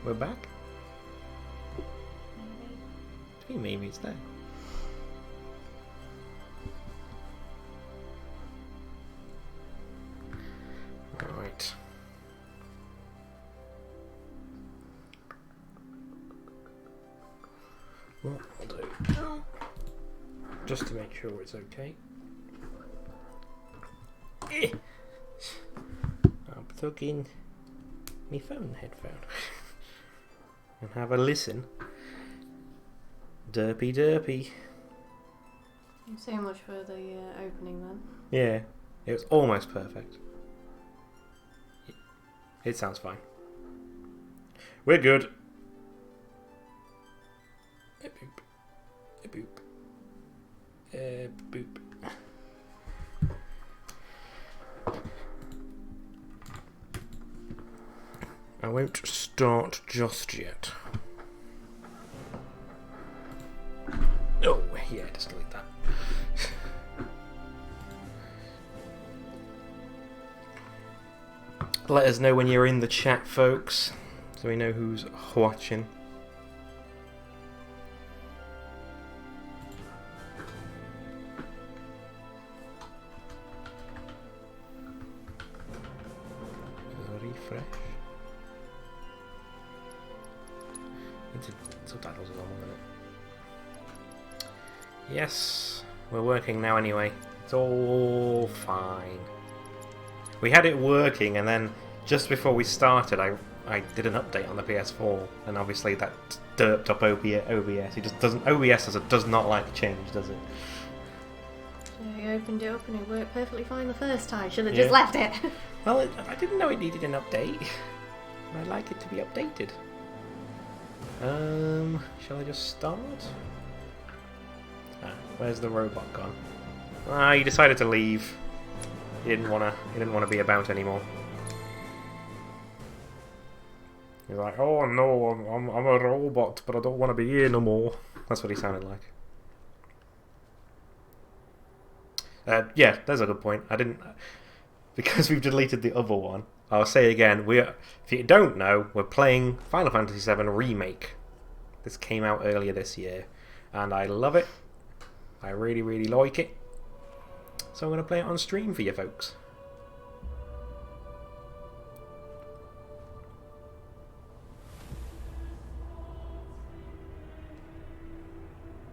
We're back? I think maybe it's there. Right. What I'll do, just to make sure it's okay, I'll plug in my phone headphone and have a listen. Derpy derpy. So much for the opening then. Yeah, it was almost perfect. It sounds fine. We're good. Boop. Boop. I won't start just yet. Oh, yeah, just delete that. Let us know when you're in the chat, folks, so we know who's watching. Refresh. Subtitles is on, isn't it? Yes, we're working now anyway. It's all fine. We had it working, and then just before we started, I did an update on the PS4, and obviously that derped up OBS. It just doesn't. OBS does not like change, does it? So you opened it up and it worked perfectly fine the first time. Should have just left it. Well, I didn't know it needed an update. I'd like it to be updated. Shall I just start? Where's the robot gone? He decided to leave. He didn't wanna be about anymore. He's like, oh no, I'm a robot, but I don't want to be here no more. That's what he sounded like. Yeah, there's a good point. I didn't, because we've deleted the other one. I'll say again, if you don't know, we're playing Final Fantasy VII Remake. This came out earlier this year, and I love it. I really, really like it. So I'm going to play it on stream for you folks.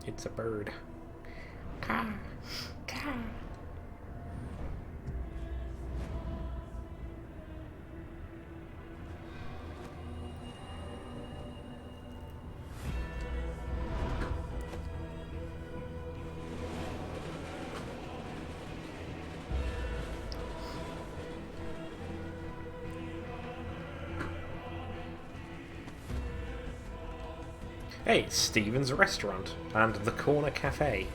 It's a bird. Caw, caw. Hey, it's Stephen's Restaurant and the Corner Cafe.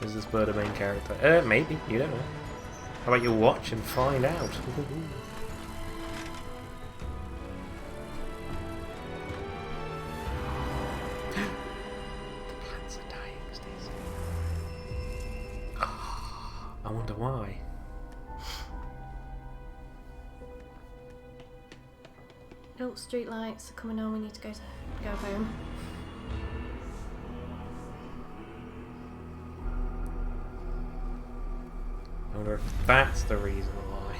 Is this bird a main character? Maybe, you don't know. How about you watch and find out? The plants are dying, Stacey. Oh, I wonder why. Oh, street lights are coming on. We need to go home. I wonder if that's the reason why.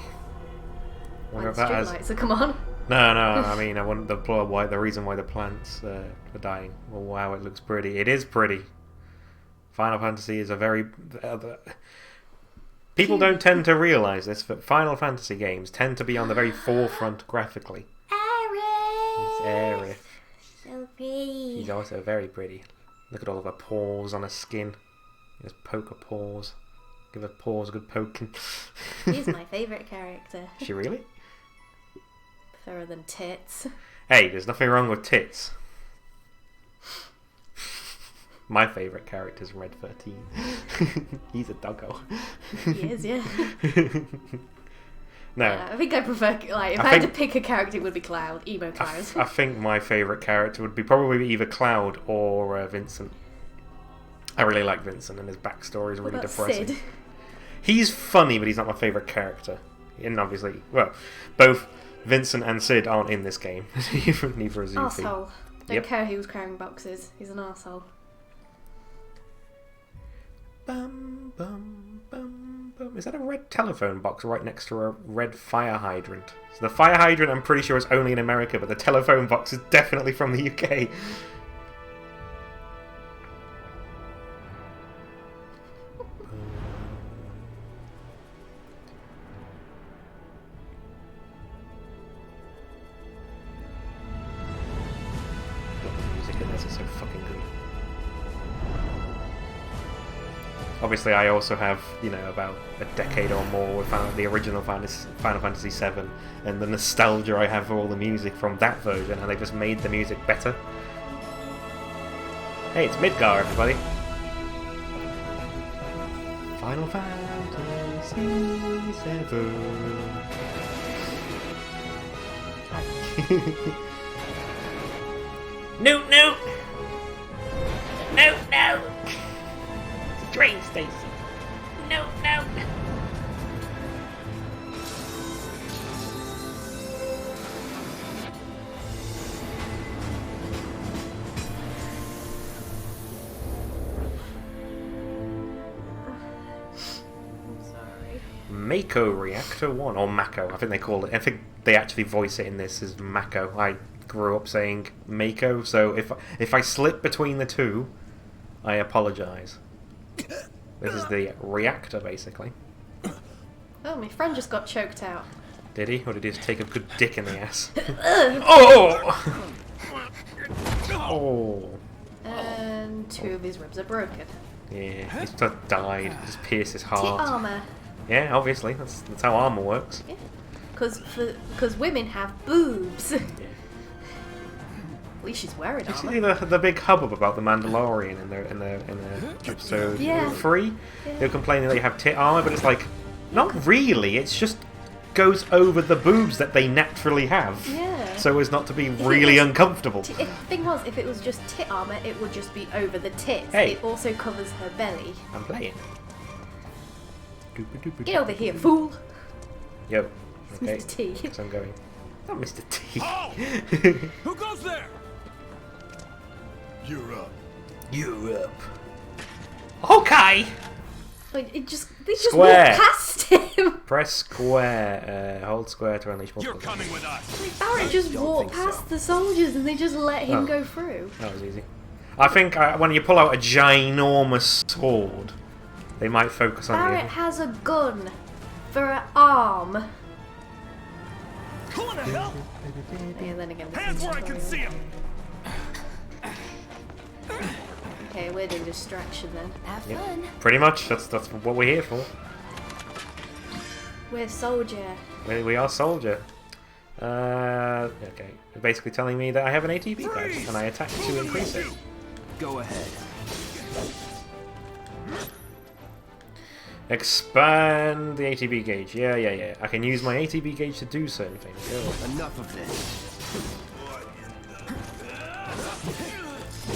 I wonder if that has... lights are come on. No, I mean, I want the reason why the plants are dying. Well, wow, it looks pretty. It is pretty. Final Fantasy is a very... People don't tend to realise this, but Final Fantasy games tend to be on the very forefront graphically. It's Aerith. So pretty. She's also very pretty. Look at all of her paws on her skin. Just poke her paws. Give her paws a good poking. She's my favourite character. Is she really? Fairer than tits. Hey, there's nothing wrong with tits. My favourite character is Red 13. He's a doggo. He is, yeah. No. I think I prefer, like, if I had to pick a character, it would be Cloud. Emo Cloud. I think my favourite character would be probably either Cloud or Vincent. I really like Vincent, and his backstory is really depressing. Sid? He's funny, but he's not my favourite character. And obviously, well, both Vincent and Sid aren't in this game. Neither is Zufi. Arsehole. Don't care who was carrying boxes. He's an arsehole. Bum, bum, bum, bum. Is that a red telephone box right next to a red fire hydrant? So the fire hydrant, I'm pretty sure, is only in America, but the telephone box is definitely from the UK. Obviously, I also have, you know, about a decade or more with the original Final Fantasy VII, and the nostalgia I have for all the music from that version, and they just made the music better. Hey, it's Midgar, everybody! Final Fantasy VII. No, no! No, no! Train station. No, no. I'm sorry. Mako Reactor 1, or Mako, I think they call it. I think they actually voice it in this as Mako. I grew up saying Mako, so if I slip between the two, I apologise. This is the reactor, basically. Oh, my friend just got choked out. Did he? Or did he just take a good dick in the ass? Oh! Oh! And 2 of his ribs are broken. Yeah, he's just died. Just pierced his heart. T-armor. Yeah, obviously. That's how armor works. Yeah. Because women have boobs. Yeah. At least she's wearing Did you armor. see the big hubbub about the Mandalorian in the episode 3? Yeah. They were complaining they have tit armor, but it's like, not really. It's just goes over the boobs that they naturally have. Yeah. So as not to be really uncomfortable. The thing was, if it was just tit armor, it would just be over the tits. Hey. It also covers her belly. I'm playing. Get over here, fool! Yo. It's Okay. Mr. T. So I'm going. Not Mr. T. Oh! Who goes there? You're up. You're up. Okay. Like, they just Square. walk past him. Press square. Hold square to unleash multiple. You're coming with us. Like, Barrett just don't walked think past so. the soldiers and they just let him Oh. go through. That was easy. I think when you pull out a ginormous sword, they might focus on Barrett you. has a gun for an arm. Who in the hell? Yeah, then again, this Hands is where I can see him. Okay, we're doing distraction then. Have Yep. fun. Pretty much. That's what we're here for. We're soldier. We are soldier. Okay. You're basically telling me that I have an ATB badge and I attack to increase it. Go ahead. Expand the ATB gauge. Yeah. I can use my ATB gauge to do certain things. Yeah. Enough of this.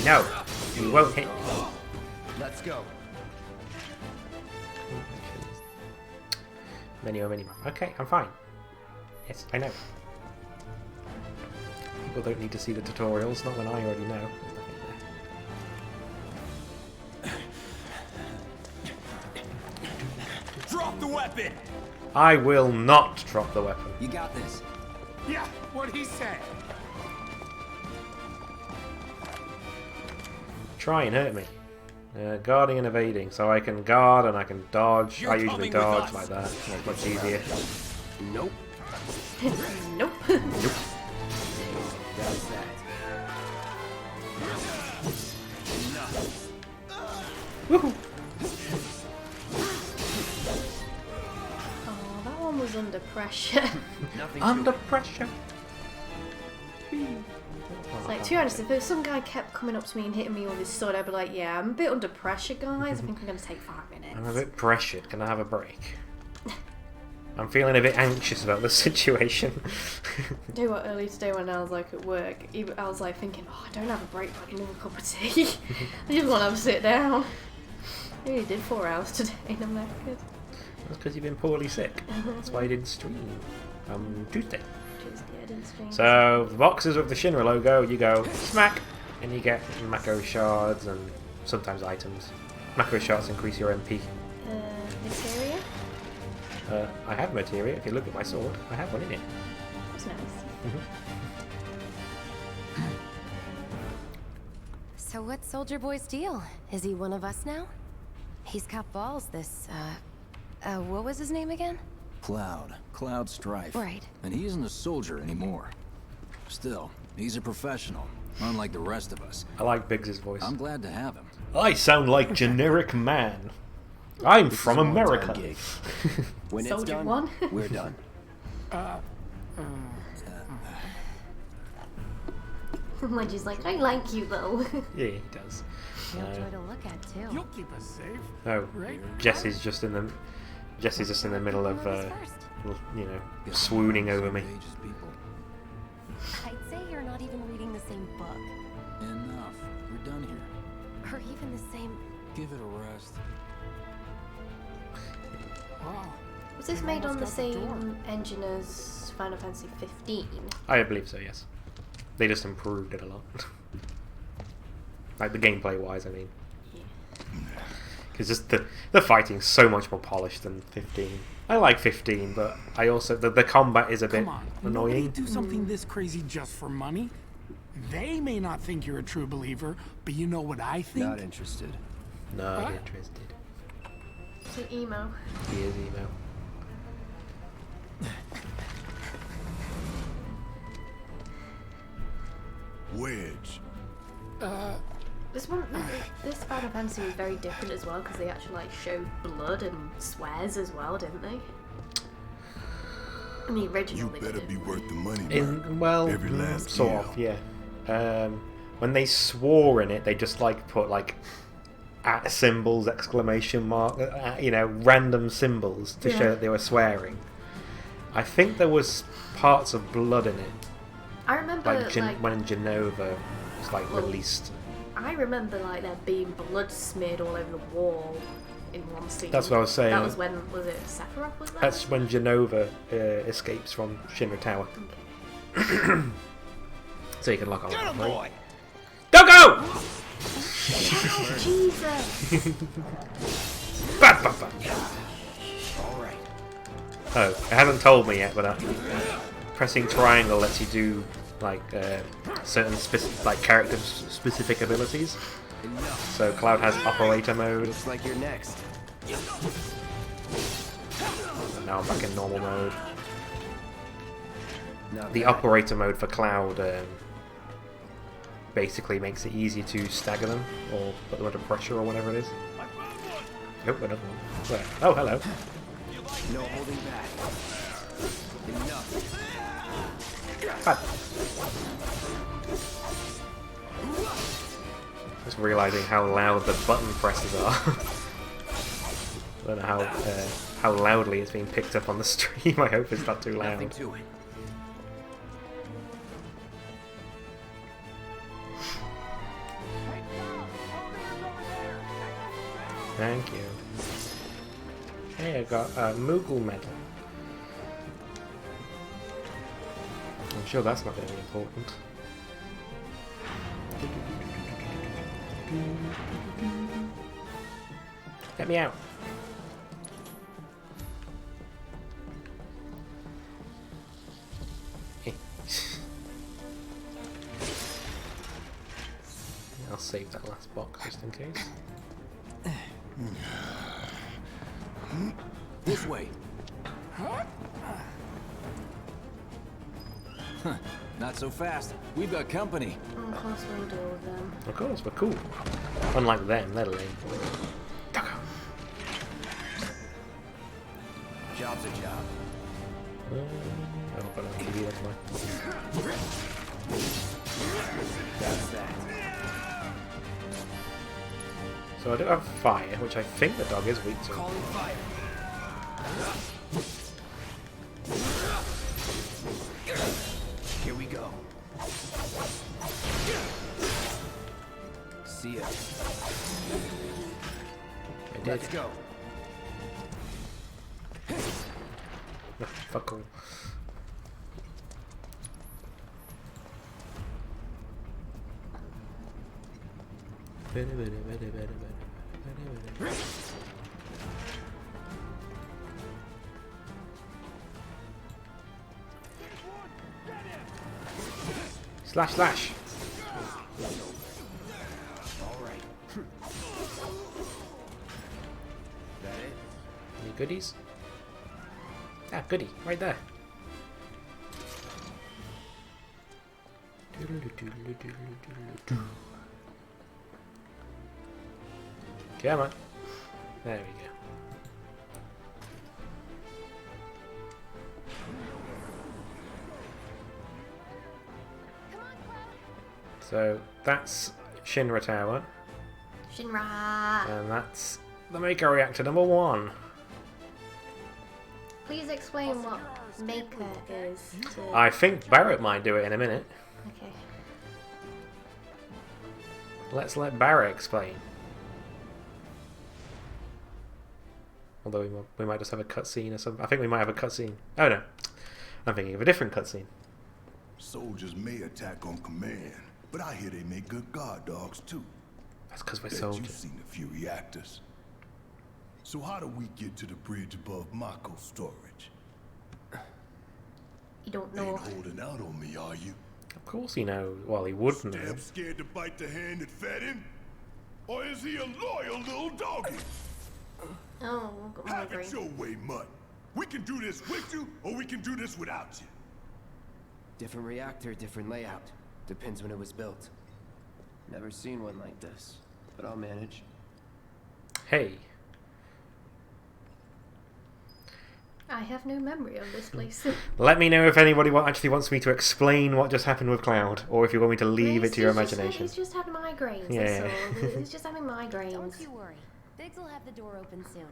No, you won't hit me. Let's go. Menu. Okay, I'm fine. Yes, I know. People don't need to see the tutorials, not when I already know. There's nothing there. Drop the weapon. I will not drop the weapon. You got this. Yeah, what he said. Try and hurt me. Guarding and evading, so I can guard and I can dodge. You're I usually coming with dodge us. like that. That's much easier. Nope. Nope. That's that. Woohoo! Oh, that one was under pressure. Nothing. Under pressure. It's like, to be honest, if there was some guy kept coming up to me and hitting me with his sword, I'd be like, yeah, I'm a bit under pressure, guys. I think I'm going to take 5 minutes. I'm a bit pressured. Can I have a break? I'm feeling a bit anxious about the situation. Do what earlier today when I was like at work, I was like thinking, oh, I don't have a break, but I can have a cup of tea. I just want to have a sit down. I only did 4 hours today and I'm knackered. That's because you've been poorly sick. That's why you didn't stream Tuesday. I didn't stream. So the boxes with the Shinra logo, you go smack, and you get Mako shards and sometimes items. Mako shards increase your MP. Materia? I have materia. If you look at my sword, I have one in it. That's nice. So what's Soldier Boy's deal? Is he one of us now? He's got balls, this, what was his name again? Cloud Strife. Right. And he isn't a soldier anymore. Still, he's a professional, unlike the rest of us. I like Biggs's voice. I'm glad to have him. I sound like generic man. I'm from is a one-time America. gig. When it's Soldier done, one. we're done. Wedge like, I like you though. Yeah, he does. Real joy to look at, too. You'll keep us safe. Oh, Right. Jesse's just in the middle of Notice first. you know, swooning over me. Ages people. I'd say you're not even reading the same book. Enough. We're done here. Or even the same... Give it a rest. Wow. Was this made on the same engine as Final Fantasy 15? I believe so. Yes, they just improved it a lot. Like the gameplay wise, I mean. Because just the fighting's so much more polished than 15. I like 15, but I also the combat is a bit Come on. Nobody annoying. do something this crazy just for money. They may not think you're a true believer, but you know what I think? Not interested. Not What? interested. It's an emo. He is emo. Wedge. This one, this Final Fantasy was very different as well because they actually like showed blood and swears as well, didn't they? In the original, You they better didn't. be worth the money, bro. In well, Every last sort deal. of, yeah. When they swore in it, they just like put like at symbols, exclamation mark, you know, random symbols to show Yeah. that they were swearing. I think there was parts of blood in it, I remember like, when Genova was like Well, released. I remember like there being blood smeared all over the wall in one scene. That's what I was saying. That was when was it Sephiroth was there? That's when Genova escapes from Shinra Tower, Okay. so you can lock on. Get him, boy! Don't go! Oh, Jesus! Bad, bad, bad. All right. Oh, it hasn't told me yet, but pressing triangle lets you do like certain like character specific abilities. Enough. So Cloud has operator mode. Looks like you're next. Now I'm back in normal mode. Not The bad. operator mode for Cloud basically makes it easy to stagger them or put them under pressure or whatever it is. Nope, another one. Where? Oh, hello. No holding back. Enough. Bad. Just realizing how loud the button presses are. I don't know how loudly it's being picked up on the stream. I hope it's not too Nothing loud. to it. Thank you. Hey, I got a Moogle medal. I'm sure that's not going to be important. Get me out. I'll save that last box just in case. This way. Huh. Not so fast. We've got company. Of course we'll deal with them. Of course, we're cool. Unlike them, they're lame. Job's a job. Oh, but I'll give you that one. That's that. So I do have fire, which I think the dog is weak to. Calling fire. Here we go. See ya. I did. Let's go. Fuck all. Slash, slash. All right. That it? Any goodies? Ah, goodie, right there. Come on. There we go. So that's Shinra Tower, Shinra. and that's the Maker Reactor number 1. Please explain what Maker is. I think Barrett might do it in a minute. Okay. Let's let Barrett explain. Although we might just have a cutscene or something. I think we might have a cutscene. Oh no, I'm thinking of a different cutscene. Soldiers may attack on command, but I hear they make good guard dogs too. That's because we're Bet soldiers. you've seen a few reactors. So how do we get to the bridge above Mako storage? You don't Ain't know. holding out on me, are you? Of course he knows. Well, he would know. Damn scared to bite the hand that fed him? Or is he a loyal little doggy? Oh, I've got Have migraine. it your way, Mutt. We can do this with you, or we can do this without you. Different reactor, different layout. Depends when it was built. Never seen one like this, but I'll manage. Hey, I have no memory of this place. let me know if anybody actually wants me to explain what just happened with Cloud, or if you want me to leave it to your imagination. He's just having migraines. Yeah. That's all. He's just having Don't migraines. you worry. Biggs will have the door open soon.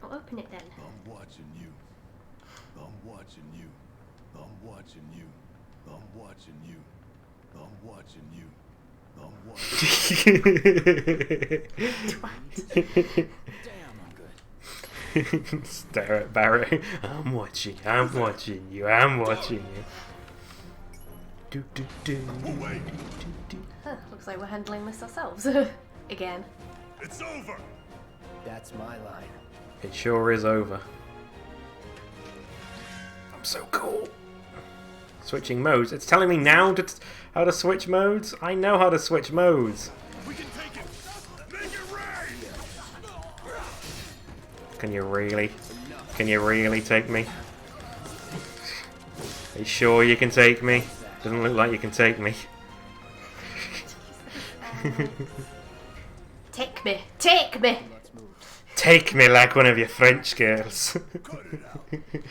I'll open it then. I'm watching you. I'm watching you. I'm watching you. I'm watching you. I'm watching you. I'm watching you. Damn, I'm good. Stare at Barrett. I'm watching you. I'm watching you. Do, do, do, Wait. do, do. Huh, looks like we're handling this ourselves. Again. It's over. That's my line. It sure is over. I'm so cool. Switching modes. It's telling me now how to switch modes. I know how to switch modes. We can take it. Make it rain. Can you really? Can you really take me? Are you sure you can take me? Doesn't look like you can take me. Take me! Take me! Let's move. Take me like one of your French girls. Cut it out.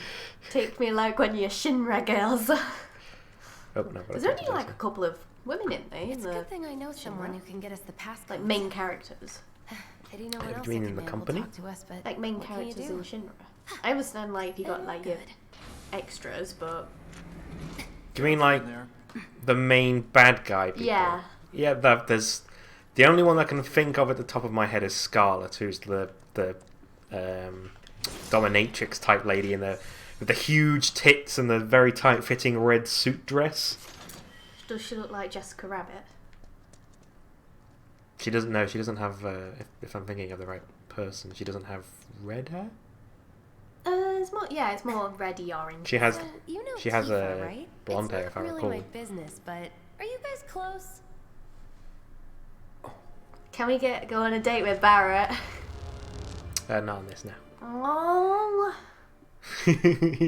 Take me like when you're Shinra girls. Oh no! There's only like a couple of women in there, It's a the good thing I know someone who can get us the passcode. like main characters. Pity no one Do else you mean at in the command will company? talk to us, but Like main what can you characters do? in Shinra. I understand like if you got Oh, like your good. extras, but Do you mean like There. the main bad guy people? yeah. Yeah, there's the only one I can think of at the top of my head is Scarlet, who's the dominatrix type lady in the with the huge tits and the very tight fitting red suit dress. Does she look like Jessica Rabbit? She doesn't know. She doesn't have. If I'm thinking of the right person, she doesn't have red hair. It's more reddy orange. She has. So, you know She has Tifa, a right? blonde It's hair, if I not really recall. my business, but are you guys close? Can we go on a date with Barrett? Not on this now. Oh,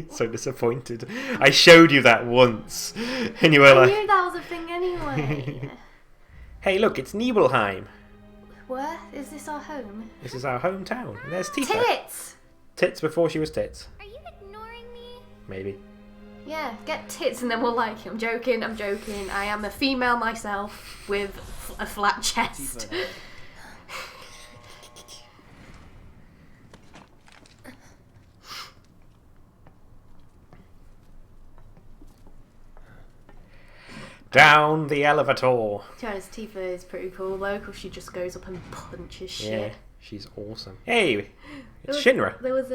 So disappointed. I showed you that once, and you were I like, knew that was a thing anyway. "Hey, look, it's Nibelheim. Where is this our home? This is our hometown. And there's Tifa. Tits. Tits before she was tits, Are you ignoring me? maybe." Yeah, get tits and then we'll like you. I'm joking. I am a female myself with a flat chest. Tifa, Down the elevator. To be honest, Tifa is pretty cool though, because she just goes up and punches Yeah, shit. she's awesome. Hey, There it's was- Shinra. There was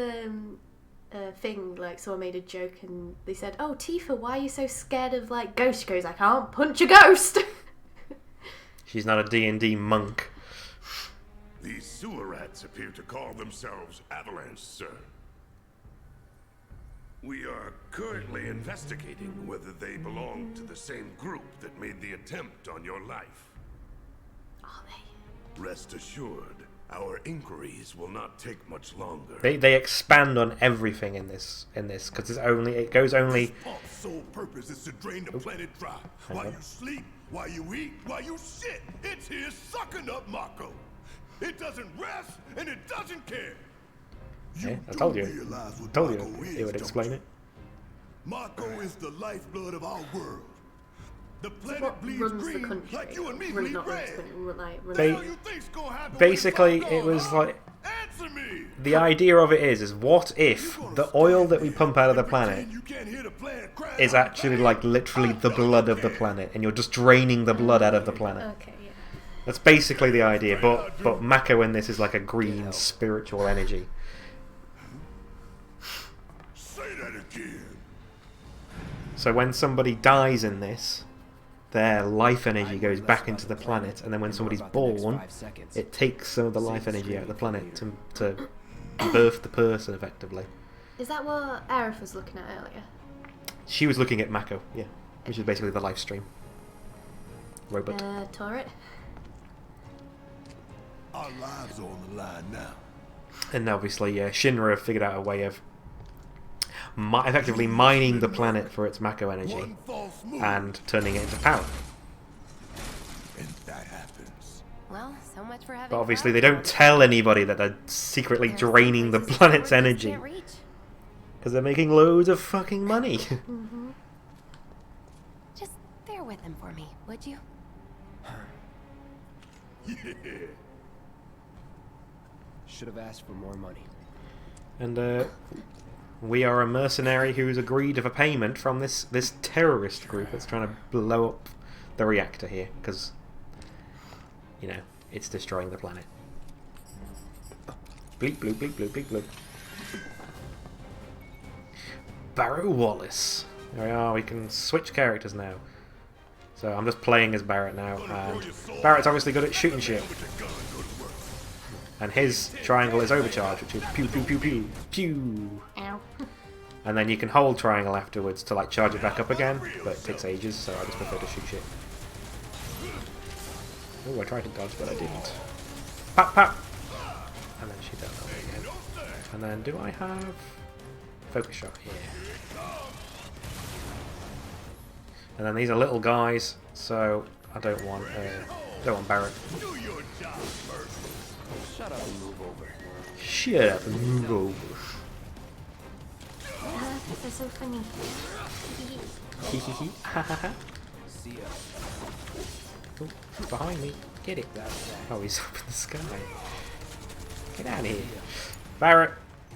thing, like someone made a joke and they said, "Oh, Tifa, why are you so scared of like ghosts?" She goes, "I can't punch a ghost." She's not a D&D monk. These sewer rats appear to call themselves Avalanche, sir. We are currently investigating whether they belong to the same group that made the attempt on your life. Are they? Rest assured, our inquiries will not take much longer. They expand on everything in this because it goes only. This pump's sole purpose is to drain the planet dry. While you sleep, while you eat, while you shit, it's here sucking up Mako. It doesn't rest and it doesn't care. Yeah, I do told you. realize what Told you Mako is, it would don't explain you? it. Mako is the lifeblood of our world. The So planet what bleeds runs the green country? like you and me Run, bleed not red. run They- What do you think's gonna happen when Basically, the it sun was goes, like huh? Answer me. the idea of it is what if the oil that we pump out of the planet You can't hear the planet cry is out, actually baby. like literally the blood of the planet, and you're just draining the blood out of the planet. Okay, yeah. That's basically the idea. But Mako in this is like a green spiritual energy. Say that again. So when somebody dies in this, their life energy goes back into the planet, and then when somebody's born, it takes some of the life energy out of the planet to birth the person effectively. Is that what Aerith was looking at earlier? She was looking at Mako, yeah, which is basically the live stream robot. Turret? Our lives are on the line now. And obviously, Shinra have figured out a way of effectively mining the planet for its Mako energy One false move, and turning it into power. and that happens. Well, so much for having. But obviously, they cloud don't cover. tell anybody that they're secretly There are some draining the places planet's tourists energy can't reach. because they're making loads of fucking money. Just bear with him for me, would you? Yeah. Should have asked for more money. And we are a mercenary who's agreed of a payment from this terrorist group that's trying to blow up the reactor here because, you know, it's destroying the planet. Bleep, bloop, bleep, bloop, bleep, bloop. Barrett Wallace. There we are, we can switch characters now. So I'm just playing as Barrett now, and Barrett's obviously good at shooting shit. And his triangle is overcharge, which is pew pew pew pew pew. Ow. And then you can hold triangle afterwards to like charge it back up again, but it takes ages, so I just prefer to shoot shit. Oh, I tried to dodge, but I didn't. Pop, pop! And then shoot that one again. And then do I have focus shot here? And then these are little guys, so I don't want Barrett. Do your job first. Shut up and move over. Shut up and move over. They're so funny. Hehehe, ha ha ha. See ya. Oh, behind me. Get it. Oh, he's up in the sky. Get out of here. Barrett,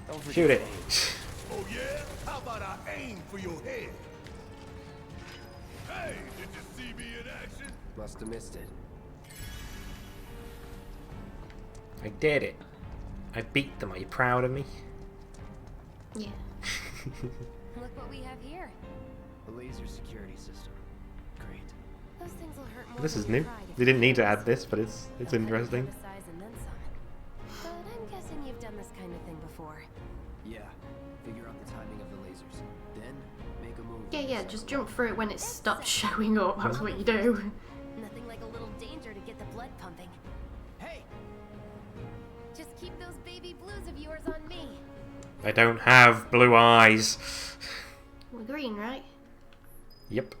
Don't forget shoot it. to Oh yeah? How about I aim for your head? Hey, did you see me in action? Must have missed it. I did it. I beat them. Are you proud of me? Yeah. Look what we have here. A laser security system. Great. Those things will hurt more This than is your new. pride if They you didn't need to lose. add this, but it's They'll cut you interesting. down to size and then some. But I'm guessing you've done this kind of thing before. Yeah. Figure out the timing of the lasers. Then make a move. Yeah, just jump through it when it stops showing up. That's what you do. Nothing like a little danger to get the blood pumping. Hey! Just keep those baby blues of yours on me. I don't have blue eyes. We're green, right? Yep.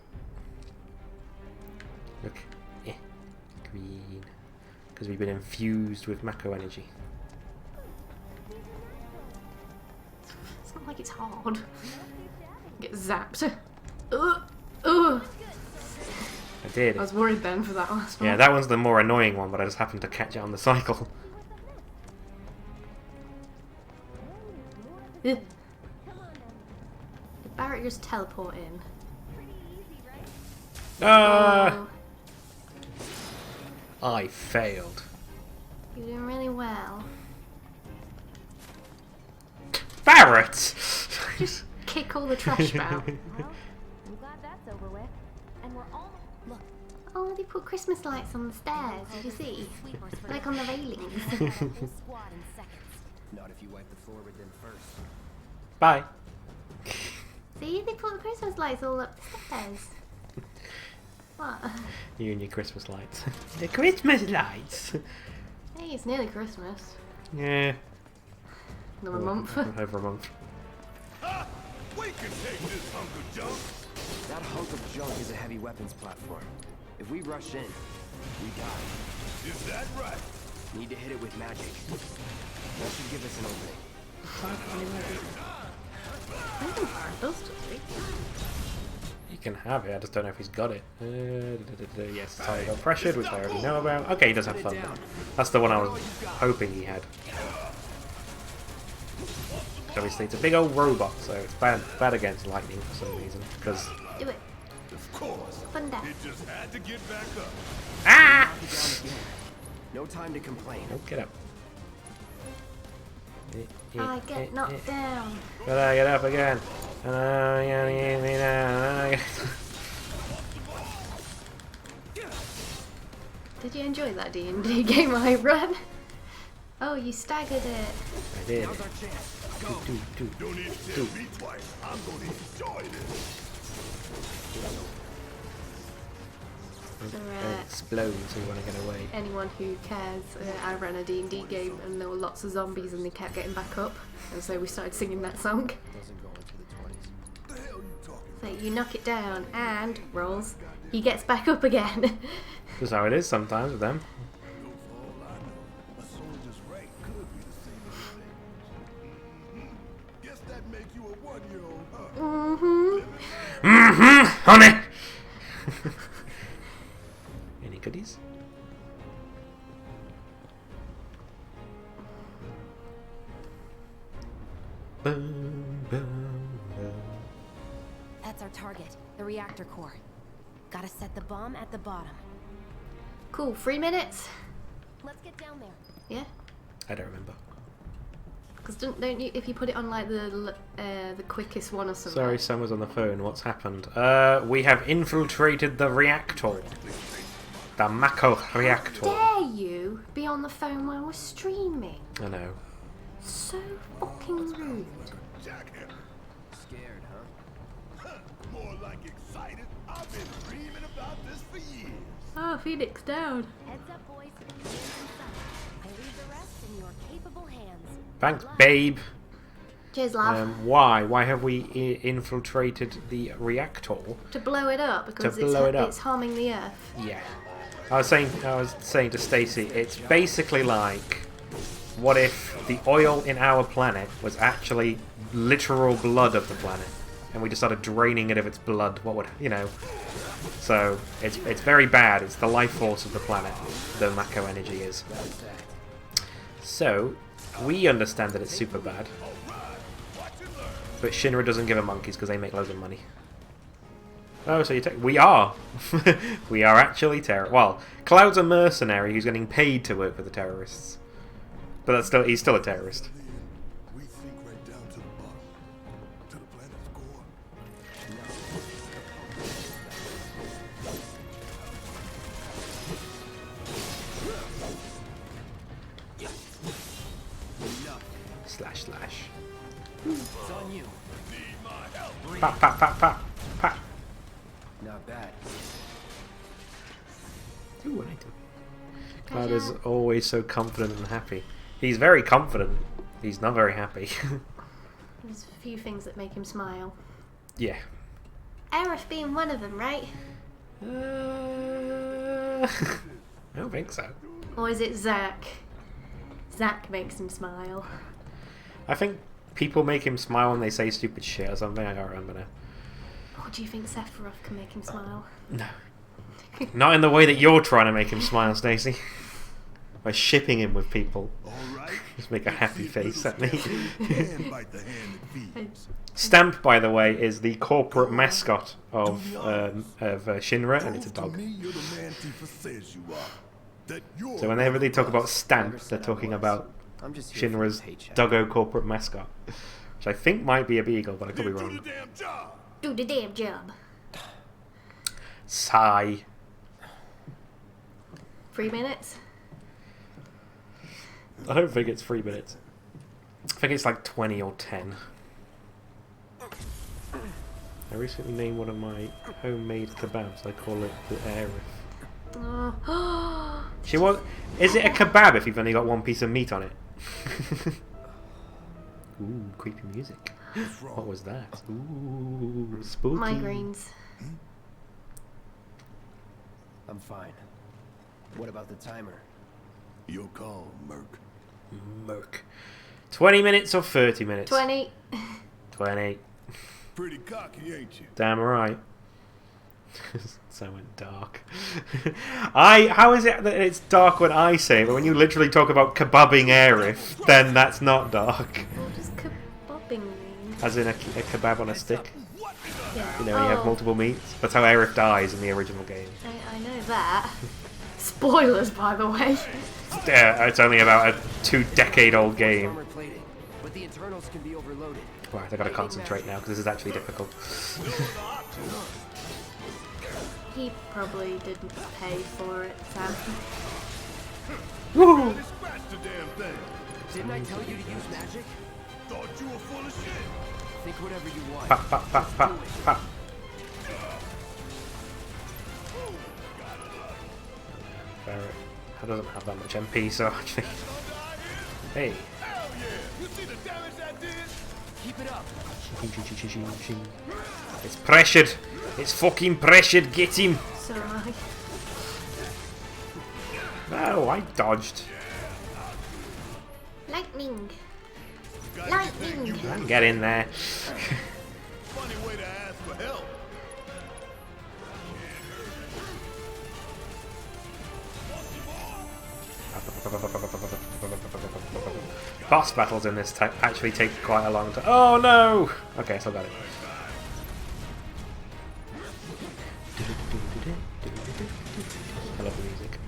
Look. Green. Because we've been infused with Mako energy. It's not like it's hard. Get zapped. Ugh. Ugh. I did. I was worried then for that last one. Yeah, that one's the more annoying one, but I just happened to catch it on the cycle. Ugh. Did Barrett just teleport in? Ah! Oh, I failed. you're doing really well. Barrett! Just kick all the trash out. Well, I'm glad that's over with. And we're all... Look. Oh, they put Christmas lights on the stairs. Did you see? Like on the railings. Squad in seconds. Not if you wipe the floor with them first. Bye. See, they put the Christmas lights all up the stairs. What? You and your Christmas lights. The Christmas lights. Hey, it's nearly Christmas. Yeah. Another month. Over a month. Ha! We can take this hunk of junk. That hunk of junk is a heavy weapons platform. If we rush in, we die. Is that right? Need to hit it with magic. That should give us an opening. I think it does, doesn't it? You can have it, I just don't know if he's got it. Yes, sorry, got pressured, which I already know about. Okay, he does have thunder. That's the one I was hoping he had. Obviously, it's a big old robot, so it's bad against lightning for some reason. Because Do it. Of course. Thunder. It just had to get back up. ah, No time to complain. oh, get up. I get knocked down. But I get up again. Did you enjoy that D&D game I ran? Oh, you staggered it. I did. Now's our chance. Go. Don't need to tell me twice. I'm gonna enjoy this. For It explodes, so you want to get away. anyone who cares, I ran a D&D game and there were lots of zombies and they kept getting back up. And so we started singing that song. Doesn't go into the 20s. The hell you talking? So you knock it down and rolls, he gets back up again. That's how it is sometimes with them. For all I know, a soldier's rank could be the same as thing. Guess that makes you a 1-year-old, huh? Honey! Any goodies? Boom, boom, boom. That's our target, the reactor core. Gotta set the bomb at the bottom. Cool, 3 minutes? Let's get down there. Yeah? I don't remember. Because don't you, if you put it on like the quickest one or something. Sorry, someone's on the phone. What's happened? We have infiltrated the reactor. The Mako reactor. Dare you be on the phone while we're streaming? I know. So fucking rude. Jackhammer. Scared, huh? More like excited. I've been dreaming about this for years. Oh, Phoenix down. Heads up, boys. Game's in sight. I leave the rest in your capable hands. Thanks, babe. Cheers, love. Why? Why have we infiltrated the reactor? To blow it up because blow it up. it's harming the Earth. Yeah. I was saying to Stacy, it's basically like, what if the oil in our planet was actually literal blood of the planet, and we just started draining it of its blood? What would, you know? So it's very bad. It's the life force of the planet. The Mako energy is. So we understand that it's super bad, but Shinra doesn't give a monkeys because they make loads of money. Oh, so we are. We are actually Well, Cloud's a mercenary who's getting paid to work for the terrorists. But he's still a terrorist. We sink right down to the bottom, to the planet's core. Slash. It's on you. Need my help. Pap, pap, pap, pap, pap. Not bad. Ooh, an item. Cloud is always so confident and happy. He's very confident. He's not very happy. There's a few things that make him smile. Yeah. Aerith being one of them, right? I don't think so. Or is it Zack? Zack makes him smile. I think people make him smile when they say stupid shit or something. I can't remember now. Or do you think Sephiroth can make him smile? No. Not in the way that you're trying to make him smile, Stacey. By shipping him with people. All right. Just make a happy face at me. And bite the hand that feeds. Stamp, by the way, is the corporate mascot of Shinra, and it's a Prove dog. to me you're the man Tifa says you are. That you're So whenever they talk about Stamp, they're talking about I'm just here for the Shinra's paycheck. doggo corporate mascot. which I think might be a beagle, but I could be Do wrong. the damn job. Do the damn job. Sigh. 3 minutes? I don't think it's 3 minutes. I think it's like 20 or 10. I recently named one of my homemade kebabs. I call it the Arif. Oh. She was. Is it a kebab if you've only got one piece of meat on it? Ooh, creepy music. What was that? Ooh, spooky. Migraines. I'm fine. What about the timer? Your call, Merc. Merc. 20 minutes or 30 minutes? 20. 20. Pretty cocky, ain't you? Damn right. So went dark. How is it that it's dark when I say it, but when you literally talk about kebabbing Arif, then that's not dark? What does kebabbing mean? As in a kebab on a stick. Yeah. You know, when you have multiple meats. That's how Arif dies in the original game. I know that. Spoilers, by the way. Yeah, it's only about a 2-decade-old game. Armor plating, but the internals can be overloaded. Right, I gotta concentrate now because this is actually difficult. He probably didn't pay for it, Sam. Woo! Scratch the damn thing. Didn't I tell you to use magic? Thought you were full of shit. Think whatever you want. Pop, pop, pop, pop, pop. Barrett. That doesn't have that much MP, so actually. Hey. Hell yeah. You see the damage that did? Keep it up. It's pressured. It's fucking pressured. Get him. So am I. No, I dodged. Lightning. Lightning. Get in there. Funny way to ask for help. Boss battles in this actually take quite a long time. Oh no! Okay, still got it. I love the music.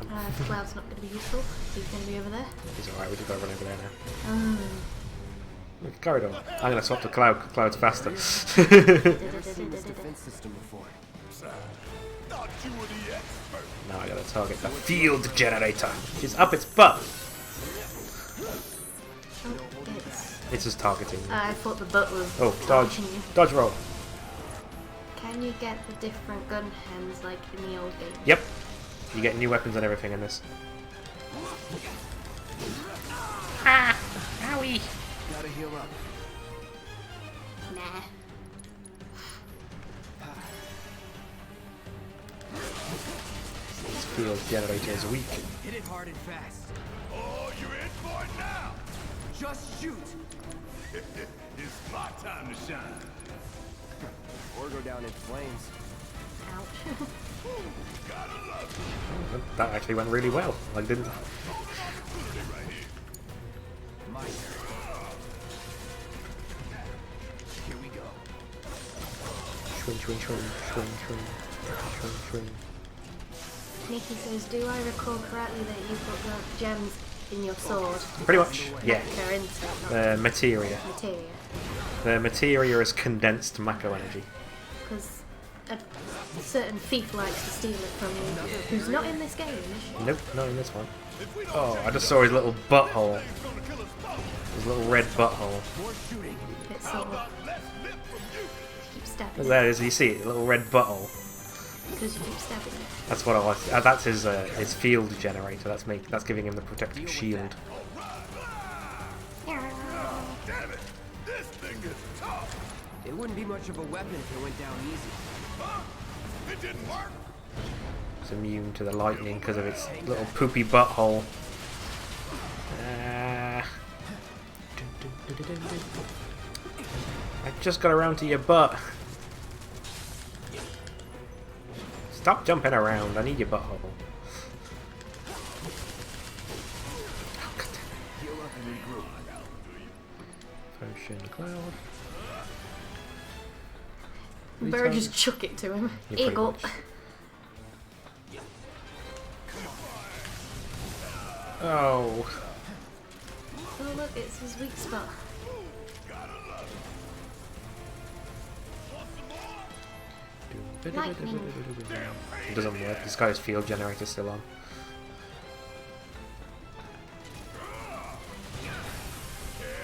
Cloud's not going to be useful. He's going to be over there. He's alright, we just gotta run over there now. Corridor. I'm gonna swap to Cloud. Cloud's faster. Never seen this defense system before. Thought you were the expert. Now I gotta target the field generator. She's up its butt. It's just targeting. I thought the butt was. Oh, dodge. targeting you. Dodge roll. Can you get the different gun hands like in the old game? Yep. You get new weapons and everything in this. Ah! Owie! Gotta heal up. Nah. This field generator is weak. Hit it hard and fast. Oh, you're in for it now. Just shoot. It's my time to shine. Or go down in flames. Ouch. Gotta love it. That actually went really well. Like, didn't. My turn. Here we go. Swing, swing, swing, swing, swing, swing, swing. Nikki says, do I recall correctly that you put the gems in your sword? Pretty much, yeah. They're into it, not Materia. materia. The materia is condensed Mako energy. Because a certain thief likes to steal it from you, who's not in this game, is she? Nope, not in this one. Oh, I just saw his little butthole. His little red butthole. It's sort of... keep stabbing Look it. there, you see it, a little red butthole. Because you keep stabbing it. That's what I was. That's his field generator. That's giving him the protective shield. Damn it. This thing is tough. It wouldn't be much of a weapon if it went down easy. Huh? It didn't work. It's immune to the lightning because of its little poopy butthole. I just got around to your butt. Stop jumping around. I need your butthole. Oh, God damn Heal up and regroup. it. Potion cloud. Bird just chuck it to him. Yeah, pretty Eagle. much. Oh. Oh look, it's his weak spot. Lightning. It doesn't work. This guy's field generator's still on.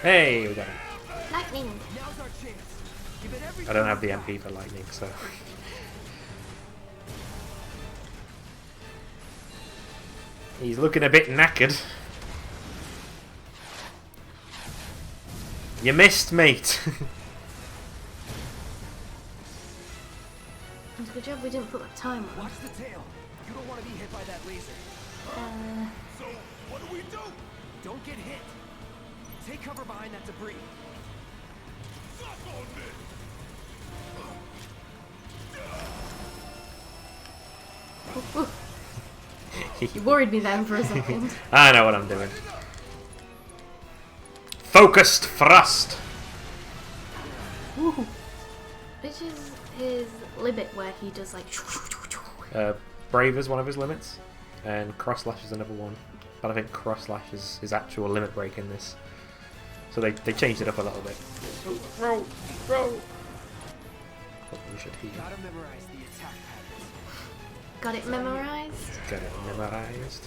Hey, we got him. Lightning. Now's our chance. Give it everything. I don't have the MP for lightning, so. He's looking a bit knackered. You missed, mate. It's a good job we didn't put that time on. Watch the tail. You don't want to be hit by that laser. So, what do we do? Don't get hit. Take cover behind that debris. Suck on this! You worried me then for a second. I know what I'm doing. Focused thrust. Which is his limit where he does like. Brave is one of his limits, and cross slash is another one. But I think cross slash is his actual limit break in this. So they changed it up a little bit. Throw! Oh, we should heal. Gotta memorize the attack patterns. Got it memorized. Get it memorized.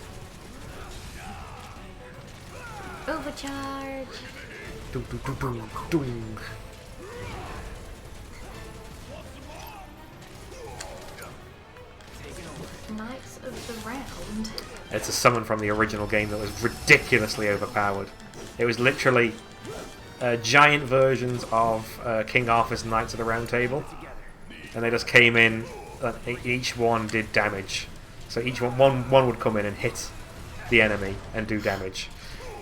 Overcharge. Doom, doom, doom, doom, doom. Knights of the Round. It's a summon from the original game that was ridiculously overpowered. It was literally giant versions of King Arthur's Knights of the Round Table, and they just came in. Each one did damage. So each one would come in and hit the enemy and do damage,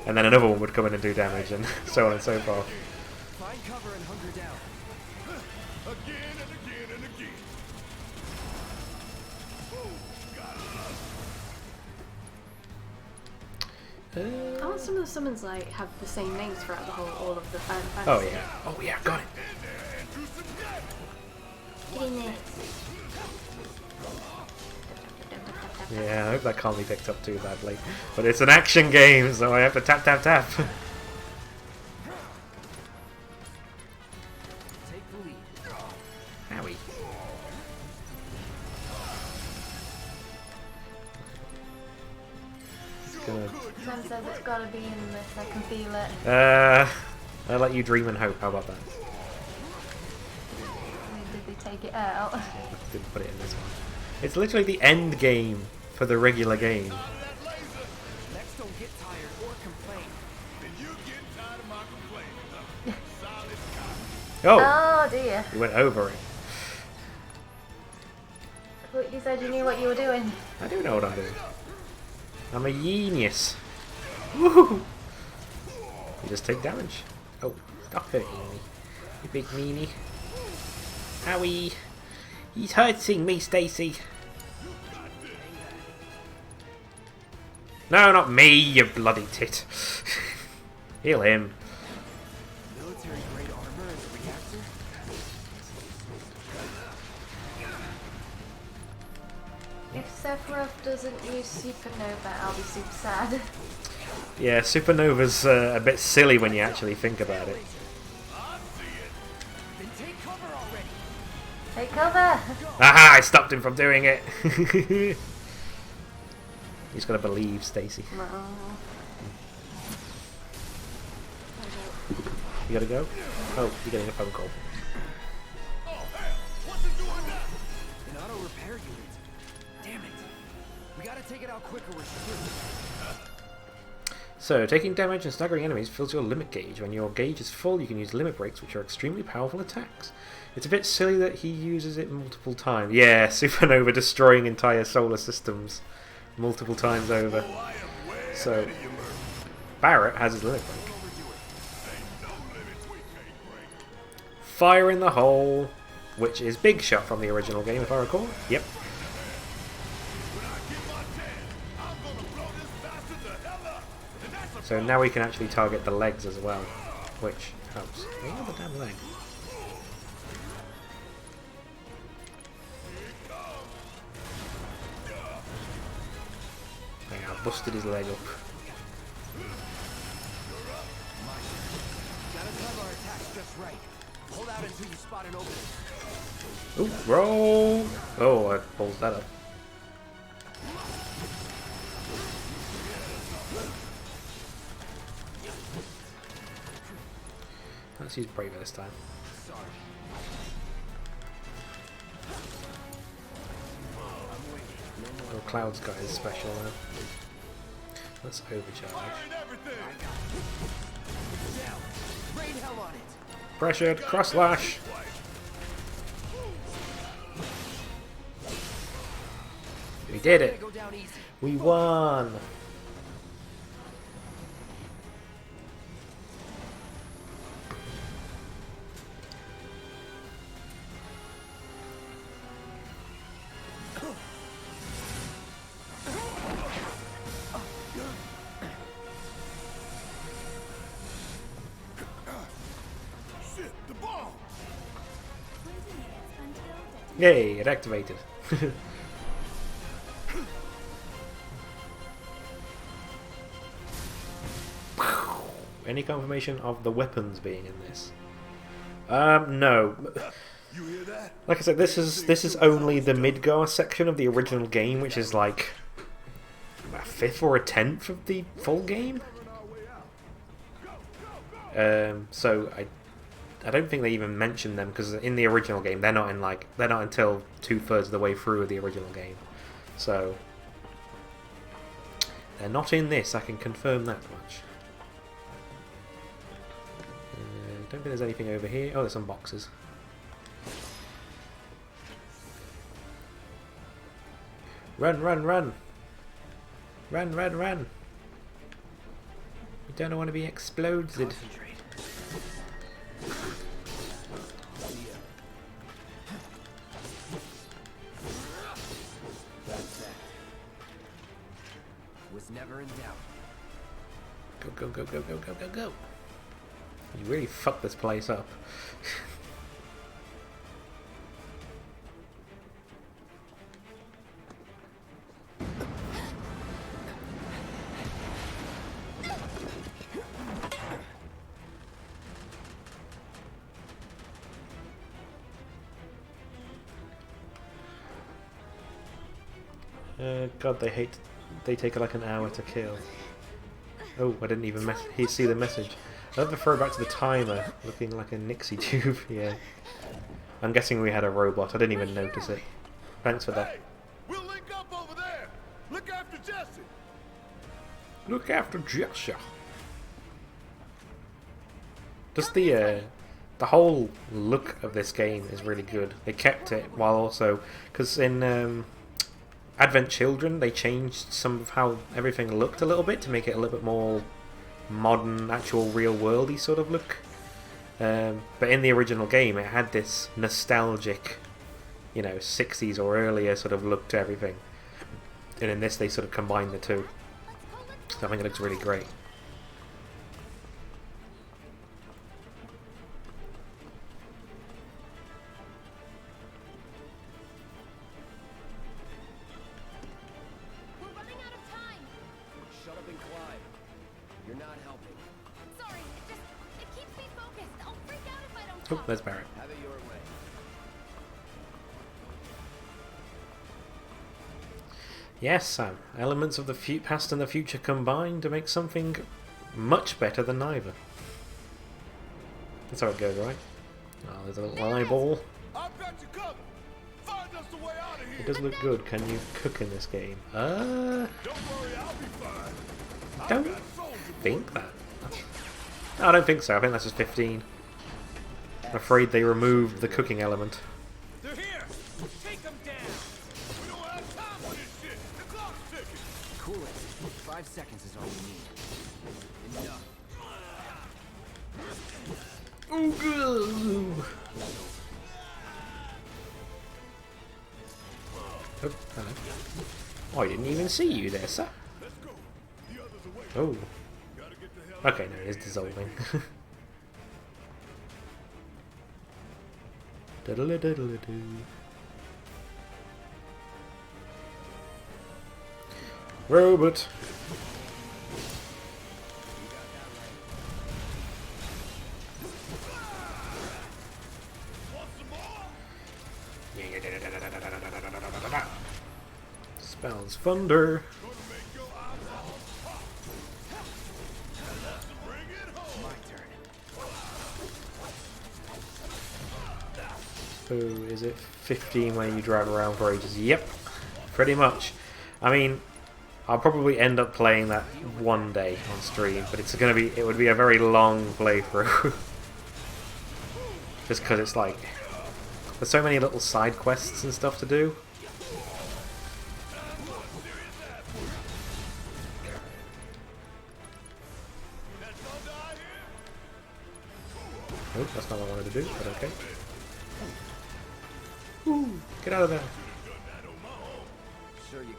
and then another one would come in and do damage, and so on and so forth. Find cover and hunker down. Again and again and again. I want some of the summons like have the same names throughout the whole all of the Final Fantasy. Oh yeah. Oh yeah. Got it. Get in there. Yeah, I hope that can't be picked up too badly. But it's an action game, so I have to tap, tap, tap. Take the lead. Howie. Gonna, Sam says it's gotta be in this, I can feel it. I'll let you dream and hope. How about that? Did they take it out? Didn't put it in this one. It's literally the end game for the regular game. Next, don't get tired or complain. Then you get tired of my complaining, huh? Solid copy. Oh! Oh dear. You went over it. I thought you said you knew what you were doing. I do know what I'm doing. I'm a genius. Woohoo! You just take damage. Oh, stop hurting me, you big meanie. Owie! He's hurting me, Stacy. No, not me, you bloody tit. Heal him. Military grade armor as a reactor? If Sephiroth doesn't use Supernova, I'll be super sad. Yeah, Supernova's a bit silly when you actually think about it. Then take cover already. Take cover! Aha! I stopped him from doing it. He's got to believe, Stacy. No. You gotta go? Oh, you're getting a phone call. Oh, hell! What's it doing now? An auto repair unit. Damn it. We gotta take it out quicker with So, taking damage and staggering enemies fills your limit gauge. When your gauge is full, you can use limit breaks, which are extremely powerful attacks. It's a bit silly that he uses it multiple times. Yeah, Supernova destroying entire solar systems multiple times over. Oh, I am way So, ahead of you, Murphy. Barrett has his limit break. Ain't no limits we can't break. Fire in the hole, which is Big Shot from the original game, if I recall. Yep. When I get my chance, I'm gonna blow this bastard the hell up. And that's a So now we can actually target the legs as well, which helps. Oh, the damn leg. Yeah, I busted his leg up. Gotta time our attacks just right. Hold out until you spot an opening. Ooh, roll! Oh, I pulled that up. Let's use Braver this time. Oh, Cloud's got his special now. Let's overcharge. Pressured, cross slash! We did it! We won! Yay, it activated. Any confirmation of the weapons being in this? No. You hear that? Like I said, this is only the Midgar section of the original game, which is like a fifth or a tenth of the full game. So I don't think they even mentioned them because in the original game they're not until 2/3 of the way through the original game, so they're not in this. I can confirm that much. Don't think there's anything over here. Oh, there's some boxes. Run, run, run! Run, run, run! We don't want to be exploded. Was never in doubt. Go, go, go, go, go, go, go, go! You really fucked this place up. God, they take like an hour to kill. Oh, I didn't even see the message. I love the throwback to the timer, looking like a Nixie tube. Yeah. I'm guessing we had a robot. I didn't even notice it. Thanks for that. Hey, we'll link up over there. Look after Jesse. Look after Jesse. Just the whole look of this game is really good. They kept it while also, because in Advent Children they changed some of how everything looked a little bit to make it a little bit more modern, actual real worldy sort of look. But in the original game it had this nostalgic, 60s or earlier sort of look to everything. And in this they sort of combined the two. So I think it looks really great. Oh, there's Barrett. Have it your way. Yes, Sam. Elements of the past and the future combined to make something much better than neither. That's how it goes, right? Oh, there's a little eyeball. I've got you covered. Find us the way out of here. It does look good. Can you cook in this game? Don't worry, I'll be fine. Don't think that. No, I don't think so. I think that's just 15. I'm afraid they removed the cooking element. They're here. Take them down. We don't have time for this shit. The clock's ticking. Cool it. 5 seconds is all we need. Enough. Oh, hello. Oh, I didn't even see you there, sir. Let's go. The others away. Oh. Gotta get the hell Okay, no, it is dissolving. Diddle-a-diddle-a-doo. Robot. Want some more? Balance thunder. So is it 15 when you drive around for ages? Yep, pretty much. I mean, I'll probably end up playing that one day on stream, but it would be a very long playthrough. Just because it's like, there's so many little side quests and stuff to do. Oh, that's not what I wanted to do, but okay. Ooh, get out of there. Sure you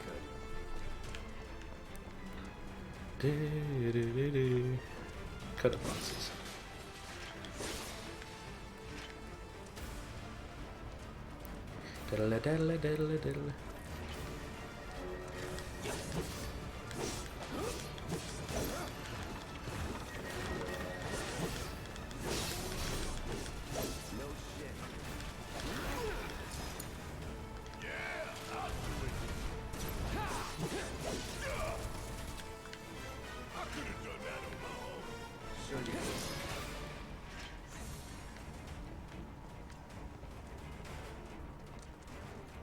could. Cut the boxes. Diddle diddle diddle diddle.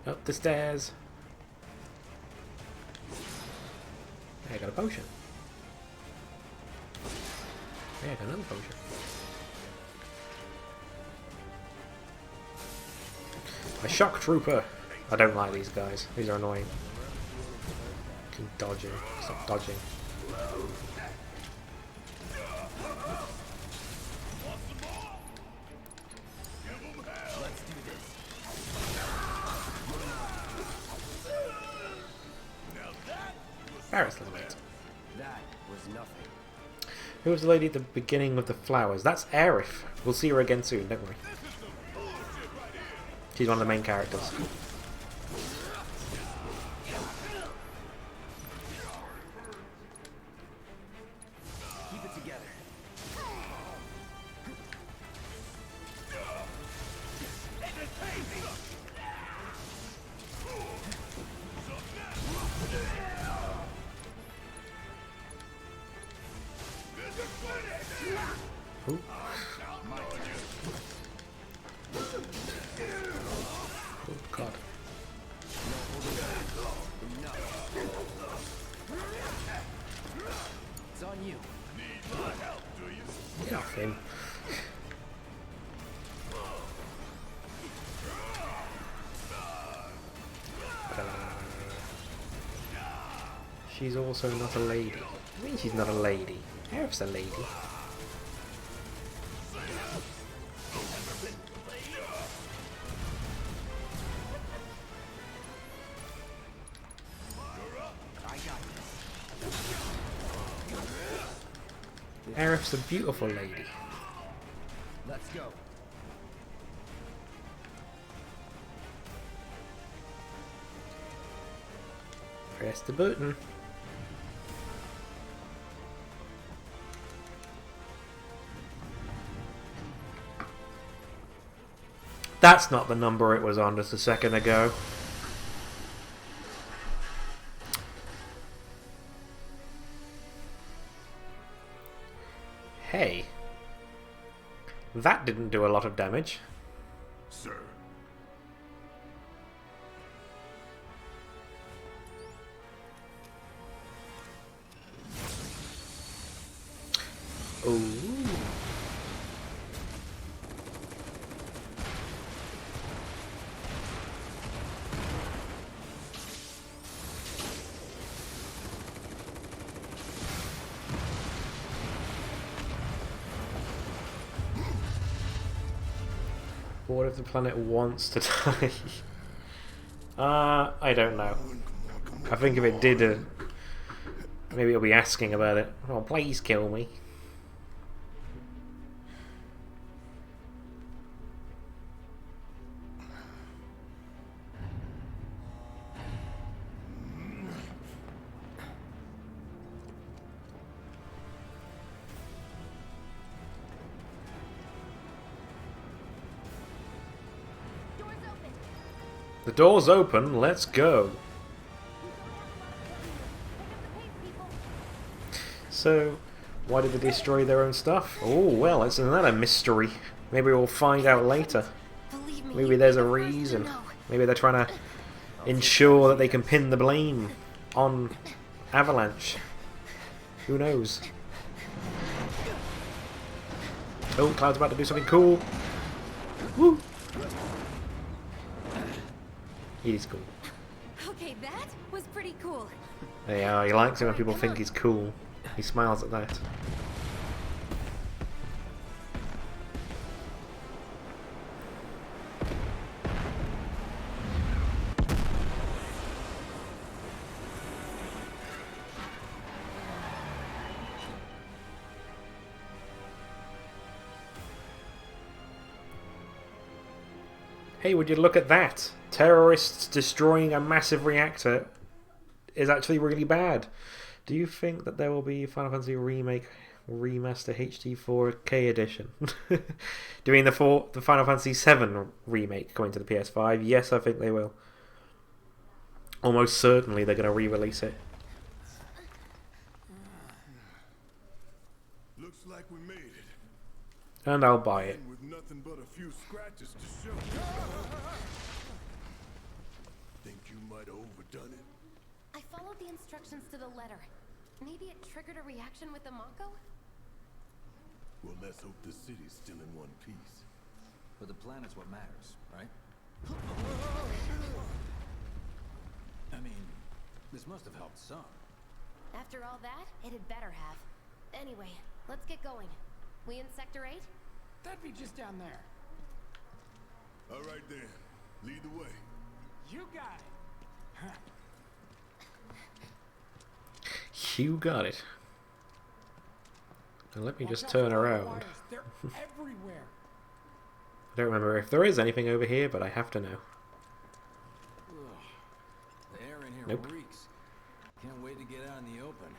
Up the stairs. Hey, I got a potion. Hey, I got another potion. A shock trooper. I don't like these guys. These are annoying. Keep dodging. Stop dodging. Paris level 8. That was nothing. Who was the lady at the beginning with the flowers? That's Aerith. We'll see her again soon, don't worry. She's one of the main characters. Keep it together. Ooh. Oh god. It's on you. Get off him. She's also not a lady. I mean, she's not a lady. Aerith's a lady. Aerith's a beautiful lady. Let's go. Press the button. That's not the number it was on just a second ago. Hey. That didn't do a lot of damage. Sir. Ooh. What if the planet wants to die? I don't know. I think if it did, maybe it'll be asking about it. Oh, please kill me. The door's open, let's go. So, why did they destroy their own stuff? Oh, well, it's another mystery. Maybe we'll find out later. Believe me, Maybe you'll there's be a the first to reason. know. Maybe they're trying to ensure that they can pin the blame on Avalanche. Who knows? Oh, Cloud's about to do something cool. Woo! He is cool. Okay, that was pretty cool. Yeah, he likes it when people think he's cool. He smiles at that. Hey, would you look at that? Terrorists destroying a massive reactor is actually really bad. Do you think that there will be Final Fantasy Remake Remaster HD 4K edition? Doing the Final Fantasy 7 Remake going to the PS5? Yes, I think they will. Almost certainly they're going to re-release it. Looks like we made it. And I'll buy it. With nothing but a few scratches to show. Think you might have overdone it? I followed the instructions to the letter. Maybe it triggered a reaction with the Mako? Well, let's hope the city's still in one piece. But the planet's what matters, right? I mean, this must have helped some. After all that, it had better have. Anyway, let's get going. We in Sector 8? That'd be just down there. All right then, lead the way. You got it. You got it. Now let me just Watch out turn for all the around. wires. They're everywhere. I don't remember if there is anything over here, but I have to know. Ugh. The air in here Nope. reeks. Can't wait to get out in the open.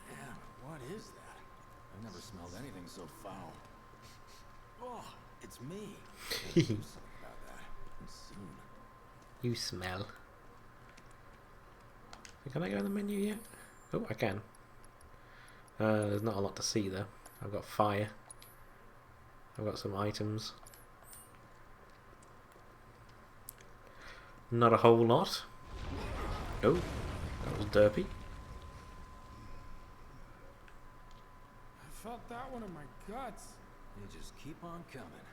Man, what is that? I've never smelled anything so foul. Oh, it's me. Do something about that. And soon. You smell. Can I go in the menu yet? Oh, I can. There's not a lot to see though. I've got fire. I've got some items. Not a whole lot. Oh, that was derpy. I felt that one in my guts. You just keep on coming.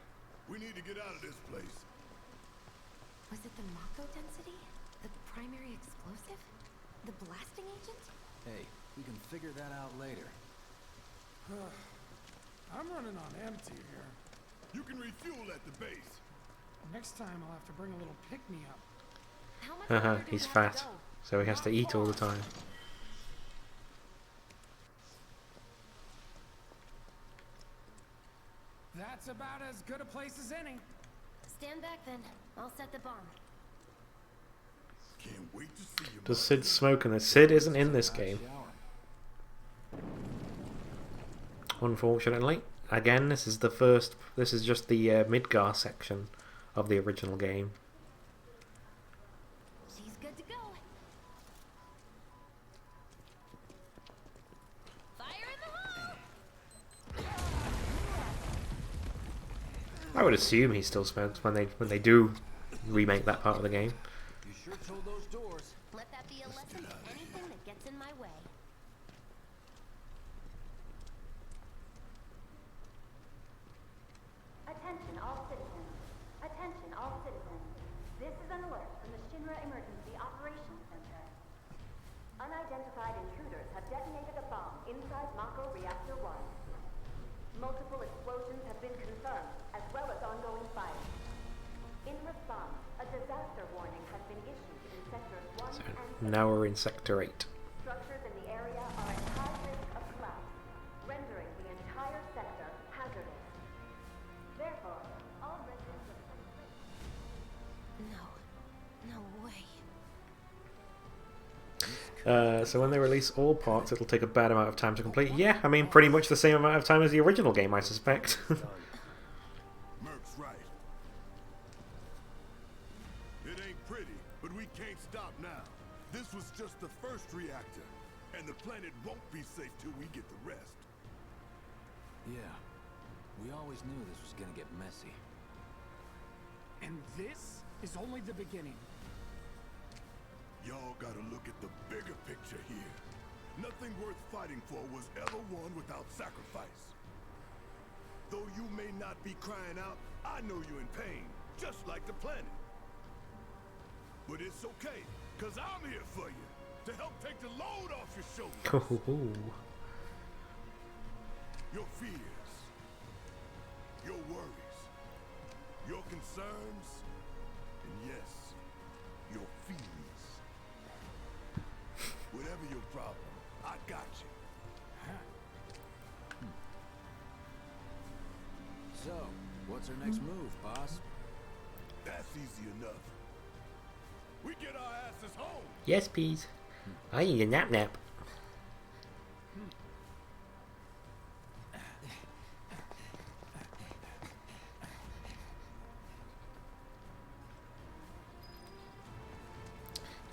We need to get out of this place. Was it the Mako density? The primary explosive? The blasting agent? Hey, we can figure that out later. I'm running on empty here. You can refuel at the base. Next time I'll have to bring a little pick-me-up. How much Haha, longer do we he's have fat, to go? so he has to eat all the time. That's about as good a place as any. Stand back then. I'll set the bomb. Can't wait to see you. Does Sid smoke in this? Sid isn't in this game, Shower. unfortunately. Again, this is the first. This is just the Midgar section of the original game. She's good to go. Fire in the hole! I would assume he still smokes when they do remake that part of the game. You sure told those doors. Let that be a lesson to anything that gets in my way. Attention all citizens. Attention all citizens. This is an alert from the Shinra Emergency Operations Center. Unidentified intruders have detonated a bomb inside Mako Reactor 1. Multiple explosions have been confirmed, as well as ongoing fire. In response, a disaster warning has been issued in Sectors 1 So and 7. now we're in Sector 8. Structures in the area are at high risk of collapse, rendering the entire sector hazardous. Therefore, all residents of No. No way. So when they release all parts, it'll take a bad amount of time to complete. Yeah, I mean, pretty much the same amount of time as the original game, I suspect. Merc's right. It ain't pretty, but we can't stop now. This was just the first reactor, and the planet won't be safe till we get the rest. Yeah. We always knew this was gonna get messy. And this is only the beginning. Y'all gotta look at the bigger picture here. Nothing worth fighting for was ever won without sacrifice. Though you may not be crying out, I know you're in pain, just like the planet. But it's okay, cause I'm here for you, to help take the load off your shoulders. Your fears, your worries, your concerns, and yes, your feelings. Whatever your problem, I got you. So, what's our next move, boss? That's easy enough. We get our asses home. Yes, please. I need a nap.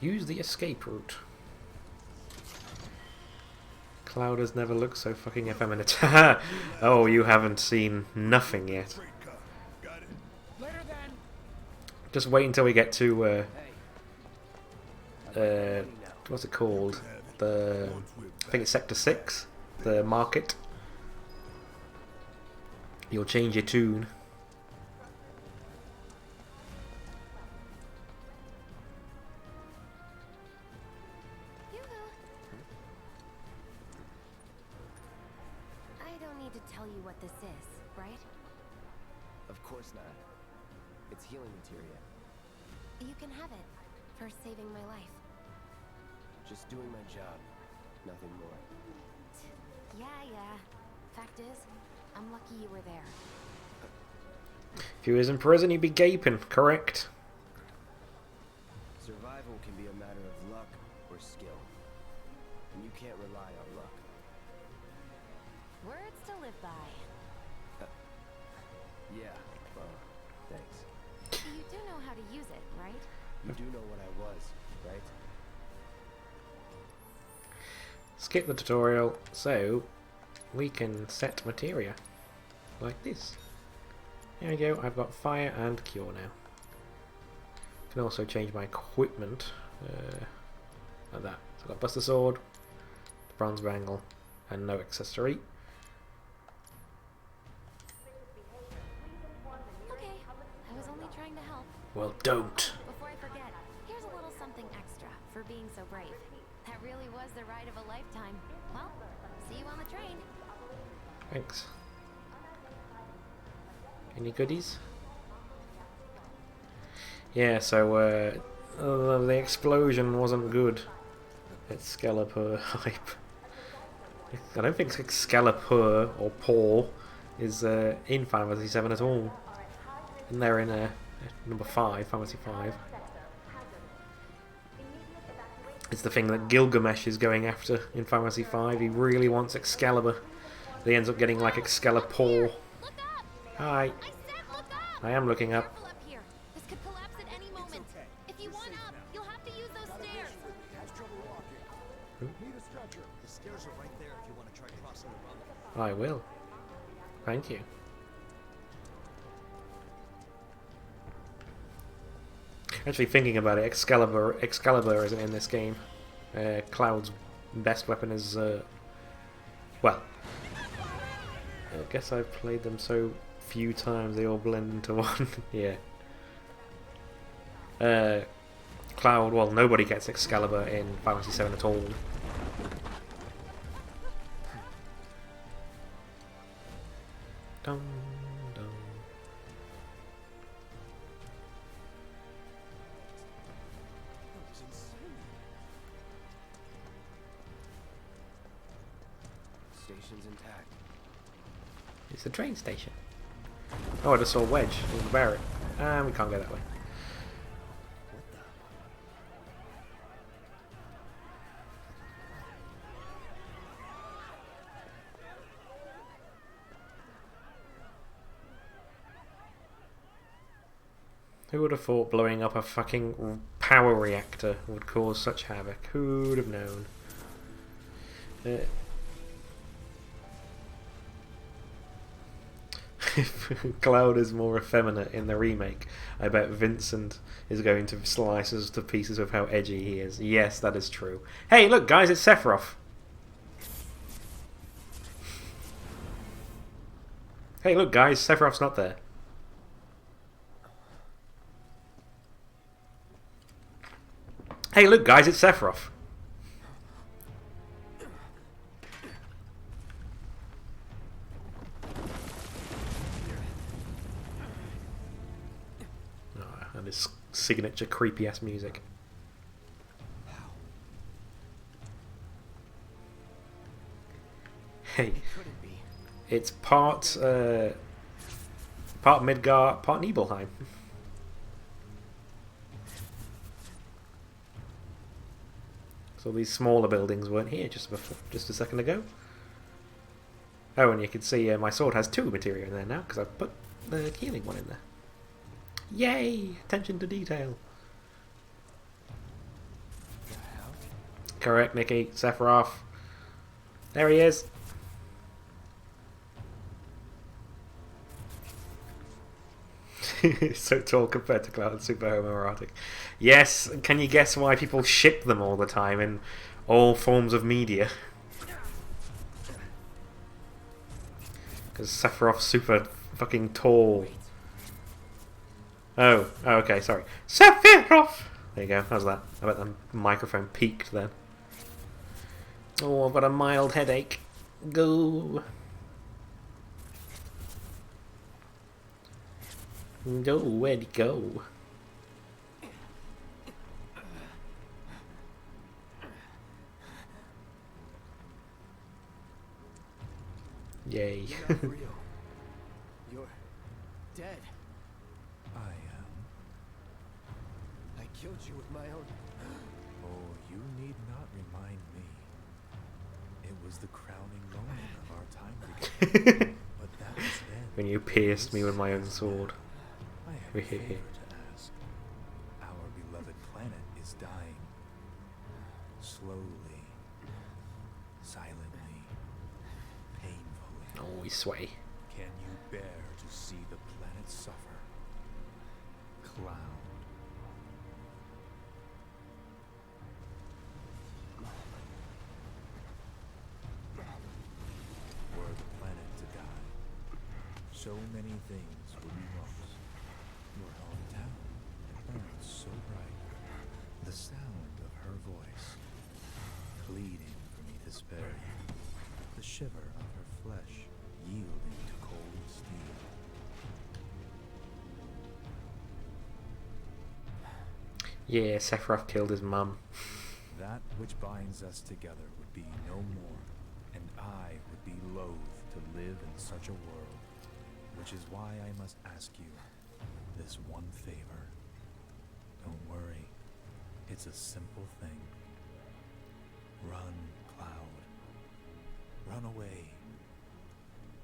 Use the escape route. Cloud has never looked so fucking effeminate. Oh, you haven't seen nothing yet. Freight car. Got it? Later then. Just wait until we get to what's it called? I think it's Sector 6, the market. You'll change your tune. I don't need to tell you what this is, right? Of course not. It's healing materia. You can have it for saving my life. Just doing my job. Nothing more. Yeah. Fact is, I'm lucky you were there. If he was in prison, he'd be gaping, correct? Survival can be a matter of luck or skill. And you can't rely on luck. Words to live by. Yeah, well, thanks. You do know how to use it, right? You do know what I was, right? Skip the tutorial, so we can set materia like this. There we go, I've got fire and cure now. Can also change my equipment like that. So I've got Buster Sword, Bronze Bangle, and no accessory. Okay, I was only trying to help. Well, don't. Before I forget, here's a little something extra for being so brave. That really was the ride of a lifetime. Well, see you on the train. Thanks. Any goodies? Yeah, so the explosion wasn't good. Excalibur hype. I don't think Excalibur or Paul is in Final Fantasy 7 at all. And they're in number 5, Fantasy 5. It's the thing that Gilgamesh is going after in Final Fantasy 5. He really wants Excalibur. He ends up getting like Excalibur. Hi. I said look up! I am looking up. Careful up here. This could collapse at any moment. If you want up, you'll have to use those stairs. Need a stretcher. The stairs are right there if you want to try crossing the run. I will. Thank you. Actually, thinking about it, Excalibur isn't in this game. Cloud's best weapon is, well, I guess I've played them so few times they all blend into one. Yeah. Cloud, well, nobody gets Excalibur in Final Fantasy 7 at all. Dum, dum. Station's intact. It's the train station. Oh, I just saw Wedge in the Barrett. We can't go that way. Who would have thought blowing up a fucking power reactor would cause such havoc? Who would have known? If Cloud is more effeminate in the remake, I bet Vincent is going to slice us to pieces with how edgy he is. Yes, that is true. Hey, look, guys, it's Sephiroth. Hey, look, guys, Sephiroth's not there. Hey, look, guys, it's Sephiroth. And his signature creepy-ass music. Hey, it's part Midgar, part Nibelheim. So these smaller buildings weren't here just a second ago. Oh, and you can see my sword has 2 materia in there now because I've put the healing one in there. Yay! Attention to detail. Correct, Nikki. Sephiroth. There he is. So tall compared to Cloud, super homoerotic. Yes, can you guess why people ship them all the time in all forms of media? Because Sephiroth's super fucking tall. Oh, okay, sorry. Sephiroth! There you go, how's that? I bet the microphone peaked then. Oh, I've got a mild headache. Go. Go, where'd he go? Yay. You're not real. You're dead. I am. I killed you with my own. Oh, you need not remind me. It was the crowning moment of our time together. But that was then. When you pierced me with my own sword. I have a favor to ask. Our beloved planet is dying. Slowly. Silently. Painfully. Oh, we sway. Can you bear to see the planet suffer? Cloud. Were the planet to die, so many things would be lost. Your hometown burns so bright. The sound of her voice, pleading for me to spare you. The shiver of her flesh, yielding to cold steel. Yeah, Sephiroth killed his mum. That which binds us together would be no more, and I would be loath to live in such a world, which is why I must ask you this one favor. Don't worry, it's a simple thing. Run, Cloud. Run away.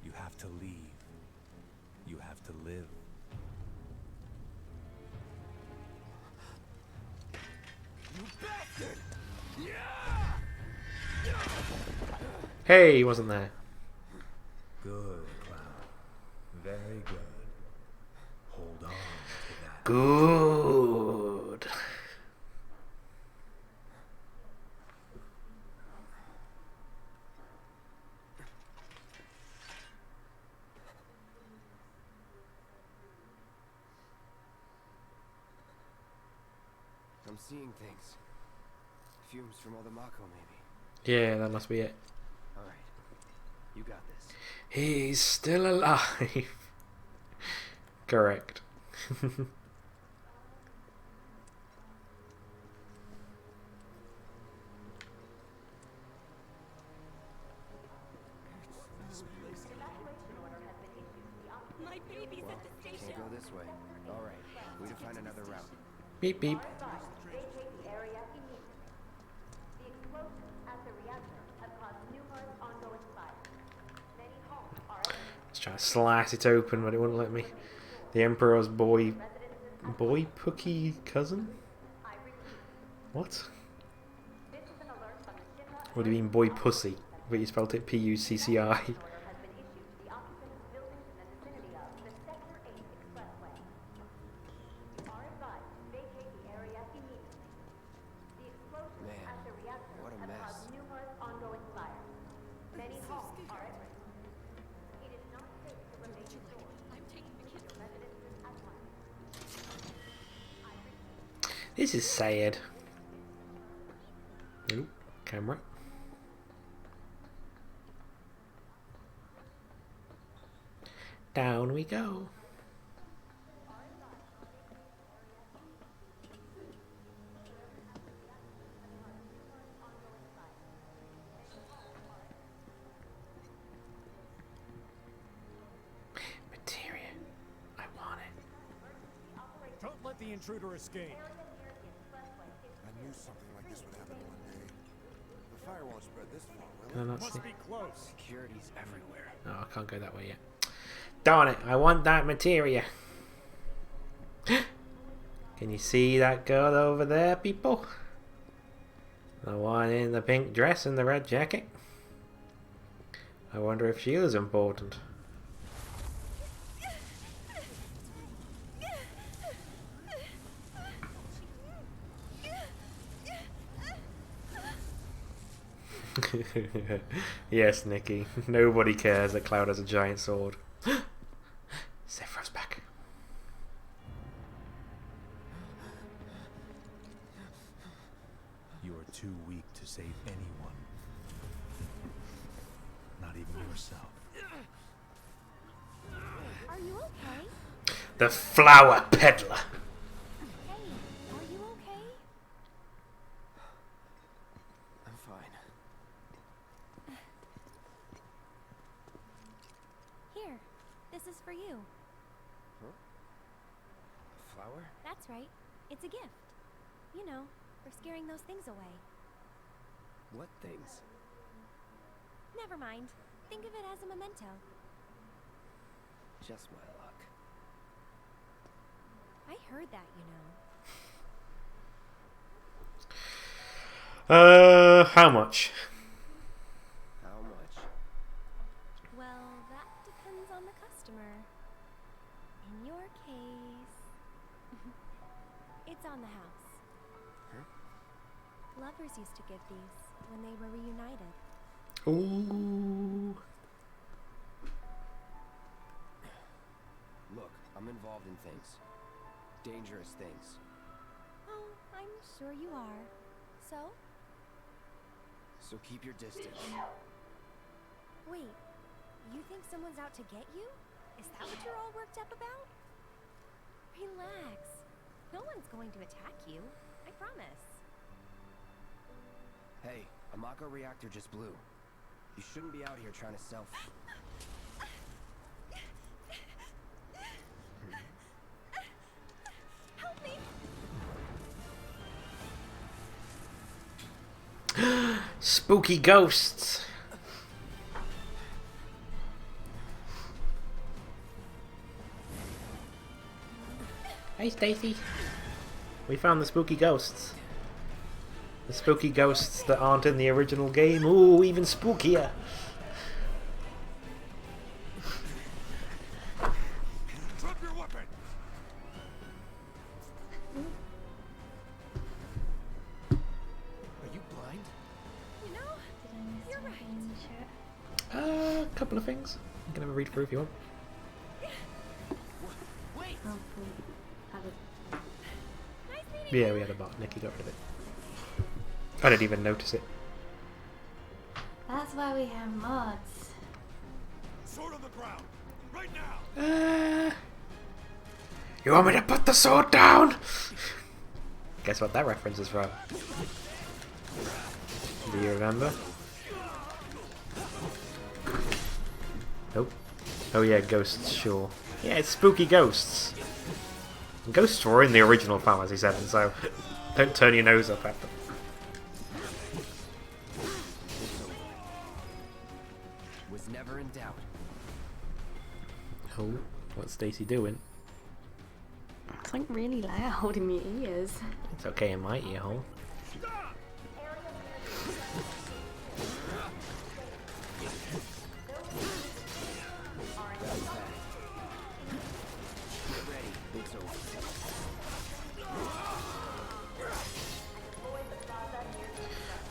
You have to leave. You have to live. Hey, he wasn't there. Good, Cloud. Very good. Hold on to that. Good. I'm seeing things. Fumes from all the Mako, maybe. Yeah, that must be it. All right, you got this. He's still alive. Correct. My baby's at the station. Can't go this way. All right, we to find another route. Beep beep. Vacate the area immediately. The explosions at the reactor have caused numerous ongoing fires. Many homes are Let's try to slice it open, but it wouldn't let me. The Emperor's boy Boy Pookie cousin? What? This is an alert from the Shinra What do you mean boy pussy? But you spelled it P-U-C-C-I. order has been issued to the occupants of buildings in the vicinity of the Sector 8 Expressway. You are advised to vacate the area immediately. The explosions Man, at the reactors what a have mess. caused numerous ongoing fires. Many homes are at risk. It is not safe to remain indoors. I'm taking the kids. Your residences at once. This is sad. Ooh, camera. Down we go. Materia. I want it. Don't let the intruder escape. I knew something like this would happen one day. The fire won't spread this far, will Can I it? not see? Must be close. Security's everywhere. Oh, I can't go that way yet. Darn it, I want that materia. Can you see that girl over there, people? The one in the pink dress and the red jacket? I wonder if she is important. Yes, Nikki. Nobody cares that Cloud has a giant sword. Sephiroth's back. You are too weak to save anyone. Not even yourself. Are you okay? The flower peddler. Hey, are you okay? I'm fine. Here, this is for you. Huh? A flower? That's right. It's a gift. You know, for scaring those things away. What things? Never mind. Think of it as a memento. Just my luck. I heard that, you know. How much? How much? Well, that depends on the customer. In your case, it's on the house. Huh? Lovers used to give these when they were reunited. Ooh. Look, I'm involved in things. Dangerous things. Oh, I'm sure you are. So? So keep your distance. Wait, you think someone's out to get you? Is that what you're all worked up about? Relax. No one's going to attack you. I promise. Hey, a Mako reactor just blew. You shouldn't be out here trying to sell. Help me! Spooky ghosts. Hey, Stacy. We found the spooky ghosts. The spooky ghosts that aren't in the original game. Ooh, even spookier. Drop your weapon! Are you blind? You know, you're right. A couple of things. You can have a read through if you want. Wait! Oh, cool. Have a Nice meeting Yeah, we had a bot. Nikki got rid of it. I didn't even notice it. That's why we have mods. Sword on the ground! Right now! You want me to put the sword down? Guess what that reference is from? Do you remember? Nope. Oh yeah, ghosts, sure. Yeah, it's spooky ghosts. Ghosts were in the original Final Fantasy 7, so don't turn your nose up at them. Was never in doubt. Oh, what's Stacy doing? It's like really loud in my ears. It's okay in my ear hole.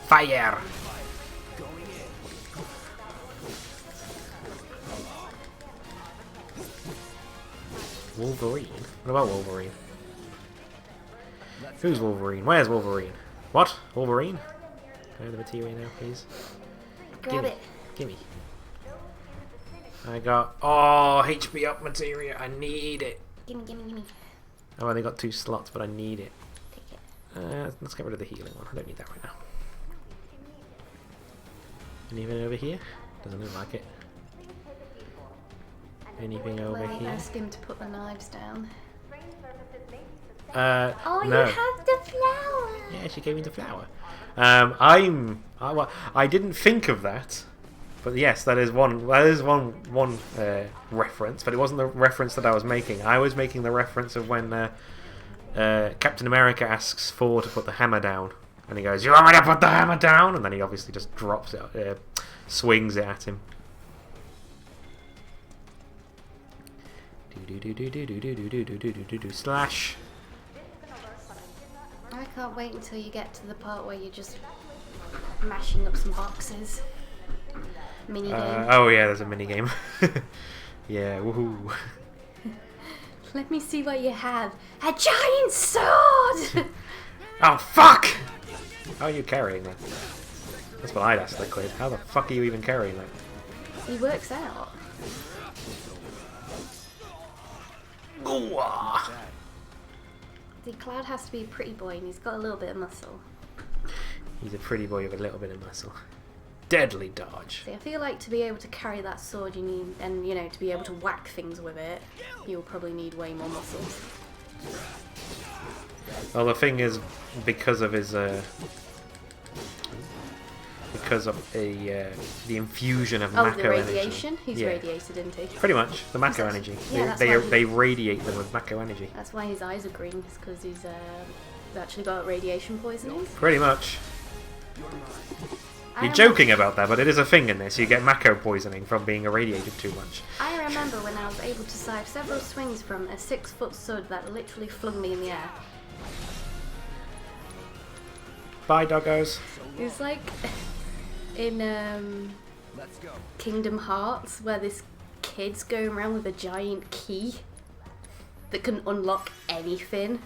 Fire! Wolverine? What about Wolverine? Who's Wolverine? Where's Wolverine? What? Wolverine? Can I have the materia now, please? Grab it. Gimme. I got... Oh, HP up materia. I need it. Gimme, gimme, gimme. I've only got 2 slots, but I need it. Take it. Let's get rid of the healing one. I don't need that right now. Anything over here? Doesn't look like it. Anything over Let me here? ask him to put the knives down. Oh, You have the flower! Yeah, she gave me the flower. I didn't think of that, but yes, that is one reference. But it wasn't the reference that I was making. I was making the reference of when Captain America asks Thor to put the hammer down, and he goes, "You want me to put the hammer down?" And then he obviously just drops it, swings it at him. Slash. I can't wait until you get to the part where you're just mashing up some boxes. Mini game. Oh yeah, there's a mini game. Yeah, woohoo. Let me see what you have. A giant sword! Oh fuck! How are you carrying that? That's what I'd ask Liquid. How the fuck are you even carrying that? He works out. Ooh, ah. See, Cloud has to be a pretty boy and he's got a little bit of muscle. He's a pretty boy with a little bit of muscle. Deadly dodge. See, I feel like to be able to carry that sword you need, and you know, to be able to whack things with it, you'll probably need way more muscles. Well, the thing is, because of his, the infusion of Oh, Mako the radiation? energy. He's Yeah. radiated, isn't he? Pretty much, the Mako energy. Yeah, that's they why they radiate them with Mako energy. That's why his eyes are green, it's because he's actually got radiation poisoning. Pretty much. I You're joking about that, but it is a thing in this. You get Mako poisoning from being irradiated too much. I remember when I was able to survive several swings from a 6-foot sword that literally flung me in the air. Bye, doggos. It was like in Kingdom Hearts, where this kid's going around with a giant key that can unlock anything.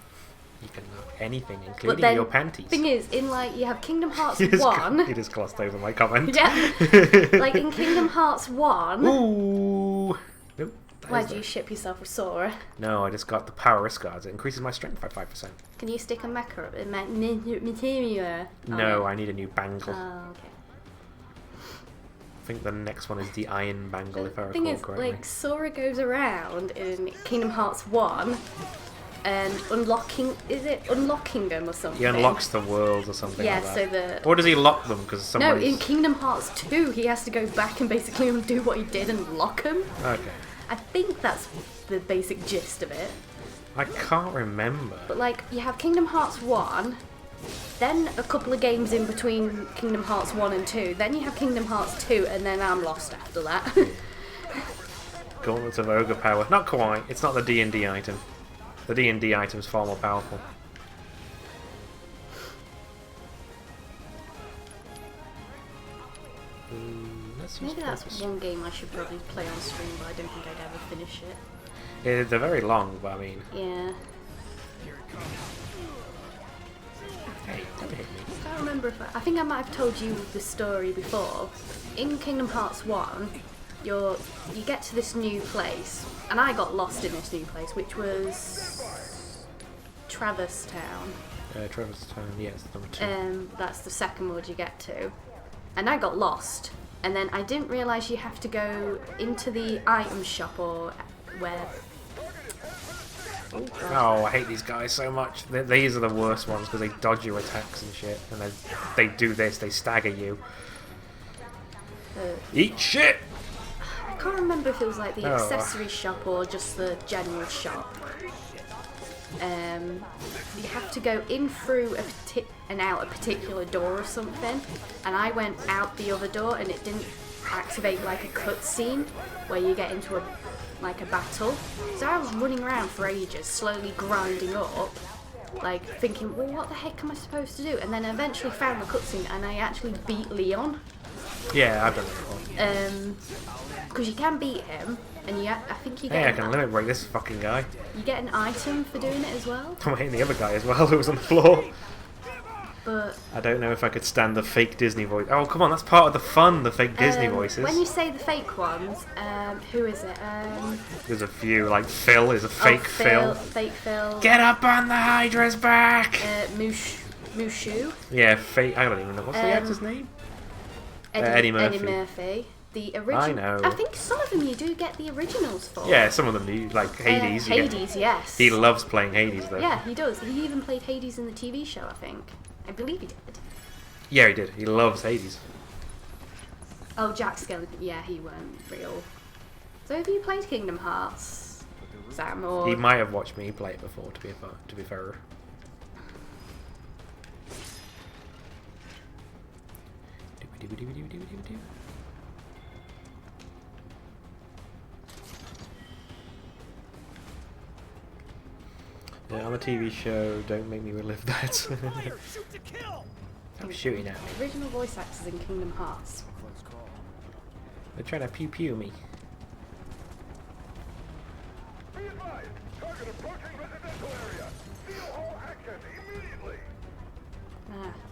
You can look anything, But including then, your panties. thing is, in like, you have Kingdom Hearts You just 1. You just glossed over my comment. Yeah. Like in Kingdom Hearts 1. Ooh. Nope. Why do you ship yourself with Sora? No, I just got the power risk cards. It increases my strength by 5%. Can you stick a mecha up in materia? No, I need a new bangle. Oh, okay. I think the next one is the iron bangle, if I The thing recall is, correctly. like, Sora goes around in Kingdom Hearts 1 and unlocking them or something? He unlocks the world or something Yeah, like so that. the... Or does he lock them? Because No, somebody's... in Kingdom Hearts 2, he has to go back and basically undo what he did and lock them. Okay. I think that's the basic gist of it. I can't remember. But, like, you have Kingdom Hearts 1, then a couple of games in between Kingdom Hearts 1 and 2, then you have Kingdom Hearts 2, and then I'm lost after that. Gauntlets of Ogre Power. Not quite. It's not the D&D item. The D&D item's far more powerful. Let's use Maybe that's focus. one game I should probably play on stream, but I don't think I'd ever finish it. Yeah, they're very long, but I mean... Yeah. Hey, don't hit me. I can't remember if I think I might have told you the story before. In Kingdom Hearts 1, you get to this new place, and I got lost in this new place, which was Traverse Town. Travis Town, yes, number 2. That's the second world you get to. And I got lost, and then I didn't realise you have to go into the item shop or where... Oh, God. Oh, I hate these guys so much. These are the worst ones because they dodge your attacks and shit. And then they do this, they stagger you. Eat shit! I can't remember if it was like the Oh. accessory shop or just the general shop. you have to go in through and out a particular door or something, and I went out the other door and it didn't activate like a cutscene where you get into a battle. So I was running around for ages, slowly grinding up, like thinking, well, what the heck am I supposed to do? And then I eventually found the cutscene and I actually beat Leon. Yeah, I've done it before. Because you can beat him, and I think you get. Hey, I can limit break this fucking guy. You get an item for doing it as well. I'm hitting the other guy as well who was on the floor. But I don't know if I could stand the fake Disney voice. Oh, come on, that's part of the fun, the fake Disney voices. When you say the fake ones, who is it? There's a few, like Phil is a fake Phil. Fake Phil. Get up on the Hydra's back! Mushu. Yeah, fake. I don't even know. What's the actor's name? Eddie Murphy. Eddie Murphy. The original. I know. I think some of them you do get the originals for. Yeah, some of them do, like Hades. Yes. He loves playing Hades, though. Yeah, he does. He even played Hades in the TV show, I think. I believe he did. Yeah, he did. He loves Hades. Oh, Jack Skellington. Yeah, he weren't real. So have you played Kingdom Hearts, Sam? Or... He might have watched me play it before, to be fair. Yeah, on the TV show, don't make me relive that. I'm shooting at me. Original voice actors in Kingdom Hearts. They're trying to pew pew me. Be advised, target approaching residential area. Seal all access immediately.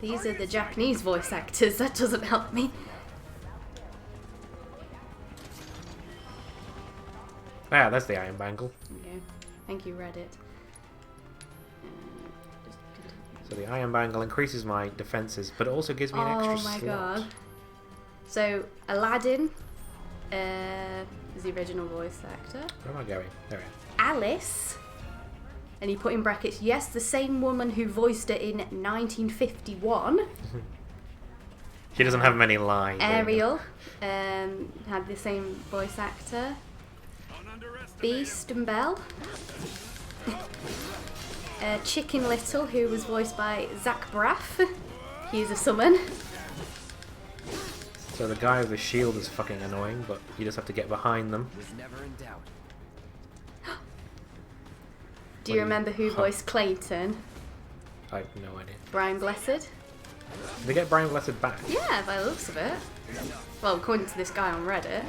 These are the Japanese voice actors. That doesn't help me. Ah, that's the Iron Bangle. Okay. Thank you, Reddit. So the Iron Bangle increases my defenses, but it also gives me an extra slot. Oh my god. So, Aladdin is the original voice actor. Where am I going? There I am. Alice, and he put in brackets, yes, the same woman who voiced it in 1951. She doesn't have many lines. Ariel had the same voice actor. Beast and Belle. Chicken Little, who was voiced by Zach Braff. He's a summon. So the guy with the shield is fucking annoying, but you just have to get behind them. Was never in doubt. Do you remember who voiced Clayton? I have no idea. Brian Blessed? Did they get Brian Blessed back? Yeah, by the looks of it. Well, according to this guy on Reddit.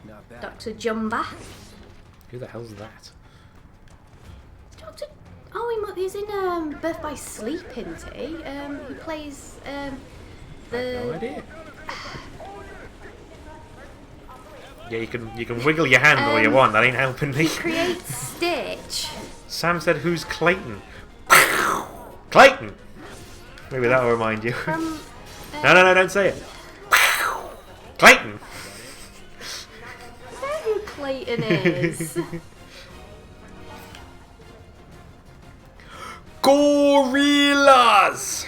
Not bad. Dr. Jumba. Who the hell's that? Dr. Oh, he's in Birth by Sleep, isn't he? He plays I have no the. idea. Yeah, you can wiggle your hand all you want. That ain't helping me. He creates Stitch. Sam said, "Who's Clayton?" Clayton. Maybe that'll remind you. From. No, don't say it. Clayton. Is that who Clayton is? Gorillas.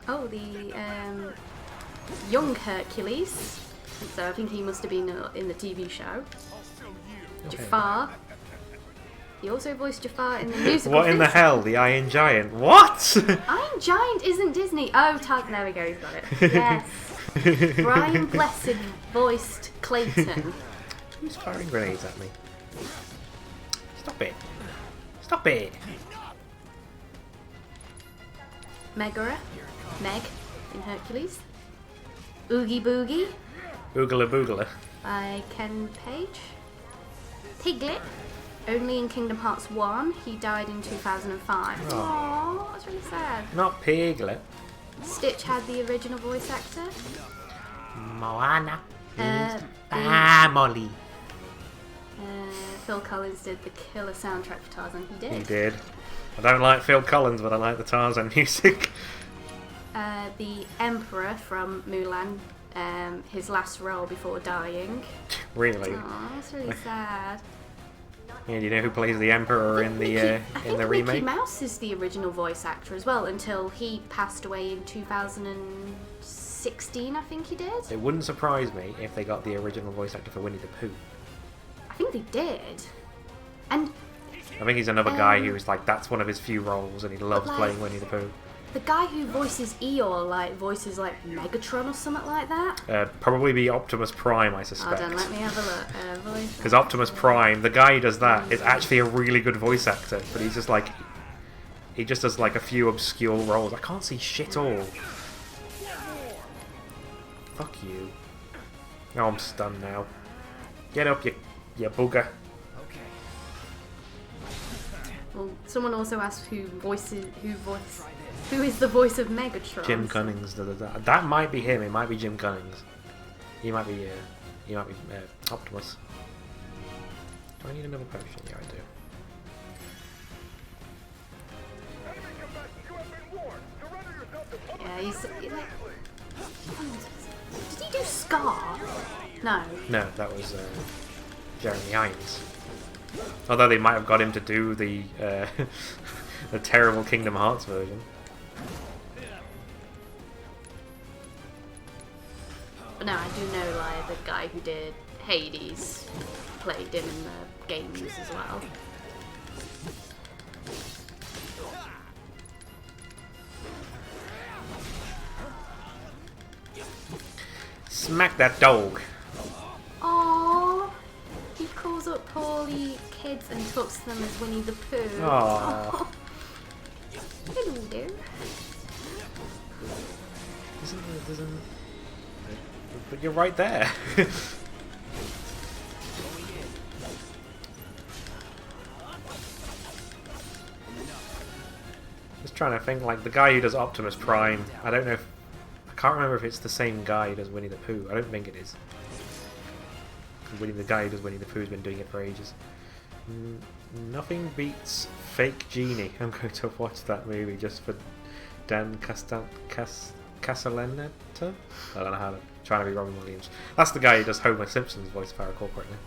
Oh, the young Hercules. So I think he must have been in the TV show. Jafar. He also voiced Jafar in the musical. What in the hell? The Iron Giant? What? Iron Giant isn't Disney. Oh, there we go. He's got it. Yes. Brian Blessed voiced Clayton. Who's firing grenades at me? Stop it. Stop it. Megara. Meg in Hercules. Oogie Boogie Oogala boogala. by Ken Page. Piglet. Only in Kingdom Hearts 1. He died in 2005. Aww, that's really sad. Not Piglet. Stitch had the original voice actor. Moana. Family. Phil Collins did the killer soundtrack for Tarzan. He did. He did. I don't like Phil Collins, but I like the Tarzan music. The Emperor from Mulan. His last role before dying. Really? Aww, that's really sad. Yeah, do you know who plays the Emperor in the I in the think remake? Mickey Mouse is the original voice actor as well, until he passed away in 2006. 16, I think he did. It wouldn't surprise me if they got the original voice actor for Winnie the Pooh. I think they did. And I think he's another guy who's like, that's one of his few roles and he loves like, playing Winnie the Pooh. the guy who voices Eeyore, like, voices like Megatron or something like that. Probably be Optimus Prime, I suspect. Hold on, let me have a look. Voice Because Optimus Prime, the guy who does that, is actually a really good voice actor, but he's just like, he just does like a few obscure roles. I can't see shit all. Fuck you. Oh, I'm stunned now. Get up, you booger. Well, someone also asked who is the voice of Megatron? Jim Cunnings. That might be him. It might be Jim Cunnings. He might be Optimus. Do I need another potion? Yeah, I do. Yeah, he's like. Did he do Scar? No. No, that was Jeremy Irons. Although they might have got him to do the the terrible Kingdom Hearts version. But no, I do know like the guy who did Hades played him in the games as well. Smack that dog. Aww. He calls up poorly kids and talks to them as Winnie the Pooh. Aww. Hello there. Doesn't. But you're right there. Just trying to think, like the guy who does Optimus Prime. I don't know if I can't remember if it's the same guy who does Winnie the Pooh. I don't think it is. The guy who does Winnie the Pooh has been doing it for ages. Nothing beats Fake Genie. I'm going to watch that movie just for Dan Castellaneta. I don't know how to. Trying to be Robin Williams. That's the guy who does Homer Simpson's voice, if I recall correctly.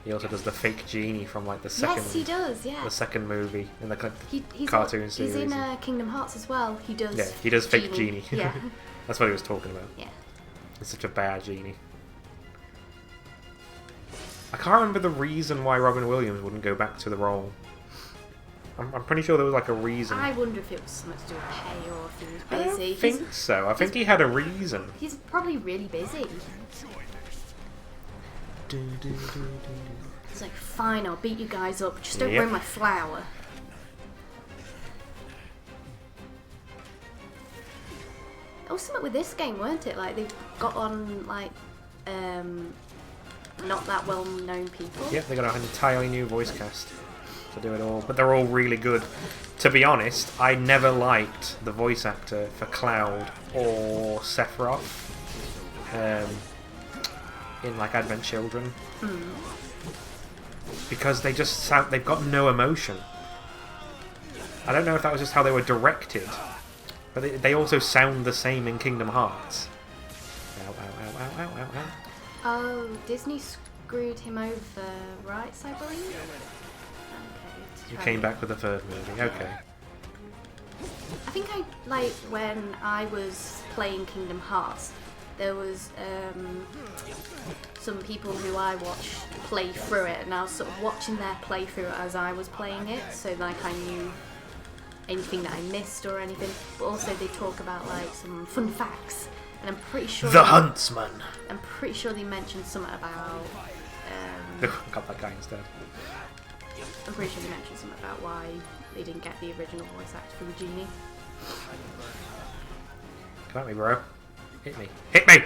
He also does the Fake Genie from like the second. Yes, he does. Yeah. The second movie in the he's cartoon series. He's in Kingdom Hearts as well. He does. Yeah, he does Fake Genie. Yeah. That's what he was talking about. Yeah. It's such a bad genie. I can't remember the reason why Robin Williams wouldn't go back to the role. I'm pretty sure there was like a reason. I wonder if it was something to do with pay or if he was I busy. don't think so. I think he had a reason. He's probably really busy. It's like, fine, I'll beat you guys up. Just don't ruin my flower. There was something with this game, weren't it? Like, they got on, like, not that well-known people. Yep, they got an entirely new voice cast to do it all. But they're all really good. To be honest, I never liked the voice actor for Cloud or Sephiroth in, like, Advent Children. Because they just sound... They've got no emotion. I don't know if that was just how they were directed. But they also sound the same in Kingdom Hearts. Ow, ow, ow, ow, ow, ow, ow. Oh, Disney screwed him over, right, I believe? Okay. You came back with the third movie, okay. I think like, when I was playing Kingdom Hearts, there was some people who I watched play through it, and I was sort of watching their playthrough as I was playing it, so like I knew anything that I missed or anything, but also they talk about like some fun facts, and I'm pretty sure The Huntsman! I'm pretty sure they mentioned something about got that guy instead. I'm pretty sure they mentioned something about why they didn't get the original voice actor for the genie. Come at me, bro. Hit me. Hit me!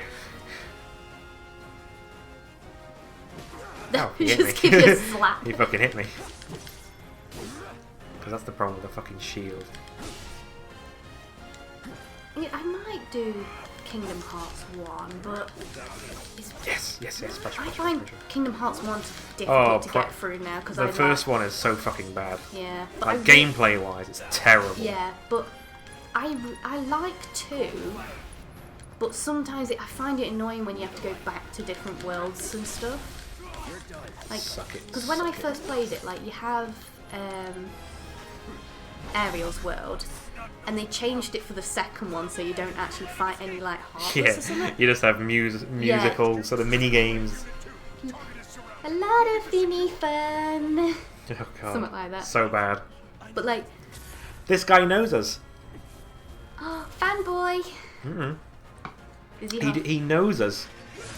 Oh, he hit Just me. give you a slap. He fucking hit me. Because that's the problem with the fucking shield. Yeah, I might do Kingdom Hearts 1, but Yes. I find Kingdom Hearts 1's difficult to get through now because the first one is so fucking bad. Yeah, but like gameplay wise, it's terrible. Yeah, but I like 2, but sometimes I find it annoying when you have to go back to different worlds and stuff. Like, because when I first played it, like you have Ariel's world, and they changed it for the second one so you don't actually fight any like heartless Yeah, or something. you just have musical sort of mini games. A lot of funny fun. Oh god, Something like that. so bad. But like, This guy knows us. oh, fanboy. Mm-hmm. Is he hot? He knows us.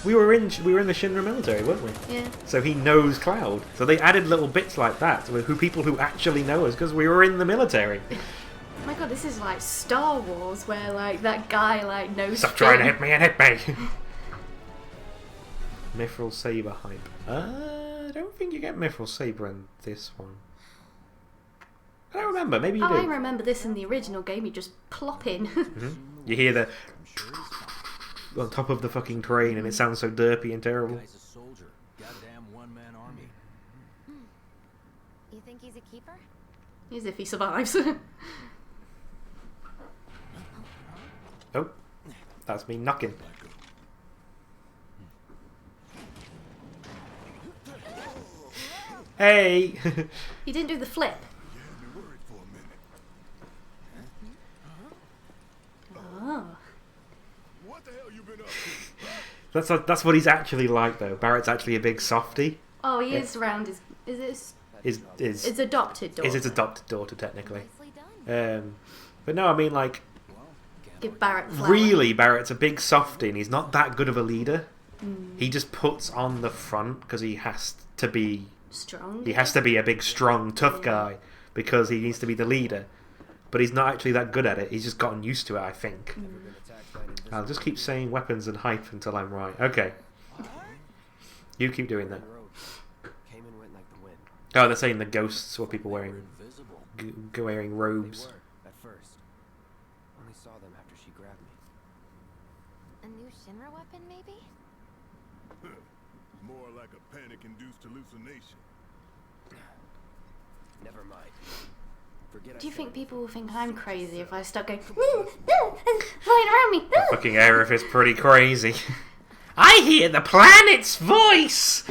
We were in the Shinra military, weren't we? Yeah. So he knows Cloud. So they added little bits like that with people who actually know us because we were in the military. Oh my god, this is like Star Wars where like that guy like knows. Stop trying to Finn. hit me and hit me. Mithril Saber hype. I don't think you get Mithril Saber in this one. I don't remember. Maybe you Oh, do. I remember this in the original game. You just plop in. You hear the on top of the fucking train, and it sounds so derpy and terrible. Guy's a soldier. Goddamn one-man army. You think he's a keeper? As if he survives. Oh, that's me knocking. Hey! He didn't do the flip. Oh. What the hell you been up to? That's what he's actually like, though. Barrett's actually a big softie. Oh, he is around his. Is Is his adopted daughter? is his adopted daughter technically? Nicely done. But no, I mean like Give Barrett flower. really, Barrett's a big softie, and he's not that good of a leader. He just puts on the front because he has to be. Strong. He has to be a big, strong, tough guy because he needs to be the leader. But he's not actually that good at it. He's just gotten used to it, I think. I'll just keep saying weapons and hype until I'm right. Okay. You keep doing that. Came and went like the wind. Oh, they're saying the ghosts were people wearing Invisible. wearing They robes. were, at first. Only saw them after she grabbed me. A new Shinra weapon, maybe? More like a panic-induced hallucination. Never mind. Forget Do you I think said people will think I'm crazy if I start going flying around me? Fucking Aerith is pretty crazy. I hear the planet's voice!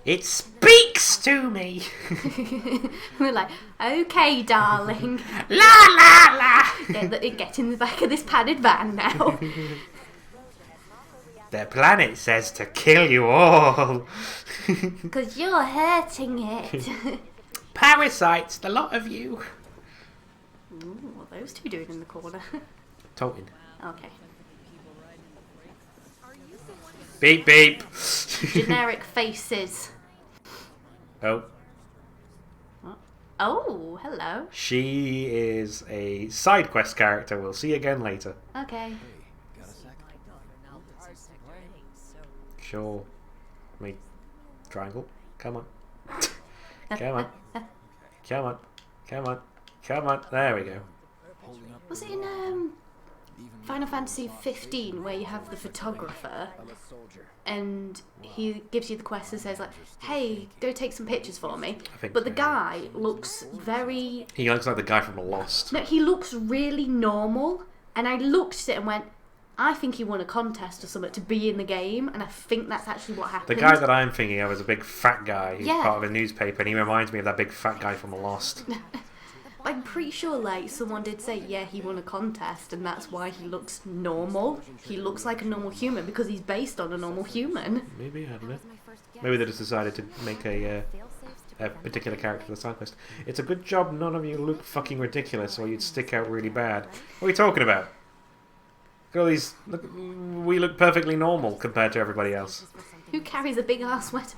It speaks to me! We're like, okay, darling. La la la! Get in the back of this padded van now. The planet says to kill you all! Because you're hurting it. Parasites, the lot of you! Ooh, what are those two doing in the corner? Tolkien. Okay. Beep beep! Generic faces. Oh. Oh, hello. She is a side quest character we'll see again later. Okay. Got a sec? Sure. Triangle. Come on. Come on. Come on. Come on. Come on. There we go. Holding up Was it in Final Fantasy 15 where you have the photographer I'm a soldier. and he gives you the quest and says like, hey, go take some pictures for me. I think But the so. guy looks very... He looks like the guy from Lost. No, he looks really normal. And I looked at it and went, I think he won a contest or something to be in the game. And I think that's actually what The happened. guy that I'm thinking of is a big fat guy who's Yeah. part of a newspaper, and he reminds me of that big fat guy from Lost. I'm pretty sure like someone did say, yeah, he won a contest and that's why he looks normal. He looks like a normal human because he's based on a normal human. Maybe, I don't know. Was my first guess. Maybe they just decided to make a Fail-safes to prevent particular character for the side quest. It's a good job none of you look fucking ridiculous or you'd stick out really bad. What are you talking about? Look at all these... we look perfectly normal compared to everybody else. Who carries a big ass weapon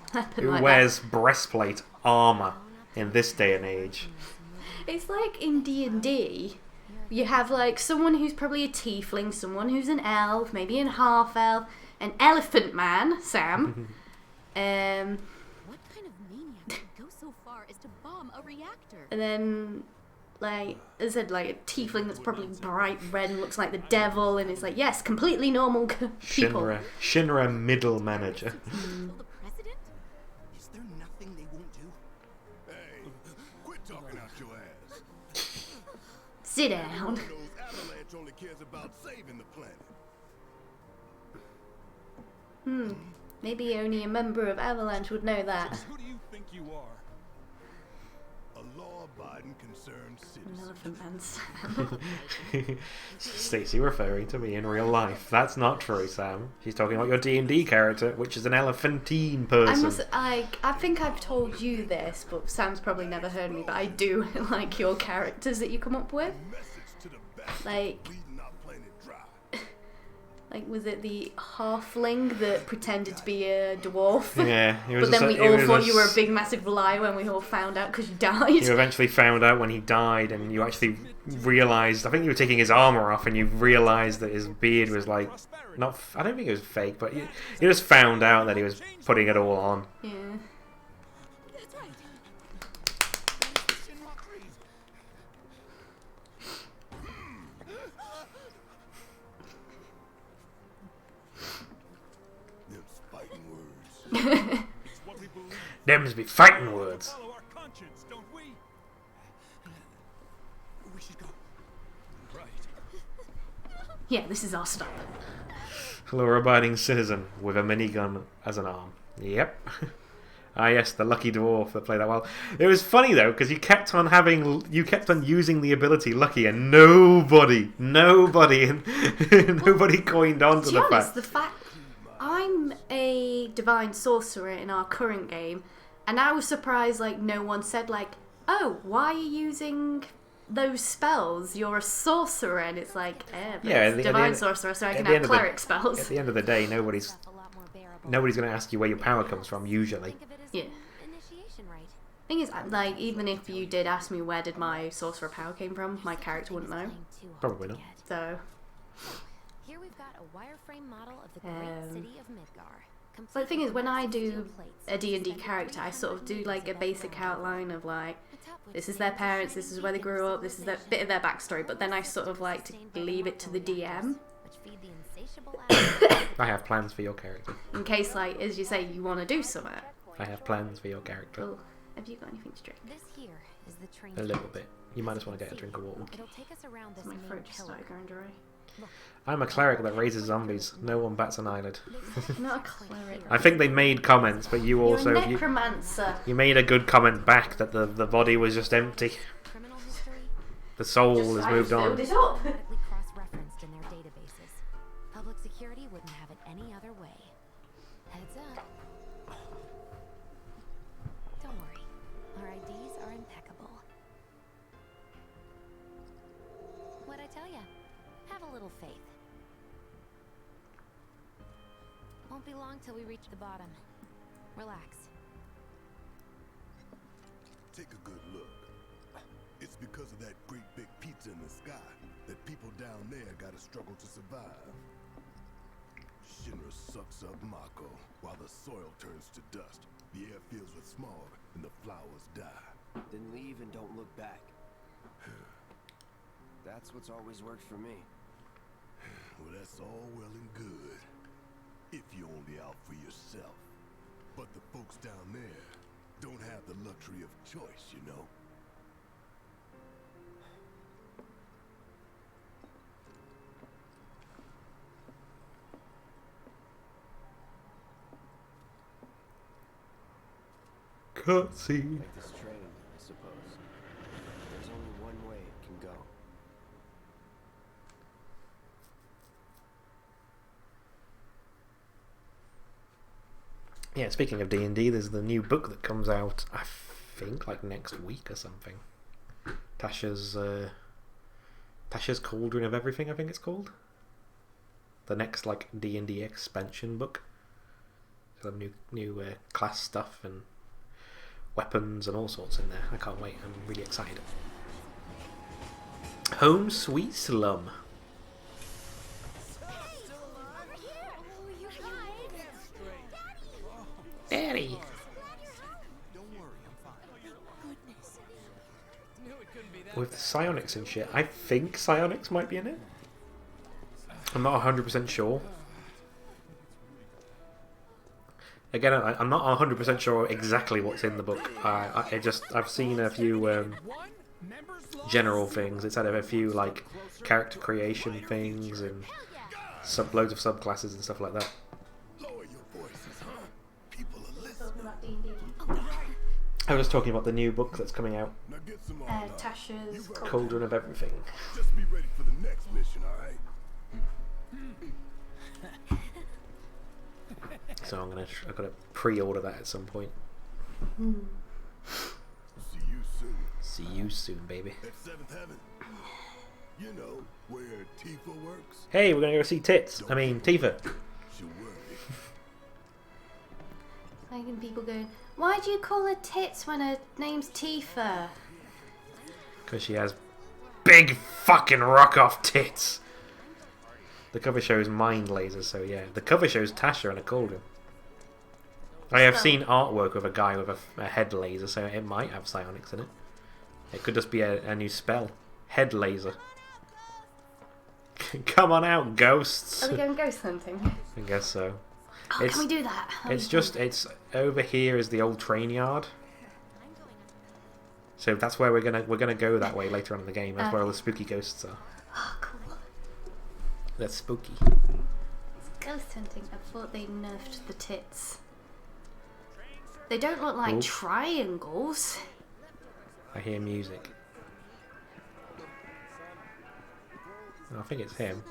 Who like wears breastplate armor in this day and age? that? It's like in D&D, you have like someone who's probably a tiefling, someone who's an elf, maybe an half elf, an elephant man, Sam. What kind of maniac would go so far as to bomb a reactor? And then, like, as I said, like a tiefling that's probably bright red and looks like the devil, and it's like, yes, completely normal people. Shinra middle manager. Kill the president? Is there nothing they won't do? Hey, quit talking out your ass. Sit down. Those Avalanche only cares about saving the planet. Maybe only a member of Avalanche would know that. Who do you think you are? A law-abiding law-abiding, concerned citizen. An elephant man. Stacey referring to me in real life. That's not true, Sam. She's talking about your D&D character, which is an elephantine person. I think I've told you this, but Sam's probably never heard me, but I do like your characters that you come up with. Like, was it the halfling that pretended to be a dwarf? Yeah, but then we all thought you were a big massive liar when we all found out because you died. You eventually found out when he died, and you actually realised, I think you were taking his armour off, and you realised that his beard was like, not, I don't think it was fake, but you just found out that he was putting it all on. Yeah. Them's be fighting words. Yeah, this is our stop. Law-abiding citizen with a minigun as an arm. Yep. Ah, yes, the lucky dwarf that played that well. It was funny though, because you kept on using the ability lucky, and nobody coined on to the fact I'm a divine sorcerer in our current game, and I was surprised like no one said like, oh, why are you using those spells? You're a sorcerer, and it's like, it's divine sorcerer, so I can have cleric spells. At the end of the day, nobody's going to ask you where your power comes from usually. Yeah. Thing is, like, even if you did ask me where did my sorcerer power came from, my character wouldn't know. Probably not. So. Here we've got a wireframe model of the great city of Midgar. But the thing is, when I do a D&D character, I sort of do like a basic outline of like, this is their parents, this is where they grew up, this is a bit of their backstory, but then I sort of like to leave it to the DM. I have plans for your character. In case, like, as you say, you want to do something. I have plans for your character. Oh, have you got anything to drink? This here is the train. A little bit. You might just want to get a drink of water. It'll take us around this My throat just started going dry. I'm a cleric that raises zombies. No one bats an eyelid. You're not a cleric. I think they made comments, but you also... You're a necromancer. You made a good comment back that the body was just empty. The soul has moved on. Filled it up. Cross-referenced in their databases. Public security wouldn't have it any other way. Heads up. Don't worry. Our IDs are impeccable. What'd I tell ya? Have a little faith. Won't be long till we reach the bottom. Relax. Take a good look. It's because of that great big pizza in the sky that people down there gotta struggle to survive. Shinra sucks up Mako while the soil turns to dust, the air fills with smog, and the flowers die. Then leave and don't look back. That's what's always worked for me. Well, that's all well and good. If you're only out for yourself. But the folks down there don't have the luxury of choice, you know? Cutscene. Like this train, I suppose. There's only one way it can go. Yeah, speaking of D&D, there's the new book that comes out, I think, like next week or something. Tasha's Cauldron of Everything, I think it's called. The next, like, D&D expansion book. Some new class stuff and weapons and all sorts in there. I can't wait. I'm really excited. Home Sweet Slum. Daddy. With psionics and shit. I think psionics might be in it. I'm not 100% sure. Again, I'm not 100% sure exactly what's in the book. I've seen a few general things. It's had a few like character creation things and loads of subclasses and stuff like that. I was talking about the new book that's coming out. Now get some on up. Tasha's Cauldron of Everything. Just be ready for the next mission, alright? So I've got to pre-order that at some point. See you soon. See you soon, baby. At 7th Heaven. You know, where Tifa works. Hey, we're gonna go see Tits. I mean, Tifa. She'll worry. Like people going, why do you call her Tits when her name's Tifa? Because she has big fucking rock-off tits. The cover shows mind lasers, so yeah. The cover shows Tasha and a cauldron. I have seen artwork of a guy with a head laser, so it might have psionics in it. It could just be a new spell. Head laser. Come on out, ghosts! Are we going ghost hunting? I guess so. Oh, can we do that? It's over here is the old train yard. So that's where we're gonna go that way later on in the game. That's where all the spooky ghosts are. Oh, cool. That's spooky. It's ghost hunting. I thought they nerfed the tits. They don't look like triangles. I hear music. I think it's him.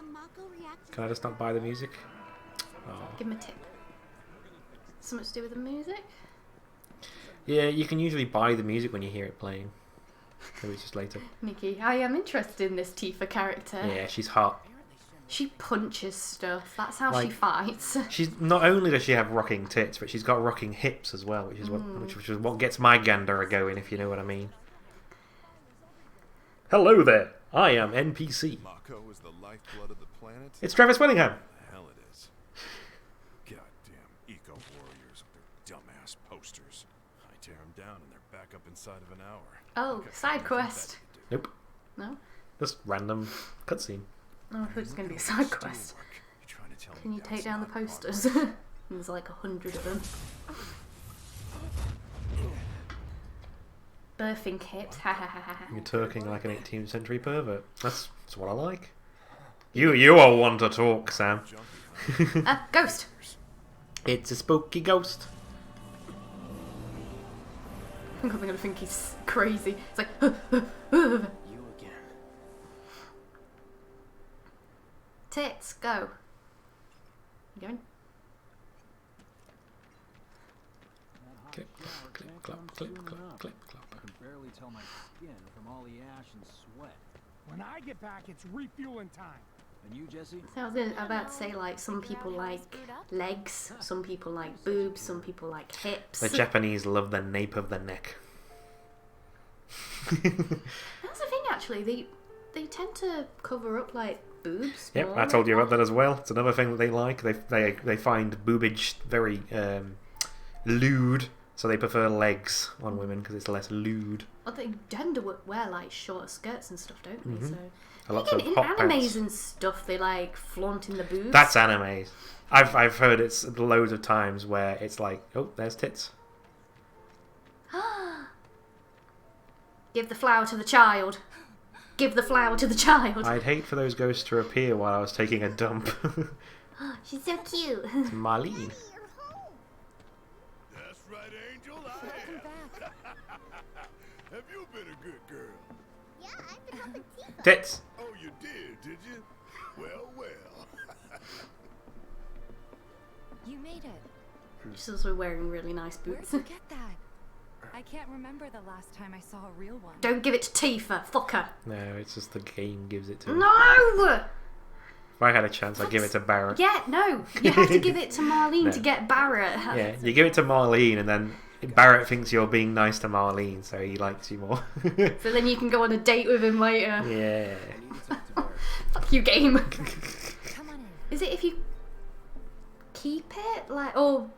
Can I just not buy the music? Oh. Give him a tip. Something to do with the music? Yeah, you can usually buy the music when you hear it playing. Maybe it's just later. Nikki, I am interested in this Tifa character. Yeah, she's hot. She punches stuff. That's how she Like, fights. She's not only does she have rocking tits, but she's got rocking hips as well, which is what gets my gander going, if you know what I mean. Hello there, I am NPC. Mako is the lifeblood of the planet. It's Travis Willingham. The hell it is. Goddamn eco warriors with their dumbass posters. I tear them down and they're back up inside of an hour. Oh, side quest. Nope. No? Just random cutscene. Oh, I thought it was going to be a side quest. Can you take down the posters? There's like 100 of them. Birthing hips. Ha ha ha ha. You're talking like an 18th century pervert. That's what I like. You all want to talk, Sam. Ghost. It's a spooky ghost. I think I'm going to think he's crazy. It's like... You again. Tits, go. You going? Clip, clip, clop, clip, clop, clip, clop. I can barely tell my skin from all the ash and sweat. When I get back, it's refueling time. And you, Jesse? So I was about to say, like, some people like legs, some people like boobs, some people like hips. The Japanese love the nape of the neck. That's the thing, actually. They tend to cover up, like, boobs. Yep, more. I told you about that as well. It's another thing that they like. They find boobage very lewd, so they prefer legs on women because it's less lewd. Well, they tend to wear, like, shorter skirts and stuff, don't they? So Lots in of hot animes pants. and stuff, they, like, flaunting the boobs. That's animes. I've heard it's loads of times where it's like, oh, there's tits. Give the flower to the child. Give the flower to the child. I'd hate for those ghosts to appear while I was taking a dump. She's so cute. It's Marlene. That's right, Angel. I am. Have you been a good girl? Yeah, I've been helping Tifa. Tits. Oh, you did you? Well, well. You made it. She's also wearing really nice Where'd boots. you get that? I can't remember the last time I saw a real one. Don't give it to Tifa. Fuck her. No, it's just the game gives it to her. No! If I had a chance, I'd give it to Barrett. Yeah, no. You have to give it to Marlene No. to get Barrett. Yeah, you give it to Marlene, and then Barrett thinks you're being nice to Marlene, so he likes you more. So then you can go on a date with him later. Yeah. Fuck you, game. Come on in. Is it if you keep it? Like, oh,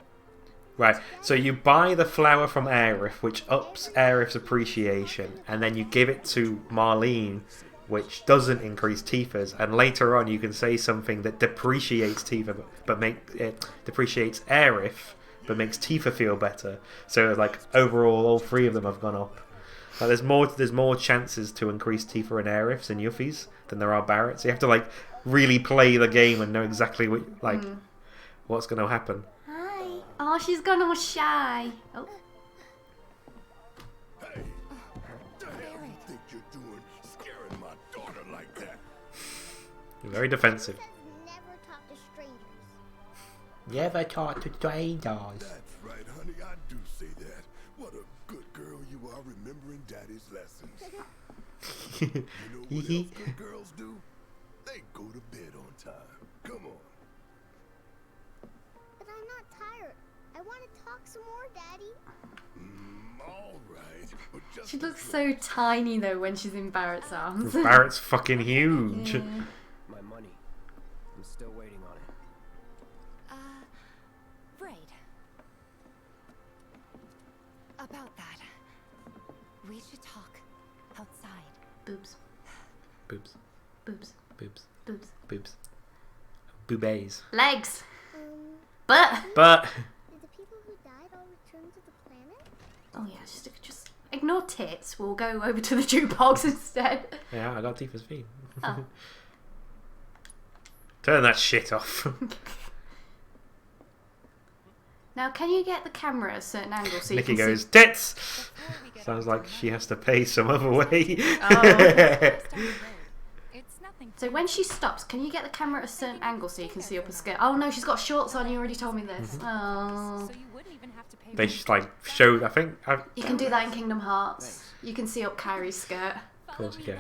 Right, so you buy the flower from Aerith, which ups Aerith's appreciation, and then you give it to Marlene, which doesn't increase Tifa's, and later on you can say something that depreciates Tifa, but depreciates Aerith, but makes Tifa feel better. So like overall, all three of them have gone up. Like, there's more chances to increase Tifa and Aerith's and Yuffie's than there are Barrett's. So you have to like really play the game and know exactly what what's going to happen. hi. Oh, she's gone all shy. Oh. Very defensive. Never talk to strangers. Never talk to strangers. That's right, honey. I do say that. What a good girl you are remembering Daddy's lessons. You know what else good girls do? They go to bed on time. Come on. But I'm not tired. I want to talk some more, Daddy. All right. But just She looks so tiny though when she's in Barrett's arms. Barrett's fucking huge. Yeah. My money. I'm still waiting on it. Right. About that. We should talk outside. Boobs. Boobs. Boobs. Boobs. Boobs. Boobs. Boobies. Legs. Um, But. But did the people who died all return to the planet? Oh yeah, just ignore tits. We'll go over to the jukebox instead. yeah, I got Tifa's feet. Oh. Turn that shit off. Now, can you get the camera at a certain angle so Nikki you can goes, see? tits! Sounds like she has to pay some other way. It's nothing. So when she stops, can you get the camera at a certain angle so you can see up her skirt? Oh no, she's got shorts on. You already told me this. Oh. So you wouldn't even have to pay. They just like showed, I think. You can do that in Kingdom Hearts. You can see up Kyrie's skirt. Of course you can.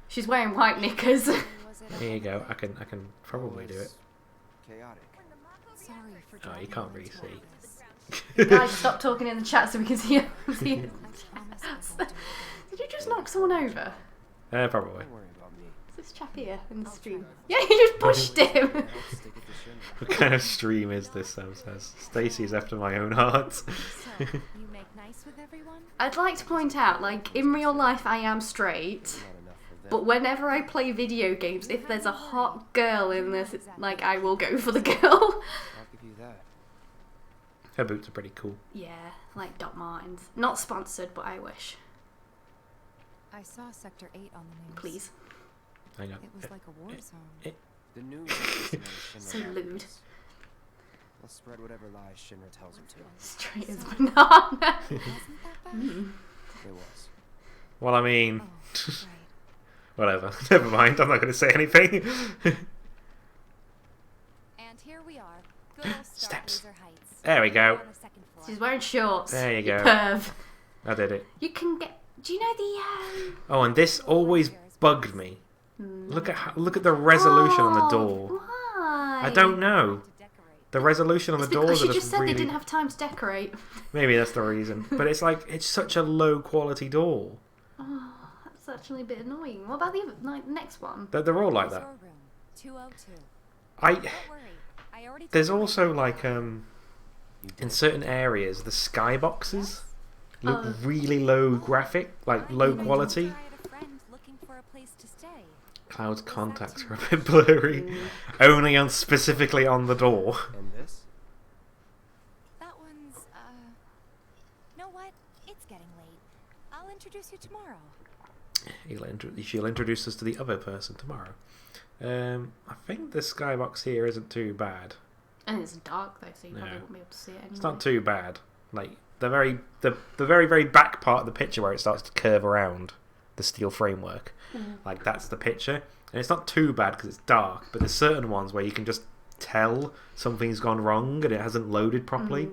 She's wearing white knickers. There you go. I can probably do it. Chaotic. Sorry for Oh, you can't really see. Guys, stop talking in the chat so we can see it. Did you just knock someone over? Probably. Don't worry about me. Is this chap here in the stream? Yeah, you just pushed him. I'll stick at the Shinra. What kind of stream is this, Sam says? Stacey's after my own heart. So, you make nice with everyone? I'd like to point out, like, in real life I am straight. Not enough for them. But whenever I play video games, if there's a hot girl in this, like, I will go for the girl. I'll give you that. Her boots are pretty cool. Yeah, like Doc Martens. Not sponsored, but I wish. I saw Sector 8 on the news. Please. Hang on. It was like a war zone. The news is just another Shinra So lewd. arrogance. They'll spread whatever lies Shinra tells them to. Straight as banana. Wasn't that bad? It was. Well, I mean, Oh, right. whatever. Never mind. I'm not going to say anything. And here we are. Good old Steps. Stargazer Heights. There we go. On the second floor. She's wearing shorts. There you go. Perv. I did it. You can get... Do you know the... Oh, and this always bugged me. Look at the resolution on the door. Why? I don't know. To decorate. The resolution on It's the doors because she are just just said really. they didn't have time to decorate. Maybe that's the reason. But it's like it's such a low quality door. Oh, that's actually a bit annoying. What about the other, like, next one? They're all like Here's that. your room, 202. I Don't worry. I already there's told also you. like in certain areas the skyboxes look really low graphic, like low quality. I had a friend looking for a place to stay. Cloud's contacts are a bit blurry. Only on specifically on the door. And this? That one's, know what? It's getting late. I'll introduce you tomorrow. She'll introduce us to the other person tomorrow. I think the skybox here isn't too bad. And it's dark though, so you probably No. won't be able to see it anyway. It's not too bad. Like the very back part of the picture where it starts to curve around the steel framework, like that's the picture, and it's not too bad because it's dark. But there's certain ones where you can just tell something's gone wrong and it hasn't loaded properly.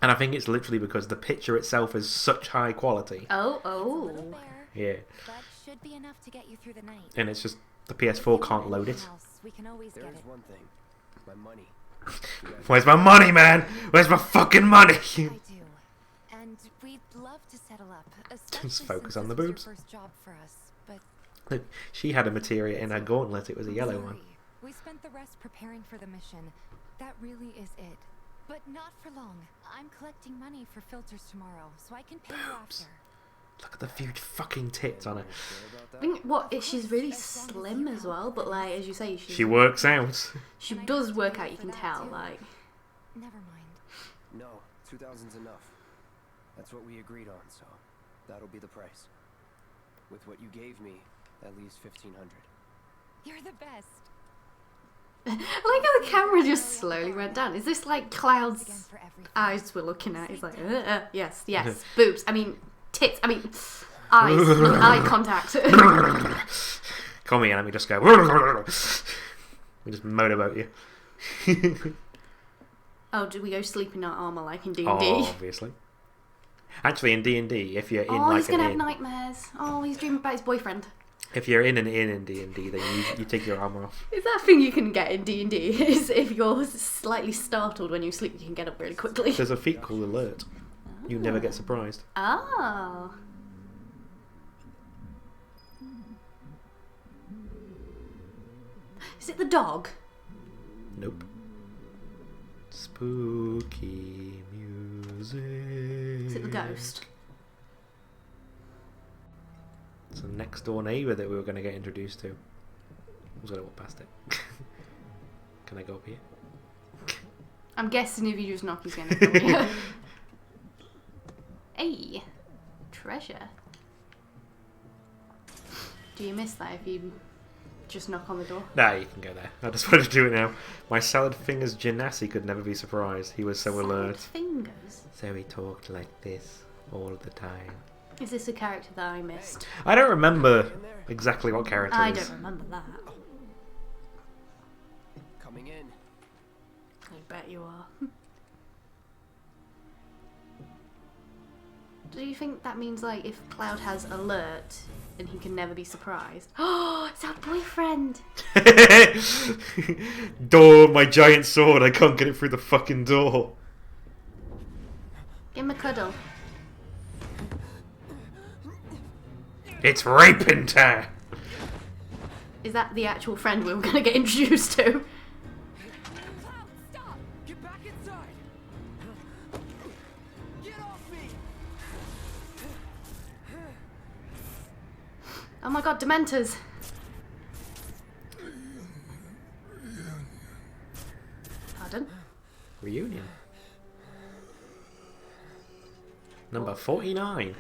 And I think it's literally because the picture itself is such high quality. Oh, It's a little oh. bare, Yeah, but should be enough to get you through the night. and it's just the PS4 can't load it. We can always There get is it. one thing. My money. Where's my money, man? Where's my fucking money? I do. And we'd love to settle up. Especially focus since on the this was boobs. your first job for us. But Look, she had a materia in her gauntlet. It was a I'm yellow sorry. one. We spent the rest preparing for the mission. That really is it. But not for long. I'm collecting money for filters tomorrow, so I can pay you after. Look at the huge fucking tits on her. Sure about I that? think she's really slim as well, but like as you say, She works out. she does work out. You can tell, like. Never mind. No, 2,000's enough. That's what we agreed on, so that'll be the price. With what you gave me, at least 1,500. You're the best. I like how the camera just slowly went down. Is this like Again Cloud's for everything. eyes we're looking at? He's like, yes, yes, boobs. I mean, tits. I mean, eyes. Look, eye contact. Call me and let me just go. We just motorboat you. Oh, do we go sleep in our armor like in D&D? Oh, obviously. Actually, in D&D, if you're in oh, like he's gonna an have inn, nightmares. Oh, he's dreaming about his boyfriend. if you're in an inn in D&D, then you take your armor off. Is that a thing you can get in D&D? Is if you're slightly startled when you sleep, you can get up really quickly. There's a feat called Alert. You never get surprised. Oh. Is it the dog? Nope. Spooky music. Is it the ghost? It's a next door neighbour that we were going to get introduced to. I was going to walk past it. Can I go up here? I'm guessing if you just knock, he's gonna kill you. Hey, treasure. Do you miss that if you just knock on the door? Nah, you can go there. I just wanted to do it now. My salad fingers Genasi could never be surprised. He was so Salad alert. fingers? So he talked like this all the time. Is this a character that I missed? I don't remember exactly what character I it is. don't remember that. Coming in. I bet you are. Do you think that means, like, if Cloud has alert and he can never be surprised? Oh, it's our boyfriend! Door, my giant sword, I can't get it through the fucking door. Give him a cuddle. It's raping time! Is that the actual friend we were going to get introduced to? Cloud, stop! Get back inside! Get off me! Oh my god, Dementors! Pardon? Reunion. Number 49.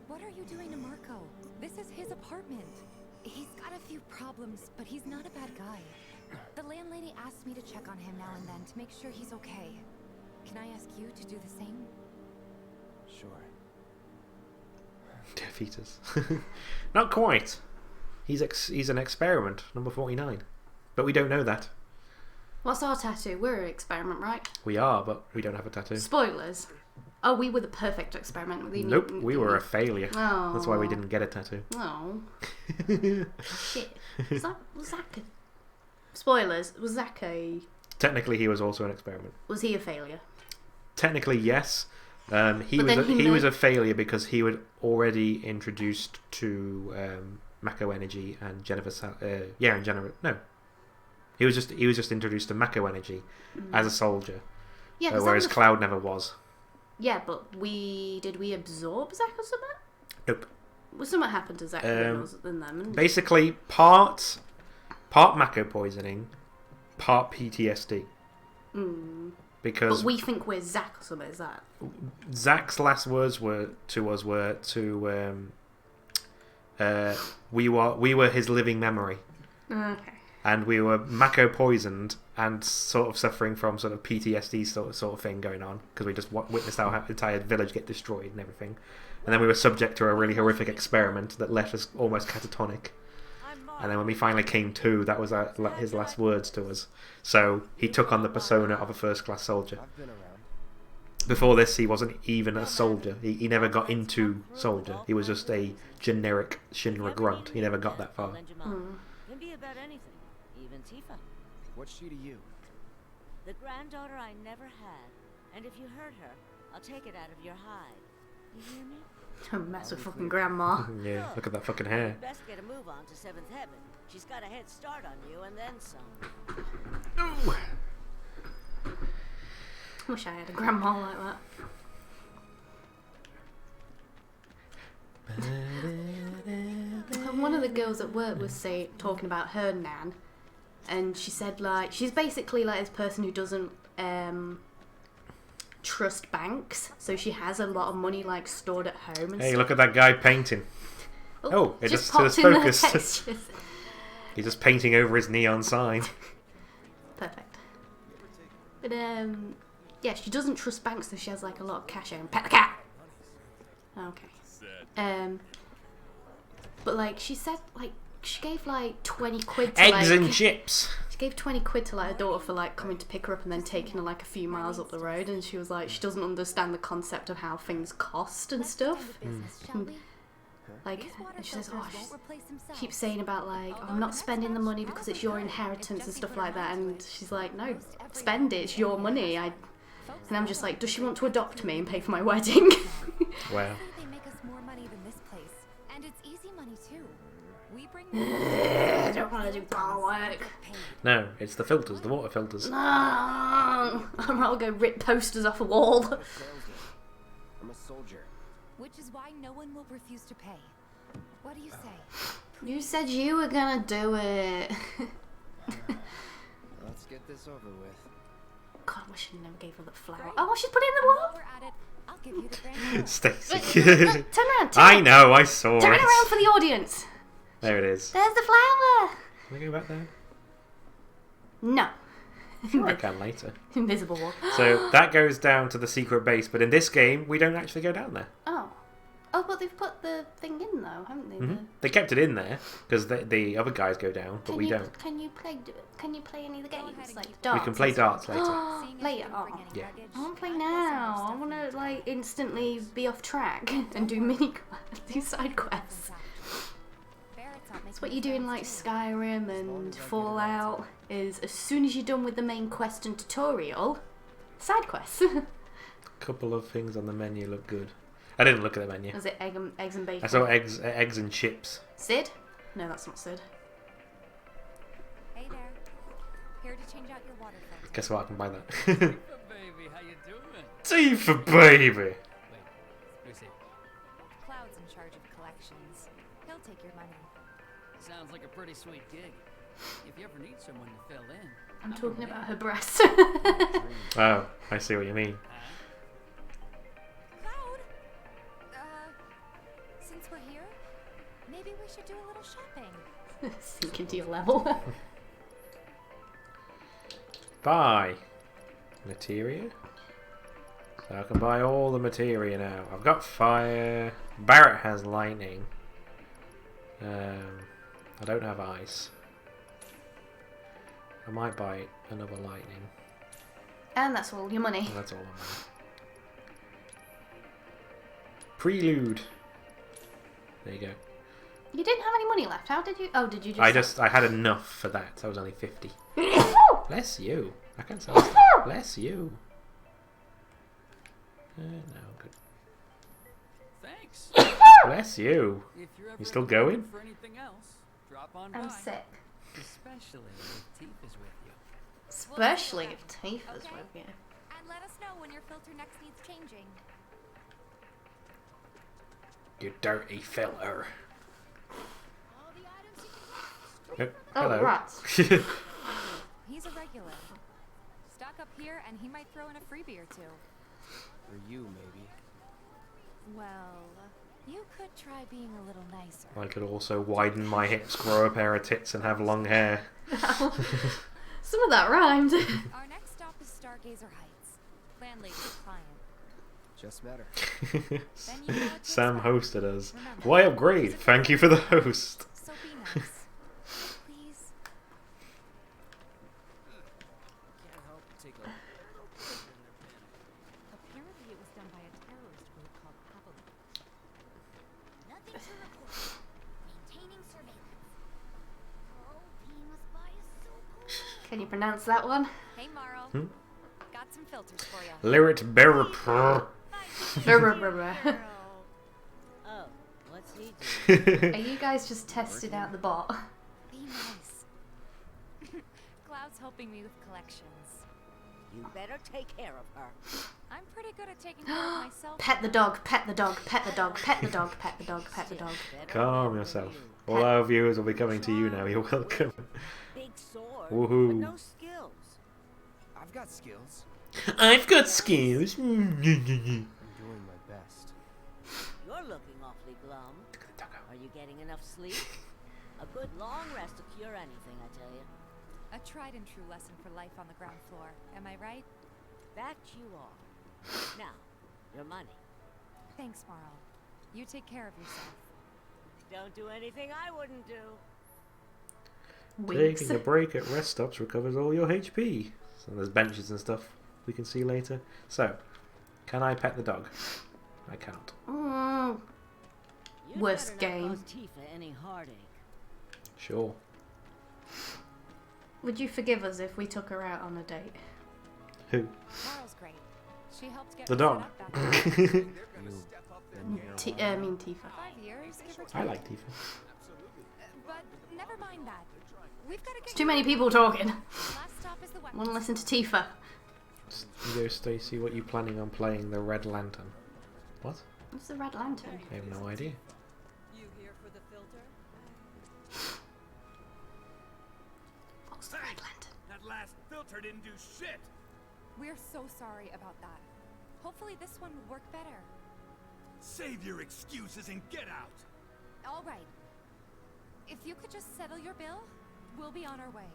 What are you doing to Marco? This is his apartment. He's got a few problems, but he's not a bad guy. The landlady asked me to check on him now and then to make sure he's okay. Can I ask you to do the same? Sure. Fetus. Not quite. He's an experiment, number 49. But we don't know that. What's our tattoo? We're an experiment, right? We are, but we don't have a tattoo. Spoilers. Oh, we were the perfect experiment. Nope, we were a failure. Oh. That's why we didn't get a tattoo. Oh. Shit. Was Zach a... Spoilers. Was Zach a... Technically, he was also an experiment. Was he a failure? Technically, yes. He But was a failure because he was already introduced to Mako Energy and Jennifer. And Jennifer. No, he was just introduced to Mako Energy as a soldier. Yeah, whereas Cloud never was. Yeah, but did we absorb Zach or something? Nope. Well, something happened to Zach than them. Basically, part Mako poisoning, part PTSD. Because but we think we're Zach or something. Is that Zach's last words were we were his living memory. Okay. And we were Mako poisoned and sort of suffering from sort of PTSD sort of thing going on because we just witnessed our entire village get destroyed and everything. And then we were subject to a really horrific experiment that left us almost catatonic. And then when we finally came to, that was his last words to us. So he took on the persona of a first-class soldier. I've been around. Before this, he wasn't even a soldier. He never got into soldier. He was just a generic Shinra grunt. He never got that far. Can be about anything, even Tifa. What's she to you? The granddaughter I never had. And if you hurt her, I'll take it out of your hide. You hear me? Don't mess with fucking grandma. Yeah, look at that fucking hair. Best get a move on to 7th Heaven. She's got a head start on you and then some. Wish I had a grandma like that. One of the girls at work was talking about her nan, and she said like she's basically like this person who doesn't trust banks, so she has a lot of money like stored at home. And Hey, look at that guy painting. Oh, it just popped in focused. He's just painting over his neon sign. Perfect. But yeah, she doesn't trust banks, so she has like a lot of cash at home. Pet the cat. Okay. But like she said, like she gave like 20 quid to Eggs like, and chips. She gave 20 quid to like her daughter for like coming to pick her up and then taking her like a few miles up the road, and she was like she doesn't understand the concept of how things cost and stuff. Like, and she says, oh, she keeps saying about like, oh, I'm not spending the money because it's your inheritance and stuff like that, and she's like, no, spend it, it's your money. And I'm just like, does she want to adopt me and pay for my wedding? Wow. They make us more money than this place, and it's easy money too. We bring. I don't want to do bar work. No, it's the filters, the water filters. No, I'll go rip posters off a wall. I'm a soldier. Which is why no one will refuse to pay. What do you say? You said you were gonna do it. Let's get this over with. God, I wish I never gave her the flower. Oh, she's put it in the wall. While we're at it, I'll give you the grand Stacy. Turn around. I know, I saw Turn it. around for the audience. There it is. There's the flower. Can I go back there? No. Sure, I can later. Invisible wall. So that goes down to the secret base, but in this game, we don't actually go down there. Oh. Oh, but they've put the thing in though, haven't they? Mm-hmm. They kept it in there because the other guys go down, but we don't. Can you play any of the games like We darts? can play darts later. Later. Oh. Yeah. I want to play now. I want to like instantly be off track and do do side quests. That's what you do in like Skyrim and Fallout. Is as soon as you're done with the main quest and tutorial, side quests. Couple of things on the menu look good. I didn't look at the menu. Was it eggs and bacon? I saw eggs and chips. Sid? No, that's not Sid. Hey there. Here to change out your water filter. Guess what? I can buy that. Baby, how you doing? Tea for baby. Lucy. Cloud's in charge of collections. He'll take your money. Sounds like a pretty sweet gig. If you ever need someone to fill in. I'm talking about her breasts. Oh, I see what you mean. Cloud? Since we're here, maybe we should do a little shopping. Sink into your level. Buy materia. So I can buy all the materia now. I've got fire. Barrett has lightning. I don't have ice. I might buy another lightning. And that's all your money. And that's all I'm on. Prelude. There you go. You didn't have any money left. How did you? Oh, did you just? I had enough for that. I was only 50. Bless you. I can't sell stuff. Bless you. No, good. Thanks. Bless you. If you're ever You still looking going? for anything else, drop on I'm by. sick. Especially if Teeth is with you. Especially if Teeth is with you. And let us know when your filter next needs changing. You dirty filter. Oh, Oh, hello. rats. He's a regular. Stock up here and he might throw in a freebie or two. For you, maybe. Well, you could try being a little nicer. I could also widen my hips, grow a pair of tits, and have long hair. Some of that rhymed. Our next stop is Stargazer Heights. Landlady's client. Just met her. Sam hosted us. Why upgrade? Thank you for the host. So be nice. Please. Can't help but take a little pleasure in their panic. Apparently it was done by a terrorist group called Avalanche. Nothing to report. Maintaining surveillance. Oh, being a spy is so cool. Can you pronounce that one? Hey, Marl. Got some filters for you. Lyrit Berrapur. Oh, what's he Are you guys just testing out the bot? Be nice. Cloud's helping me with collections. You better take care of her. I'm pretty good at taking care of myself. Pet the dog, pet the dog, pet the dog, pet the dog, pet the dog, pet the dog. Calm yourself. All our viewers will be coming to you now. You're welcome. Big sword, Woohoo. but no skills. I've got skills. I've got skills. I'm doing my best. You're looking awfully glum. Are you getting enough sleep? A good long rest will cure anything, I tell you. A tried and true lesson for life on the ground floor. Am I right? That you are. Now, your money. Thanks, Marl. You take care of yourself. Don't do anything I wouldn't do. Winks. Taking a break at rest stops recovers all your HP. So there's benches and stuff we can see later. So, can I pet the dog? I can't. You'd Worst better not game. cause Tifa any heartache. Sure. Would you forgive us if we took her out on a date? Who? Carl's great. She helped get The me dog. set up back then. I mean Tifa. 5 years, give or take. I like Tifa. But never mind that. We've got to There's get too many people talking. Last stop is the weapons. Want to listen to Tifa? You go, Stacey. What are you planning on playing? The Red Lantern. What? What's the Red Lantern? I have no idea. You here for the filter? What's the Red Lantern? That last filter didn't do shit. We're so sorry about that. Hopefully this one will work better. Save your excuses and get out. All right. If you could just settle your bill, we'll be on our way.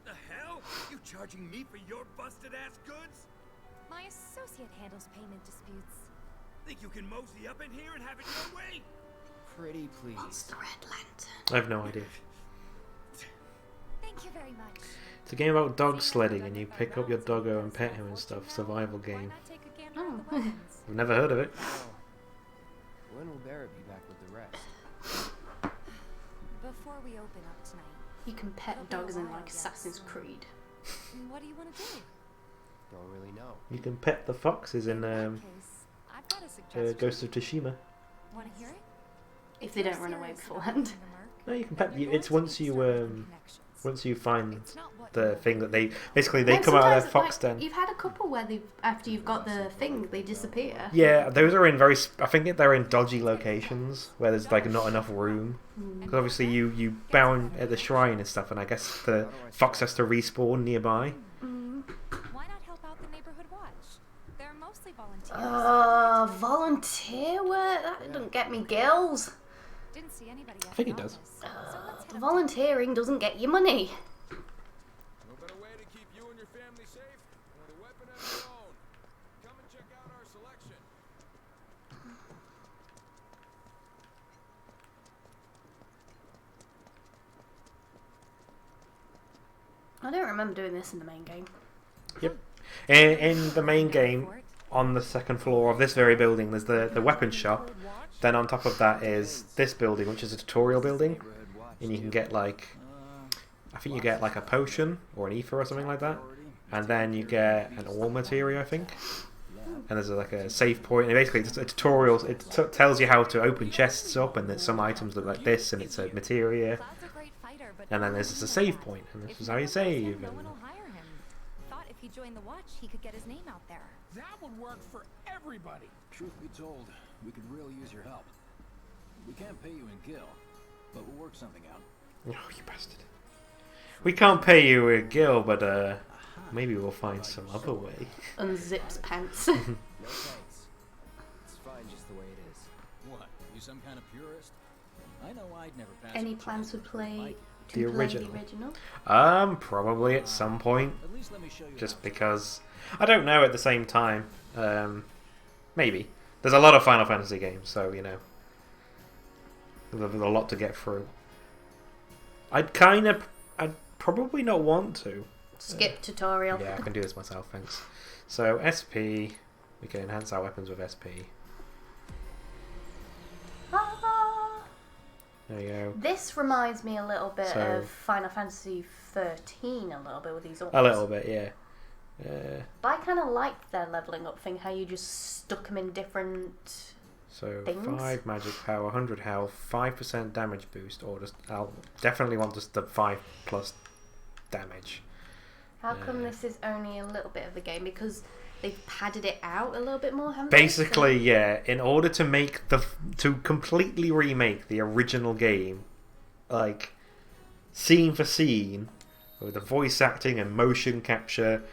The hell? You charging me for your busted-ass goods? My associate handles payment disputes. Think you can mosey up in here and have it your way? Pretty please. What's the Red Lantern? I have no idea. Thank you very much. It's a game about dog sledding, and you pick up your doggo and pet him and stuff. Survival Why game. not take a gander at the weapons? I've never heard of it. When will Barrett be back with the rest? Before we open up tonight, You can pet dogs in like Assassin's Creed. what do you want to do? Don't really know. You can pet the foxes in that case, I've got a suggestion. Ghost of Tsushima. Want to hear it? If they don't run away beforehand. No, you can pet. It's once you find the thing that they basically No, come out of their sometimes, fox like, den. You've had a couple where they, after you've got the thing, they disappear. Yeah, those are in very. I think they're in dodgy locations where there's like not enough room. Because obviously you bound at the shrine and stuff, and I guess the fox has to respawn nearby. Why not help out the neighborhood watch? They're mostly volunteers. Volunteer work? That doesn't get me gills. Didn't see anybody I think it does. Volunteering doesn't get you money. No better way to keep you and your family safe than a weapon of your own. Come and check out our selection. I don't remember doing this in the main game. Yep. In the main game, on the second floor of this very building, there's the weapons shop. Then on top of that is this building, which is a tutorial building, and you can get like, I think you get like a potion or an ether or something like that, and then you get an ore material, I think. And there's like a save point, and basically it's a tutorial. It tells you how to open chests up, and that some items look like this, and it's a materia. And then there's just a save point, and this is how you save. No And one will hire him. Thought if he joined the watch, he could get his name out there. That would work for everybody. Truth be told, we could really use your help. We can't pay you in gil, but we'll work something out. oh, you bastard! We can't pay you a gil, but maybe we'll find some other way. Unzips pants. No thanks. It's fine just the way it is. What? You some kind of purist? I know I'd never pass. Any up a plans chance to to play The the original. original? Probably at some point. At least let me show you. Just because I don't know. At the same time, maybe there's a lot of Final Fantasy games, so you know, there's a lot to get through. I'd probably not want to Skip tutorial. Yeah, I can do this myself. Thanks. So SP, we can enhance our weapons with SP. There you go. This reminds me a little bit So- of Final Fantasy 13 a little bit with these orbs. A little bit, yeah. But I kind of liked their leveling up thing, how you just stuck them in different So things. 5 magic power, 100 health, 5% damage boost, or just I'll definitely want just the 5+ damage. How come this is only a little bit of the game? Because they've padded it out a little bit more, haven't Basically, yeah. In order to make to completely remake the original game, like scene for scene, with the voice acting and motion capture,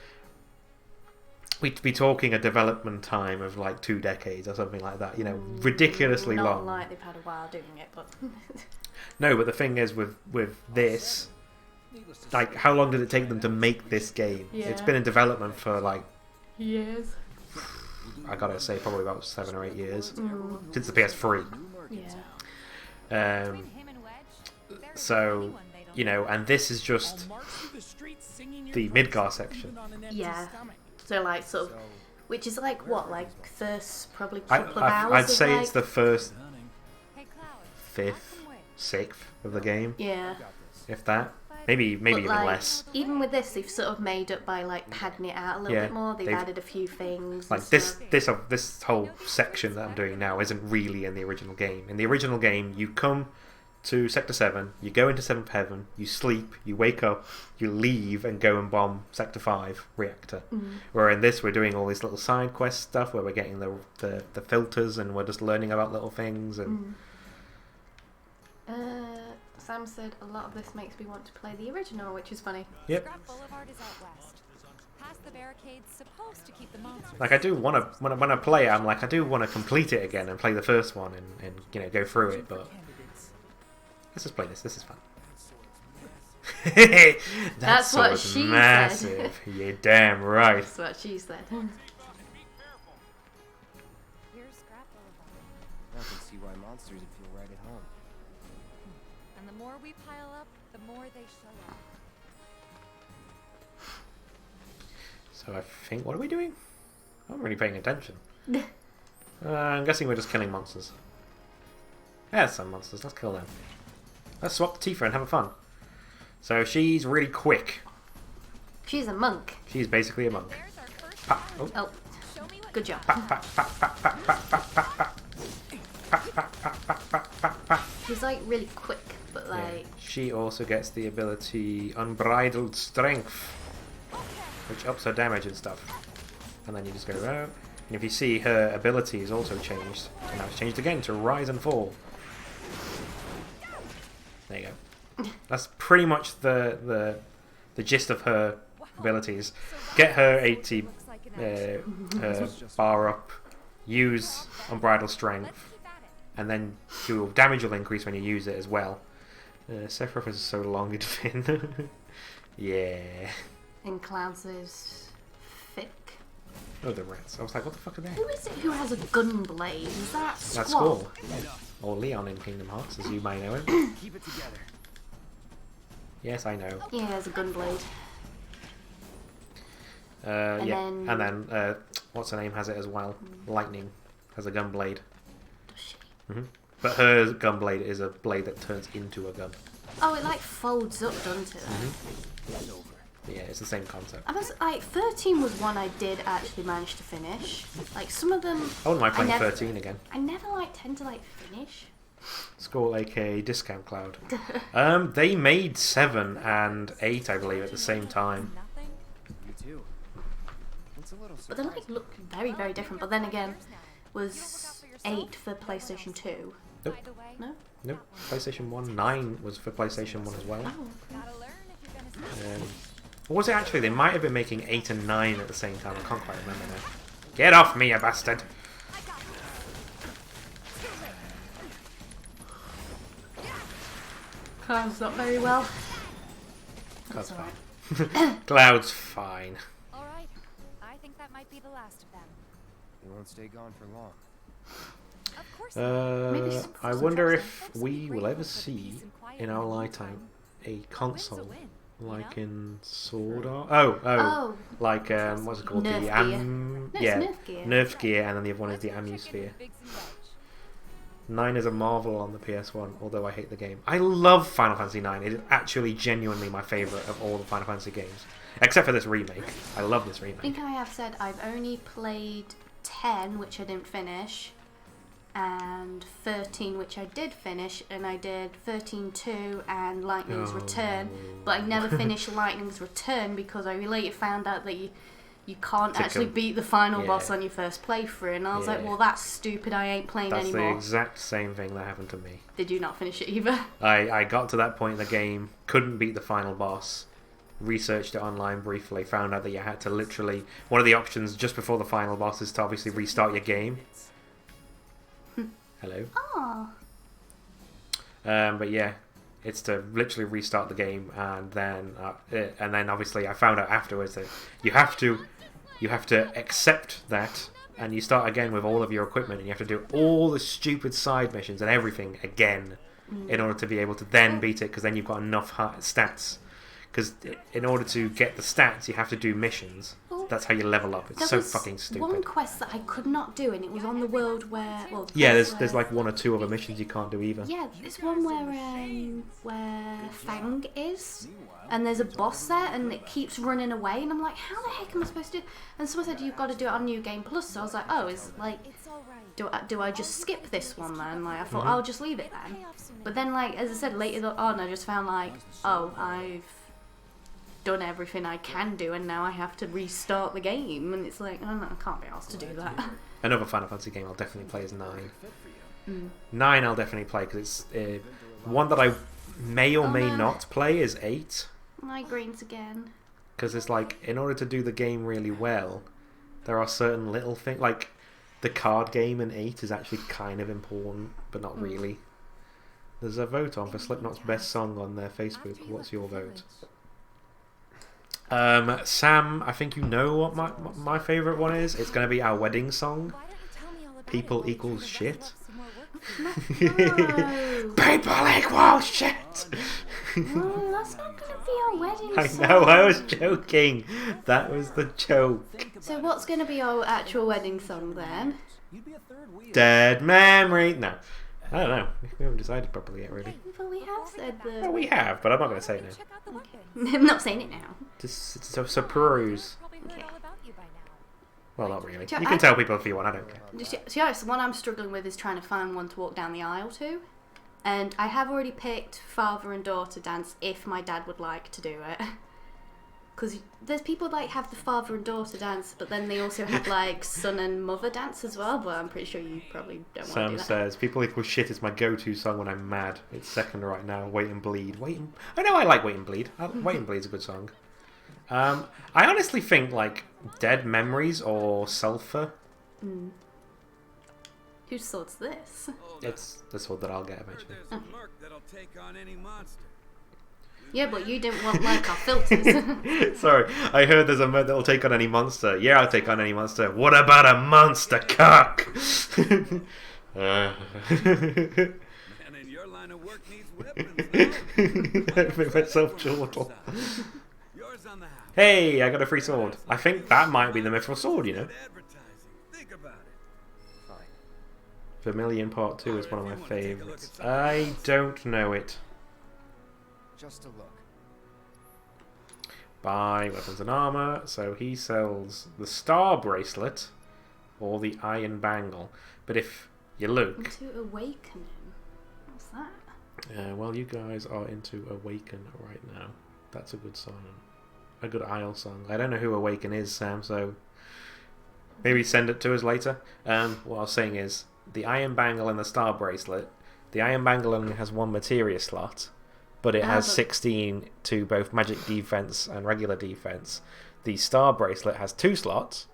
we'd be talking a development time of like 2 decades or something like that. You know, ridiculously Not long. like they've had a while doing it, but No, but the thing is with this, like, how long did it take them to make this game? Yeah. It's been in development for like years. I gotta say, probably about 7 or 8 years since the PS3. Yeah. So, you know, and this is just the Midgar section. Yeah. So like sort of, which is like what, like first probably couple of hours. I'd say like... it's the first 5th, 6th of the game. Yeah. If that. Maybe even like, less. Even with this, they've sort of made up by like padding it out a little bit more. They've added a few things. Like this whole section that I'm doing now isn't really in the original game. In the original game, you come to Sector 7, you go into 7th Heaven, you sleep, you wake up, you leave and go and bomb Sector 5 reactor. Where in this, we're doing all this little side quest stuff where we're getting the filters and we're just learning about little things and. Sam said a lot of this makes me want to play the original, which is funny. Yep. Boulevard is out west. Past the barricades supposed to keep the monsters. Like I do want to when I play it, I'm like I do want to complete it again and play the first one and you know go through it, but let's just play this. This is fun. That's what she massive. said. You're damn right. That's what she said. Here's Scrap Boulevard. I can see why monsters would feel right at home. And the more we pile up, the more they show up. So I think, what are we doing? I'm not really paying attention. I'm guessing we're just killing monsters. Yeah, some monsters. Let's kill them. Let's swap the Tifa and have fun. So she's really quick. She's a monk. She's basically a monk. Pa oh, good job. She's like really quick, but like... Yeah. She also gets the ability Unbridled Strength, which ups her damage and stuff. And then you just go around. And if you see, her ability is also changed. And now it's changed again to Rise and Fall. There you go. That's pretty much the gist of her abilities. Get her 80 bar up, use Unbridled Strength, and then your damage will increase when you use it as well. Sephiroth is so long in fin. Yeah. And Clouds is thick. Oh, the rats. I was like, what the fuck are they? Who is it who has a gun blade? Is that Squall? That's Squall. Or Leon in Kingdom Hearts, as you may know him. Keep it together. Yes, I know. Yeah, he has a gun blade. Yeah, and then what's her name has it as well. Lightning has a gun blade. Does she? But her gun blade is a blade that turns into a gun. Oh, it like folds up, doesn't it? It's over. Yeah, it's the same concept. I was like 13 was one I did actually manage to finish. Like some of them. I wouldn't mind playing 13 again. I never like tend to like finish. Squall, aka Discount Cloud. They made 7 and 8, I believe, at the same time. Me too. It's a little But they like look very, very different. But then again, was 8 for PlayStation 2? Nope. No? Nope. PlayStation 1. 9 was for PlayStation 1 as well. Or was it actually? They might have been making 8 and 9 at the same time. I can't quite remember now. Get off me, you bastard! Cloud's not very well. Cloud's fine. Cloud's fine. Alright, I think that might be the last of them. We won't stay gone for long. Of course I wonder if we will ever see in our lifetime a console like in Sword Art. Oh, like what's it called? Nerf gear. Nerf Gear. Nerf Gear, and then the other one is the Amusphere. 9 is a marvel on the PS1, although I hate the game. I love Final Fantasy 9. It is actually genuinely my favourite of all the Final Fantasy games. Except for this remake. I love this remake. I think I have said I've only played 10, which I didn't finish, and 13, which I did finish, and I did 13-2 and Lightning's Return, but I never finished Lightning's Return because I later found out that you can't actually beat the final boss on your first playthrough, and I was like, well, that's stupid, I ain't playing anymore. That's the exact same thing that happened to me. Did you not finish it either? I got to that point in the game, couldn't beat the final boss, researched it online briefly, found out that you had to literally... One of the options just before the final boss is to obviously restart your game. Hello. Oh. But yeah, it's to literally restart the game, and then obviously I found out afterwards that you have to accept that and you start again with all of your equipment, and you have to do all the stupid side missions and everything again in order to be able to then beat it, because then you've got enough stats. Because in order to get the stats, you have to do missions. That's how you level up. It's so fucking stupid. One quest that I could not do, and it was on the world where... Well, yeah, there's like one or two other missions you can't do either. Yeah, there's one where Fang is, and there's a boss there, and it keeps running away, and I'm like, how the heck am I supposed to do? And someone said you've got to do it on New Game Plus, so I was like, oh, is like, do I just skip this one then? Like, I thought I'll just leave it then. But then, like, as I said later on, I just found like, oh, I've done everything I can do, and now I have to restart the game, and it's like, oh no, I can't be asked to do that. Another Final Fantasy game I'll definitely play is 9. 9 I'll definitely play, because it's one that I may or may not play is 8. Migraines again. Because it's like, in order to do the game really well, there are certain little things, like the card game in 8 is actually kind of important, but not really. There's a vote on for Slipknot's best song on their Facebook. What's your vote? Sam, I think you know what my favourite one is. It's going to be our wedding song. People equals shit. No. People equals shit. No, that's not going to be our wedding song. I know, I was joking. That was the joke. So what's going to be our actual wedding song then? Dead Memory. No. I don't know. We haven't decided properly yet, really. But we have said the... Well, we have, but I'm not going to say it now. Okay. I'm not saying it now. Just so peruse. Okay. Well, not really. So You can tell people if you want, I don't care. So yeah, the one I'm struggling with is trying to find one to walk down the aisle to. And I have already picked father and daughter dance if my dad would like to do it. Because there's people like have the father and daughter dance, but then they also have like son and mother dance as well. But I'm pretty sure you probably don't want to do that. Sam says, "People equal shit is my go-to song when I'm mad. It's second right now. Wait and Bleed. I know I like Wait and Bleed. Wait and Bleed's a good song. I honestly think like Dead Memories or Sulphur. Whose sword's this? It's the sword that I'll get eventually. Oh. That'll take on any monster. Yeah, but you didn't want like our filters. Sorry, I heard there's a mod that'll take on any monster. Yeah, I'll take on any monster. What about a monster cock? Man, in your line of work needs weapons. I make myself chortle. Hey, I got a free sword. I think that might be the mithril sword, you know. Think about it. Fine. Vermilion Part 2 is one of my favourites. I don't know it. Just a look. Buy weapons and armour. So he sells the star bracelet or the iron bangle. But if you look... Into Awakening. What's that? well, you guys are into Awaken right now. That's a good song. A good Isle song. I don't know who Awaken is, Sam, so maybe send it to us later. What I was saying is, the iron bangle and the star bracelet, the iron bangle only has one materia slot, but it has 16 to both magic defense and regular defense. The star bracelet has 2 slots,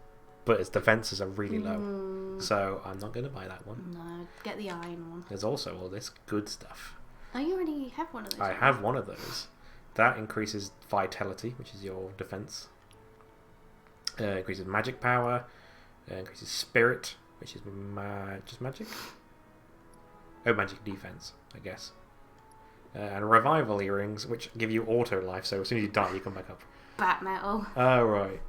but its defenses are really low. So I'm not going to buy that one. No, get the iron one. There's also all this good stuff. Oh, you already have one of those. I have one of those. That increases vitality, which is your defense. Increases magic power. Increases spirit, which is just magic. Oh, magic defense, I guess. And revival earrings, which give you auto life, so as soon as you die, you come back up. Bat metal. Oh, right.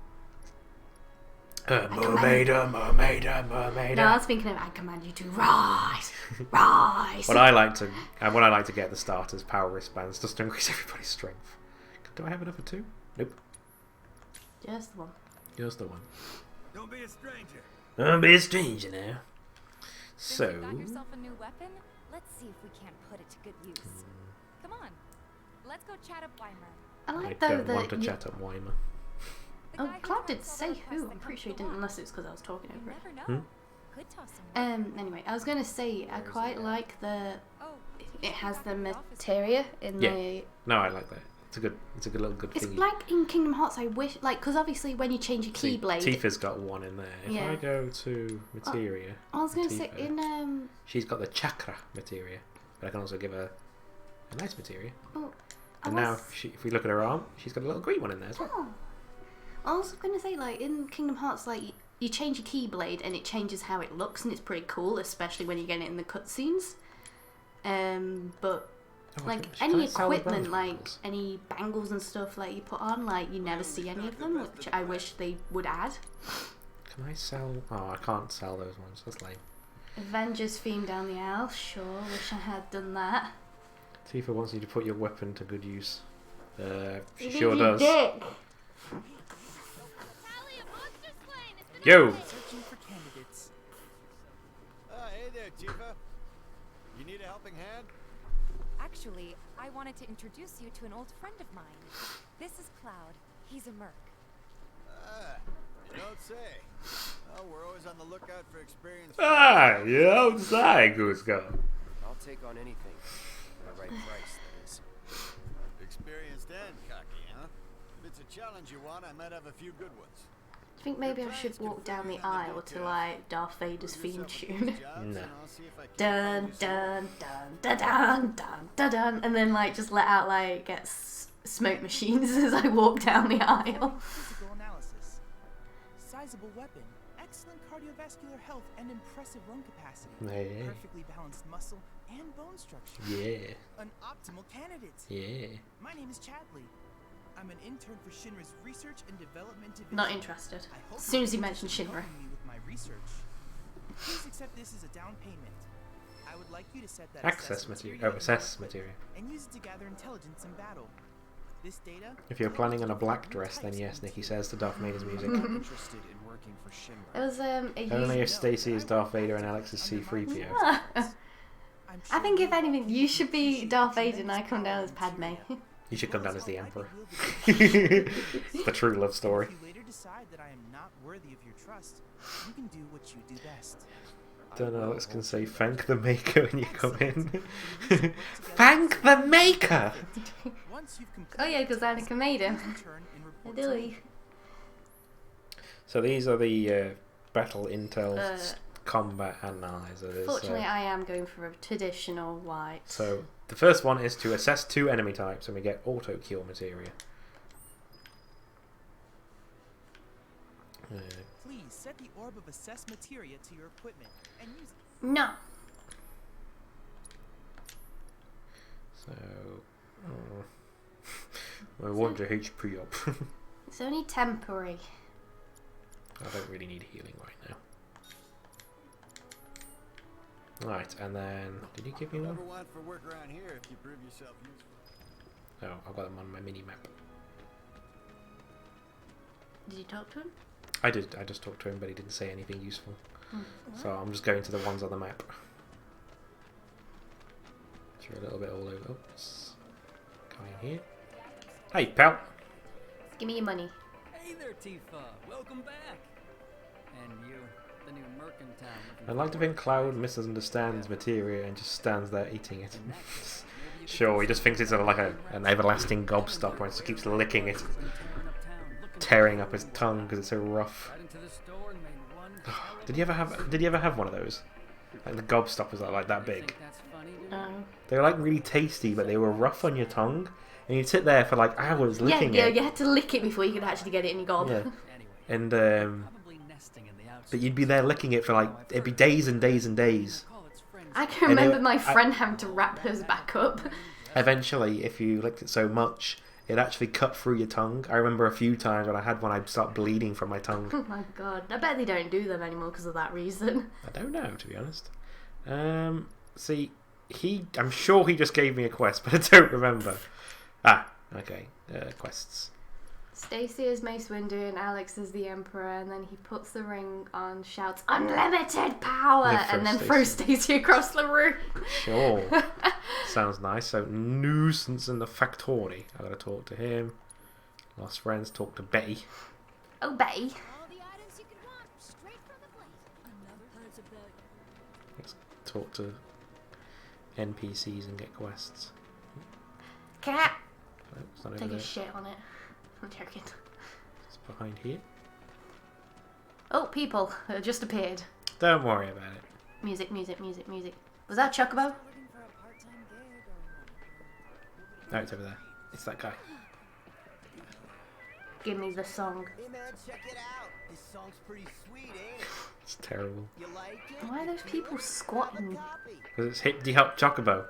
Mermaid. No, I was thinking of I command you to rise, rise. What I like to get at the start is power wristbands, just to increase everybody's strength. Do I have another 2? Nope. Just the one. Just the one. Don't be a stranger. Don't be a stranger now. So. You got yourself a new weapon? Let's see if we can't put it to good use. Come on, let's go chat up Weimer. I like I though don't that want to chat up Weimer. Oh, Cloud did say who. I'm pretty sure he didn't, unless it's because I was talking over it. Could toss him. Anyway, I was gonna say I quite like the. It has the materia in the. No, I like that. It's a good little good It's thingy. like in Kingdom Hearts. I wish, like, because obviously when you change your keyblade. Tifa's got one in there. If I go to materia. I was gonna say Tifa, she's got the chakra materia, but I can also give her a nice materia. Oh, and now, if we look at her arm, she's got a little green one in there as well. Oh. I was gonna say, like, in Kingdom Hearts, like, you change your keyblade and it changes how it looks, and it's pretty cool, especially when you get it in the cutscenes. But like any equipment, like any bangles and stuff like you put on, like you never see any of them, which I wish they would add. Can I sell? Oh, I can't sell those ones. That's lame. Avengers theme down the aisle. Sure, wish I had done that. Tifa wants you to put your weapon to good use. She You sure need your does. dick. Yo! Searching for candidates. Hey there, Tifa. You need a helping hand? Actually, I wanted to introduce you to an old friend of mine. This is Cloud. He's a merc. You don't say. Oh, we're always on the lookout for experience. Ah, you don't say, Cusco. I'll take on anything. For the right price, that is. Experienced and cocky, huh? If it's a challenge you want, I might have a few good ones. I think maybe I should walk down the aisle to like Darth Vader's theme tune. No. Dun dun dun dun dun dun dun dun, and then like just let out like get smoke machines as I walk down the aisle. Physical analysis. Sizable weapon. Excellent cardiovascular health and impressive lung capacity. Yeah. Perfectly balanced muscle and bone structure. Yeah. An optimal candidate. Yeah. My name is Chadley. I'm an intern for Shinra's Research and Development Division. Not interested. As soon as you mention Shinra. With my research. Please accept this as a down payment. I would like you to set that Access material. Oh, assess material. and use it to gather intelligence in battle. This data. If you're planning on a black dress, then yes, Nikki says to Darth Vader's music. I'm interested in working for Shinra. It was a Only if Stacy is Darth Vader and Alex is C-3PO. I think if anything, you should be Darth Vader and I come down as Padme. You should come down as the Emperor. It's the true love story. If you later decide that I am not worthy of your trust, you can do what you do best. Don't know, Alex can say thank the maker when you come in. Thank the maker! Oh yeah, because Anakin made him. So these are the battle intel combat analyzers. Fortunately, I am going for a traditional white. So the first one is to assess 2 enemy types, and we get auto cure materia. Please set the orb of assess materia to your equipment and use it. No. So I want your HP up. It's only temporary. I don't really need healing right now. Right, and then did you give me one? Want for work around here if you prove yourself useful. No, I've got them on my mini map. Did you talk to him? I did. I just talked to him, but he didn't say anything useful. So I'm just going to the ones on the map. So you're a little bit all over. Oops. Going here. Hey, pal. Give me your money. Hey there, Tifa. Welcome back. And you, the new merc in town. I'd like to think Cloud misunderstands materia and just stands there eating it. Sure, he just thinks it's like an everlasting gobstopper and just keeps licking it, tearing up his tongue because it's so rough. Did you ever have one of those? Like the gobstoppers are like that big. No. They were like really tasty, but they were rough on your tongue, and you'd sit there for like hours licking it. Yeah, you had to lick it before you could actually get it in your gob. Yeah. And but you'd be there licking it for like it'd be days and days and days. I can remember my friend having to wrap hers back up. Eventually, if you licked it so much, it actually cut through your tongue. I remember a few times when I had one, I'd start bleeding from my tongue. Oh my god. I bet they don't do them anymore because of that reason. I don't know, to be honest. See, I'm sure he just gave me a quest, but I don't remember. Ah, okay. Quests. Stacy is Mace Windu and Alex is the Emperor, and then he puts the ring on, shouts unlimited power, and then throws Stacy across the room. Sure. Sounds nice. So, Nuisance in the Factory. I gotta talk to him. Lost Friends, talk to Betty. Oh, Betty. Let's talk to NPCs and get quests. Cat! Oh, it's not over Take a there. shit on it. I'm joking. It's behind here. Oh, people just appeared. Don't worry about it. Music, music, music, music. Was that Chocobo? No, it's over there. It's that guy. give me the song. Hey man, check it out. This song's pretty sweet, ain't it? It's terrible. You like it? Why are those people squatting? Because it's Hippity Hop Chocobo.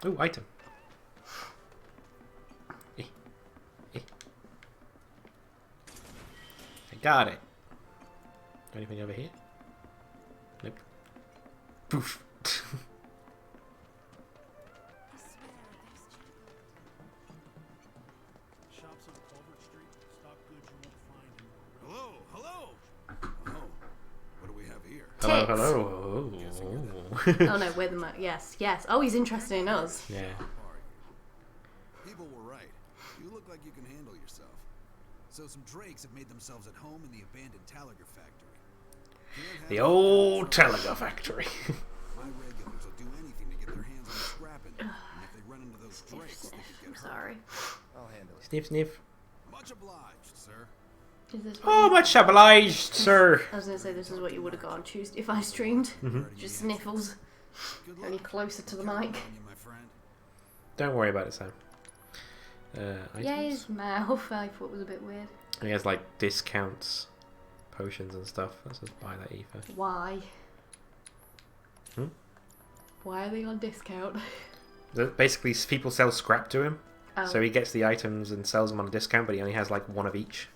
Ooh, item. I got it. Anything over here? Nope. Poof. Hello, hello. Oh, what do we have here? Hello, Tits. hello. Oh no, we're the yes, yes. Oh, he's interested in us. Yeah. People were right. You look like you can handle yourself. So some Drakes have made themselves at home in the abandoned Talaga factory. The old Talaga factory. My regulars will do anything to get their hands on the scrapping. And if they run into those Drakes, they could get hurt. Sorry. I'll handle it. Sniff, sniff. Much obliged, sir. Is this Oh, much obliged, sir. I was gonna say this is what you would have got on Tuesday if I streamed. Mhm. Just sniffles. Any closer to the mic. Don't worry about it, Sam. Yeah, Items? his mouth I thought was a bit weird. He has like discounts, potions and stuff. Let's just buy that ether. Why? Hmm? Why are they on discount? Basically, people sell scrap to him, Oh. so he gets the items and sells them on a discount, but he only has like one of each.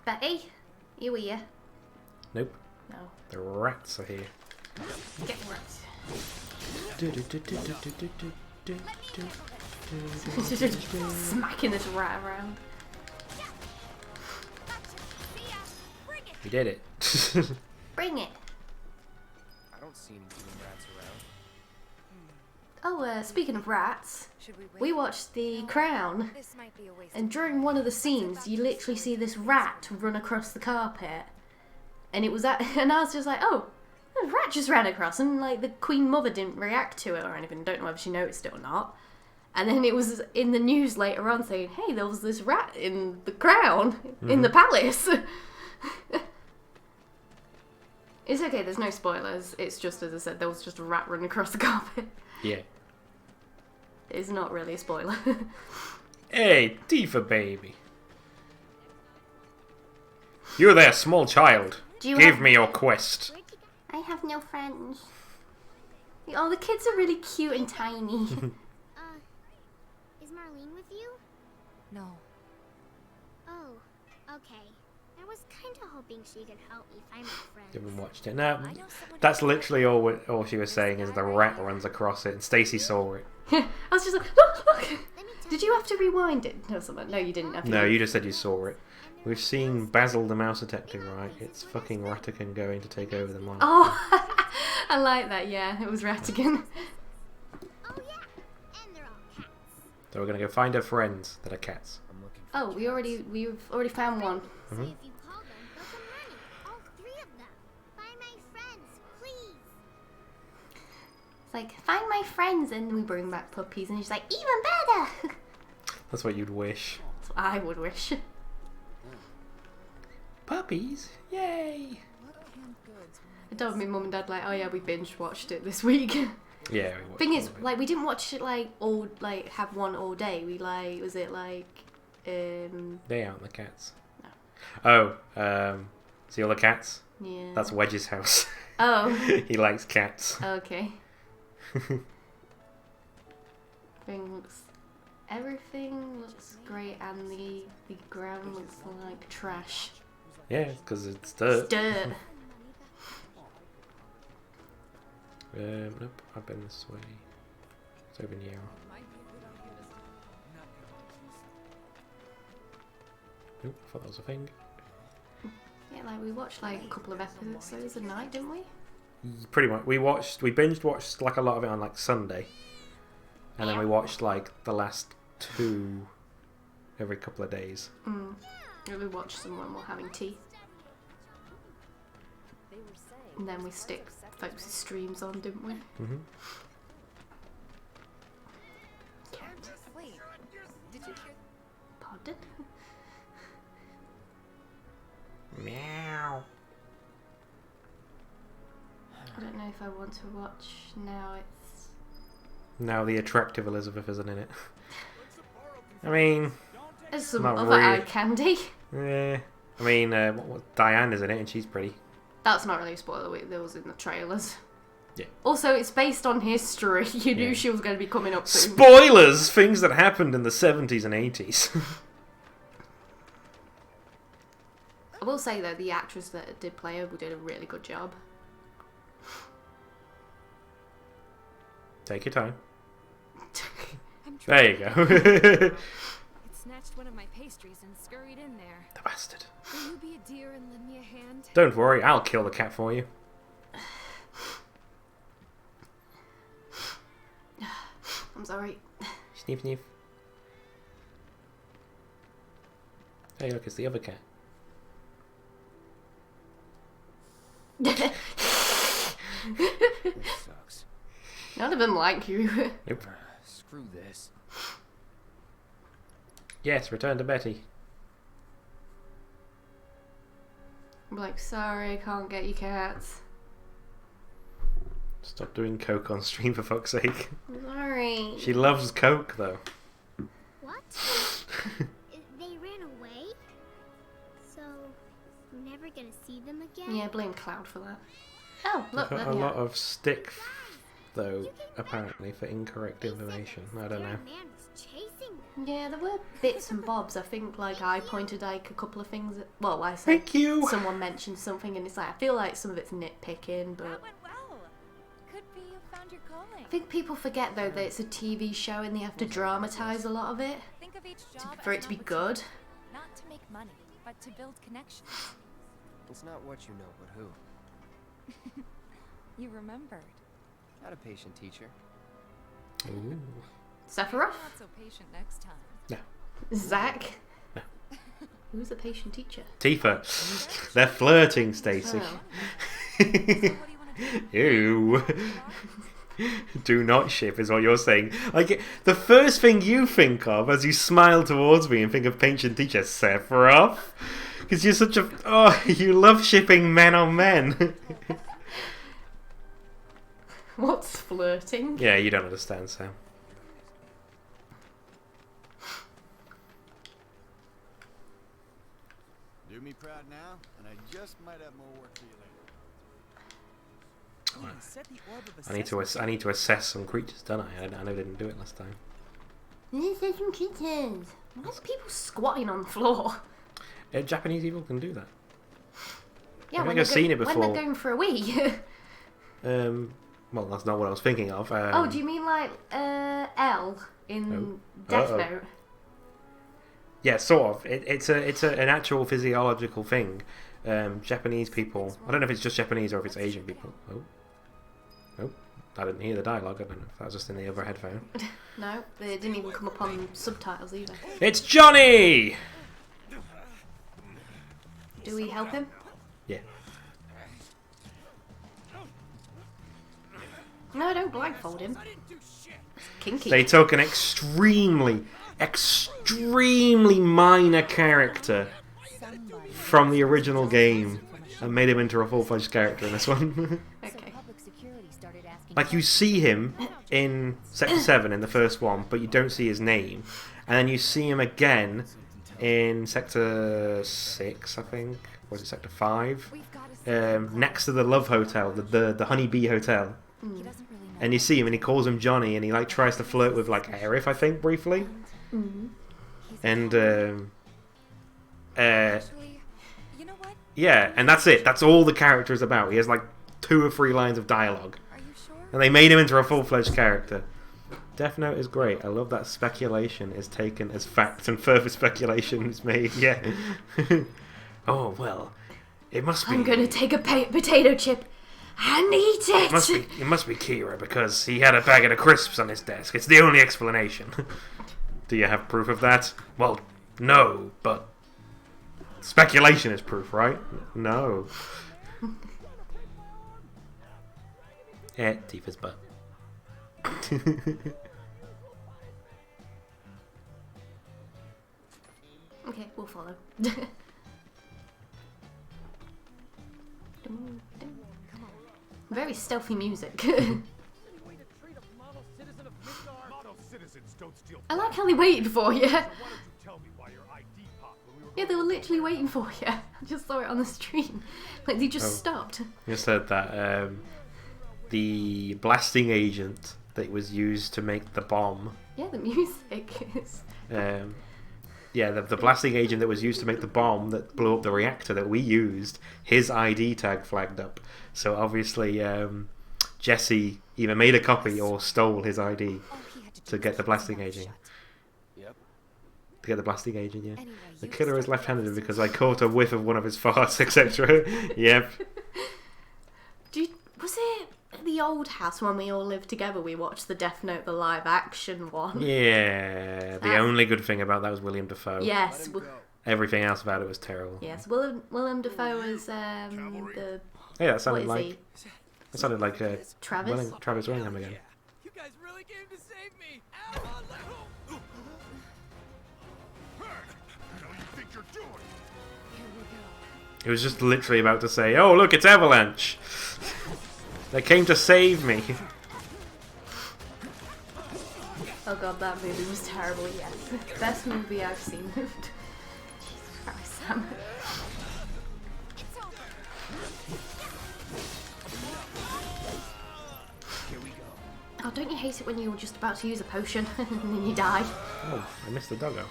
Betty, you here? Nope. No. The rats are here. Get rats. Smacking this rat around. We did it. Bring it. I don't see any human rats around. Oh, speaking of rats, we watched The Crown, This might be a waste. and during one of the scenes, you literally see this rat run across the carpet, and it was and I was just like, oh, the rat just ran across, and like the Queen Mother didn't react to it or anything. Don't know whether she noticed it or not. And then it was in the news later on saying, hey, there was this rat in the Crown, in the palace. It's okay, there's no spoilers. It's just, as I said, there was just a rat running across the carpet. Yeah. It's not really a spoiler. Hey, Tifa baby. You there, small child. Do you Give have- me your quest. I have no friends. Oh, the kids are really cute and tiny. Is Marlene with you? No. Oh, okay. I was kind of hoping she could help me find my friends. You haven't watched it. No, that's literally all she was saying is the rat runs across it, and Stacy saw it. I was just like, look, look. Did you have to rewind it? No, something. No, you didn't have to. No, you just said you saw it. We've seen Basil the Mouse Detective, right? It's fucking Ratigan going to take over the mine. Oh, I like that. Yeah, it was Ratigan. So we're gonna go find her friends that are cats. Oh, we've already found one. Mhm. If you call them, they'll come running. All 3 of them. Find my friends, please. It's like, find my friends, and we bring back puppies, and he's like, even better. That's what you'd wish. That's what I would wish. Puppies, yay! I told my mum and dad like, oh yeah, we binge watched it this week. Yeah. We watched Thing all is, of it. like, we didn't watch it like all have one all day. We was it like They aren't the cats. No. Oh, see all the cats? Yeah. That's Wedge's house. Oh. He likes cats. Okay. Everything looks great, and the ground looks like trash. Yeah, because it's dirt. It's dirt. Nope, I've been this way. It's over here. Nope, I thought that was a thing. Yeah, like we watched like a couple of episodes a night, didn't we? Pretty much. We binged watched like a lot of it on like Sunday. And then we watched like the last 2 every couple of days. Mm. We watched some when we're having tea. And then we stick folks' streams on, didn't we? Mm-hmm. Wait, did you hear? Pardon? Meow. I don't know if I want to watch now. It's Now the attractive Elizabeth isn't in it. I mean, There's some not other really. eye candy. Yeah. I mean, Diane is in it, and she's pretty. That's not really a spoiler. That was in the trailers. Yeah. Also, it's based on history. You knew she was going to be coming up soon. Spoilers! Things that happened in the 70s and 80s. I will say, though, the actress that did play her did a really good job. Take your time. I'm There you go. It snatched one of my pastries and scurried in there. The bastard. Will you be a dear and lend me a hand? Don't worry, I'll kill the cat for you. I'm sorry. Sniff, sniff. Hey, look, it's the other cat. Sucks. None of them like you. Nope. Screw this. Yes, return to Betty. I'm like, sorry, I can't get you cats. Stop doing coke on stream, for fuck's sake. Sorry. She loves coke, though. What? They ran away? So, we're never gonna see them again? Yeah, blame Cloud for that. Oh, look, Got there a they lot are. of stick, though, apparently, for incorrect information. I don't know. Man was chasing them. Yeah, there were bits and bobs. I think, like, I pointed like a couple of things. Well, I said Thank you. someone mentioned something, and it's like I feel like some of it's nitpicking, but That went well. Could be you found your calling. I think people forget though that it's a TV show and they have to dramatise a lot of it Think of each job for as it to be an good. opportunity, not to make money, but to build connections. It's not what you know, but who. You remembered. Not a patient teacher. Ooh. Sephiroth? Not so patient next time. No. Zach? Who's the patient teacher? Tifa. They're flirting, Stacey. Oh. Ew. Do not ship is what you're saying. Like, the first thing you think of as you smile towards me and think of patient teacher, Sephiroth? Because you're such a... Oh, you love shipping men on men. What's flirting? Yeah, you don't understand, Sam. Do me proud now, and I just might have more work for you later. Set the orb of I need to assess some creatures, don't I? I didn't do it last time. These are some kittens. Why are people squatting on the floor? Japanese people can do that. Yeah, I when think I've seen it When before. they're going for a wee. Well, that's not what I was thinking of. Oh, do you mean like L in Death Note? Yeah, sort of. It's an actual physiological thing. Japanese people. I don't know if it's just Japanese or if it's Asian people. Oh, I didn't hear the dialogue. I don't know if that was just in the other headphone. No, they didn't even come up on subtitles either. It's Johnny. Do we help him? Yeah. No, don't blindfold him. Kinky. They took an extremely minor character from the original game and made him into a full-fledged character in this one. Okay. Like, you see him in Sector 7 in the first one, but you don't see his name. And then you see him again in Sector 6, I think. Or was it Sector 5? Next to the Love Hotel, the Honeybee Hotel. And you see him and he calls him Johnny and he like tries to flirt with like Aerith, I think, briefly. And yeah, and that's it. That's all the character is about. He has like 2 or 3 lines of dialogue. And they made him into a full-fledged character. Death Note is great. I love that speculation is taken as fact and further speculation is made. Yeah. Oh, well, it must be... I'm gonna take a potato chip and eat it! It must be Kira because he had a packet of crisps on his desk. It's the only explanation. Do you have proof of that? Well, no, but... Speculation is proof, right? No. Tifa's butt. Okay, we'll follow. Very stealthy music. I love like how they waited for you. Yeah, they were literally waiting for you. I just saw it on the stream. Like, they just stopped. You said that the blasting agent that was used to make the bomb. Yeah, the music is... Yeah, the blasting agent that was used to make the bomb that blew up the reactor that we used, his ID tag flagged up. So obviously Jesse either made a copy or stole his ID to get the blasting agent. Yep. To get the blasting agent, yeah. The killer is left-handed because I caught a whiff of one of his farts, etc. Yep. Was it at the old house when we all lived together? We watched the Death Note, the live-action one. Yeah. The only good thing about that was William Dafoe. Yes. Everything else about it was terrible. Yes, Willem Dafoe was the... Yeah, that sounded what is like... That sounded like Travis? Travis Willingham again. You guys really came to save me. Ow, He was just literally about to say, "Oh, look, it's Avalanche. They came to save me." Oh god, that movie was terrible, yes. Best movie I've seen. Jesus Christ, Sam. Oh, don't you hate it when you were just about to use a potion and then you died? Oh, I missed the doggo.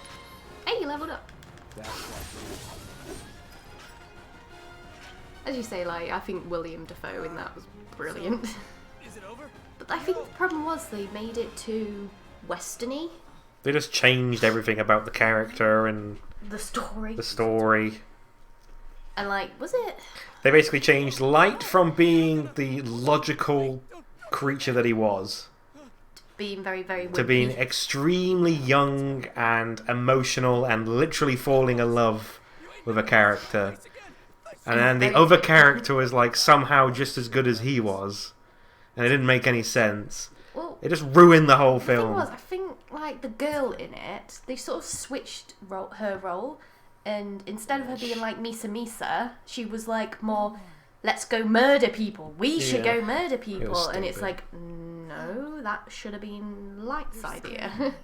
Hey, you leveled up. As you say, like, I think William Dafoe in that was brilliant. Is it over? But I think the problem was they made it too westerny. They just changed everything about the character and the story. And like, was it? They basically changed Light from being the logical creature that he was being very, very wimpy, to being extremely young and emotional and literally falling in love with a character. And then the other character was like somehow just as good as he was. And it didn't make any sense. Well, it just ruined the whole film. The thing was, I think like the girl in it, they sort of switched her role. And instead of her being like Misa Misa, she was like more, let's go murder people. We should go murder people. And it's like, no, that should have been Light's idea.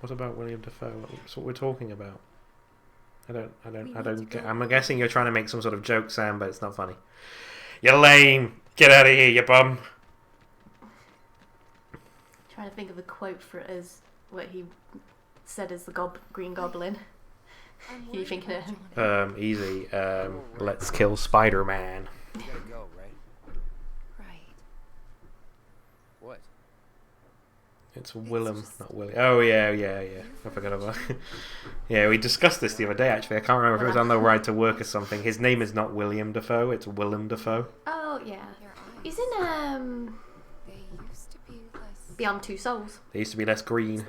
What about William Dafoe? That's what we're talking about. I'm guessing you're trying to make some sort of joke, Sam, but it's not funny. You're lame. Get out of here, you bum. Trying to think of a quote for it as what he said as the Green Goblin. Are you thinking of? Easy. Let's kill Spider-Man. You gotta go, right? Right. What? It's Willem, not Willie. Oh, yeah. I forgot about it. Yeah, we discussed this the other day, actually. I can't remember if it was on the Ride to Work or something. His name is not William Dafoe, it's Willem Dafoe. Oh, yeah. He's in, They used to be less... Beyond Two Souls. They used to be less green.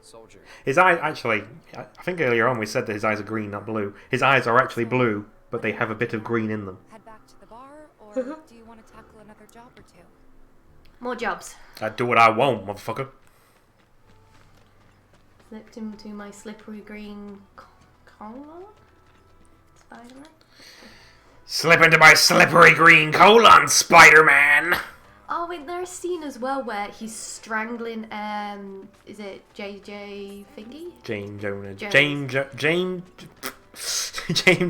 Soldier. His eyes, actually, I think earlier on we said that his eyes are green, not blue. His eyes are actually blue, but they have a bit of green in them. Head back to the bar, or do you want to tackle another job or two? More jobs. I do what I want, motherfucker. Slipped into my slippery green colon? Spider-Man? Slip into my slippery green colon, Spider-Man! Oh, wait, there's a scene as well where he's strangling, is it JJ Thingy? James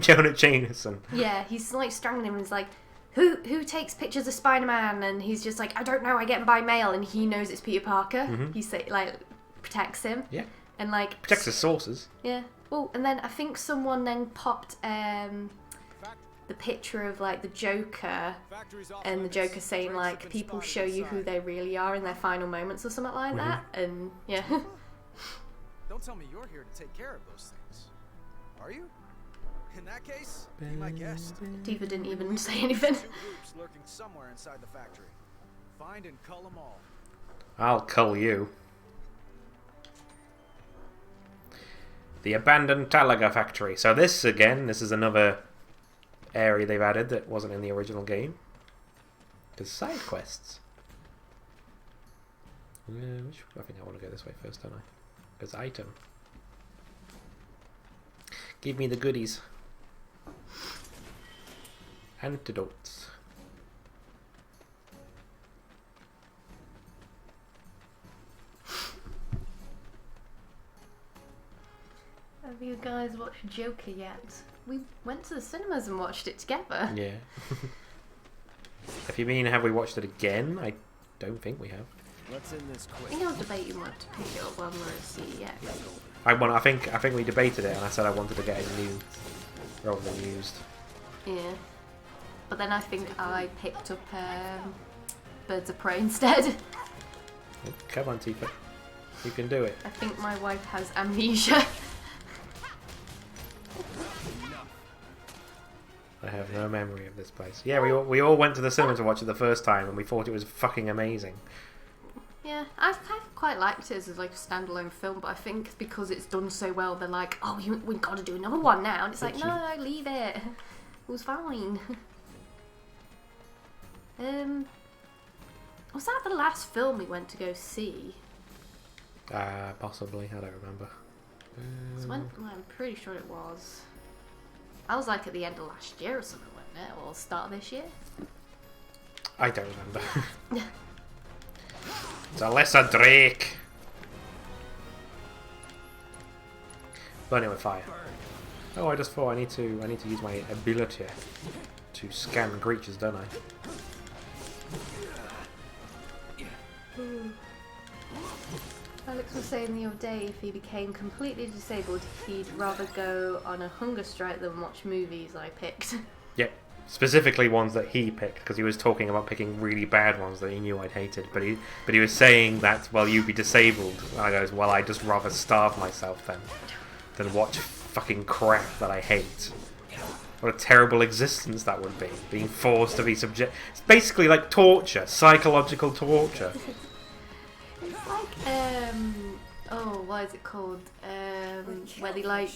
Jonah Jameson. Yeah, he's like strangling him and he's like, who takes pictures of Spider-Man? And he's just like, I don't know, I get them by mail. And he knows it's Peter Parker. Mm-hmm. He like protects him. Yeah. And like protects his sources. Yeah. Well, and then I think someone then popped the picture of like the Joker, and the Joker saying like people show you who they really are in their final moments or something like that. And yeah. Don't tell me you're here to take care of those things, are you? In that case, be my guest. Tifa didn't even say anything. 2 groups lurking somewhere inside the factory. Find and cull them all. I'll cull you. The abandoned Talaga factory. So this is another area they've added that wasn't in the original game. There's side quests. I think I want to go this way first, don't I? There's item. Give me the goodies. Antidotes. Have you guys watched Joker yet? We went to the cinemas and watched it together. Yeah. If you mean have we watched it again, I don't think we have. Let's end this I quick. think I was debating what to pick it up when we were at CEX. I think we debated it, and I said I wanted to get it new rather than used. Yeah. But then I think I picked up Birds of Prey instead. Oh, come on, Tifa. You can do it. I think my wife has amnesia. I have no memory of this place. Yeah, we all went to the cinema to watch it the first time, and we thought it was fucking amazing. Yeah, I kind of quite liked it as like a standalone film, but I think because it's done so well, they're like, oh, we've got to do another one now. And it's like, no, leave it. It was fine. Was that the last film we went to go see? Possibly. I don't remember. I'm pretty sure it was. I was like at the end of last year or something, wasn't it? Or start of this year? I don't remember. It's Alyssa Drake. Burning with fire. Oh, I just thought I need to use my ability to scan creatures, don't I? Alex was saying the other day if he became completely disabled, he'd rather go on a hunger strike than watch movies I picked. Yeah, specifically ones that he picked, because he was talking about picking really bad ones that he knew I'd hated. But he was saying that, well, you'd be disabled. And I goes, well, I'd just rather starve myself then than watch fucking crap that I hate. What a terrible existence that would be, being forced to be subject. It's basically like torture, psychological torture. It's like, oh, what is it called? Where they like,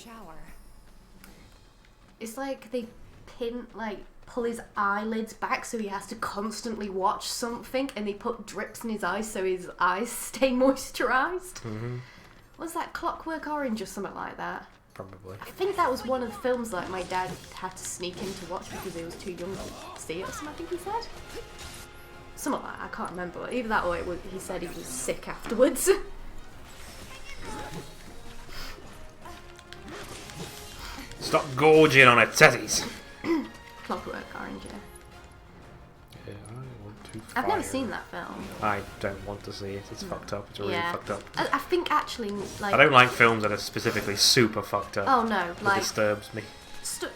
it's like they pull his eyelids back so he has to constantly watch something, and they put drips in his eyes so his eyes stay moisturised. Mm-hmm. Was that Clockwork Orange or something like that? Probably. I think that was one of the films like my dad had to sneak in to watch because he was too young to see it or something, I think he said. Something like that, I can't remember. Either that or he said he was sick afterwards. Stop gorging on her titties. Clockwork Orange, yeah. Yeah, I want to I've never fire. seen that film. I don't want to see it. It's fucked up. It's really fucked up. I think actually, like... I don't like films that are specifically super fucked up. Oh no, It like... disturbs me.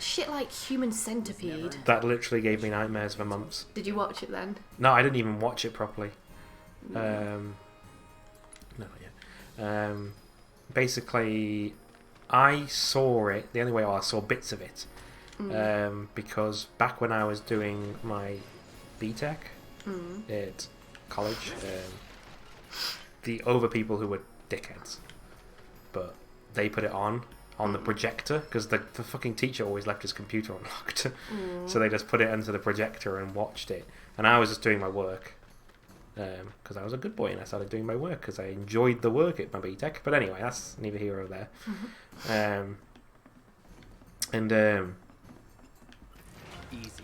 Shit like Human Centipede. That literally gave me nightmares for months. Did you watch it then? No, I didn't even watch it properly. No, not yet. Basically, I saw it. The only way I saw bits of it, because back when I was doing my BTEC at college, the other people who were dickheads, but they put it on the projector because the fucking teacher always left his computer unlocked, so they just put it onto the projector and watched it. And I was just doing my work because I was a good boy and I started doing my work because I enjoyed the work at my BTEC. But anyway, that's neither here nor there. Easy.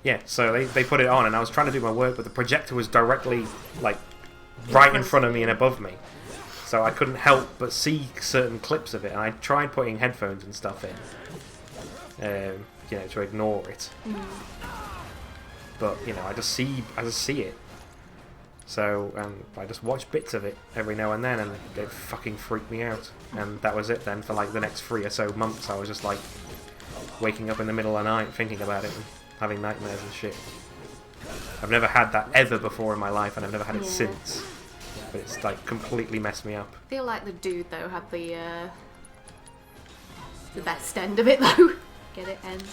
Yeah, so they put it on and I was trying to do my work, but the projector was directly like right in front of me and above me. So I couldn't help but see certain clips of it, and I tried putting headphones and stuff in, to ignore it. But I just see it. So I just watch bits of it every now and then, and it fucking freaked me out. And that was it then for like the next 3 or so months. I was just like waking up in the middle of the night thinking about it and having nightmares and shit. I've never had that ever before in my life, and I've never had it since. But it's like completely messed me up. I feel like the dude though had the best end of it though. Get it, end.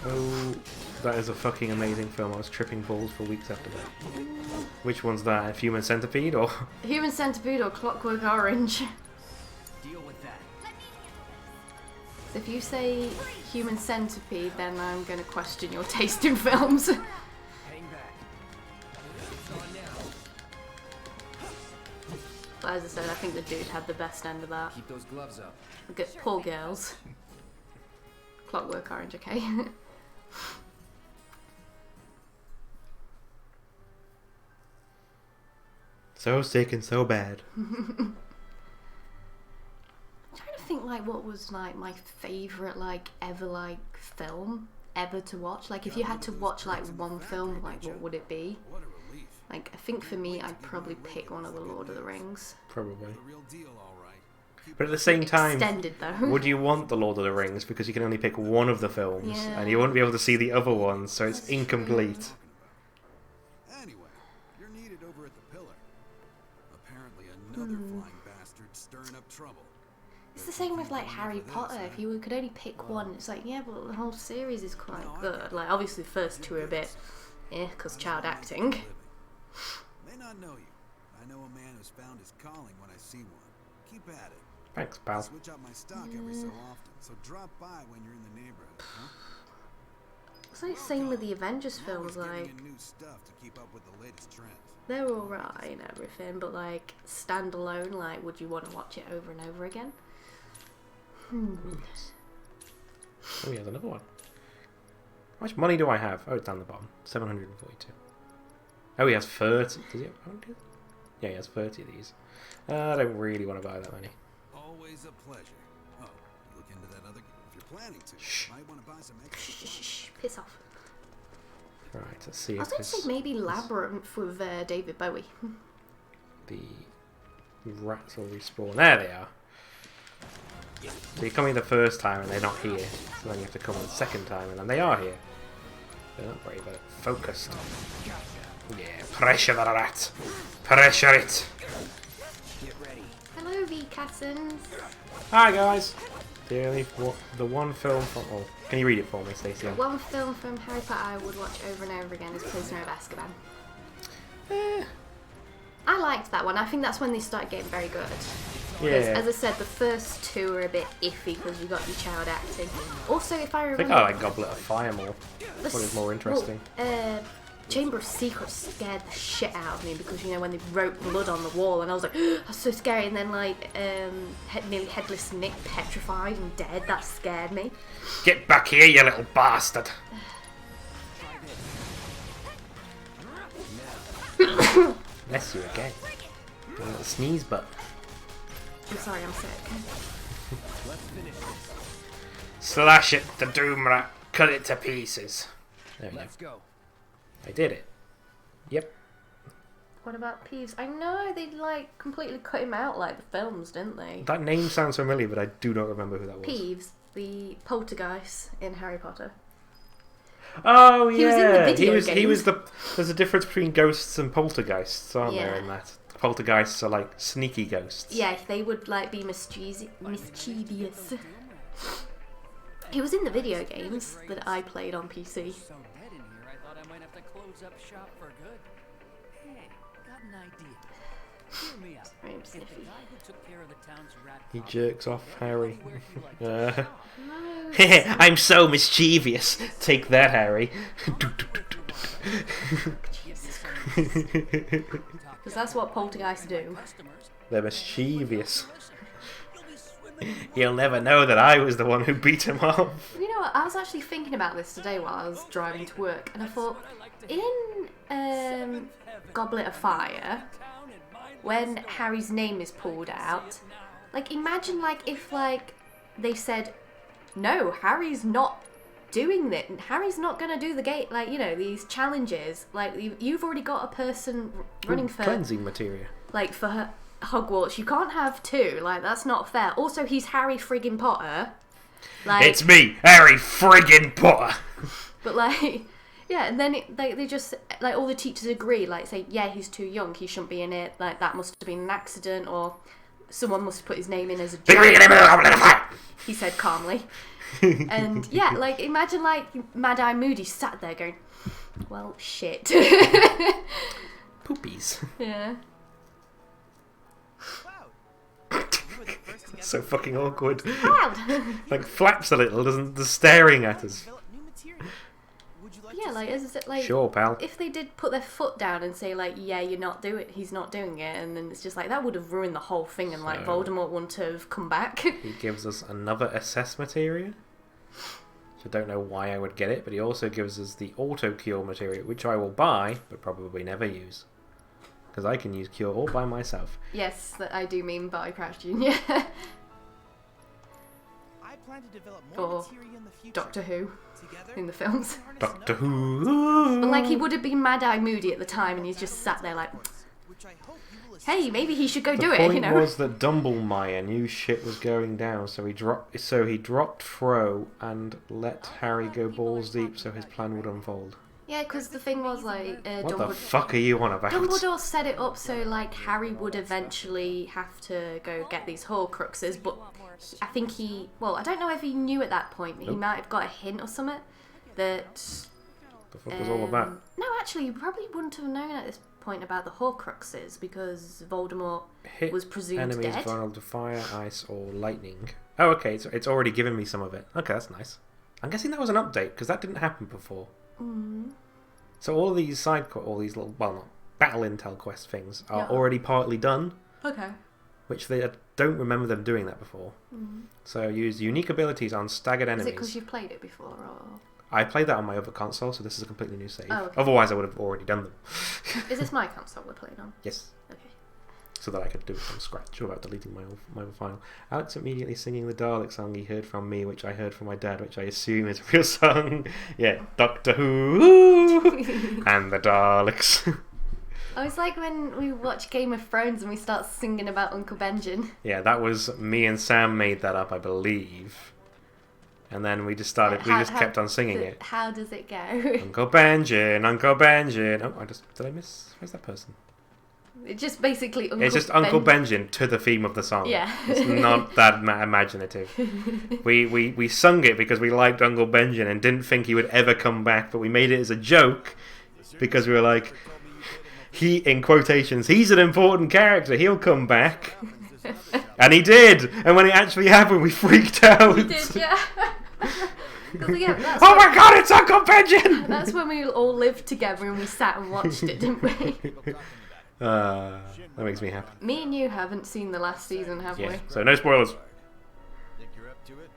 Oh, that is a fucking amazing film. I was tripping balls for weeks after that. Which one's that? Human Centipede or? Human Centipede or Clockwork Orange? Deal with that. So if you say Human Centipede, then I'm going to question your taste in films. Hang back. It's on now. But as I said, I think the dude had the best end of that. Keep those gloves up. Good, poor girls. Clockwork Orange, okay. So sick and so bad. I'm trying to like what was like my favourite like ever like film ever to watch. Like if you had to watch like one film, like what would it be? Like I think for me, I'd probably pick one of the Lord of the Rings. Probably. But at the same time, extended though. Would you want the Lord of the Rings because you can only pick one of the films, Yeah. and you won't be able to see the other ones, so it's incomplete. Anyway, you're needed over at the Pillar. Apparently another flying bastard stirring up trouble. It's the same with like Harry Potter. If you could only pick one, it's like yeah, but the whole series is quite good. Like obviously the first two are a bit, because child acting. May not know you. I know a man who's found his calling when I see one. Keep at it. Thanks, pal. I switch out my stock every so often, so drop by when you're in the neighborhood, huh? It's like the same with the Avengers films. Like New stuff to keep up with the latest trends. they're alright and everything, but like standalone, like would you want to watch it over and over again? Oh, he has another one. How much money do I have? Oh, it's down the bottom. 742. Oh, he has 30. Does he have 100? Yeah, he has 30 of these. I don't really want to buy that many. Always a pleasure. Oh, you look into that other. If you're planning to, might want to buy some extra. Shh, piss off. Right, let's see I was if going to say maybe Labyrinth with David Bowie. the rats will respawn. There they are. So you come in the first time and they're not here, so then you have to come the second time and then they are here. They're not very but focused. Yeah, pressure the rat. Pressure it. Hello, V-Cassins. Hi guys. The one film from... Oh, can you read it for me, Stacey? The one film from Harry Potter I would watch over and over again is Prisoner of Azkaban. I liked that one. I think that's when they started getting very good. Because, Yeah. as I said, the first two are a bit iffy because you got your child acting. Also, if I I remember... think I like Goblet of Fire more. What is more interesting? Chamber of Secrets scared the shit out of me because, you know, when they wrote blood on the wall and I was like, that's so scary. And then, like, nearly Headless Nick petrified and dead. That scared me. Get back here, you little bastard! Bless you again. You little sneeze butt. I'm sorry, I'm sick. Slash it, the Doom Rat. Cut it to pieces. There we go. I did it. Yep. What about Peeves? I know they like completely cut him out like the films, didn't they? That name sounds familiar, but I do not remember who that was. Peeves, the poltergeist in Harry Potter. Oh yeah, He was in the video he was games. the. There's a difference between ghosts and poltergeists, aren't there? Yeah. In that, poltergeists are like sneaky ghosts. Yeah, they would like be mischievous. He was in the video games that I played on PC. So dead in here, I thought I might have to close up shop for good. Hey, got an idea. Hear me out. I'm If the sniffy. guy who took care of the town's rat He problem jerks off Harry. No. I'm so mischievous. Take that, Harry. Because that's what poltergeists do. They're mischievous. He'll never know that I was the one who beat him off. You know what? I was actually thinking about this today while I was driving to work, and I thought, in Goblet of Fire, when Harry's name is pulled out, like imagine like if like they said, no, Harry's not doing that. Harry's not gonna do the gate, like, you know, these challenges. Like you've already got a person running for cleansing materia. like for her Hogwarts. You can't have two. Like that's not fair. Also, he's Harry friggin' Potter. Like It's me, Harry friggin' Potter. But like, yeah, and then they just like all the teachers agree. Like say, yeah, he's too young. He shouldn't be in it. Like that must have been an accident, or someone must have put his name in as a joke. He said calmly. And yeah, like imagine like Mad Eye Moody sat there going, well, shit. Poopies. Yeah. So fucking awkward. Proud. Like flaps a little, doesn't just staring at us. Yeah, like is it like Sure, pal. if they did put their foot down and say like, yeah, he's not doing it, and then it's just like that would have ruined the whole thing, and like So- Voldemort wouldn't have come back. He gives us another assess materia. Which I don't know why I would get it, but he also gives us the auto cure materia, which I will buy, but probably never use. Because I can use cure all by myself. Yes, that I do mean Barty Crouch Jr. plan to develop more Or materia in the future. Doctor Who Together, in the films. Doctor Who. But like he would have been Mad Eye Moody at the time, and he's just sat there like, hey, maybe he should go do The it. point You know. was that Dumbledore knew shit was going down, so he dropped Fro and let Harry go balls deep, so his plan would unfold. Yeah, because the thing was like, What the fuck are you on about? Dumbledore set it up so like Harry would eventually have to go get these Horcruxes, but I think well, I don't know if he knew at that point, but he might have got a hint or something that. The fuck was all of that? No, actually, you probably wouldn't have known at this point about the Horcruxes because Voldemort was presumed enemies dead. vulnerable to fire, ice, or lightning. Oh, okay, so it's already given me some of it. Okay, that's nice. I'm guessing that was an update because that didn't happen before. So all of these all these little, well, not battle intel quest things are already partly done. Okay. Which they don't remember them doing that before. So use unique abilities on staggered enemies. Is it because you've played it before, or? I played that on my other console, so this is a completely new save. Oh, okay. Otherwise, I would have already done them. Is this my console we're playing on? Yes. Okay. So that I could do it from scratch without deleting my other file. Alex immediately singing the Dalek song he heard from me, which I heard from my dad, which I assume is a real song. Yeah, Doctor Who and the Daleks. Oh, it's like when we watch Game of Thrones and we start singing about Uncle Benjen. Yeah, that was me and Sam made that up, I believe. And then we just started. We just kept on singing it. How does it go? Uncle Benjen, Uncle Benjen. Oh, did I miss? Where's that person? It's just basically Uncle. It's just Uncle Benjen to the theme of the song. Yeah. It's not that imaginative. We sung it because we liked Uncle Benjen and didn't think he would ever come back, but we made it as a joke because we were like, he, in quotations, he's an important character. He'll come back. And he did. And when it actually happened, we freaked out. We did, yeah. Oh my god, it's Uncle Benjen! That's when we all lived together and we sat and watched it, didn't we? That makes me happy. Me and you haven't seen the last season, have we? So no spoilers. Think you're up to it?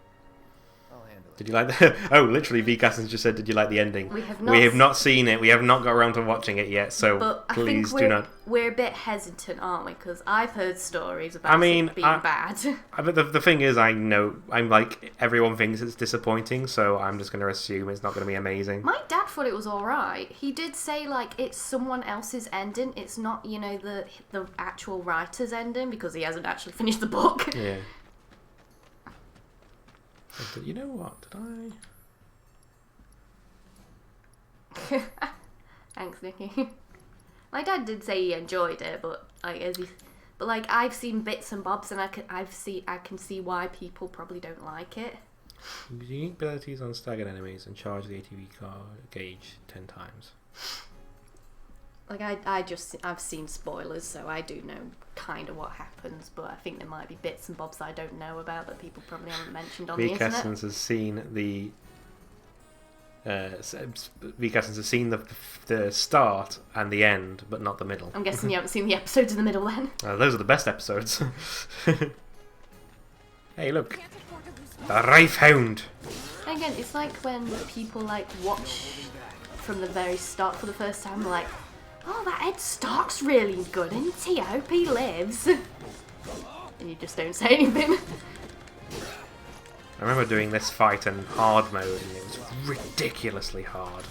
I'll handle it. Did you like the... Oh, literally, V. Cassins just said, did you like the ending? We have not seen it. We have not got around to watching it yet, so but please I think do not... We're a bit hesitant, aren't we? Because I've heard stories about it being bad. But the thing is, I know... I'm like, everyone thinks it's disappointing, so I'm just going to assume it's not going to be amazing. My dad thought it was alright. He did say, like, it's someone else's ending. It's not, you know, the actual writer's ending, because he hasn't actually finished the book. Yeah. You know what? Did I... Thanks, Nikki. My dad did say he enjoyed it, but like I've seen bits and bobs, and I can see why people probably don't like it. Use unique abilities on staggered enemies and charge the ATV gauge 10 times. Like I've seen spoilers, so I do know kind of what happens, but I think there might be bits and bobs I don't know about that people probably haven't mentioned on the internet. Cassins has seen the the start and the end, but not the middle. I'm guessing you haven't seen the episodes in the middle then. Those are the best episodes. Hey, look, the Rife Hound. And again, it's like when people like watch from the very start for the first time, like, oh, that Ed Stark's really good, isn't he? I hope he lives. And you just don't say anything. I remember doing this fight in hard mode, and it was ridiculously hard.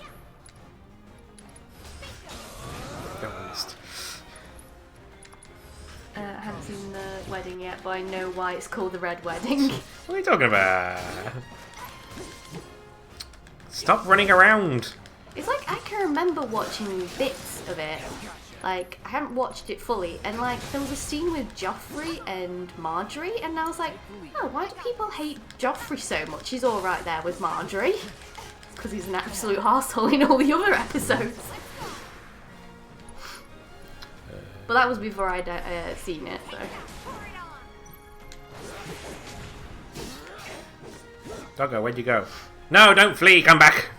I haven't seen the wedding yet, but I know why it's called the Red Wedding. What are you talking about? Stop running around! It's like I can remember watching bits of it. Like, I haven't watched it fully, and like, there was a scene with Joffrey and Marjorie, and I was like, oh, why do people hate Joffrey so much? He's alright there with Marjorie. Because he's an absolute arsehole in all the other episodes. But that was before I'd seen it, so. Doggo, where'd you go? No, don't flee, come back!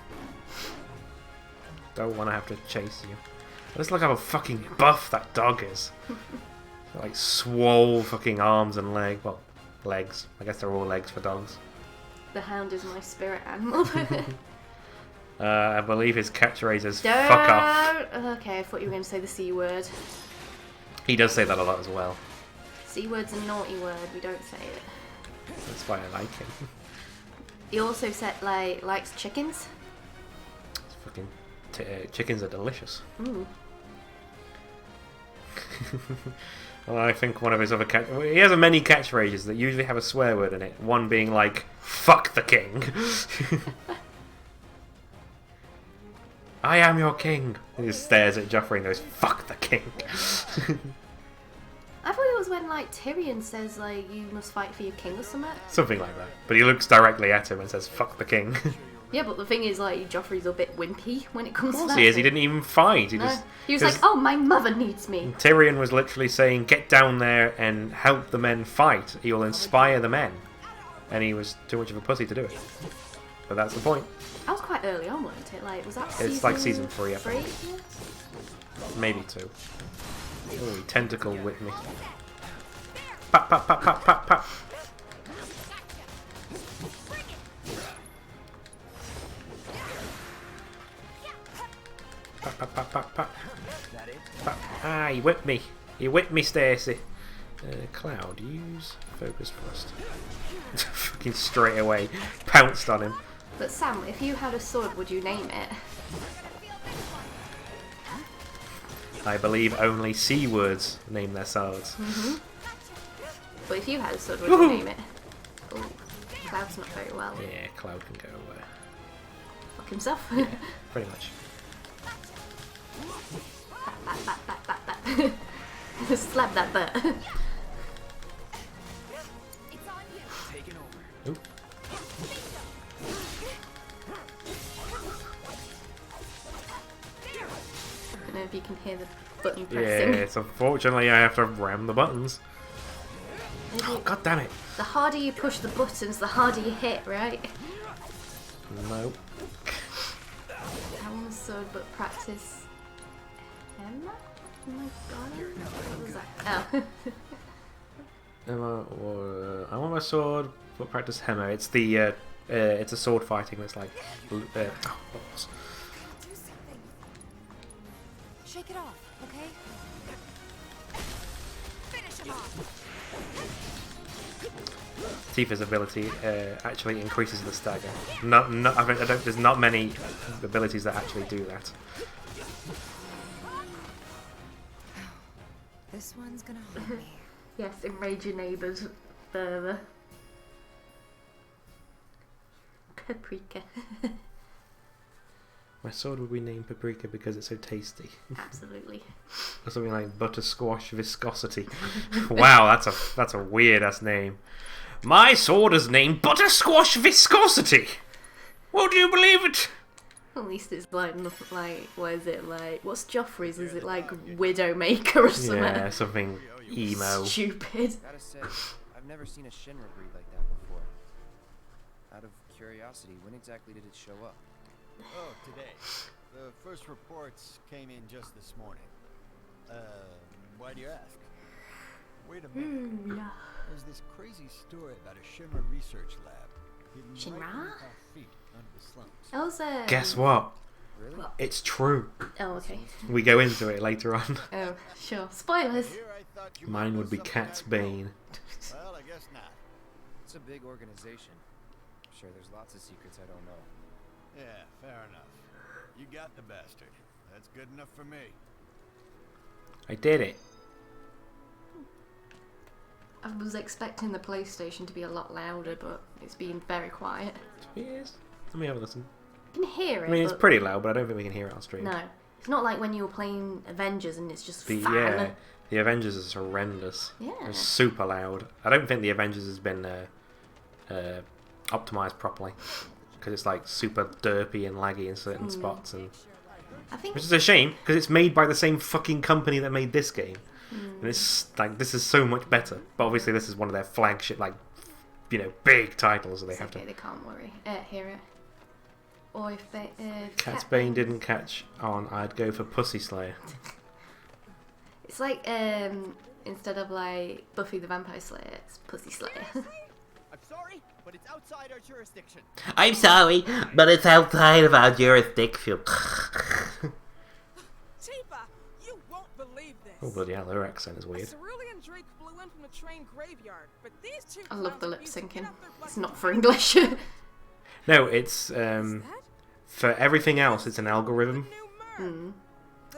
Don't want to have to chase you. Let's look how fucking buff that dog is. Like swole fucking arms and legs. Well, legs. I guess they're all legs for dogs. The hound is my spirit animal. I believe his catchphrase is fuck off. Okay, I thought you were going to say the C word. He does say that a lot as well. C word's a naughty word, we don't say it. That's why I like him. He also said likes chickens. Fucking chickens are delicious. Ooh. Well, I think one of his other he has many catchphrases that usually have a swear word in it. One being like, "Fuck the king." I am your king. He just stares at Joffrey and goes, "Fuck the king." I thought it was when like Tyrion says like you must fight for your king or something. Something like that. But he looks directly at him and says, "Fuck the king." Yeah, but the thing is like Joffrey's a bit wimpy when it comes to that. He is. He didn't even fight. He was like, "Oh, my mother needs me." Tyrion was literally saying, "Get down there and help the men fight. He will inspire the men." And he was too much of a pussy to do it. But that's the point. That was quite early on, wasn't it? Like, was that It's like season 3, I think. 3? Maybe 2. Oh, he tentacle whipped me. Pop, pop, pop, pop, pop, pop. Pop, pop, pop, pop, pop. Pop. Ah, he whipped me. He whipped me, Stacy. Cloud, use focus thrust. Fucking straight away. Pounced on him. But Sam, if you had a sword, would you name it? I believe only C words name their swords. But if you had a sword, would you name it? Oh, Cloud's not very well. Yeah, Cloud can go Fuck himself. yeah, pretty much. Slap that butt. Oop. I don't know if you can hear the button pressing. Yes, unfortunately I have to ram the buttons. Oh, god damn it. The harder you push the buttons, the harder you hit, right? No. I want a sword, but practice. Emma? Oh my god. What was that? Oh. I want my sword, but practice hammer. It's the it's a sword fighting that's like balls. Shake it off, okay? Finish him off. Tifa's ability actually increases the stagger. There's not many abilities that actually do that. This one's gonna haunt me. Yes, enrage your neighbours further. Paprika. My sword would be named Paprika because it's so tasty. Absolutely. Or something like Buttersquash Viscosity. Wow, that's a weird ass name. My sword is named Buttersquash Viscosity. Would you believe it? At least it's like what is it like? What's Joffrey's? Is it like Widowmaker or something? Yeah, something emo. Stupid. Gotta say, I've never seen a Shinra breed like that before. Out of curiosity, when exactly did it show up? Oh, today. The first reports came in just this morning. Why do you ask? Wait a minute. There's this crazy story about a Shinra research lab. hidden right beneath our feet under the slumps. Also, Guess what? Really? What? It's true. Oh, okay. We go into it later on. Oh, sure. Spoilers. Mine would be Cat's Bane. Well, I guess not. It's a big organization. I'm sure there's lots of secrets I don't know. Yeah, fair enough. You got the bastard. That's good enough for me. I did it. I was expecting the PlayStation to be a lot louder, but it's been very quiet. Yes. Let me have a listen. You can hear it. I mean, it's but pretty loud, but I don't think we can hear it on stream. No. It's not like when you were playing Avengers and it's just fan. Yeah, the Avengers is horrendous. Yeah. It's super loud. I don't think the Avengers has been optimized properly because it's like super derpy and laggy in certain spots, and I think which is a shame because it's made by the same fucking company that made this game, and it's like this is so much better. But obviously, this is one of their flagship, like, you know, big titles, so they have okay, to. they can't worry. Hear it. Or if they. Cat's Bane didn't catch on, I'd go for Pussy Slayer. It's like instead of like Buffy the Vampire Slayer, it's Pussy Slayer. I'm sorry, but it's outside our jurisdiction. I'm sorry, but it's outside of our jurisdiction. Tifa, you won't believe this. Oh, bloody hell, her accent is weird. Cerulean Drake flew in from the train graveyard, but these two I love the lip clowns refused to syncing. get off their It's butts not to for fight English. No, it's for everything else. It's an algorithm.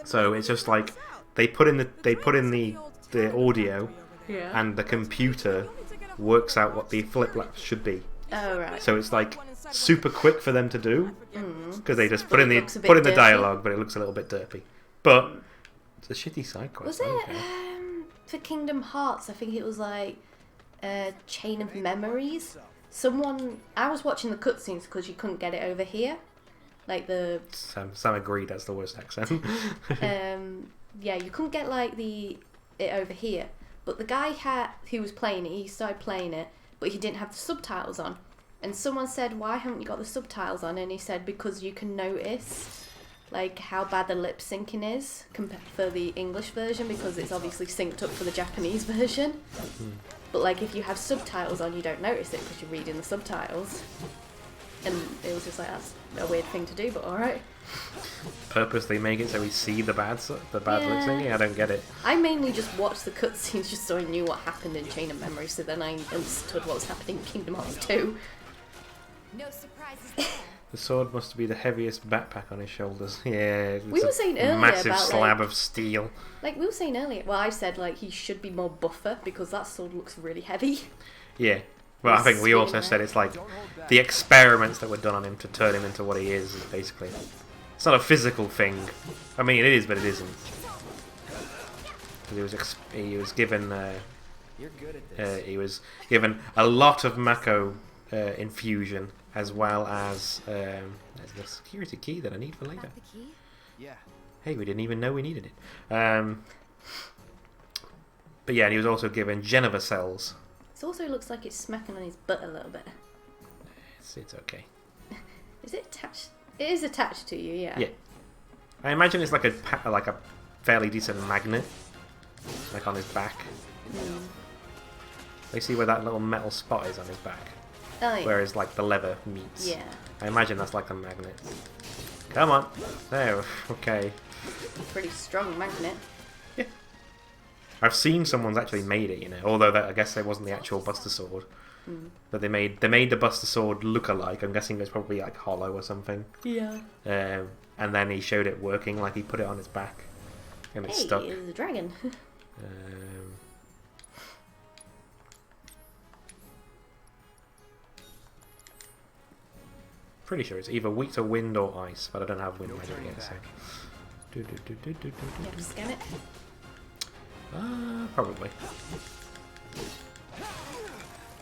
So it's just like they put in the audio, Yeah. and the computer works out what the flip-flops should be. Oh right. So it's like super quick for them to do because they just But put in it the looks a bit dirty. dialogue, but it looks a little bit derpy. But it's a shitty side quest. Was it for Kingdom Hearts? I think it was like Chain of Memories. I was watching the cutscenes because you couldn't get it over here, like the. Sam agreed. That's the worst accent. Yeah, you couldn't get like it over here. But the guy who was playing it, he started playing it, but he didn't have the subtitles on. And someone said, "Why haven't you got the subtitles on?" And he said, "Because you can notice like how bad the lip syncing is for the English version, because it's obviously synced up for the Japanese version. But like if you have subtitles on, you don't notice it because you're reading the subtitles." And it was just like, that's a weird thing to do, but alright. Purposely make it so we see the bad lip syncing? I don't get it. I mainly just watched the cutscenes just so I knew what happened in Chain of Memories, so then I understood what was happening in Kingdom Hearts 2. No surprises there. The sword must be the heaviest backpack on his shoulders. Yeah, We were saying earlier massive about, slab like- of steel. Like we were saying earlier, well, I said like he should be more buffer because that sword looks really heavy. Yeah. Well, I think we also said it's like the experiments that were done on him to turn him into what he is basically. It's not a physical thing. I mean, it is, but it isn't. Because he was given he was given a lot of Mako infusion, as well as there's the security key that I need for later. The key? Yeah. Hey, we didn't even know we needed it. But yeah, and he was also given Geneva cells. It also looks like it's smacking on his butt a little bit. It's okay. Is it attached? It is attached to you, yeah. Yeah. I imagine it's like a fairly decent magnet, like on his back. They see where that little metal spot is on his back, Oh, yeah. whereas like the leather meets. Yeah. I imagine that's like a magnet. Come on, there. Okay. Pretty strong magnet. I've seen someone's actually made it, you know. Although I guess there wasn't the actual Buster Sword, but they made the Buster Sword look alike. I'm guessing it was probably like hollow or something. Yeah. And then he showed it working, like he put it on his back, and it stuck. Hey, it was a dragon. Pretty sure it's either weak to wind or ice, but I don't have wind magic yet. So. You have to scan it. Probably.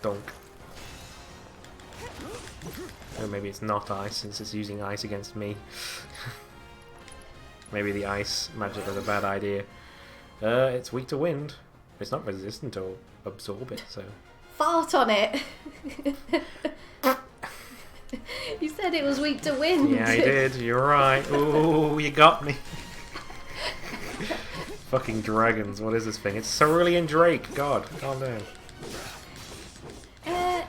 Donk. Or maybe it's not ice, since it's using ice against me. Maybe the ice magic was a bad idea. It's weak to wind. It's not resistant to absorb it, so... Fart on it! You said it was weak to wind. Yeah, I did. You're right. Ooh, you got me. Fucking dragons. What is this thing? It's Cerulean Drake. God, calm down.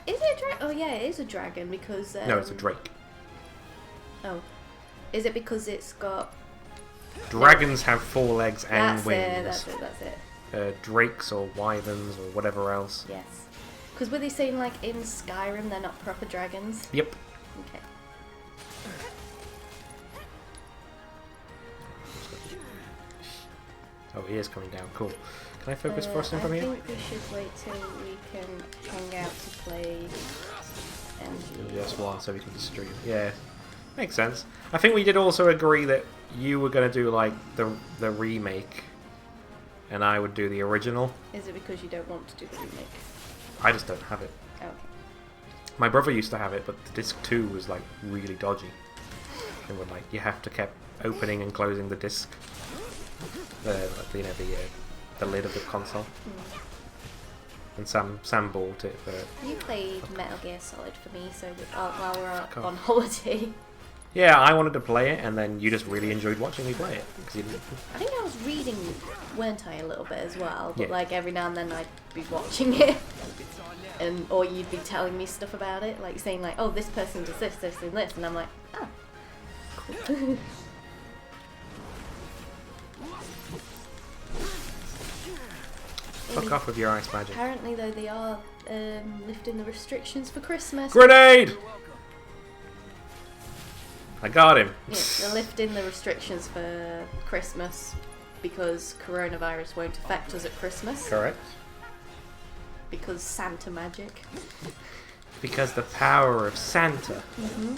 Is it a dragon? Oh yeah, it is a dragon because... No, it's a drake. Oh. Is it because it's got... Dragons have 4 legs and wings. That's it. Drakes or wyverns or whatever else. Yes. Because were they saying like in Skyrim they're not proper dragons? Yep. Okay. Oh, he is coming down. Cool. Can I focus Frosting from I here? think we should wait till we can hang out to play MG. Just one so we can stream. Yeah. Makes sense. I think we did also agree that you were going to do like the remake and I would do the original. Is it because you don't want to do the remake? I just don't have it. Okay. My brother used to have it, but the disc 2 was like really dodgy. It would like you have to keep opening and closing the disc, the lid of the console. And Sam bought it for. You played Metal Gear Solid for me, so while we're on holiday. Yeah, I wanted to play it, and then you just really enjoyed watching me play it. I think I was reading, weren't I, a little bit as well? But Yeah. like every now and then I'd be watching it, or you'd be telling me stuff about it, like saying like, "Oh, this person does this, this, and this," and I'm like, "Oh, cool." Fuck off with your ice magic. Apparently, though, they are lifting the restrictions for Christmas. Grenade! I got him. Yeah, they're lifting the restrictions for Christmas because coronavirus won't affect us at Christmas. Correct. Because Santa magic. Because the power of Santa. Mm-hmm.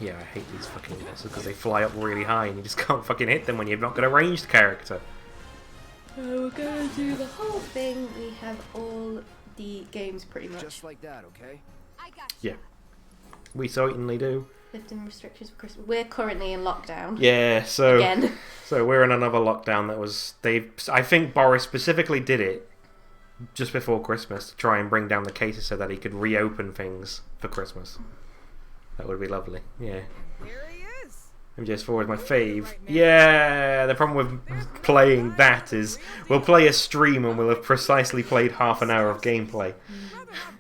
Yeah, I hate these fucking bosses because they fly up really high and you just can't fucking hit them when you've not got a ranged character. So we're gonna do the whole thing. We have all the games pretty much. Just like that, okay? I got Yeah. We certainly do. Lifting restrictions for Christmas. We're currently in lockdown. Yeah, so Again. So we're in another lockdown that was I think Boris specifically did it just before Christmas to try and bring down the cases so that he could reopen things for Christmas. That would be lovely. Yeah. There he is. MGS4 is my fave. Yeah, the problem with playing that is we'll play a stream and we'll have precisely played half an hour of gameplay.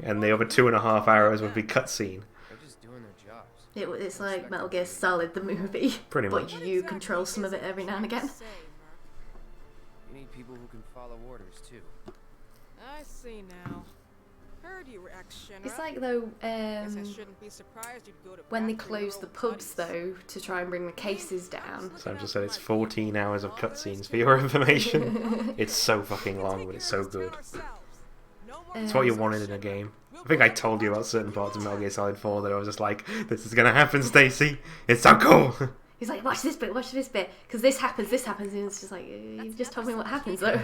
And the other 2.5 hours would be cutscene. They're just doing their jobs. It's like Metal Gear Solid, the movie. Pretty much. But you control some of it every now and again. You need people who can follow orders too. I see now. Heard you were ex-Shinra. It's like though, Guess I shouldn't be surprised you'd go to when they bat for your closed the old pubs buddies. though to try and bring the cases down. Sam just said it's 14 hours of cutscenes for your information. It's so fucking long, but it's so good. It's what you wanted in a game. I think I told you about certain parts of Metal Gear Solid 4 that I was just like, this is gonna happen, Stacy. It's so cool. He's like, watch this bit, because this happens, and it's just like, you just told me what happens though.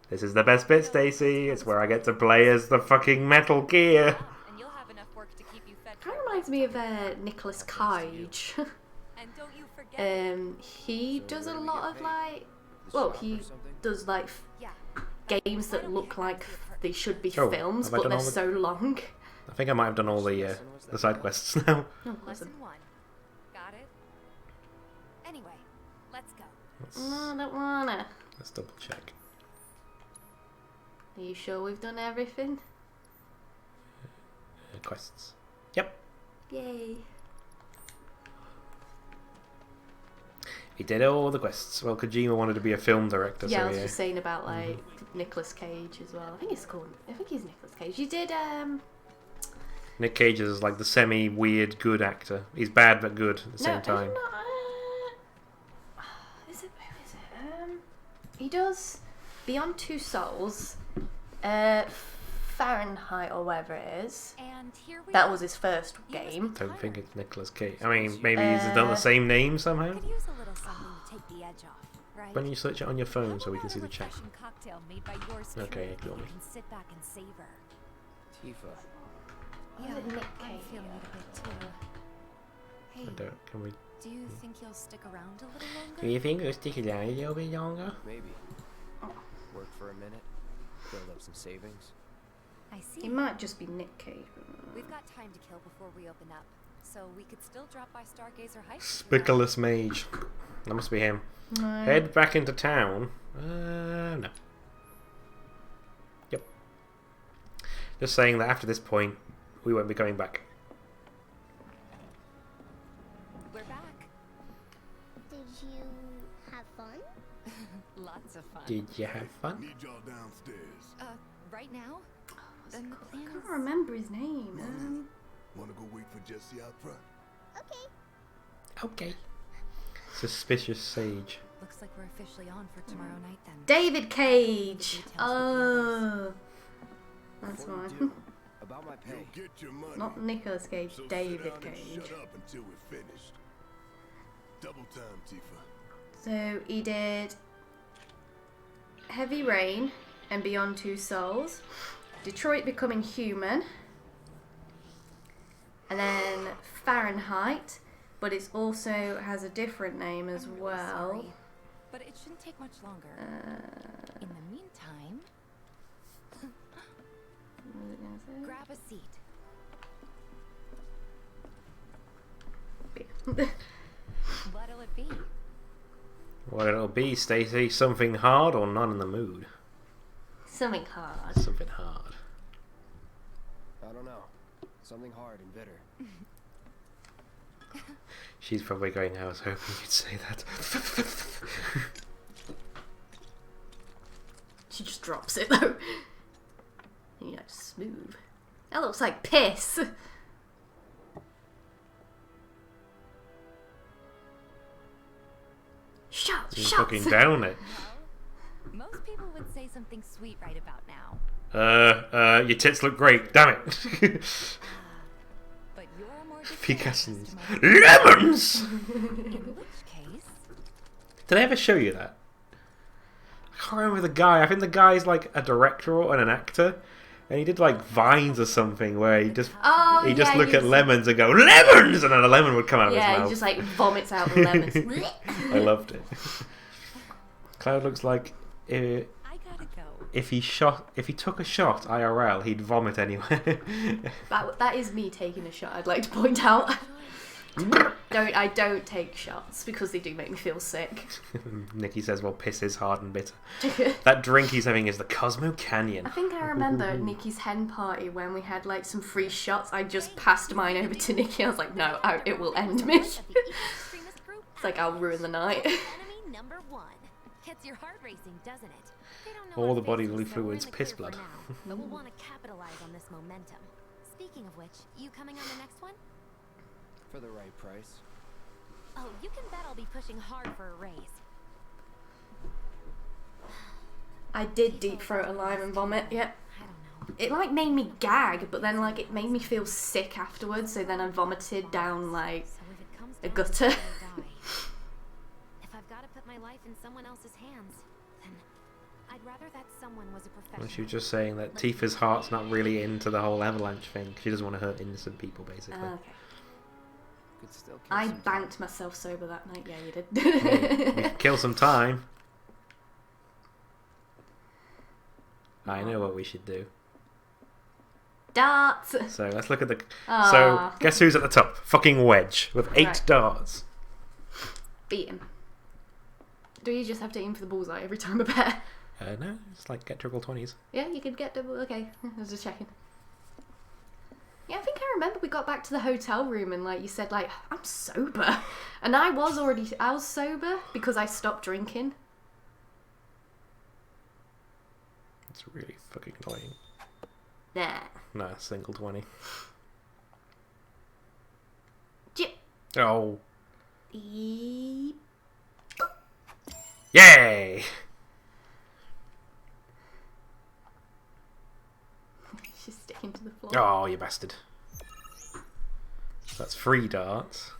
This is the best bit, Stacy. It's where I get to play as the fucking Metal Gear. And you'll have enough work to keep you fed. Kind of reminds me of Nicolas Cage. And don't you forget. He does a lot of like, well, he does like games that look like they should be Oh, films, have I but done they're all the- so long. I think I might have done all the side quests now. Oh, Lesson 1. Got it? Anyway, let's go. I don't wanna. Let's double check. Are you sure we've done everything? Quests. Yep. Yay. He did all the quests. Well, Kojima wanted to be a film director, Yeah, so I was yeah. just saying about like Nicolas Cage as well. I think he's Nicolas Cage. You did Nick Cage is like the semi-weird good actor. He's bad but good at the same time. Is it? He does Beyond Two Souls, Fahrenheit or whatever it is. And here we That are. was his first game. Don't think it's Nicolas Cage. I mean, maybe he's done the same name somehow. Could use a little something to take the edge off, right? Why don't you search it on your phone so we can see the chat? Refreshing cocktail made by yours Okay, truly ignore that me. you can sit back and savor. Tifa. Yeah, it Nick I'm Cage? feeling it a bit too. Hey, I don't. Can we? do you think you'll stick around a little longer? Do you think we'll stick around a little bit longer? Maybe. Work for a minute. Build up some savings. I see. It might just be Nick Cage. We've got time to kill before we open up, so we could still drop by Stargazer Heights. Spickless Mage. That must be him. No. Head back into town. No. Yep. Just saying that after this point, we won't be coming back. We're back. Did you have fun? Lots of fun. Did you have fun? Need y'all downstairs. Right now? Then the I plan can't is- remember his name. Wanna go wait for Jesse out front? Okay. Okay. Suspicious Sage. Looks like we're officially on for tomorrow night then. David Cage. Details will be That's Before we fine. do, about my pay. You'll get your money. Not Nicolas Cage, So sit David down and Cage. shut up until we're finished. Double time, Tifa. So he did Heavy Rain and Beyond Two Souls, Detroit Becoming Human, and then Fahrenheit, but it also has a different name as I'm really well. sorry, but it shouldn't take much longer. In the meantime, What was it gonna say? grab a seat. What'll it be? What it'll be, Stacey? Something hard or not in the mood? Something hard. Something hard. I don't know. Something hard and bitter. She's probably going, I was hoping you'd say that. She just drops it though. And you're like, smooth. That looks like piss. Just fucking down it. Most people would say something sweet right about now. Your tits look great. Damn it. But you're a more Picassions. Lemons! In which case? Did I ever show you that? I can't remember the guy. I think the guy's like a director and an actor. And he did like vines or something where he just look at lemons and go, lemons! And then a lemon would come out of his mouth. Yeah, he just like vomits out the lemons. I loved it. Cloud looks like if he took a shot IRL, he'd vomit anywhere. That is me taking a shot, I'd like to point out. I don't take shots because they do make me feel sick. Nikki says, well, piss is hard and bitter. That drink he's having is the Cosmo Canyon. I think I remember at Nikki's hen party when we had like some free shots. I just passed mine over to Nikki. I was like, no, it will end me. It's like, I'll ruin the night. Enemy number 1. Gets your heart racing, doesn't it? They don't know All the bodily fluids, piss blood. But we'll want to capitalize on this momentum. Speaking of which, you coming on the next one? For the right price. Oh, you can bet I'll be pushing hard for a raise. I did deep throat a lime and vomit, yep. It like made me gag, but then like it made me feel sick afterwards, so then I vomited down like a gutter. If I've got to put my life in someone else's hands, then I'd rather that someone was a professional. Well, she was just saying that Tifa's heart's not really into the whole avalanche thing. She doesn't want to hurt innocent people, basically. Okay. I banked myself sober that night. Yeah, you did. We could kill some time. I know what we should do. Darts! So let's look at the... So, guess who's at the top? Fucking Wedge, with 8 darts. Beat him. Do you just have to aim for the bullseye every time a bet? No, it's like get triple 20s. Yeah, you could get double... Okay, I was just checking. Yeah, I think I remember we got back to the hotel room and like you said like, I'm sober. And I was sober because I stopped drinking. It's really fucking annoying. Nah. Nah, single 20. Oh. Yay! She's sticking to the floor. Oh, you bastard. So that's 3 darts.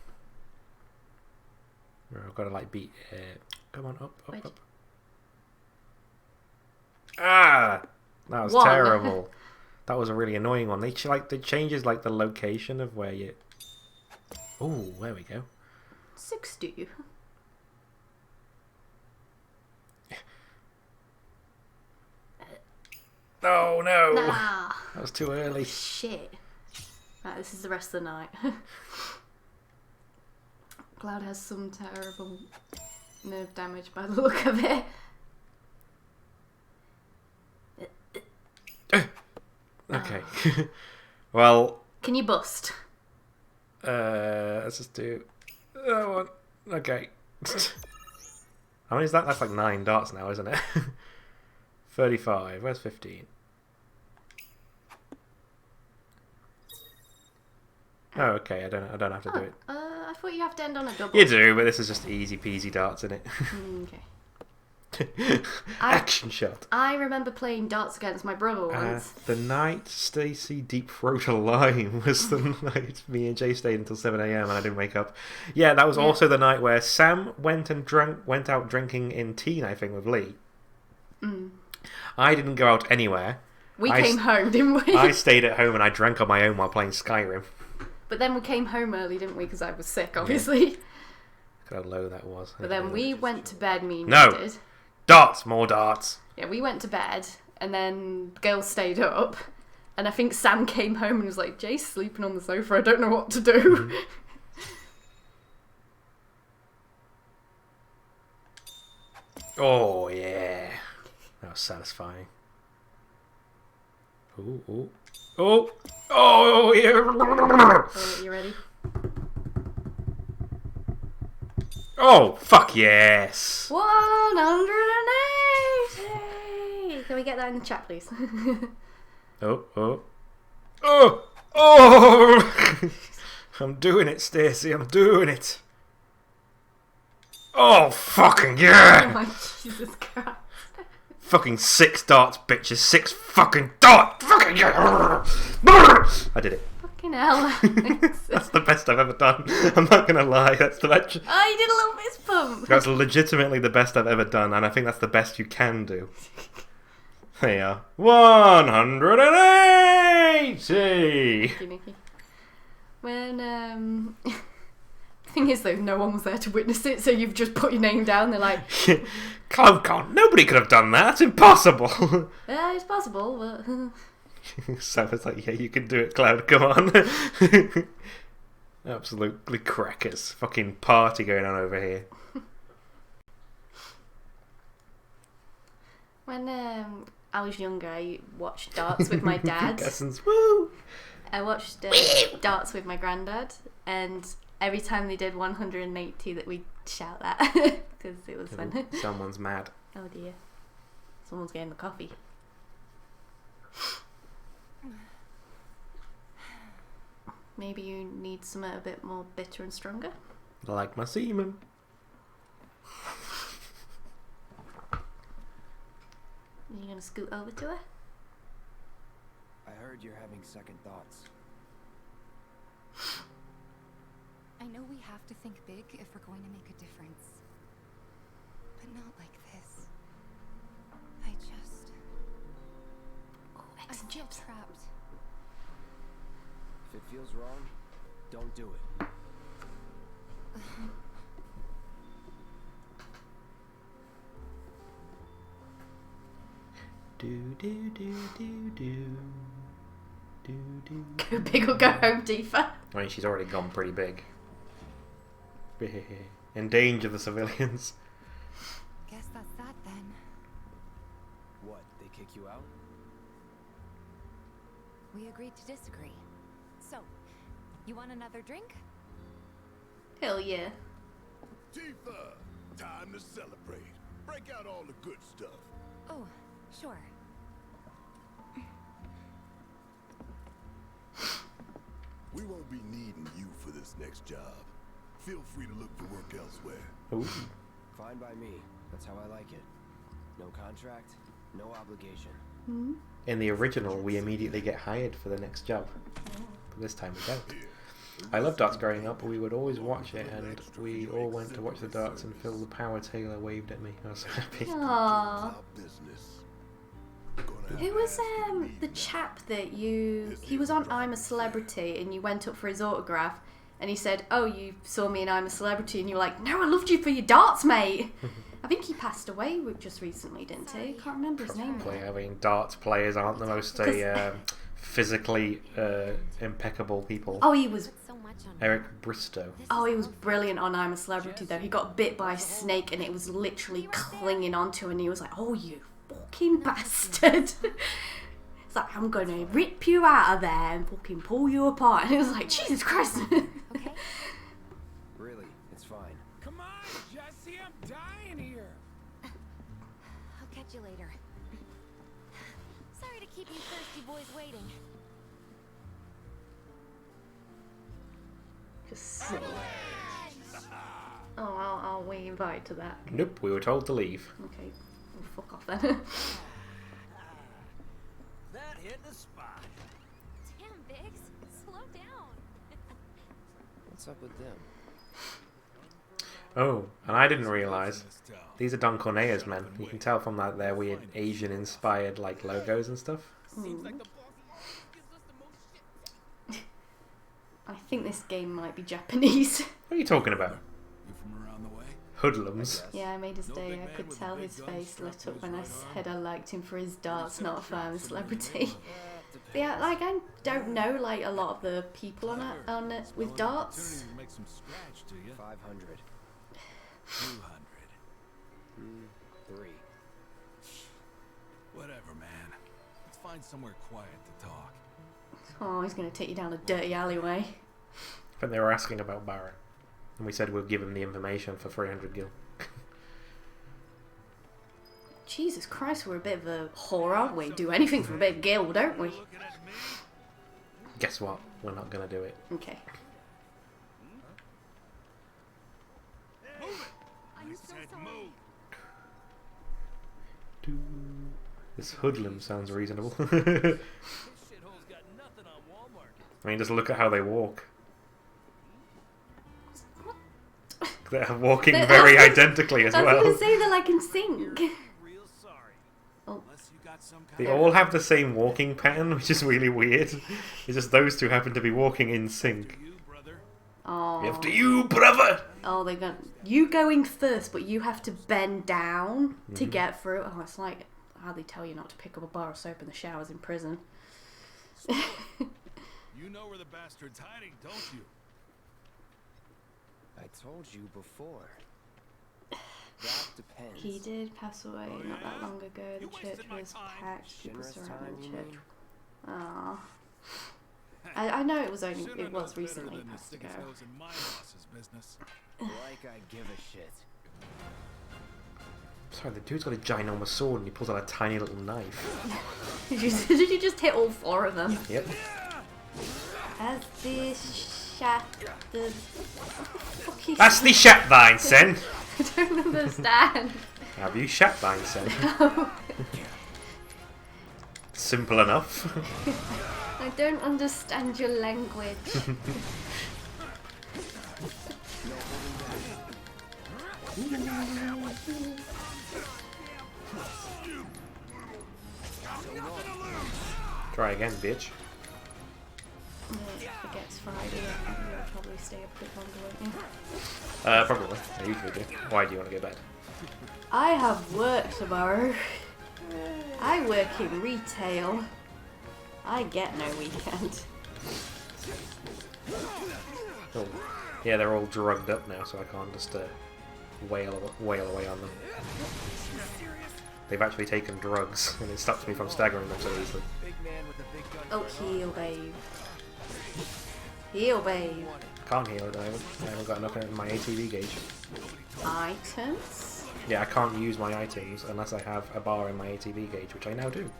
I've got to like beat it. Come on, up. Ah! That was terrible. That was a really annoying one. They changes like the location of where you... Oh, there we go. 60. Oh no! Nah. That was too early. Shit. Right, this is the rest of the night. Cloud has some terrible nerve damage by the look of it. Okay. Well... Can you bust? Let's just do that one. Okay. How many is that? That's like 9 darts now, isn't it? 35. Where's 15? Oh, okay. I don't have to do it. I thought you have to end on a double. You do, but this is just easy peasy darts, isn't it? Okay. Action shot. I remember playing darts against my brother once. The night Stacy deep throat a lime was the night me and Jay stayed until 7 AM and I didn't wake up. Yeah, that was also the night where Sam went out drinking in Teen, I think, with Lee. Mm. I didn't go out anywhere. We came home, didn't we? I stayed at home and I drank on my own while playing Skyrim. But then we came home early, didn't we? Because I was sick, obviously. Look how low that was. But then we went to bed, me and No! you did. Darts! More darts! Yeah, we went to bed, and then girls stayed up, and I think Sam came home and was like, Jay's sleeping on the sofa, I don't know what to do. Mm-hmm. Oh, yeah. That was satisfying. Ooh, ooh. Oh! Oh, yeah! Oh, you ready? Oh, fuck yes! 180! Can we get that in the chat, please? Oh, oh. Oh! Oh! I'm doing it, Stacey, I'm doing it. Oh, fucking Oh yeah! my Jesus Christ. Fucking 6 darts, bitches. 6 fucking darts! Fucking yeah! I did it. Fucking hell. That's the best I've ever done. I'm not gonna lie. That's the best. Oh, you did a little fist pump. That's legitimately the best I've ever done, and I think that's the best you can do. There you are. 180! Thank you, Nikki. When, thing is though, no one was there to witness it, so you've just put your name down, they're like... Cloud can't. Nobody could have done that. That's impossible. Yeah, it's possible, but... Sam was like, yeah, you can do it, Cloud. Come on. Absolutely crackers. Fucking party going on over here. When I was younger, I watched darts with my dad. Cousins, woo! I watched darts with my granddad, and every time they did 180, that we'd shout that because it was fun. Someone's mad. Oh dear, someone's getting the coffee. Maybe you need something a bit more bitter and stronger. Like my semen. Are you gonna scoot over to her? I heard you're having second thoughts. I know we have to think big if we're going to make a difference. But not like this. I feel trapped. If it feels wrong, don't do it. Go big or go home, Tifa. I mean, she's already gone pretty big. Endanger the civilians. Guess that's that then. What, they kick you out? We agreed to disagree. So, you want another drink? Hell yeah. Tifa, time to celebrate. Break out all the good stuff. Oh, sure. We won't be needing you for this next job. Feel free to look for work elsewhere. Ooh. Fine by me. That's how I like it. No contract, no obligation. In the original, we immediately get hired for the next job. But this time we don't. I loved darts growing up. We would always watch it, and we all went to watch the darts, and Phil the Power Taylor waved at me. I was so happy. Aww. Who was the chap that he was on I'm a Celebrity, and you went up for his autograph, and he said, "Oh, you saw me in I'm a Celebrity," and you were like, "No, I loved you for your darts, mate." I think he passed away just recently, didn't he? Can't remember his name. I mean, darts players aren't the most physically impeccable people. Oh, he was... Eric Bristow. Oh, he was brilliant on I'm a Celebrity, though. He got bit by a snake, and it was literally clinging onto him, and he was like, "Oh, you fucking bastard." It's like, "I'm gonna rip you out of there and fucking pull you apart." And it was like, Jesus Christ. Really, it's fine. Come on, Jesse, I'm dying here. I'll catch you later. Sorry to keep you thirsty boys waiting. Just sit. Oh, I'll we invite to that. Nope, we were told to leave. Okay, well, fuck off then. That hit the spot. Damn, Biggs, slow down. What's up with them? Oh, and I didn't realise. These are Don Cornea's men. You can tell from that their weird Asian-inspired like logos and stuff. I think this game might be Japanese. What are you talking about? You from around the way? Hoodlums. Yeah, I made his day. I could tell his face lit up when I said I liked him for his darts, not for I'm a Celebrity. But yeah, like I don't know like a lot of the people on it with darts. 500. 200. 3. Whatever, man. Let's find somewhere quiet to talk. Oh, he's gonna take you down a dirty alleyway. I think they were asking about Barrett. And we said we'll give him the information for 300 gil. Jesus Christ, we're a bit of a whore, aren't we? Do anything for a bit of gil, don't we? Guess what? We're not going to do it. Okay. I'm so sorry. This hoodlum sounds reasonable. This shithole's got nothing on Walmart. I mean, just look at how they walk. They're walking very identically as I was well. going to say they're like in sync. Real sorry. Oh. Unless you got some kind They of all have the same walking pattern, which is really weird. It's just those two happen to be walking in sync. Oh. After you, brother! Oh, they got you going first, but you have to bend down to get through. Oh, it's like how they tell you not to pick up a bar of soap in the showers in prison. You know where the bastard's hiding, don't you? I told you before. That depends. He did pass away not that long ago. The church was packed. People Generous surrounding time, the you church. mean? Aw. I know it was recently passed ago. In my boss's business. Like I give a shit. Sorry, the dude's got a ginormous sword and he pulls out a tiny little knife. Did you just hit all four of them? Yep. As the shot the That's the shat thine, sen! I don't understand. Have you shat thine, sen? No. Simple enough. I don't understand your language. Try again, bitch. Yeah, forget it's Friday. You'll probably stay up a bit longer, won't you? Probably. I usually do. Why do you want to go to bed? I have work tomorrow. I work in retail. I get no weekend. Oh. Yeah, they're all drugged up now, so I can't just wail away on them. They've actually taken drugs, and it stops me from staggering them so easily. Oh, heal, babe. Heal, babe. Can't heal it, I haven't got enough in my ATV gauge. Items? Yeah, I can't use my items unless I have a bar in my ATV gauge, which I now do.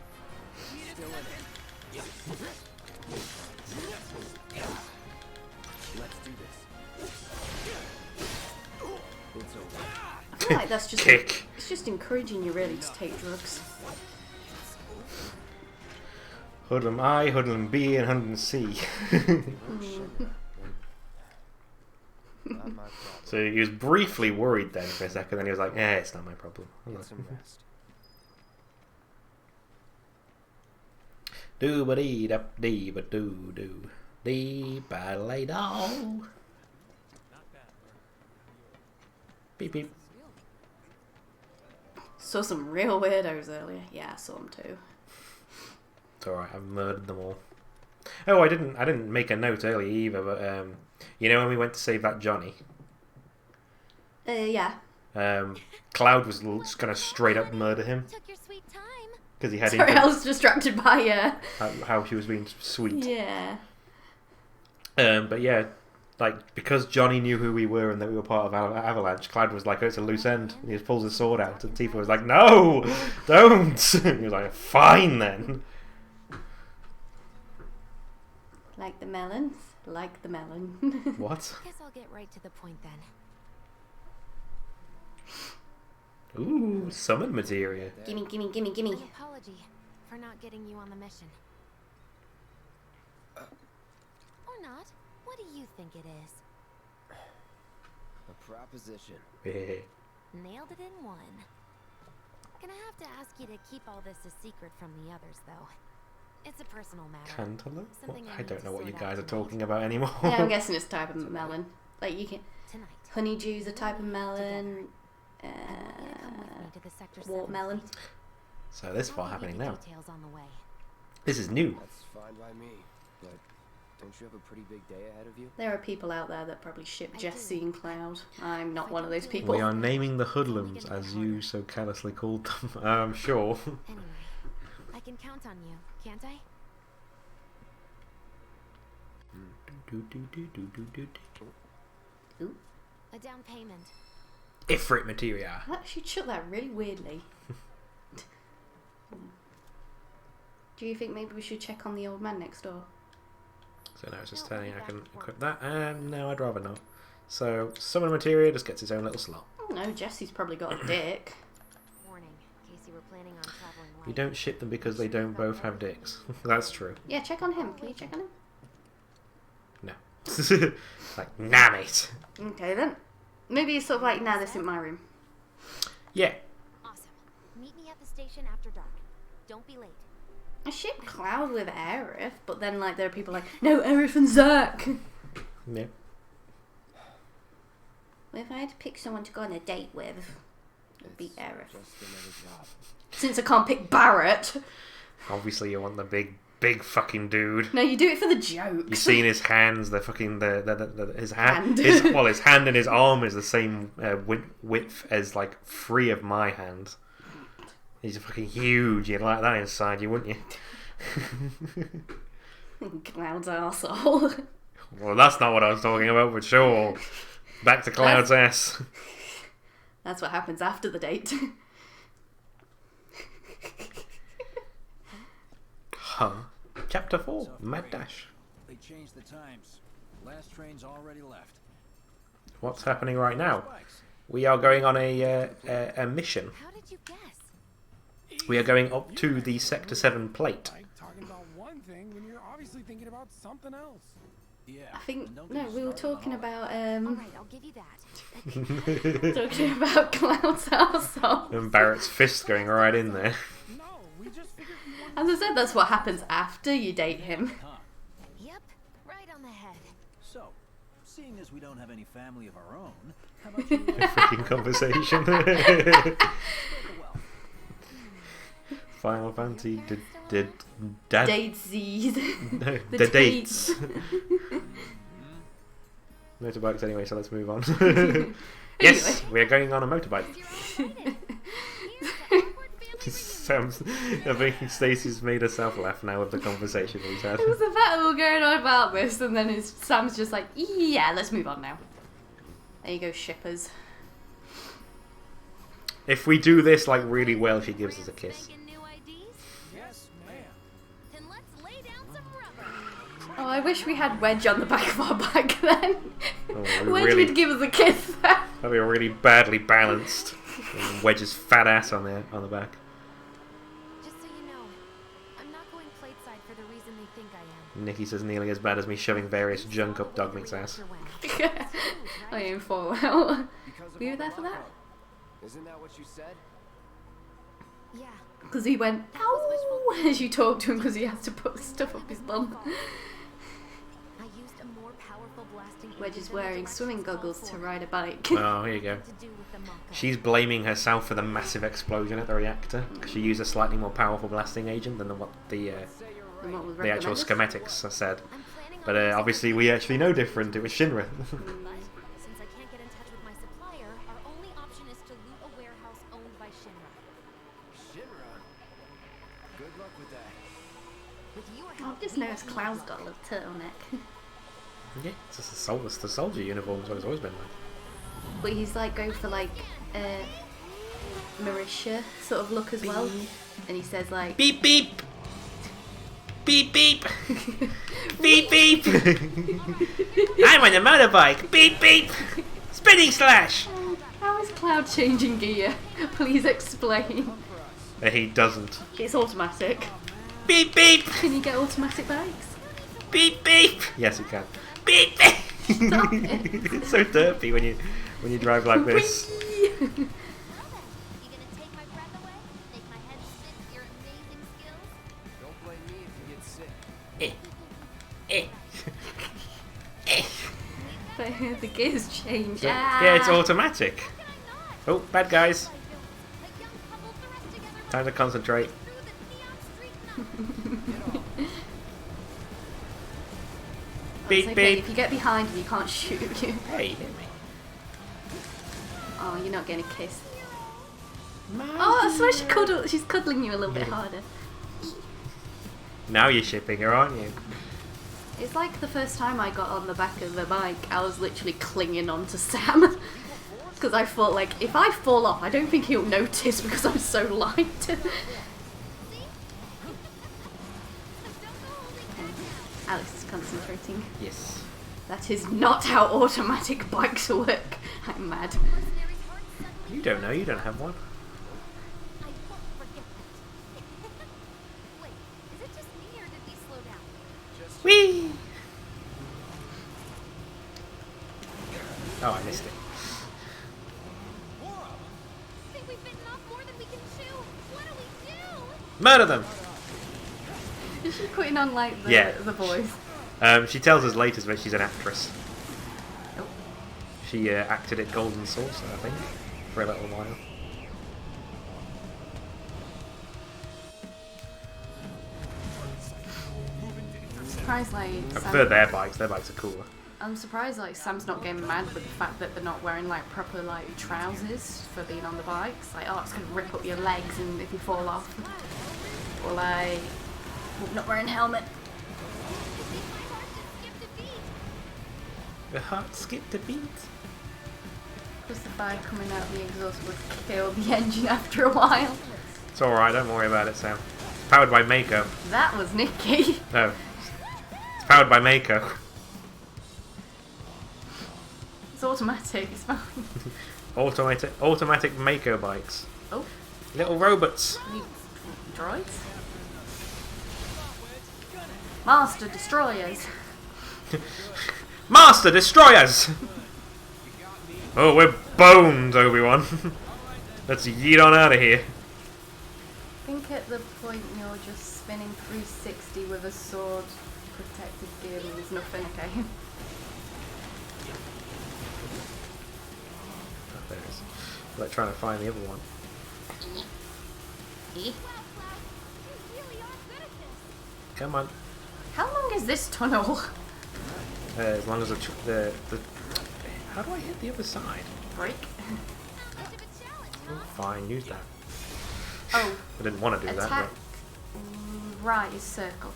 Let's do this. It's over. I feel like that's just Kick. It's just encouraging you really to take drugs. Hoodlum I, Hoodlum B, and Hoodlum C. So he was briefly worried then for a second, then he was like, "Eh, it's not my problem." Get some rest. Do ba dee da dee ba do do dee ba lay do. Beep beep. Saw some real weirdos earlier. Yeah, I saw them too. It's alright, I've murdered them all. Oh, I didn't make a note earlier either, but you know when we went to save that Johnny? Yeah. Cloud was just gonna straight up murder him. Took your sweet time. Because he had Sorry, I was distracted by how she was being sweet. Yeah. But yeah, like because Johnny knew who we were and that we were part of Avalanche, Cloud was like, "Oh, it's a loose end." And he just pulls his sword out, and Tifa was like, "No, don't." He was like, "Fine then." Like the melons? Like the melon. What? Guess I'll get right to the point then. Ooh, summon materia. Gimme, gimme, gimme, gimme. An apology for not getting you on the mission. Or not. What do you think it is? A proposition. Nailed it in one. Gonna have to ask you to keep all this a secret from the others, though. It's a personal matter. Cantaloupe? Something I need don't to know what you sort guys are out talking about anymore. Yeah, I'm guessing it's a type of melon. Like you can. Tonight. Honeydew's a type of melon. To the Sector 7 Watermelon. fleet. So this far happening now. Details on the way. This is new. That's fine by me. But don't you have a pretty big day ahead of you? There are people out there that probably ship Jesse and Cloud. I'm not one of those people. We are naming the hoodlums as you so carelessly called them. Sure. Anyway, I can count on you, can't I? Ooh. A down payment. Ifrit materia. That should shut that really weirdly. Do you think maybe we should check on the old man next door? So now it's just telling you I can equip that. No, I'd rather not. So summon materia just gets its own little slot. don't know, Jesse's probably got a dick. Warning, in case you were planning on traveling You don't ship them because they don't both have dicks. That's true. Yeah, check on him. Can you check on him? No. Like, nah, mate. Okay then. Maybe it's sort of like, nah, this isn't my room. Yeah. Awesome. Meet me at the station after dark. Don't be late. I ship Cloud with Aerith, but then like there are people like, no, Aerith and Zack. Yeah. Well, if I had to pick someone to go on a date with, it would be Aerith. Just another job. Since I can't pick Barrett. Obviously, you want the big fucking dude. No, you do it for the jokes. You've seen his hands. They're fucking his hand. Hand. His hand and his arm is the same width as like 3 of my hands. He's fucking huge. You'd like that inside you, wouldn't you? Cloud's arsehole. Well, that's not what I was talking about, but sure. Back to Cloud's ass. That's what happens after the date. Huh. Chapter 4, Mad Dash. They changed the times. Last train's already left. What's happening right now? We are going on a mission. How did you guess? We are going up to the Sector 7 plate. Talking about one thing when you're obviously thinking about something else. Yeah. I think, no, we were talking about, Alright, I'll give you that. talking about Cloud's arsehole. And Barrett's fist going right in there. As I said, that's what happens after you date him. Yep, right on the head. So, seeing as we don't have any family of our own, how about you... Freaking conversation. Final Fantasy did dad Datesies. no, The dates. Motorbikes anyway, so let's move on. Yes, we are going on a motorbike. Sam's, I think Stacey's made herself laugh now with the conversation we've had. It was the fact that we were going on about this, and then Sam's just like, yeah, let's move on now. There you go, shippers. If we do this like really well, she gives us a kiss. Yes, ma'am. Then let's lay down some rubber. Oh, I wish we had Wedge on the back of our bike then. Oh, Wedge really, would give us a kiss. that'd be really badly balanced. And Wedge's fat ass on the back. Just so you know, I'm not going plateside for the reason they think I am. Nikki says nearly as bad as me shoving various junk up Dogmeat's ass. I am for well. Were you there for that? Isn't that what you said? Yeah. Because he went, ow, as you talked to him because he has to put stuff up his bum. I used a more powerful blasting Wedge is wearing swimming goggles to ride a bike. Oh, here you go. She's blaming herself for the massive explosion at the reactor. She used a slightly more powerful blasting agent than what the actual schematics said. But obviously we actually know different. It was Shinra. Since I can't get in touch with my supplier, our only option is to loot a warehouse owned by Shinra. Shinra? Good luck with that. With your I've help, just noticed Cloud's got a little turtleneck. Yeah, it's just the soldier uniform, is what it's always been like. But he's like going for like Marisha sort of look as well. And he says like, beep beep! Beep beep! Beep beep! I'm on a motorbike! Beep beep! Spinning slash! how is Cloud changing gear? Please explain. He doesn't. It's automatic. Beep beep! Can you get automatic bikes? Beep beep! Yes, you can. Beep beep! Stop it. It's so derpy when you drive like this. You gonna take my breath away? Make my head spin with your amazing skills? Don't blame me if you get sick. The gears change. So, yeah, it's automatic. Oh, bad guys. Time to concentrate. Beep okay. beep. If you get behind him, you can't shoot you. Hey, hit me. Oh, you're not getting a kiss. Oh, that's why she's cuddling you a little bit harder. Now you're shipping her, aren't you? It's like the first time I got on the back of the bike, I was literally clinging on to Sam. Because I thought, like, if I fall off, I don't think he'll notice because I'm so light. Alex is concentrating. Yes. That is not how automatic bikes work. I'm mad. Mercenaries' hearts set You don't know, you don't have one. I won't forget that. Wait, is it just me or did we slow down? Whee! Oh, I missed it. Say we've bitten off more than we can chew. What do we do? Murder them! Is she putting on like the voice? She tells us later that she's an actress. Oh. She acted at Golden Saucer, I think, for a little while. I'm surprised like I prefer their bikes are cooler. I'm surprised like Sam's not getting mad with the fact that they're not wearing like proper like trousers for being on the bikes. Like, oh, it's gonna rip up your legs and if you fall off. Or like not wearing a helmet. The heart skipped a beat. Plus the fire coming out of the exhaust would kill the engine after a while. It's alright, don't worry about it, Sam. It's powered by Mako. That was Nikki. No. It's powered by Mako. It's automatic, it's fine. Automatic Mako bikes. Oh. Little robots. Droids? Master destroyers. Master destroyers! Oh, we're boned, Obi-Wan. Let's yeet on out of here. I think at the point you're just spinning 360 with a sword protected gear means nothing, okay? Oh, there it is. Like trying to find the other one. Come on. How long is this tunnel? As long as the how do I hit the other side? Break. Oh, fine, use that. Oh. I didn't want to do that. Attack right is circle.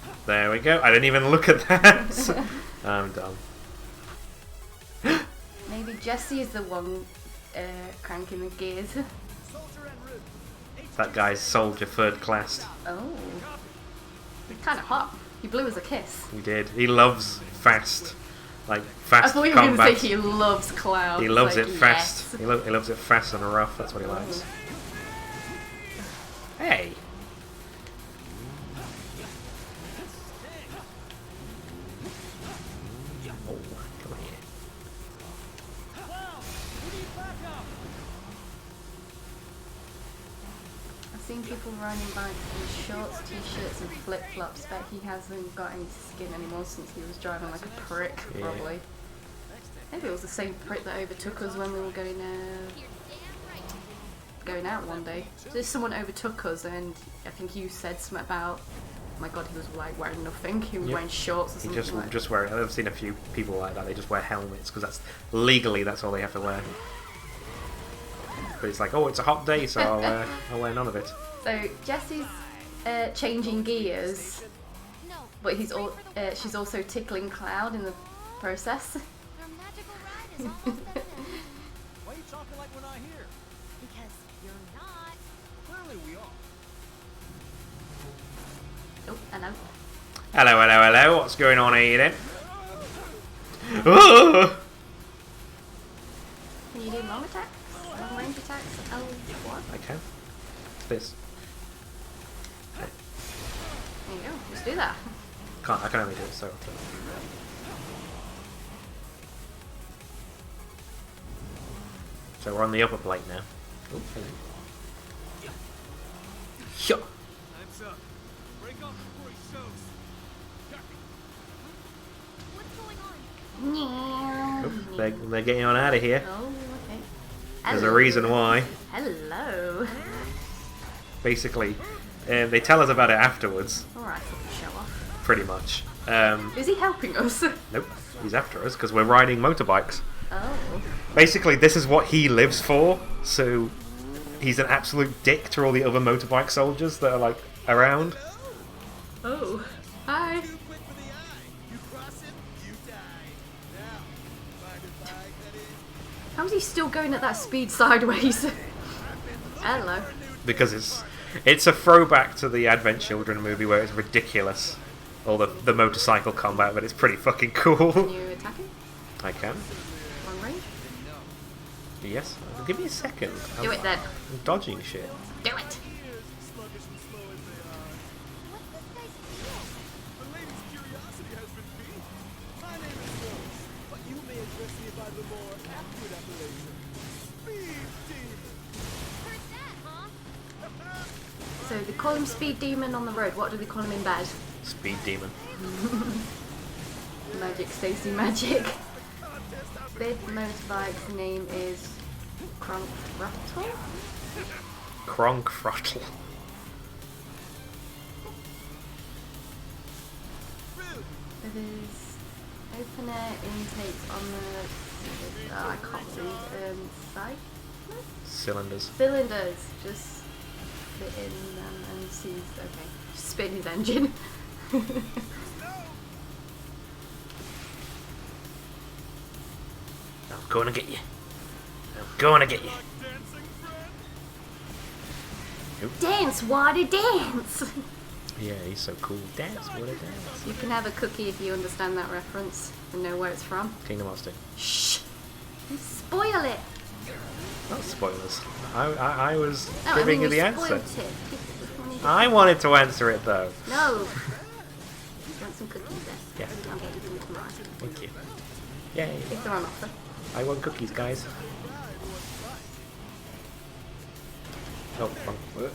But there we go. I didn't even look at that. I'm dumb. Maybe Jesse is the one cranking the gears. That guy's soldier third class. Oh. Kind of hot. He blew us a kiss. He did. He loves fast. Like, fast I thought you were going to combat. say he loves Cloud. He loves like, it fast. yes. He loves it fast and rough. That's what he likes. Hey. Oh, come here. I've seen people riding bikes in shorts, t-shirts and flip-flops, but he hasn't got any skin anymore since he was driving like a prick, probably. Maybe it was the same prick that overtook us when we were going out one day. So someone overtook us and I think you said something about, oh my god, he was like wearing nothing, he was wearing shorts or something. He just wearing, I've seen a few people like that, they just wear helmets because that's legally that's all they have to wear. But it's like, oh, it's a hot day, so I'll wear none of it. So Jesse's changing gears, but she's also tickling Cloud in the process. Why are you talking like we're not here? Because you're not. Clearly we are. Oh, hello. Hello, hello, hello. What's going on here then? Oh! Can you do long attacks? Long range attacks? Oh, what? I can. What's this? There you go, just do that. I can only do it so often. So we're on the upper plate now. Oh, hello. Sure. Time's up. Break off before he shows. What's going on? Oh, they're getting on out of here. Oh, okay. There's a reason why. Hello. Basically, they tell us about it afterwards. Alright, show off. Pretty much. Is he helping us? Nope, he's after us because we're riding motorbikes. Oh. Basically, this is what he lives for, so he's an absolute dick to all the other motorbike soldiers that are, like, around. Oh. Hi. How's he still going at that speed sideways? Hello. Because it's a throwback to the Advent Children movie where it's ridiculous. All the motorcycle combat, but it's pretty fucking cool. Can you attack him? I can. Long range? Yes. Give me a second. Do it then. I'm dodging shit. Do it. The lady's curiosity has been piqued. My name is Rose, but you may address me by the more accurate appellation, Speed Demon. Heard that, huh? So they call him Speed Demon on the road. What do they call him in bed? Speed demon. Magic Stacy Magic. This motorbike's name is Kronk Rattle? Kronk Throttle. It is open air intakes on the I can't read side Cylinders. cylinders. Just fit in them and see. Okay, just spin his engine. I'm going to get you. I'm going to get you. Dance, water, dance. Yeah, he's so cool. Dance, what a dance. You can have a cookie if you understand that reference and know where it's from. Kingdom Hearts 2. Shh! You spoil it! Not spoilers. I was No, giving I mean, you the you answer. spoiled it. I wanted to answer it though. No! You want some cookies then? Yeah. I'll get you some tomorrow. Thank you. Yay. If they're on offer. I want cookies, guys. Oh, wrong. One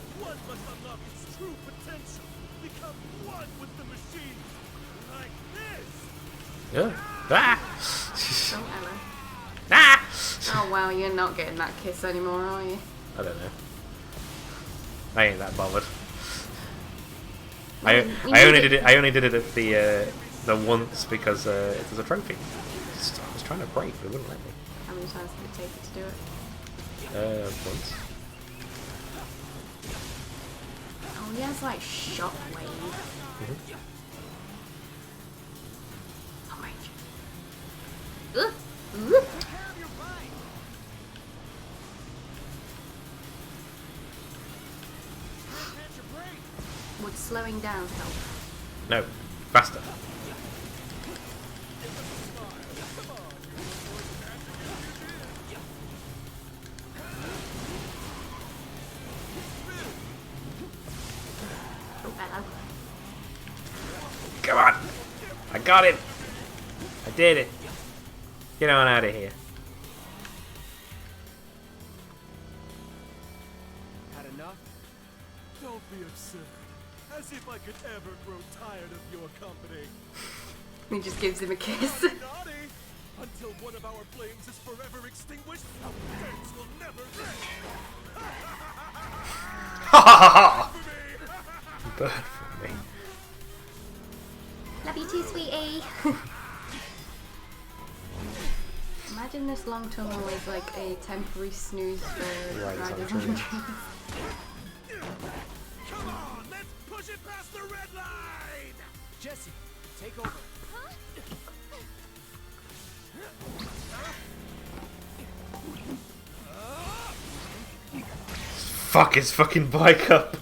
must unlock its true potential, become one with the machine, like this. Yeah. Ah! Oh, Ella. Ah! Oh wow, you're not getting that kiss anymore, are you? I don't know. I ain't that bothered. I only did it. I only did it at the once because it was a trophy. I was trying to break, but it wouldn't let me. How many times did it take you to do it? Once. Oh, he has like shockwave. Oh my god. Would slowing down help? No, faster. Oh, hello. Come on! I got it! I did it! Get on out of here. Had enough? Don't be absurd. As if I could ever grow tired of your company. He just gives him a kiss. Naughty! Until one of our flames is forever extinguished, our flames will never end. Ha ha ha! Bird for me. Love you too, sweetie. Imagine this long tunnel is like a temporary snooze for Right, riders it's on untrue. trains. Come on, let's push it past the red line! Jesse, take over. Fuck his fucking bike up!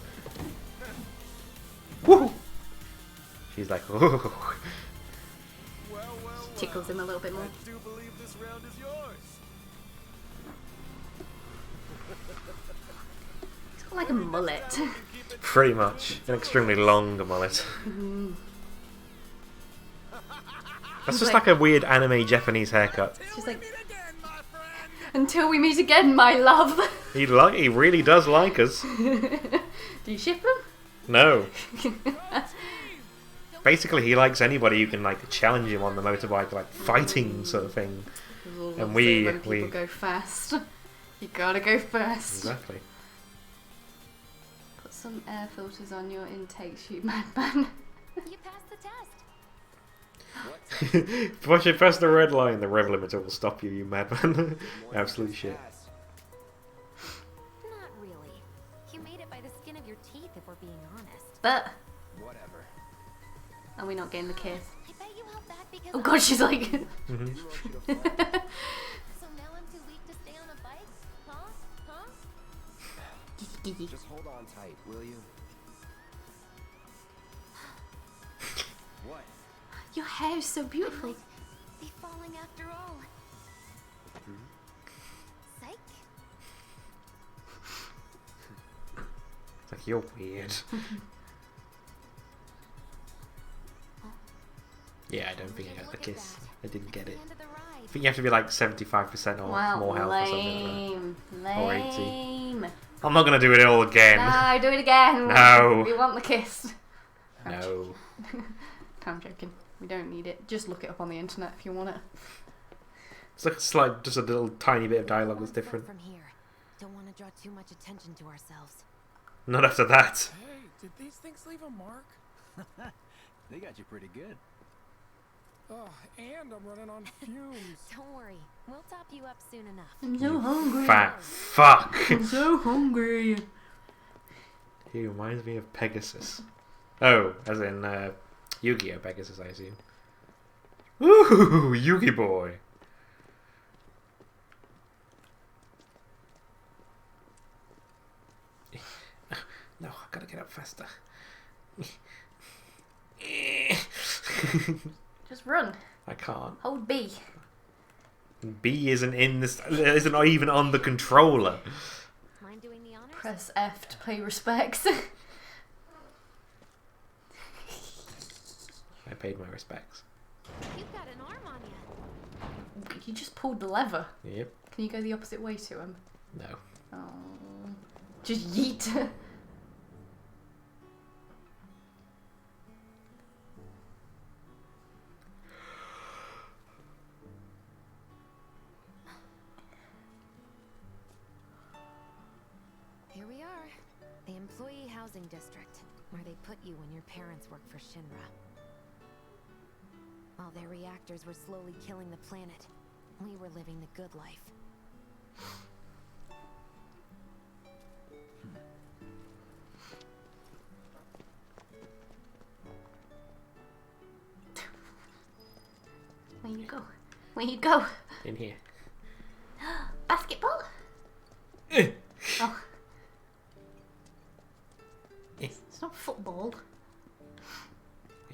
Woo! She's like, ooh. Tickles him a little bit more. I do believe this round is yours. It's got like a mullet. Pretty much. An extremely long mullet. That's just like a weird anime Japanese haircut. It's just like, until we meet again, my love. He really does like us. Do you ship him? No. Basically, he likes anybody who can like challenge him on the motorbike, like fighting sort of thing. And when people go fast. You gotta go fast. Exactly. Put some air filters on your intakes, you madman. You passed the test. Once you press the red line, the rev limiter will stop you, you madman. Absolute shit. Not really. You made it by the skin of your teeth, if we're being honest. But Whatever. are we not getting the kiss? I bet you held back because Oh god, she's like. So now I'm too weak to stay on a bike? Huh? Huh? Just hold on tight, will you? What? Your hair is so beautiful. Be falling after all. Psych. It's like, you're weird. Yeah, I don't think I got the kiss. I didn't get it. I think you have to be like 75% or more health or something like that. Or 80. I'm not going to do it all again. No, do it again. No. We want the kiss. No. I'm joking. We don't need it. Just look it up on the internet if you want it. It's like just a little tiny bit of dialogue that's different. From here. Don't want to draw too much attention to ourselves. Not after that. Hey, did these things leave a mark? They got you pretty good. Oh, and I'm running on fumes. Don't worry. We'll top you up soon enough. I'm so hungry. Fat fuck. I'm so hungry. He reminds me of Pegasus. Oh, as in Yu-Gi-Oh! Pegasus, I assume. Ooh, Yu-Gi boy. No, I gotta get up faster. Just run. I can't. Hold B. B isn't in this. Isn't even on the controller. Mind doing the honors? Press F to pay respects. I paid my respects. You've got an arm on you. You just pulled the lever. Yep. Can you go the opposite way to him? No. Oh. Just yeet. Here we are. The employee housing district, where they put you when your parents worked for Shinra. While their reactors were slowly killing the planet, we were living the good life. Where you go? Where you go? In here. Basketball? Oh. It's not football.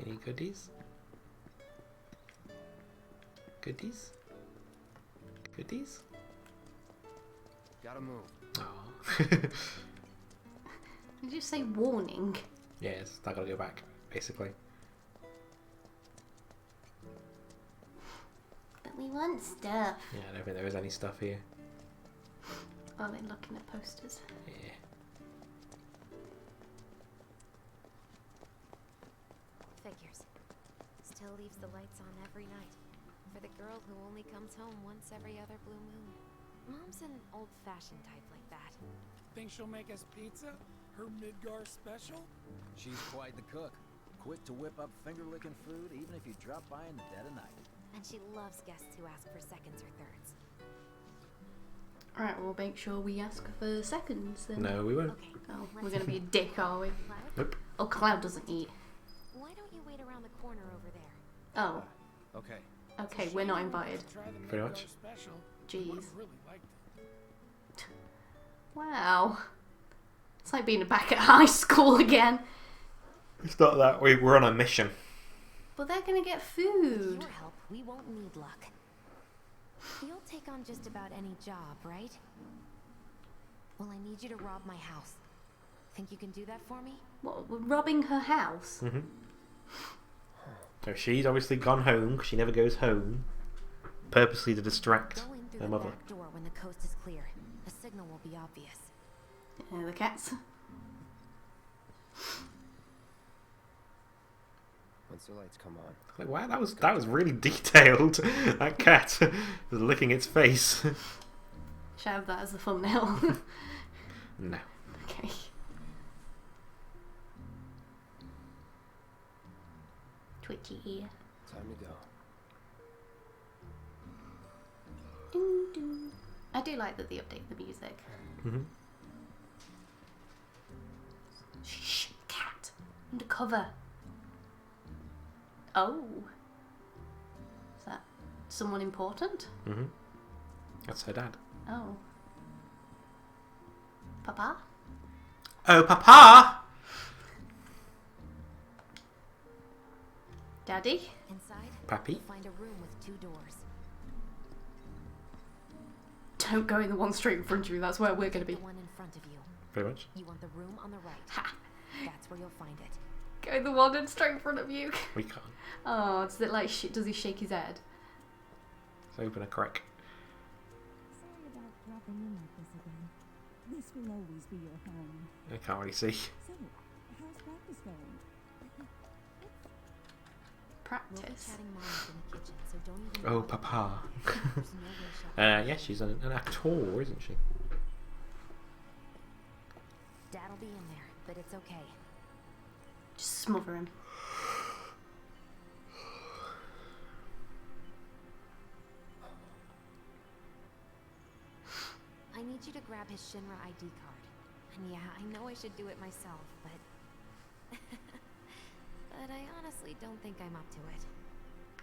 Any goodies? Goodies? Goodies? Gotta move. Oh. Did you say warning? Yes, I gotta go back, basically. But we want stuff. Yeah, I don't think there is any stuff here. Oh, they're looking at posters. Yeah. Figures. Still leaves the lights on every night. For the girl who only comes home once every other blue moon. Mom's an old-fashioned type like that. Think she'll make us pizza? Her Midgar special? She's quite the cook. Quick to whip up finger-licking food, even if you drop by in the dead of night. And she loves guests who ask for seconds or thirds. Alright, we'll make sure we ask for seconds then. No, we won't. Okay. Oh, we're gonna be a dick, are we? Cloud? Nope. Oh, Cloud doesn't eat. Why don't you wait around the corner over there? Oh, Okay. okay, we're not invited. Try the Pretty Midgar much. Special. Jeez. Would've really liked it. Wow. It's like being back at high school again. It's not that. We're on a mission. But they're gonna get With food. your help, we won't need luck. You'll take on just about any job, right? Well, I need you to rob my house. Think you can do that for me? What, we're robbing her house? Mm-hmm. So she's obviously gone home, because she never goes home. Purposely to distract Go in through her the mother. back door when the coast is clear. The signal will be obvious. The cats. Once the lights come on. Like, wow, that was really detailed. That cat was licking its face. Should I have that as the thumbnail? No. Okay. Twitchy ear. Time to go. Ding, ding. I do like that they update the music. Mm-hmm. Shh, cat. Undercover. Oh. Is that someone important? Mm-hmm. That's her dad. Oh. Papa? Oh, Papa! Daddy? Inside, Pappy? you'll find a room with 2 doors. Don't go in the one straight in front of you, that's where we're gonna be. The one in front of you. Pretty much. You want the room on the right. That's where you'll find it. Go the one that's straight in front of you. We can't. Oh, does it like does he shake his head? Let's open a crack. Sorry about dropping in like this again. This will always be your home. I can't really see. So, how's practice going? Practice. Chatting Mom's in the kitchen, so don't even Oh, bother. papa. There's no way she'll Yeah, she's an actor, isn't she? Dad'll be in there, but it's okay. Just smother him. I need you to grab his Shinra ID card. And yeah, I know I should do it myself, but... but I honestly don't think I'm up to it.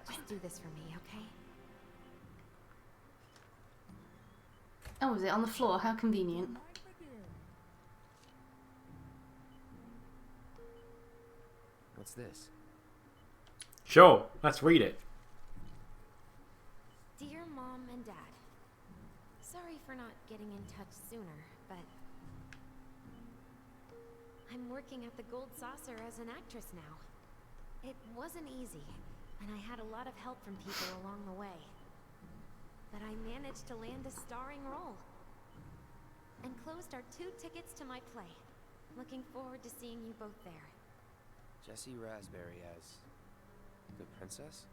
Just do this for me, okay? Oh, is it on the floor? How convenient. What's this? Sure, let's read it. Dear Mom and Dad, sorry for not getting in touch sooner, but I'm working at the Gold Saucer as an actress now. It wasn't easy, and I had a lot of help from people along the way. But I managed to land a starring role. Enclosed are 2 tickets to my play. Looking forward to seeing you both there. Jessie Raspberry as the princess?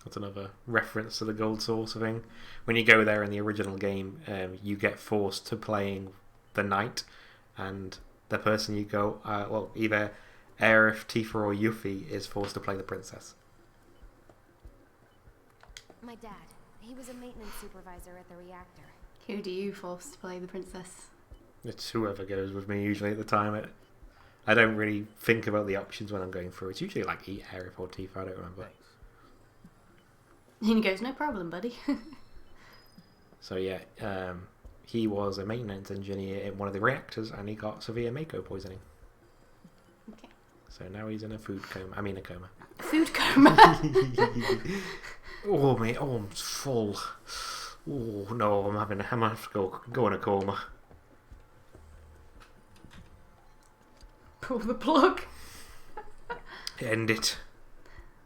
That's another reference to the Gold Saucer thing. When you go there in the original game, you get forced to playing the knight, and the person you go, well, either Aerith, Tifa, or Yuffie is forced to play the princess. My dad, he was a maintenance supervisor at the reactor. Who do you force to play the princess? It's whoever goes with me usually at the time. I don't really think about the options when I'm going through. It's usually like Aerith or Tifa, I don't remember. And he goes, no problem, buddy. So yeah, he was a maintenance engineer in one of the reactors, and he got severe Mako poisoning. Okay. So now he's in a food coma. I mean a coma. Food coma? Oh mate, oh I'm full. Oh no, I'm gonna have to go in a coma. Pull the plug. End it.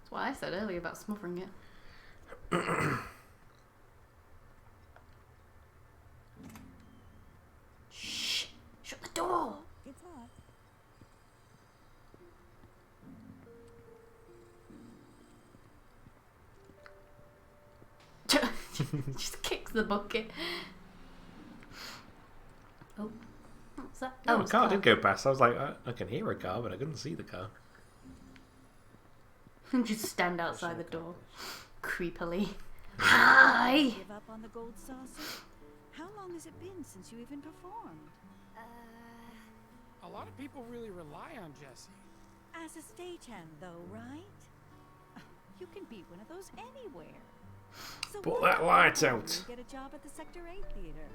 That's what I said earlier about smothering it. Shh! Shut the door! It's hot. Just kicks the bucket. Oh, what's that? Oh, a it's car did go past. I was like, I can hear a car, but I couldn't see the car. Just stand outside the door, creepily. Hi! Give up on the Gold Saucer? How long has it been since you even performed? A lot of people really rely on Jessie. As a stagehand, though, right? You can be one of those anywhere. So Put why that light don't out. you get a job at the Sector 8 theater?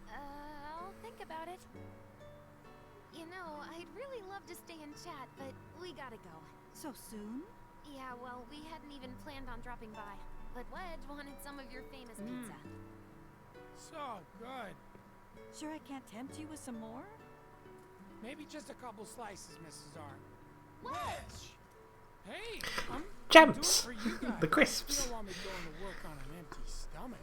I'll think about it. You know, I'd really love to stay and chat, but we gotta go. So soon? Yeah, well, we hadn't even planned on dropping by. But Wedge wanted some of your famous pizza. So good. Sure I can't tempt you with some more? Maybe just a couple slices, Mrs. Arm. Wedge! Hey, Jumps! doing it for you guys. The crisps. You don't want me going to work on an empty stomach.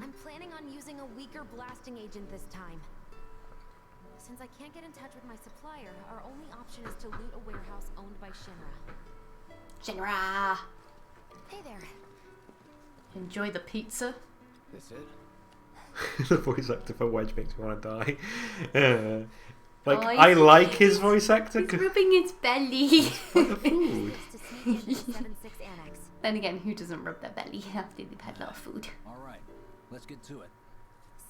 I'm planning on using a weaker blasting agent this time. Since I can't get in touch with my supplier, our only option is to loot a warehouse owned by Shinra. Shinra! Hey there. Enjoy the pizza. This it? The voice actor for Wedge makes me want to die. Like, Oh, I like his voice actor. He's rubbing his belly. Food. Then again, who doesn't rub their belly after they've had a lot of food? All right, let's get to it.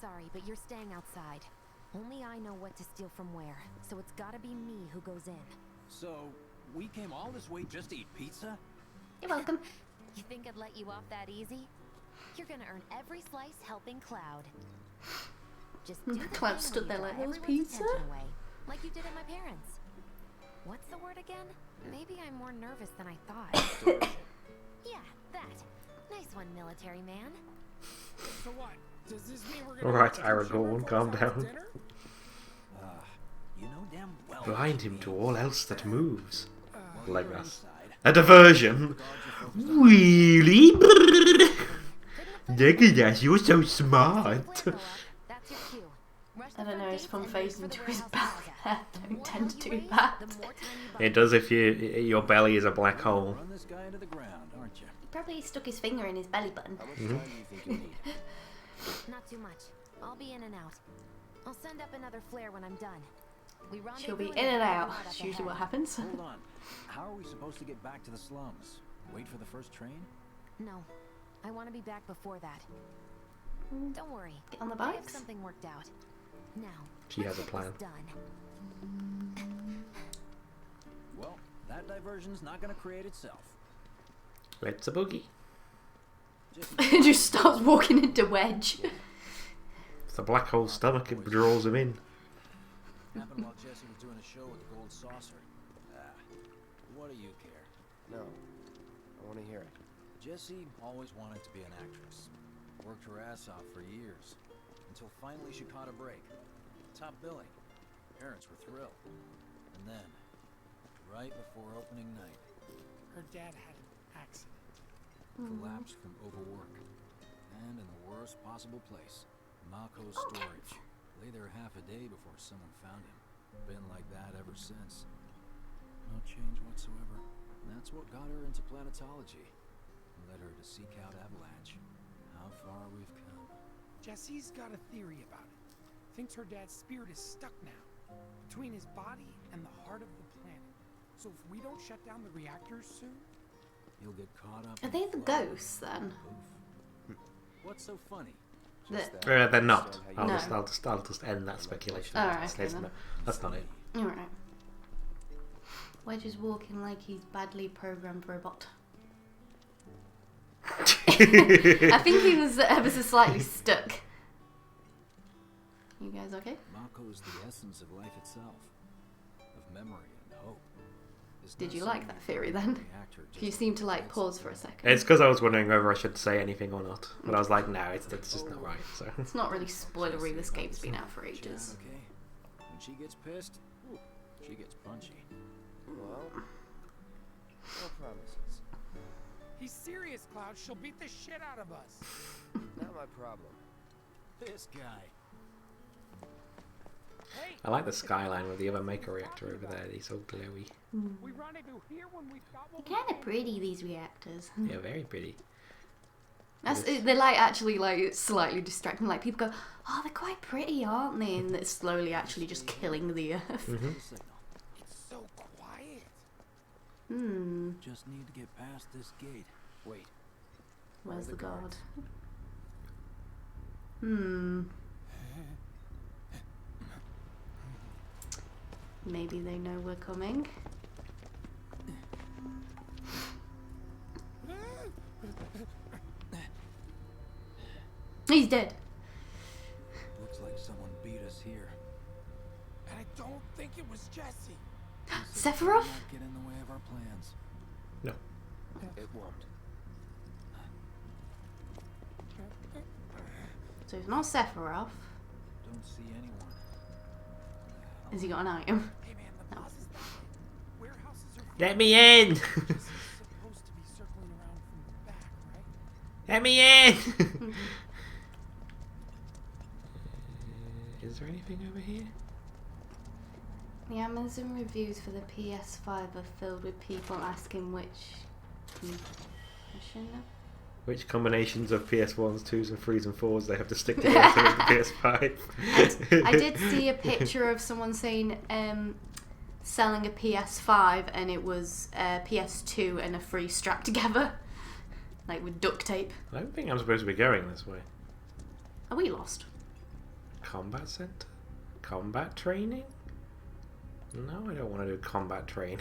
Sorry, but you're staying outside. Only I know what to steal from where, so it's gotta be me who goes in. So, we came all this way just to eat pizza? You're welcome. You think I'd let you off that easy? You're gonna earn every slice helping Cloud. Just do the Cloud thing stood when there you like, draw "That was everyone's pizza?" attention away, like you did at my parents. What's the word again? Maybe I'm more nervous than I thought. Yeah, that. Nice one, military man. So what? Does this mean we're gonna Alright, have to consume Aragorn, our calm clothes after down. dinner? You know damn well. Blind him to all else that moves. Legolas. A diversion? Really? Legolas, you're so smart. I don't know, his thumb phased into his belly. I don't tend to do that. It does if your belly is a black hole. Run this guy into the ground, aren't you? He probably stuck his finger in his belly button. How much time do you think you need? Not too much. I'll be in and out. I'll send up another flare when I'm done. She'll be in and out. That's usually what happens. Hold on. How are we supposed to get back to the slums? Wait for the first train? No. I want to be back before that. Don't worry. Get on the I have bikes. something worked out. Now. She has a let's get plan. this done. Well, that diversion's not gonna create itself. It's a boogie. He just starts walking into Wedge. It's a black hole stomach, it draws him in. Happened while Jesse was doing a show with the Gold Saucer. What do you care? No. I want to hear it. Jessie always wanted to be an actress. Worked her ass off for years. Until finally she caught a break. Top billing. Parents were thrilled. And then, right before opening night, Her dad had an accident. collapsed from overwork. And in the worst possible place, Mako's storage. Lay there half a day before someone found him. Been like that ever since. No change whatsoever. And that's what got her into planetology. Led her to seek out Avalanche. How far we've come. Jesse's got a theory about it. Thinks her dad's spirit is stuck now, between his body and the heart of the planet. So if we don't shut down the reactors soon, You'll get caught up. Are they the ghosts then? What's so funny? They're not. No. I'll just end that speculation. Alright, That's then. that's not it. Alright. Wedge is walking like he's badly programmed robot. I think he was ever so slightly stuck. You guys okay? Mako's the essence of life itself. Of memory and hope. Did you like that theory then? You seemed to like pause for a second. It's because I was wondering whether I should say anything or not. But I was like, no, it's just not right. So It's not really spoilery, this game's been out for ages. Okay. When she gets pissed, she gets punchy. Well, no promises. he's serious, Cloud. She'll beat the shit out of us. Not my problem. This guy. Hey, I like the skyline with the other Maker reactor over there. He's all glowy. we rendezvous here when we've got what They're kind of pretty, these reactors. Yeah, very pretty. They're like actually like slightly distracting. Like people go, oh, they're quite pretty, aren't they? And it's slowly actually just killing the Earth. Mm-hmm. It's so quiet. Just need to get past this gate. Wait. Where's the guard? Maybe they know we're coming. He's dead. Looks like someone beat us here. And I don't think it was Jesse. Sephiroth? Not get in the way of our plans. No. It won't. So it's not Sephiroth. Don't see anyone. Has he got an item? Hey man, the No. bus is that way. Warehouses are Let me in! Jesse's supposed to be circling around from the back, right? Let me in! Is there anything over here? The Amazon reviews for the PS5 are filled with people asking which mission. Which combinations of PS1s, 2s, and 3s and 4s they have to stick together to make the PS5? I did see a picture of someone saying selling a PS5 and it was a PS2 and a 3 strapped together, like with duct tape. I don't think I'm supposed to be going this way. Are we lost? Combat center? Combat training? No, I don't want to do combat training.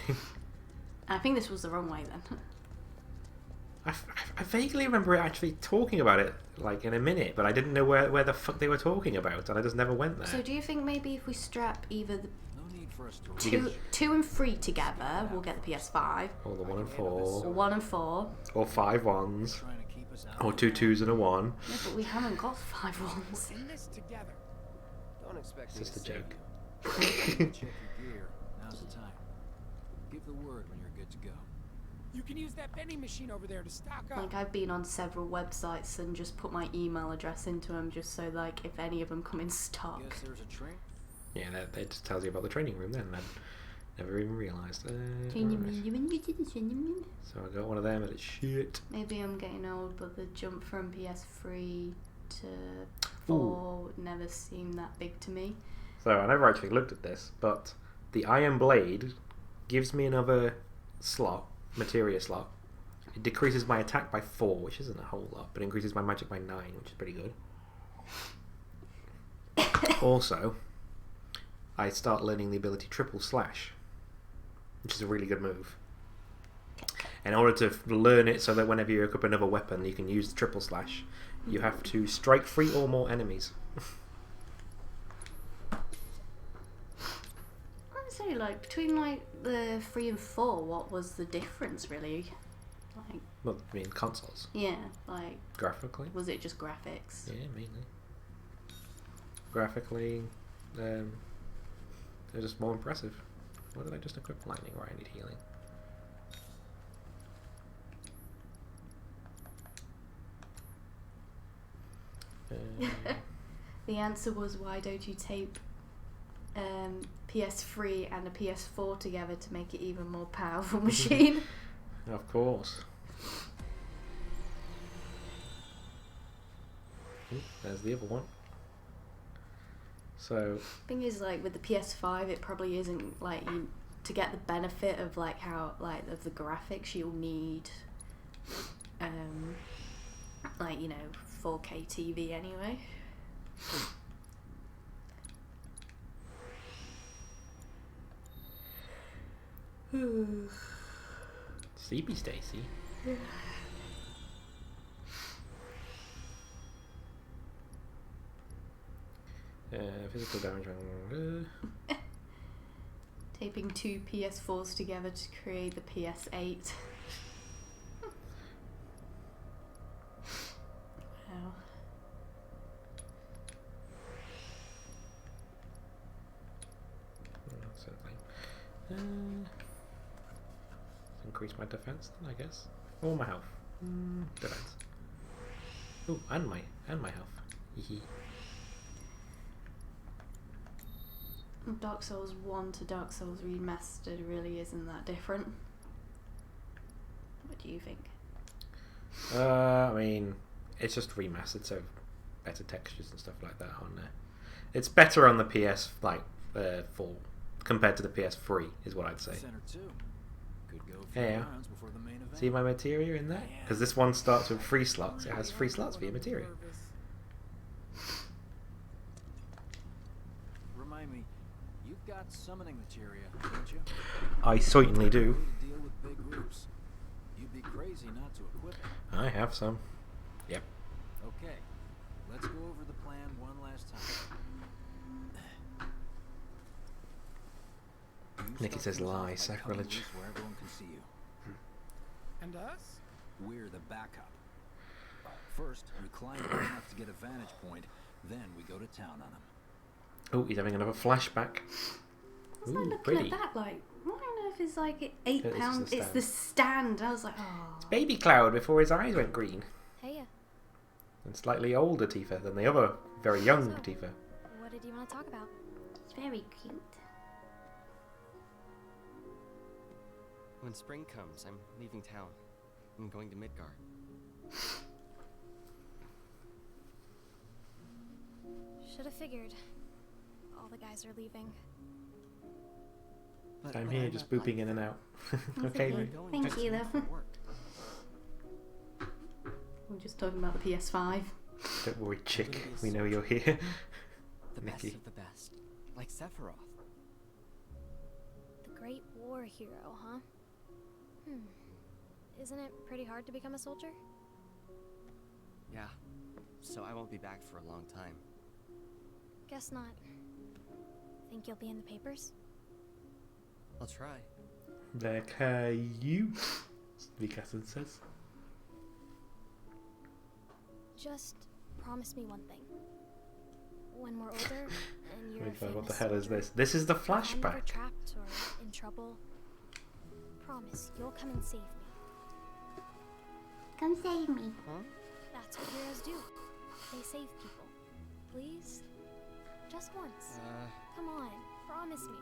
I think this was the wrong way then. I vaguely remember actually talking about it like in a minute, but I didn't know where the fuck they were talking about, and I just never went there. So do you think maybe if we strap either the No need for us to two and 3 together, we'll get the PS5? Or the 1 and 4. Or 1 and 4. Or 5 ones. trying to keep us out. Or 2 2s and a 1. Yeah, but we haven't got 5 ones. We're in this together. Don't expect It's me just to a save joke. you. Check your gear. Now's the time. Give the word when you're good to go. You can use that vending machine over there to stock up. Like, I've been on several websites and just put my email address into them just so, like, if any of them come in stock. Guess there's a train. Yeah, that just tells you about the training room then. I never even realised. So I got one of them and it's shit. Maybe I'm getting old, but the jump from PS3 to 4 never seemed that big to me. So I never actually looked at this, but the Iron Blade gives me another slot, materia slot. It decreases my attack by 4, which isn't a whole lot, but increases my magic by 9, which is pretty good. Also, I start learning the ability Triple Slash, which is a really good move. In order to learn it so that whenever you equip another weapon you can use the Triple Slash, you have to strike 3 or more enemies. I'd say, like, between, like, the 3 and 4, what was the difference, really? Like, Well, I mean, consoles. yeah, like... Graphically? Was it just graphics? Yeah, mainly. Graphically, they're just more impressive. What did I just equip? Lightning, right? I need healing. The answer was, why don't you tape PS3 and a PS4 together to make it even more powerful machine? Of course. Ooh, there's the other one. So Thing is, like, with the PS5, it probably isn't, like, to get the benefit of, like, how, like, of the graphics, you'll need, like, you know, 4K TV anyway. Sleepy Stacy. Physical damage. Taping 2 PS4s together to create the PS8. Wow. Increase my defense then, I guess. Or my health. Defense. Oh, and my health. Hee. Dark Souls 1 to Dark Souls Remastered really isn't that different. What do you think? I mean, it's just remastered, so better textures and stuff like that on there. It's better on the PS, like, 4 compared to the PS3, is what I'd say. Center 2. Could go a few Yeah. rounds before the main event. See my materia in there? Because this one starts with 3 slots. It has 3 slots for your materia. Remind me, you've got summoning materia, don't you? I certainly do. To deal with big groups. You'd be crazy not to equip it. I have some. Yep. Okay, let's go over the plan one last time. Nikki says lie, sacrilege. Where everyone can see you. And us? We're the backup. First, we climb high enough to get a vantage point, then we go to town on them. Oh, he's having another flashback. I was like looking pretty. at that, like, what on earth is like £8? It's the It's the stand. I was like, oh. It's Baby Cloud before his eyes went green. Hey, And slightly older Tifa than the other very young Tifa. what did you want to talk about? It's very cute. When spring comes, I'm leaving town. I'm going to Midgar. Should have figured. All the guys are leaving. I'm here just booping in and out. Okay, Lou. Thank you, though. We're just talking about the PS5. Don't worry, chick. We know you're here. The best Nikki. of the best. Like Sephiroth. The Great War hero, huh? Isn't it pretty hard to become a soldier? Yeah. So I won't be back for a long time. Guess not. Think you'll be in the papers? I'll try. They're cute, Vikasen says. Just promise me one thing. When we're older and you're a What famous the hell is soldier, this? This is the if I'm ever flashback. trapped or in trouble, promise you'll come and save me. Come save me. Huh? That's what heroes do. They save people. Please? Just once. Come on, promise me.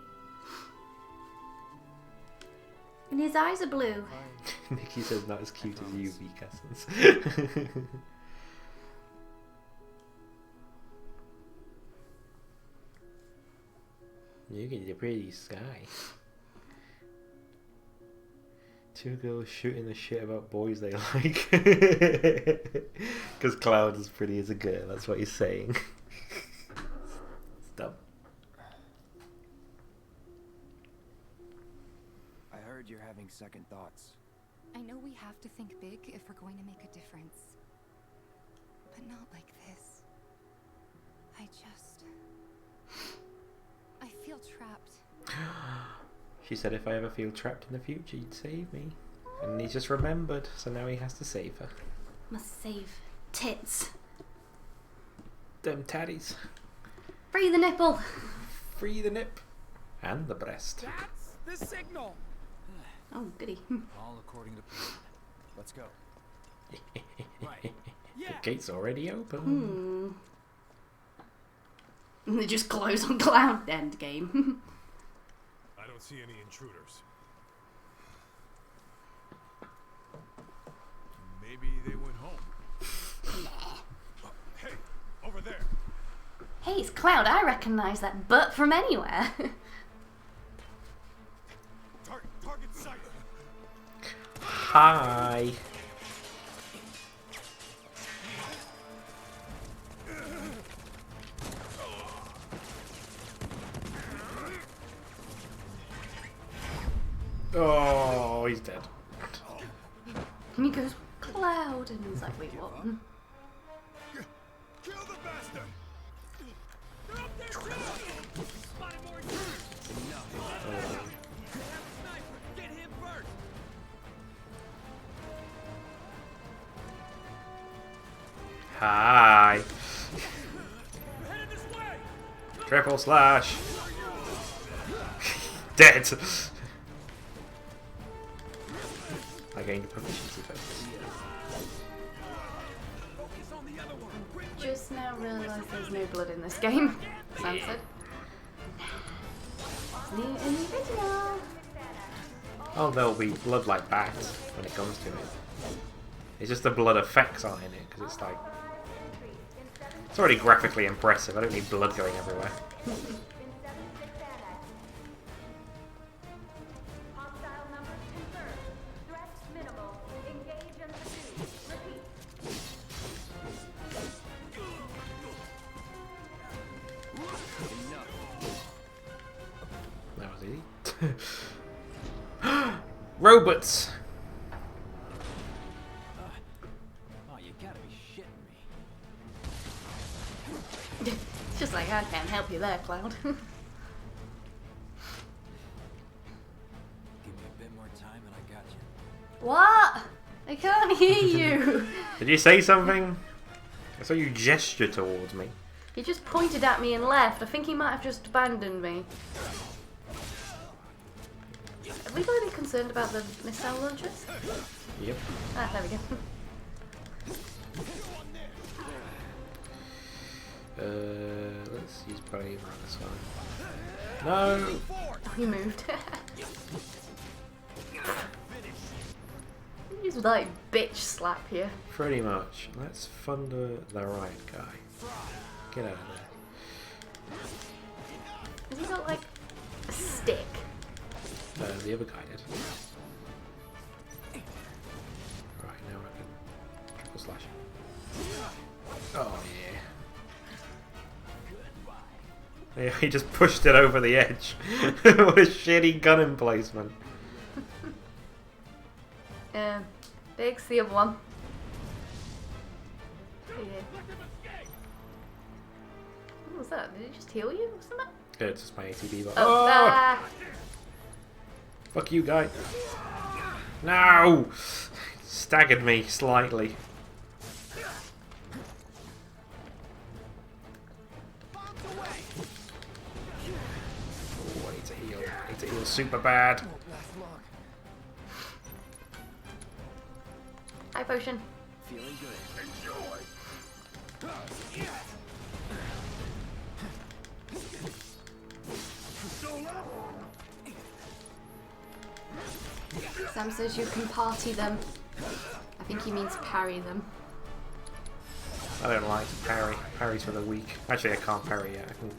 And his eyes are blue. Nikki says not as cute as you, V-Cousins. Look at the pretty sky. Two girls shooting the shit about boys they like. Because Cloud is pretty as a girl, that's what he's saying. Stop. I heard you're having second thoughts. I know we have to think big if we're going to make a difference. But not like this. I feel trapped. She said if I ever feel trapped in the future, you'd save me. And he just remembered, so now he has to save her. Must save tits. Them tatties. Free the nipple. Free the nip. And the breast. That's the signal. Oh, goody. All according to plan. Let's go. Right. The gate's already open. And they just close on Cloud. End game. I don't see any intruders. Maybe they went home. Hey, over there. Hey, it's Cloud. I recognise that butt from anywhere. Target sight. Hi. Oh, he's dead. And he goes, Cloud, and he's like, wait, what? Kill the bastard. They're up there too. Spotted more intruders. Sniper, get him first. Hi. We're headed this way. Triple slash. Dead. I gained proficiency bonus. Just now realised there's no blood in this game. Sam said. New in the video. Oh, there'll be blood like that when it comes to it. It's just the blood effects aren't in it, because it's like... It's already graphically impressive, I don't need blood going everywhere. That was easy. Robots! Oh, you gotta be shitting me. It's just like, I can't help you there, Cloud. Give me a bit more time and I got you. What? I can't hear you. Did you say something? I saw you gesture towards me. He just pointed at me and left. I think he might have just abandoned me. Have we got any concerned about the missile launchers? Yep. Ah, there we go. Let's use Brave on this one. No! Oh, he moved. He's like bitch slap here. Pretty much. Let's thunder the right guy. Get out of there. Has he got like a stick? The other guy did. Right, now I can triple slash. Oh yeah. Yeah, he just pushed it over the edge. What a shitty gun emplacement. Big's the other one. What was that? Did it just heal you or something? Yeah, it's just my ATB button. Oh! Fuck you, guy. No! Staggered me slightly. need to heal super bad. Hi, potion. Feeling good. Sam says you can party them. I think he means parry them. I don't like to parry. Parry's for the weak. Actually, I can't parry yet. I can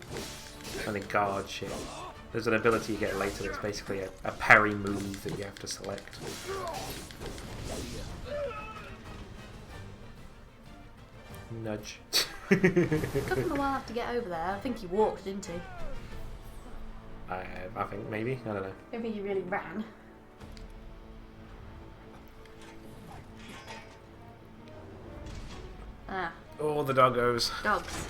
only guard shit. There's an ability you get later that's basically a parry move that you have to select. Nudge. Took him a while to get over there. I think he walked, didn't he? I think maybe. I don't know. Maybe he really ran. Ah. Oh, the doggos. Dogs.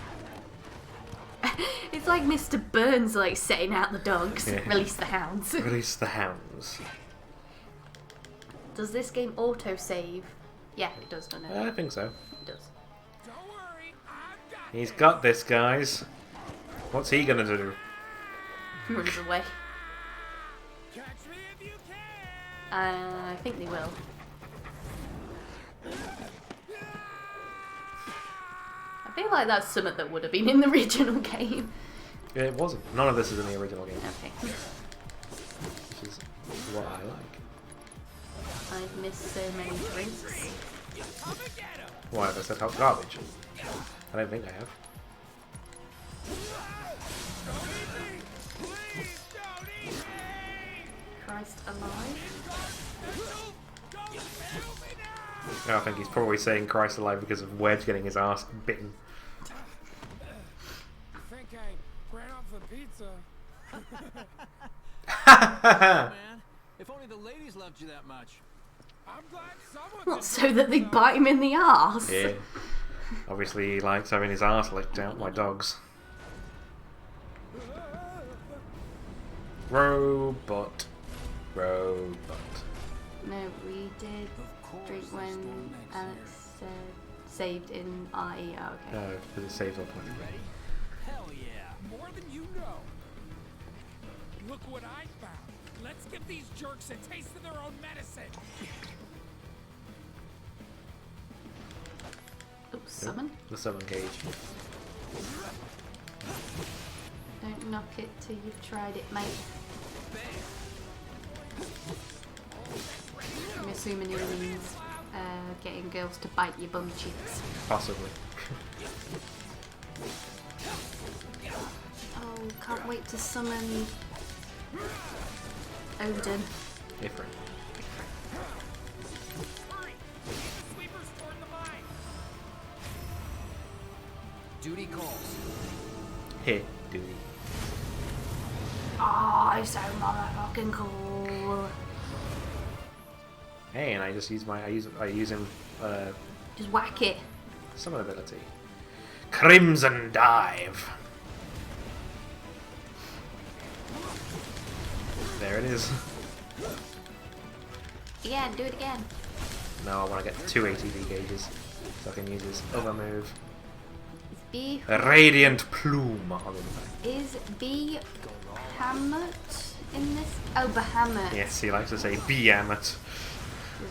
It's like Mr. Burns, like, setting out the dogs. Yeah. Release the hounds. Release the hounds. Does this game auto-save? Yeah, it does, doesn't it? I think so. It does. He's got this, guys. What's he gonna do? Runs away. I think they will. I feel like that's something that would have been in the original game. Yeah, it wasn't. None of this is in the original game. Okay. Which is what I like. I've missed so many drinks. Why have I said hot garbage? I don't think I have. Christ alive. I think he's probably saying Christ alive because of Wedge getting his ass bitten. I think I ran off the pizza. Man, if only the ladies loved you that much. I'm glad someone. What, so that they bite him in the arse? Yeah. Obviously he likes having his ass licked out by dogs. Robot. Robot. No, we did drink when Alex saved in RE. Oh, okay. No, because it saves automatically. Hell yeah. More than you know. Look what I found. Let's give these jerks a taste of their own medicine. Oops, summon. The summon gauge. Don't knock it till you've tried it, mate. I'm assuming it means getting girls to bite your bum cheeks. Possibly. Oh, can't wait to summon Odin. Different. Duty calls. Hit duty. Oh, I'm so motherfucking cool. Hey, and I just use my I use him Just whack it. summon ability. Crimson Dive. There it is. Yeah, do it again. Now I want to get 2 ATV gauges so I can use his other move. B. A Radiant Plume on the back. Is Bahamut in this? Oh, Bahamut. Yes, he likes to say Bahamut. Is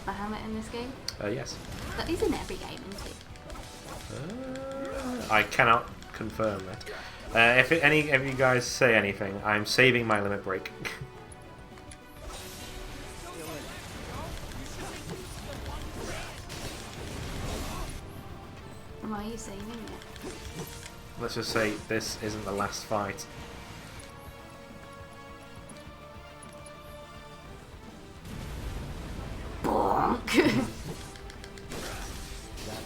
Bahamut in this game? Yes. That is in every game, isn't it? I cannot confirm that. If any of you guys say anything, I'm saving my limit break. Why are you saying it? Let's just say this isn't the last fight. Bonk. That's that.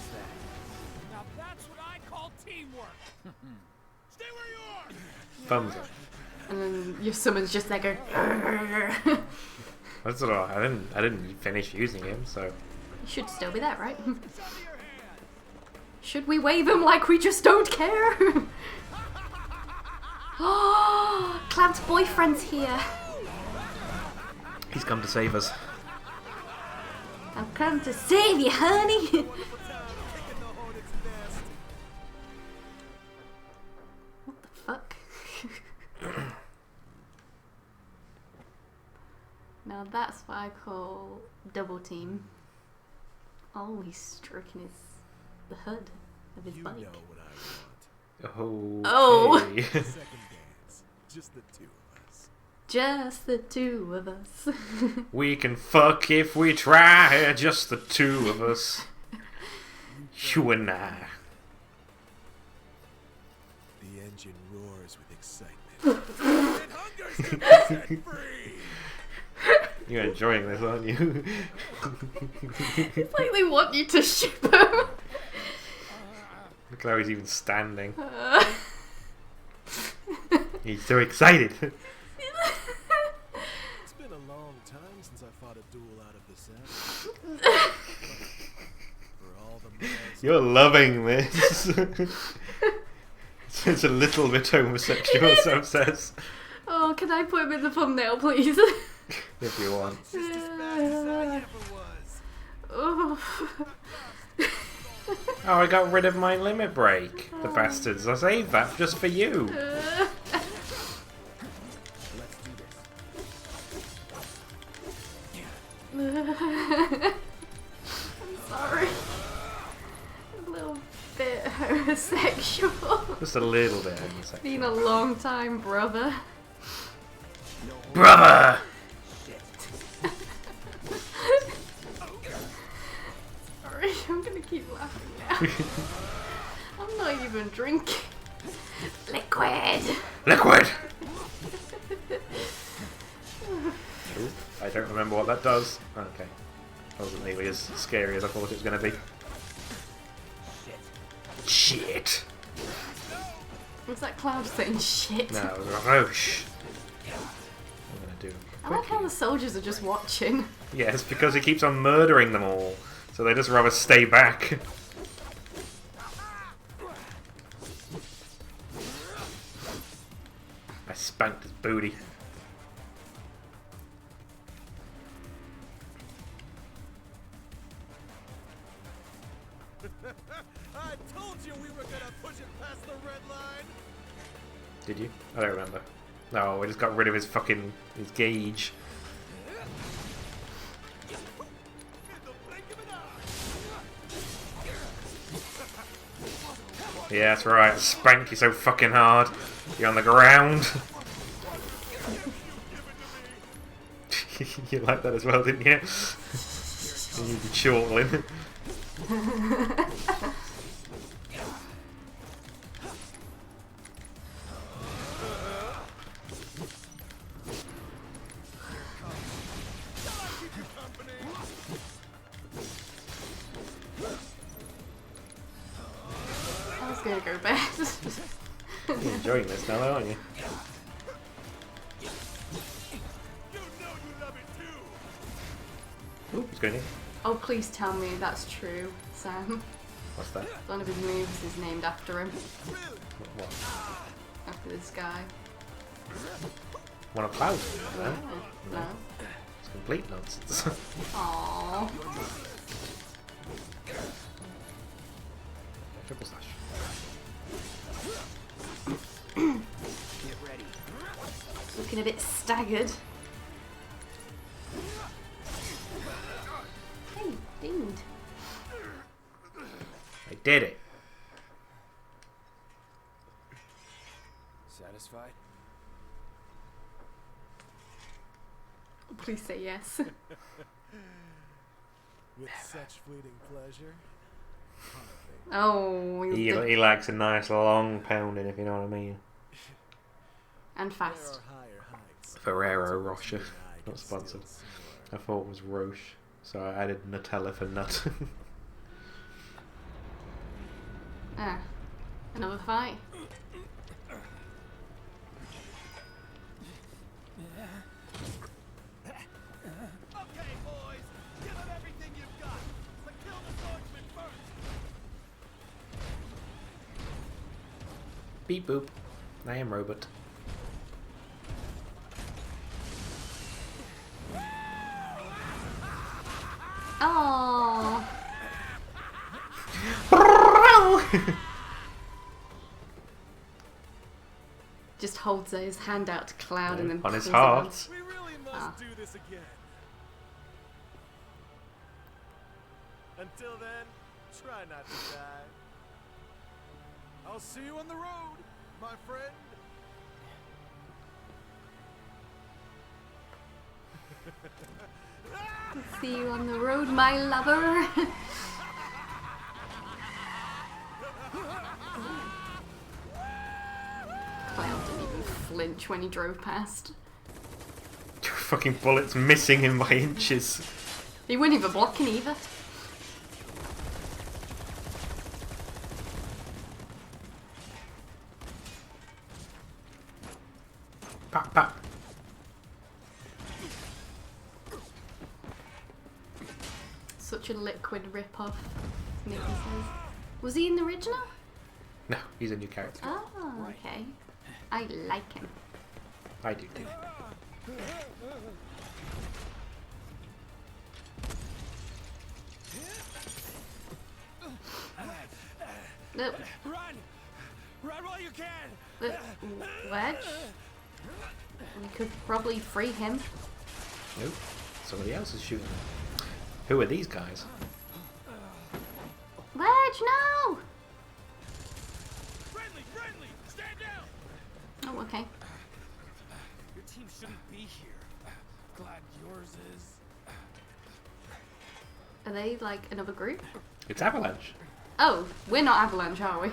Now that's what I call teamwork. Stay where you are. Thumbs up. And then your summon's just there going. That's all. I didn't finish using him, so. You should still be there, right? Should we wave him like we just don't care? Oh, Cloud's boyfriend's here. He's come to save us. I've come to save you, honey. What the fuck? Now that's what I call double team. Oh, he's stroking the hood of his bike. You know what I Oh. want. Oh. Second dance. Just the two of us. Just the two of us. We can fuck if we try, just the two of us. You and I. The engine roars with excitement. And hunger's gonna be set free. You're enjoying this, aren't you? It's like they want you to ship him. Look how he's even standing. He's so excited. It's been a long time since I fought a duel out of the set. For all the males. You're loving this. It's a little bit homosexual, Sam says. Oh, can I put him in the thumbnail, please? If you want. Just as bad as I ever was. Oh. Oh, I got rid of my limit break. The bastards. I saved that just for you. I'm sorry. A little bit homosexual. Just a little bit homosexual. Been a long time, brother. Brother! Sorry, I'm gonna keep laughing now. I'm not even drinking. Liquid! Liquid! Ooh, I don't remember what that does. Okay. Wasn't nearly as scary as I thought it was going to be. Shit! Was that Cloud saying shit? No, it was Roche. I'm going to do I like how the soldiers are just watching. Yeah, it's because he keeps on murdering them all. So they just rather stay back. I spanked his booty. I told you we were gonna push it past the red line. Did you? I don't remember. No, we just got rid of his fucking his gauge. Yeah, that's right. Spank you so fucking hard. You're on the ground. You like that as well, didn't you? You'd be chortling. I was gonna go bed. You're enjoying this now, though, aren't you? Ooh, he's going in. Oh, please tell me that's true, Sam. What's that? One of his moves is named after him. What? After this guy. One of Cloud? No? No. It's complete nonsense. Aww. Triple slash. Get ready. Looking a bit staggered. Hey, dinged. I did it. Satisfied? Please say yes. With such fleeting pleasure. Oh, He likes a nice long pounding, if you know what I mean. And fast. Ferrero Rocher, not sponsored. I thought it was Roche, so I added Nutella for nut. Ah, another fight. Okay, boys, give them everything you've got. But kill the swordsman first. Beep boop. I am robot. Oh. Just holds his hand out to Cloud and then on his pulls it heart. We really Ah. do this again. Until then, try not to die. I'll see you on the road, my friend. See you on the road, my lover. Cloud didn't even flinch when he drove past. Fucking bullets missing him by inches. He wasn't even blocking either. Pop, pop. Such a liquid rip-off, Nicky says. Was he in the original? No, he's a new character. Oh, okay. I like him. I do too. Look. Run! Run while you can! Look, Wedge? We could probably free him. Nope. Somebody else is shooting them. Who are these guys? Wedge, no! Friendly! Friendly! Stand down! Oh, okay. Your team shouldn't be here. Glad yours is. Are they like another group? It's Avalanche. Oh, we're not Avalanche, are we?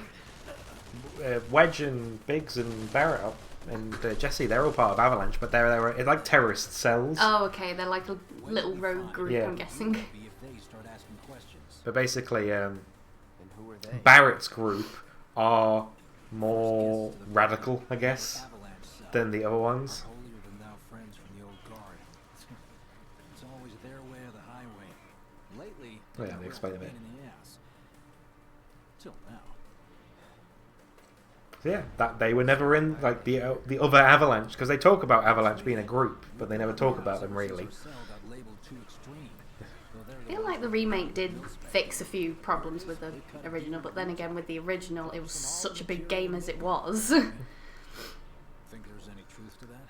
Wedge and Biggs and Barrett and Jesse, they're all part of Avalanche, but they're it's like terrorist cells. Oh, okay, they're like a little rogue group, Yeah. I'm guessing. But basically, Barrett's group are more radical, I guess, than the other ones. Holier than thou friends from the old guard. It's always their way or the highway. Lately, Oh yeah, they explain a bit. in the ass. Till now. So yeah, that they were never in like the other Avalanche, because they talk about Avalanche being a group, but they never talk about them really. I feel like the remake did fix a few problems with the original, but then again with the original it was such a big game as it was. Think there's any truth to that?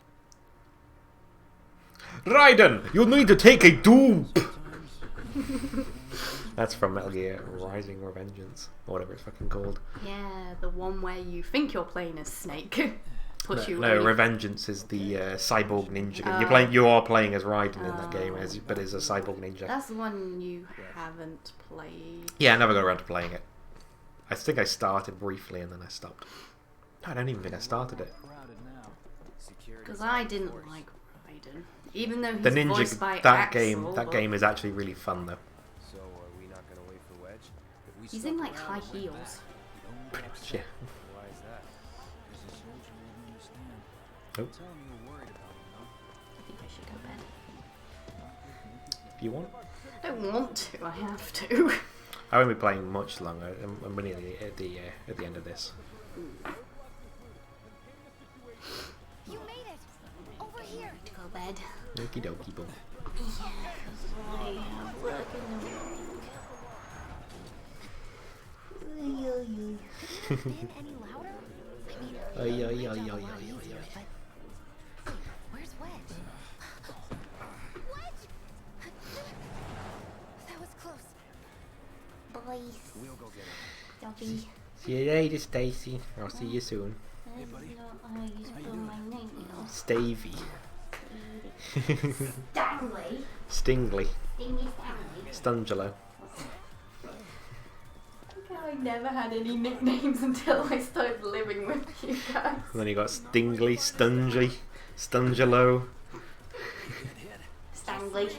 Raiden, you need to take a dupe! That's from Metal Gear Rising Revengeance, or whatever it's fucking called. Yeah, the one where you think you're playing as Snake. Plus No, Revengeance is the cyborg ninja game. You are playing as Raiden in that game, but as a cyborg ninja. That's the one you haven't played. Yeah, I never got around to playing it. I think I started briefly and then I stopped. No, I don't even think I started it. Because I didn't like Raiden. Even though he's The ninja voiced by that Axel, game is actually really fun though. So are we not gonna wait for Wedge? He's in like high heels. Yeah. Why is that? Nope. I think I should go bed. If you want. I don't want to, I have to. I won't be playing much longer. I'm nearly at the end of this. You made it! Over here! Go bed. Okie dokie boom. Been any louder? I mean, where's Wedge? Wedge! That was close. Boys. We'll go get him. Doggy. See you later, Stacy. I'll see you soon. That's not how you spell my name. Stavey. Stanley. Stingley. Stingy Stanley. Stungelo. I never had any nicknames until I started living with you guys. And then you got Stingley, Stungy, Stungelo. Stanley.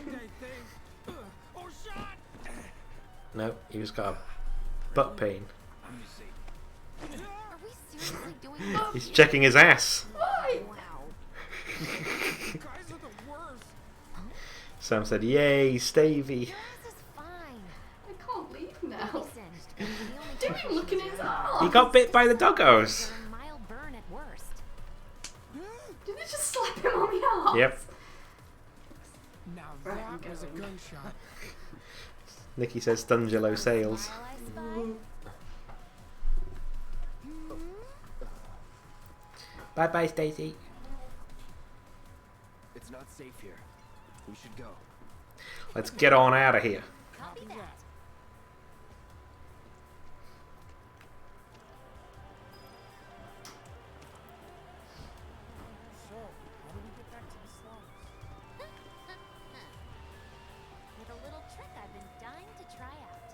No, he just got a butt pain. Are we seriously doing He's checking his ass. Why? Sam said, "Yay, Stavey." I can't leave now. Don't even look in his eyes. He got bit by the doggos. Did they just slap him on the arse? Yep. Now that was a gunshot. Nikki says Stungelo sales. Mm-hmm. Bye bye, Stacy. It's It's not safe here. We should go. Let's get on out of here. Copy that. So, how do we get back to the slums? With a little trick I've been dying to try out.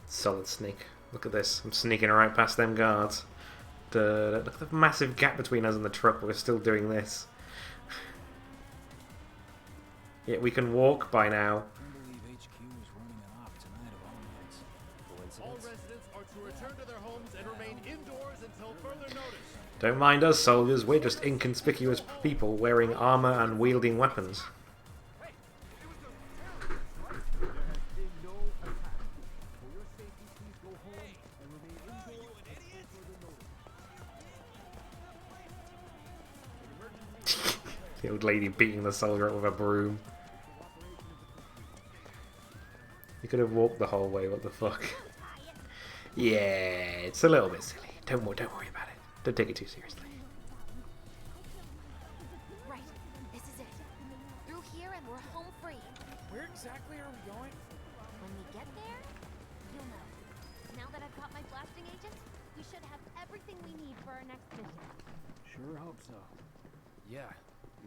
Solid sneak. Look at this. I'm sneaking right past them guards. Look at the massive gap between us and the truck, but we're still doing this. Yet we can walk by now. All residents are to return to their homes and remain indoors until further notice. Don't mind us, soldiers. We're just inconspicuous people wearing armor and wielding weapons. The old lady beating the soldier up with a broom. You could have walked the whole way, what the fuck? Yeah, it's a little bit silly. Don't worry about it. Don't take it too seriously. Right, this is it. Through here and we're home free. Where exactly are we going? When we get there, you'll know. Now that I've got my blasting agent, we should have everything we need for our next mission. Sure hope so. Yeah,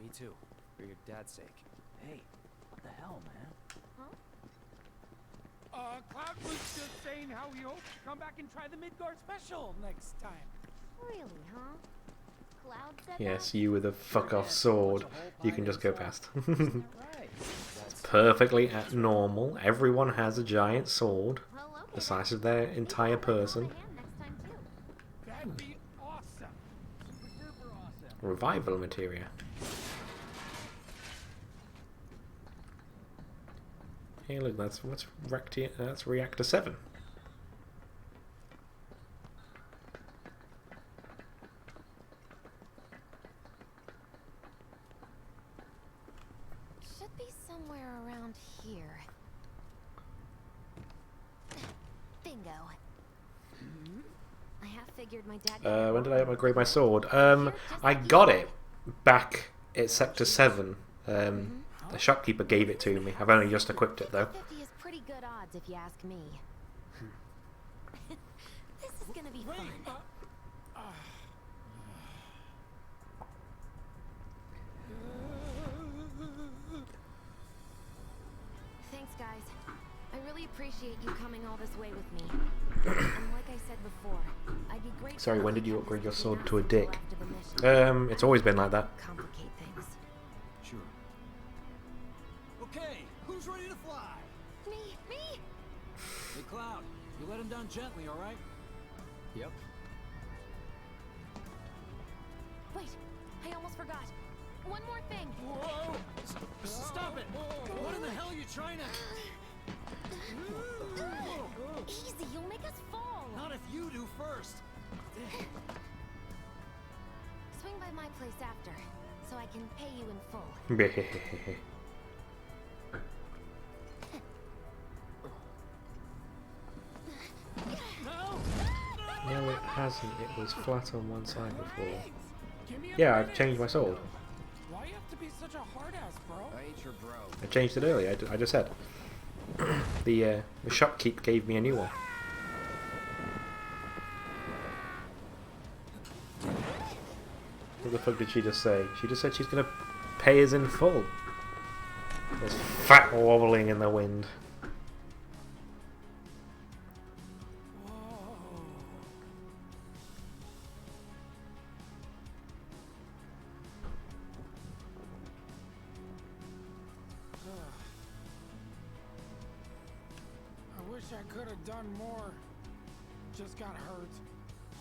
me too. For your dad's sake. Hey, what the hell, man? Cloud was just saying how he hopes to come back and try the Midgard special next time. Really, huh? Cloud said Yes, you with a fuck off sword. You can just go past. It's perfectly normal. Everyone has a giant sword the size of their entire person. That'd be awesome. Super awesome. Revival materia. Hey, look, that's reactor 7. Should be somewhere around here. Bingo. I have figured my dad. When did I upgrade my sword? I got it back at Sector 7. The shopkeeper gave it to me. I've only just equipped it though. 50 is pretty good odds if you ask me. This is gonna be fun. Thanks, guys. I really appreciate you coming all this way with me. And like I said before, I'd be grateful. Sorry, when did you upgrade your sword to a dick? after the mission. It's always been like that. Complicate things. Sure. Okay, who's ready to fly? Me. Hey, Cloud, you let him down gently, all right? Yep. Wait, I almost forgot. One more thing. Whoa! Stop it! What in the hell are you trying to... Easy, you'll make us fall. Not if you do first. Swing by my place after, so I can pay you in full. No, it hasn't. It was flat on one side before. Yeah, I've changed my sword. Why you have to be such a hard ass, bro? I ain't your bro. I changed it earlier. I just said. The shopkeep gave me a new one. What the fuck did she just say? She just said she's gonna pay us in full. There's fat wobbling in the wind. I wish I could have done more. Just got hurt.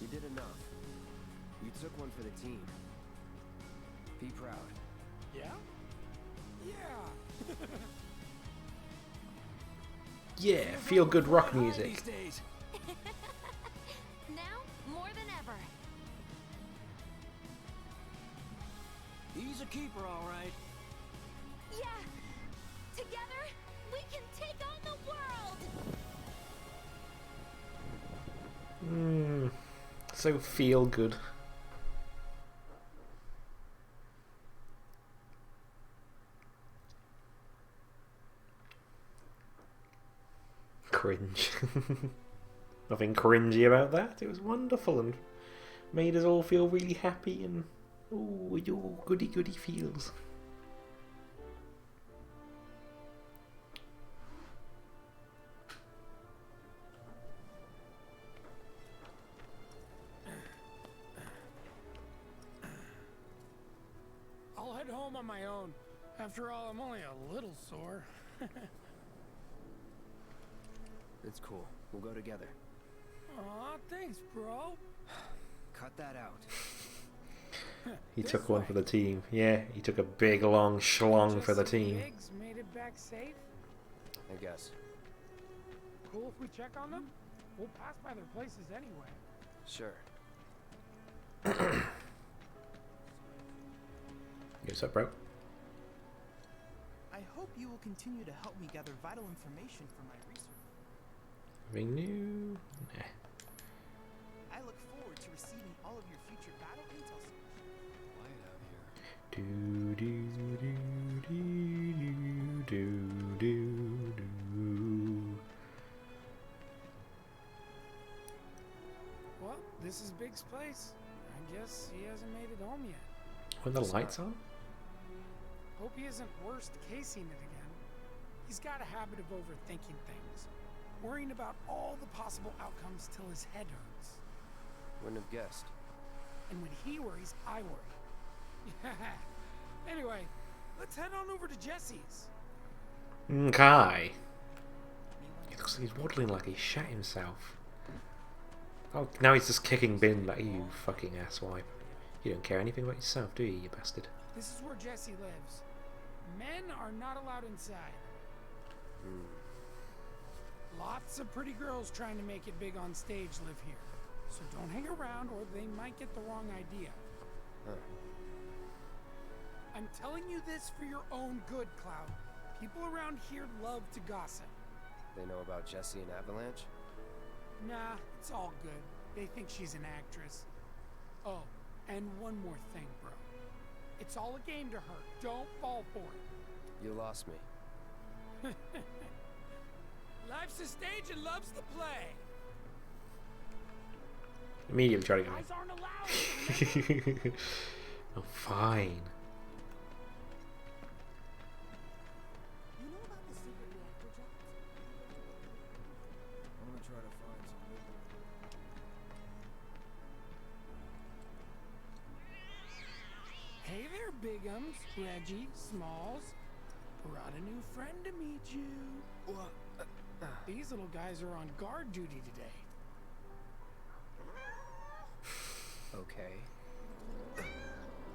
You did enough. You took one for the team. Be proud. Yeah? Yeah. Yeah, feel good rock music. Now, more than ever. He's a keeper, all right. Yeah. Together, we can take on the world. so feel good. Cringe. Nothing cringy about that. It was wonderful and made us all feel really happy and oh, your goody goody feels. I'll head home on my own. After all, I'm only a little sore. It's cool. We'll go together. Aw, thanks, bro. Cut that out. He took one for the team. Yeah, he took a big long schlong for the Jesse team. Biggs made it back safe. I guess. Cool if we check on them? We'll pass by their places anyway. Sure. What's up, bro? I hope you will continue to help me gather vital information for my research. Anything new? Nah. I look forward to receiving all of your future battle intel. Quiet out here. Do do do do do do do. Well, this is Big's place. I guess he hasn't made it home yet. When the lights on? Hope he isn't worst casing it again. He's got a habit of overthinking things, worrying about all the possible outcomes till his head hurts. Wouldn't have guessed. And when he worries, I worry. Anyway, let's head on over to Jesse's. Okay. He looks like he's waddling like he shat himself. Oh, now he's just kicking bin like you fucking asswipe. You don't care anything about yourself, do you, you bastard? This is where Jesse lives. Men are not allowed inside. Lots of pretty girls trying to make it big on stage live here. So don't hang around or they might get the wrong idea. I'm telling you this for your own good, Cloud. People around here love to gossip. They know about Jessie and Avalanche? Nah, it's all good. They think she's an actress. Oh, and one more thing, bro. It's all a game to her. Don't fall for it. You lost me. Life's a stage and love's the play. Immediately try to Guys aren't allowed. go. Oh, fine. You know about the secret reactor jobs? I'm gonna try to find some. Hey there, Bigums, Reggie, Smalls. Brought a new friend to meet you. These little guys are on guard duty today. Okay.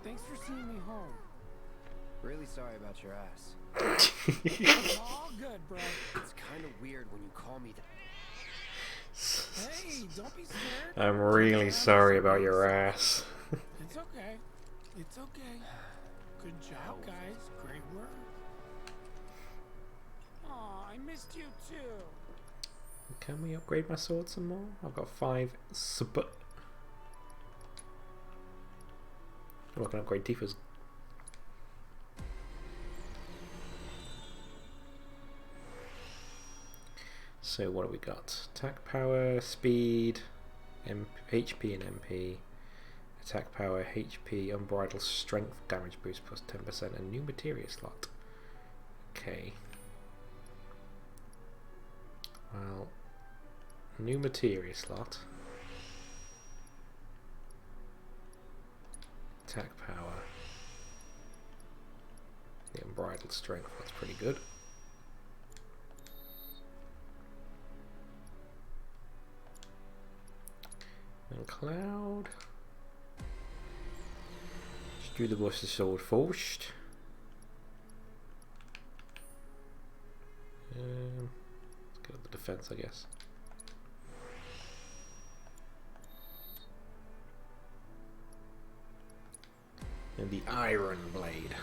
Thanks for seeing me home. Really sorry about your ass. All good, bro. It's kind of weird when you call me that. Hey, don't be scared. I'm really sorry about your ass. It's okay. It's okay. Good job, guys. Great work. Aw, I missed you too. Can we upgrade my sword some more? I've got 5 Oh, I can upgrade Tifa's. So what have we got? Attack power, speed, HP and MP. Attack power, HP, unbridled strength, damage boost plus 10%, and new materia slot. Okay. Well, new materia slot. Attack power. The unbridled strength, that's pretty good. And Cloud. Let's do the boss's sword first. Let's get up the defense, I guess. And the Iron Blade.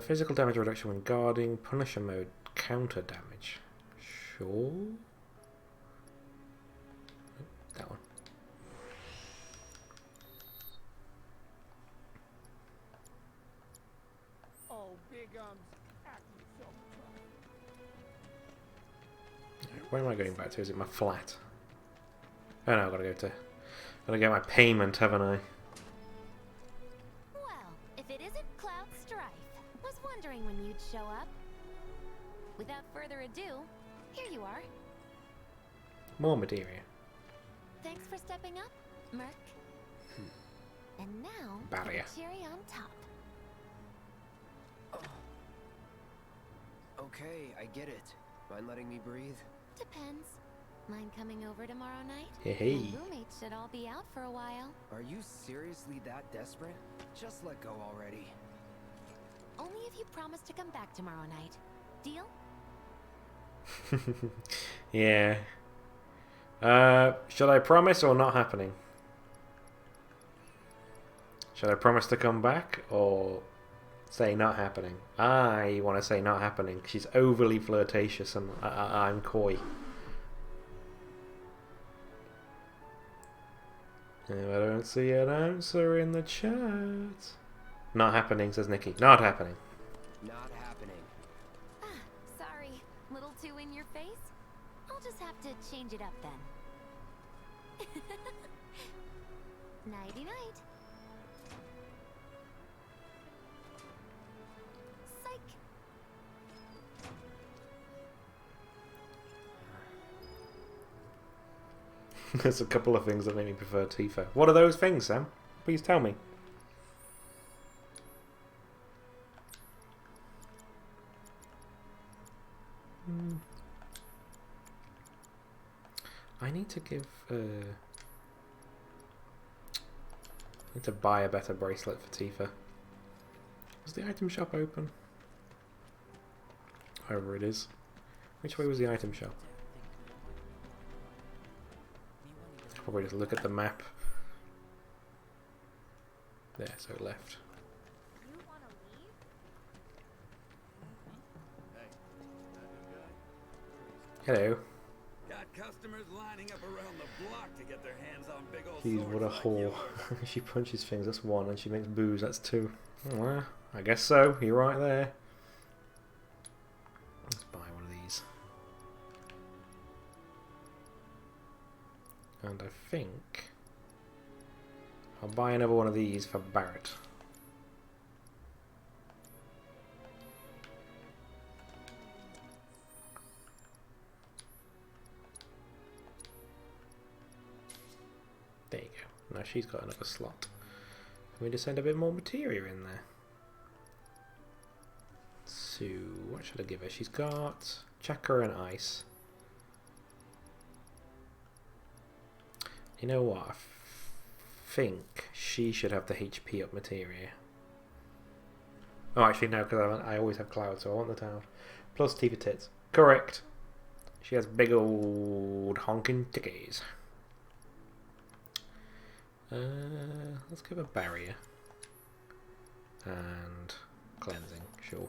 Physical damage reduction when guarding, Punisher mode, counter damage. Sure. here comes acting so tough. Where am I going back to? Is it my flat? Oh no, I've got to go to... Gotta get my payment, haven't I? Well, if it isn't Cloud Strife. Was wondering when you'd show up. Without further ado, here you are. More materia. Thanks for stepping up, Merc. And now, Barrier. the cherry on top. Okay, I get it. Mind letting me breathe? Depends. Mind coming over tomorrow night? Hey. My roommates should all be out for a while. Are you seriously that desperate? Just let go already. Only if you promise to come back tomorrow night. Deal? Yeah. Should I promise or not happening? Should I promise to come back or say not happening? I want to say not happening. She's overly flirtatious and I'm coy. I don't see an answer in the chat. Not happening, says Nikki. Not happening. Not happening. Ah, sorry. Little too in your face? I'll just have to change it up then. Nighty night. Psych. There's a couple of things that make me prefer Tifa. What are those things, Sam? Please tell me. I need to give... I need to buy a better bracelet for Tifa. Was the item shop open? However it is. Which way was the item shop? Probably just look at the map. There, so left. Hello. Got customers lining up around the block to get their hands on big old Jeez, swords what a like whore. yours. She punches things, that's one, and she makes booze, that's two. Well, I guess so, you're right there. Let's buy one of these. And I think I'll buy another one of these for Barrett. There you go. Now she's got another slot. Can we just send a bit more materia in there? So, what should I give her? She's got Chakra and Ice. You know what? I think she should have the HP up materia. Oh, actually no, because I always have Cloud, so I want the town. Plus Tifa tits. Correct. She has big old honking titties. Let's give her barrier and cleansing. Sure.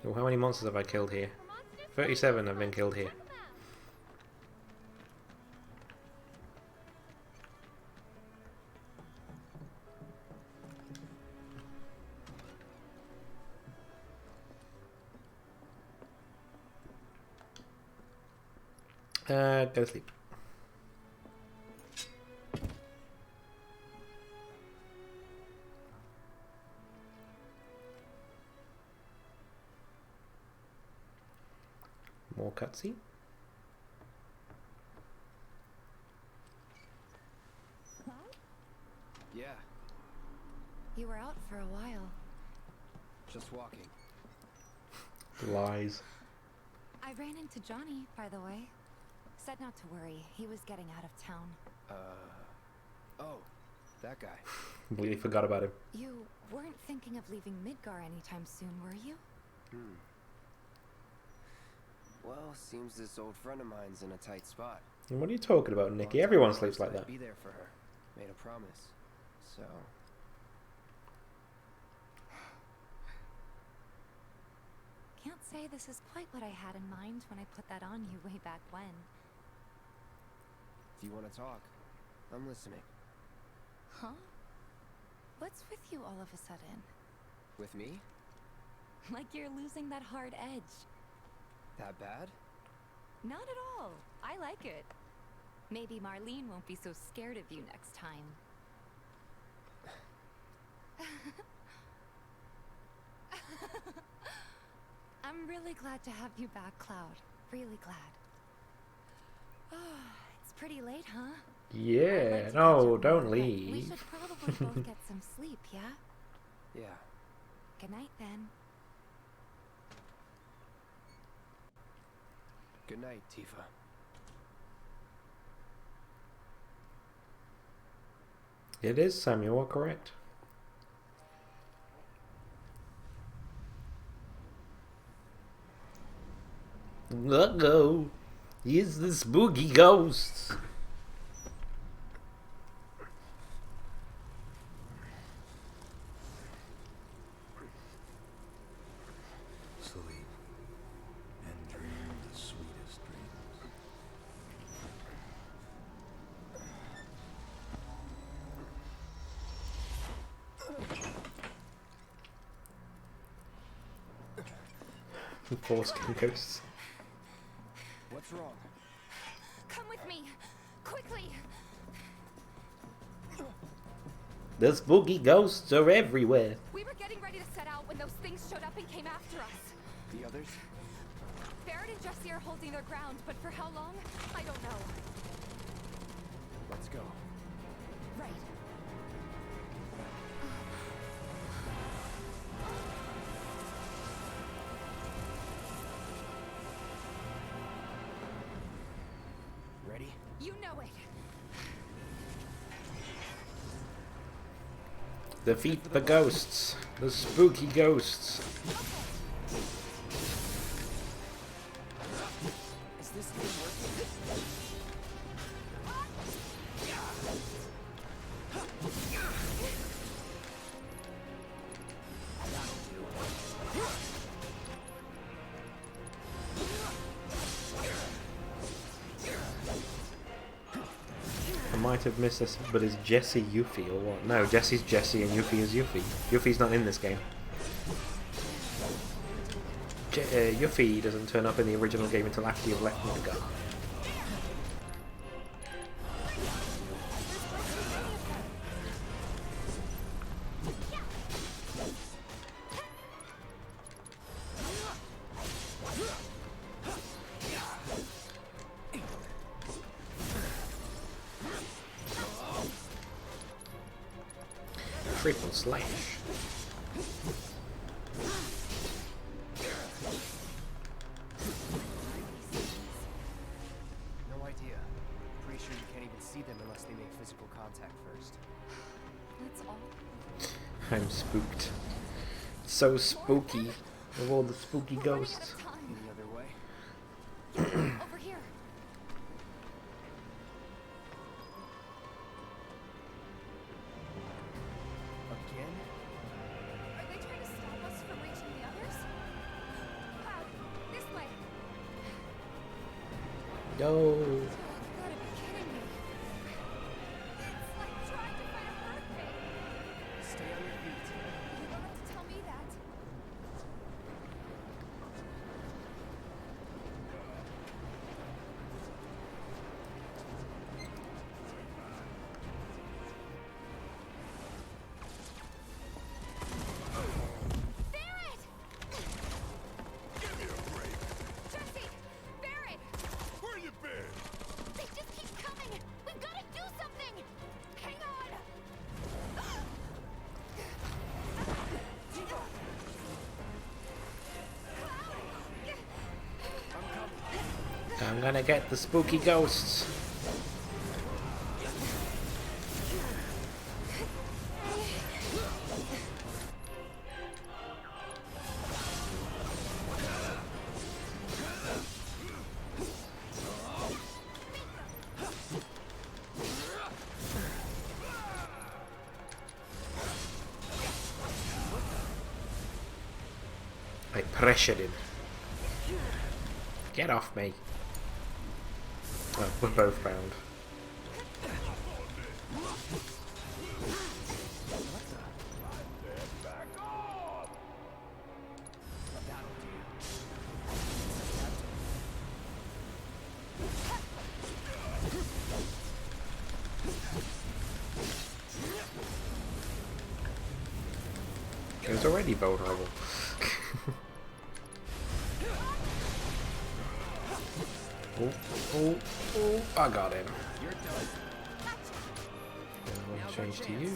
Oh, how many monsters have I killed here? 37 have been killed here. Go to sleep. More cutscene. Yeah, You were out for a while. just walking. Lies. I ran into Johnny, by the way. Said not to worry. He was getting out of town. Oh, that guy. Completely forgot about him. You weren't thinking of leaving Midgar anytime soon, were you? Well, seems this old friend of mine's in a tight spot. And what are you talking about, Nikki? Everyone sleeps like that. Be there for her. Made a promise. So. Can't say this is quite what I had in mind when I put that on you way back when. Do you want to talk? I'm listening. Huh? What's with you all of a sudden? With me? Like you're losing that hard edge. That bad? Not at all. I like it. Maybe Marlene won't be so scared of you next time. I'm really glad to have you back, Cloud. Really glad. It's pretty late, huh? Yeah, no, don't We leave. should probably both get some sleep, yeah? Yeah. Good night, then. Good night, Tifa. It is Samuel, correct? Uh-oh. Here's the spooky ghost. Sleep and dream the sweetest dreams. Foreskin ghosts. What's wrong? Come with me! Quickly! The spooky ghosts are everywhere. We were getting ready to set out when those things showed up and came after us. The others? Barrett and Jesse are holding their ground, but for how long? I don't know. Let's go. Right. Ready? You know it. Defeat the ghosts. The spooky ghosts. Is this thing working? I might have missed this, but is Jesse Yuffie or what? No, Jesse's Jesse and Yuffie is Yuffie. Yuffie's not in this game. Yuffie doesn't turn up in the original game until after you've left Midgar. Triple slash. No idea. Pretty sure you can't even see them unless they make physical contact first. That's all. I'm spooked. So spooky. Of all the spooky ghosts. Any other way? Over here. Again? Are they trying to stop us from reaching the others? Cloud, this way. No. You gotta be kidding me. It's like trying to fight a hurricane. Stay on your feet. You don't have to tell me that. Barrett! Give me a break. Jesse! Barrett! Where you been? They just keep coming! We've gotta do something! Hang on! I'm gonna get the spooky ghosts. I pressured him. Get off me. Oh, we're both bound. was already vulnerable. Oh, I got him. I'll change to you.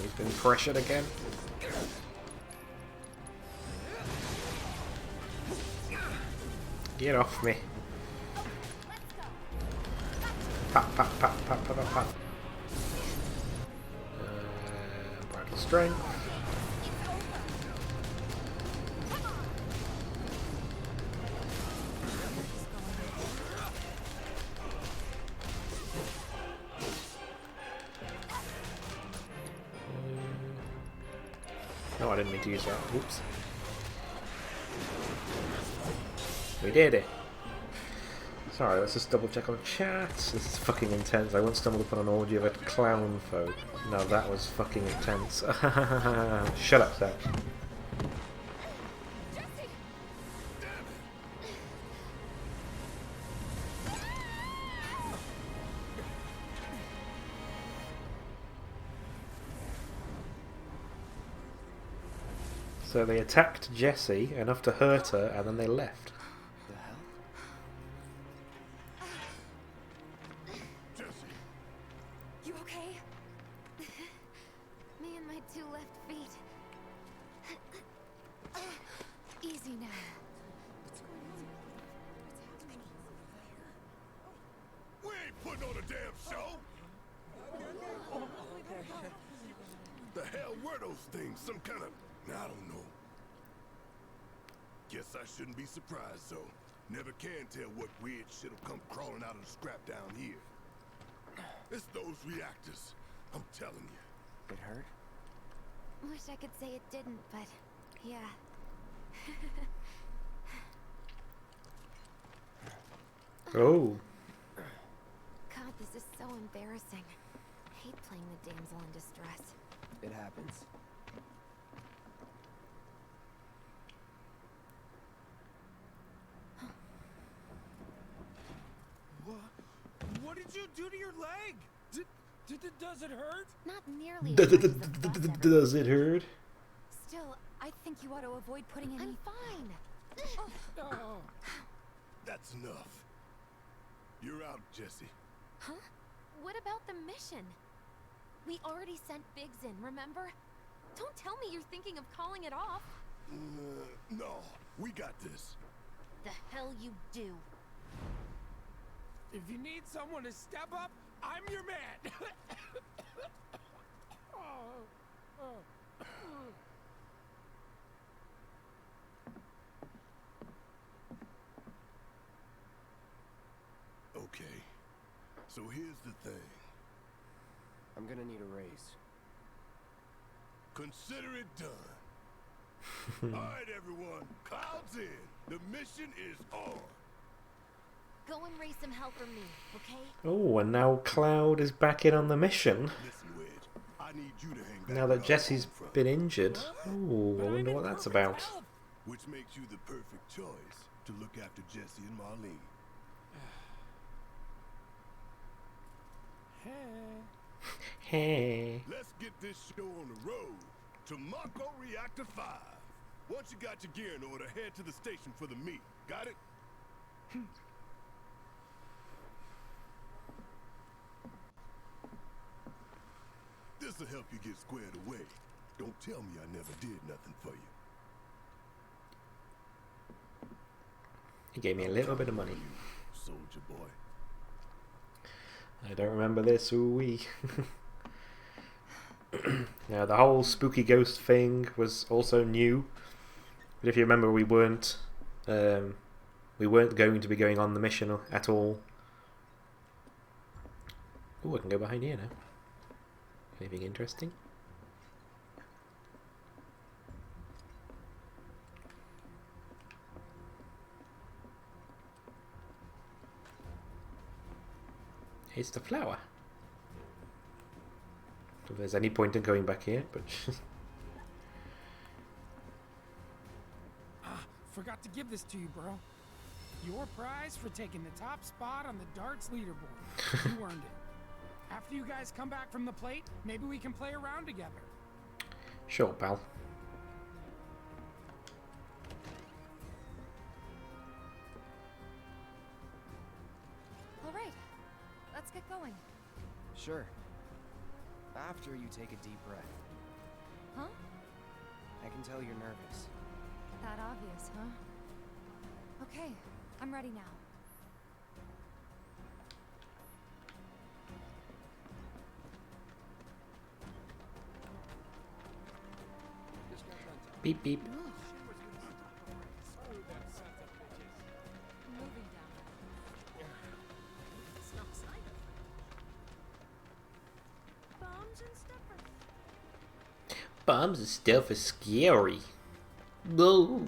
He's been pressured again. Get off me. Pop, pop, pop, pop, pop, pop, pop. Bridal strength. No, I didn't mean to use that. Oops. We did it. Sorry, let's just double check on chat. This is fucking intense. I once stumbled upon an orgy of a clown folk. No, that was fucking intense. Shut up, Zach. So they attacked Jessie enough to hurt her, and then they left. You okay? Me and my 2 left feet. Easy now. We ain't putting on a damn show! The hell were those things? Some kind of... I don't know. Guess I shouldn't be surprised, though. Never can tell what weird shit'll come crawling out of the scrap down here. It's those reactors. I'm telling you. It hurt? Wish I could say it didn't, but yeah. Oh. God, this is so embarrassing. I hate playing the damsel in distress. It happens. What did you do to your leg? Does it hurt? Not nearly. Does it hurt? Still, I think you ought to avoid putting any... I'm fine. Oh. That's enough. You're out, Jessie. Huh? What about the mission? We already sent Biggs in, remember? Don't tell me you're thinking of calling it off. No, we got this. The hell you do. If you need someone to step up, I'm your man. Okay, so here's the thing. I'm gonna need a raise. Consider it done. All right, everyone, Cloud's in. The mission is on. Go and raise some hell for me, okay? Oh, and now Cloud is back in on the mission. Listen, Wedge, I need you to hang back Now that Jessie's been injured. Oh, I wonder what that's about. which makes you the perfect choice to look after Jessie and Marlene. Hey. Let's get this show on the road to Mako Reactor 5. Once you got your gear in order, head to the station for the meet. Got it? This'll help you get squared away. Don't tell me I never did nothing for you. He gave me a little bit of money. Soldier boy. I don't remember this, ooh-wee. Now, the whole spooky ghost thing was also new. But if you remember, we weren't going to be going on the mission at all. Ooh, I can go behind here now. Anything interesting? It's the flower. If there's any point in going back here, but Forgot to give this to you, bro. Your prize for taking the top spot on the darts leaderboard. You earned it. After you guys come back from the plate, maybe we can play around together. sure, pal. All right, let's get going. Sure. After you take a deep breath. Huh? I can tell you're nervous. That obvious, huh? Okay, I'm ready now. Beep beep. Moving down. Bombs and stuff. Bombs and stuff is scary. Whoa.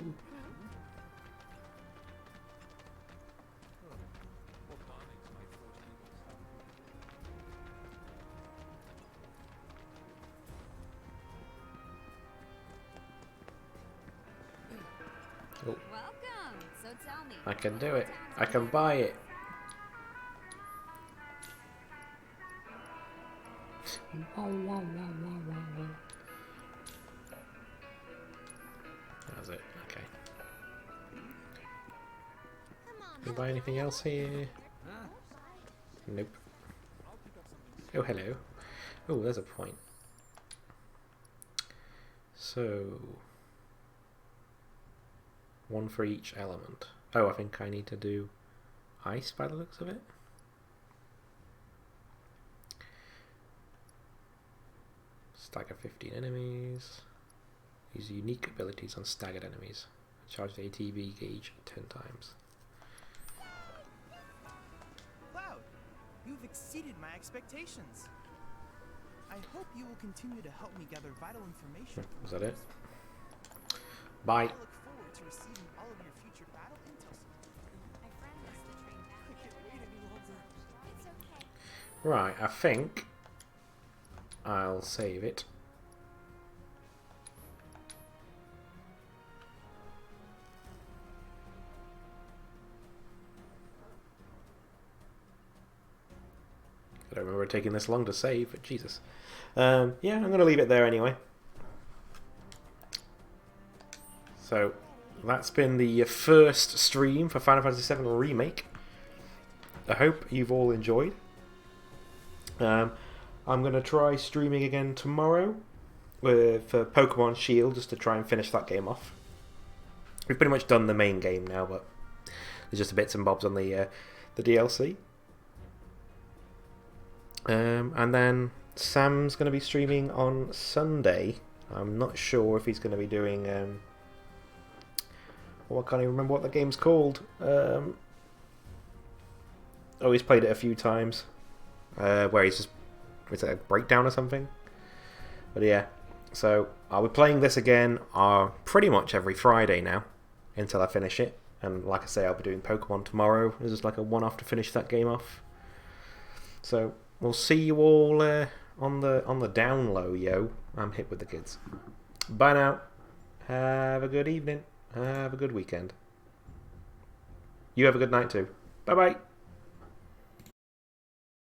Oh. Welcome. So tell me. I can do it. I can buy it. Wow, wow, wow, wow, wow, wow. That was it. Okay. Can you buy anything else here? Nope. Oh, hello. Oh, there's a point. So, one for each element. Oh, I think I need to do ice by the looks of it. Stagger 15 enemies. Use unique abilities on staggered enemies. Charge the ATB gauge 10 times. Cloud, you've exceeded my expectations. I hope you will continue to help me gather vital information. Was that it? Bye. I look forward to receiving all of your future battle intel. My friend wants to train back. I can't wait any longer. It's okay. Right, I think I'll save it. I don't remember it taking this long to save, but Jesus. Yeah, I'm going to leave it there anyway. So, that's been the first stream for Final Fantasy VII Remake. I hope you've all enjoyed. I'm going to try streaming again tomorrow for Pokemon Shield, just to try and finish that game off. We've pretty much done the main game now, but there's just bits and bobs on the DLC. And then Sam's going to be streaming on Sunday. I'm not sure if he's going to be doing... I can't even remember what the game's called. Oh, he's played it a few times. Where he's just... Is it a breakdown or something? But yeah. So, I'll be playing this again pretty much every Friday now. Until I finish it. And like I say, I'll be doing Pokemon tomorrow. It's just like a one-off to finish that game off. So... We'll see you all on the down low, yo. I'm hit with the kids. Bye now. Have a good evening. Have a good weekend. You have a good night too. Bye bye.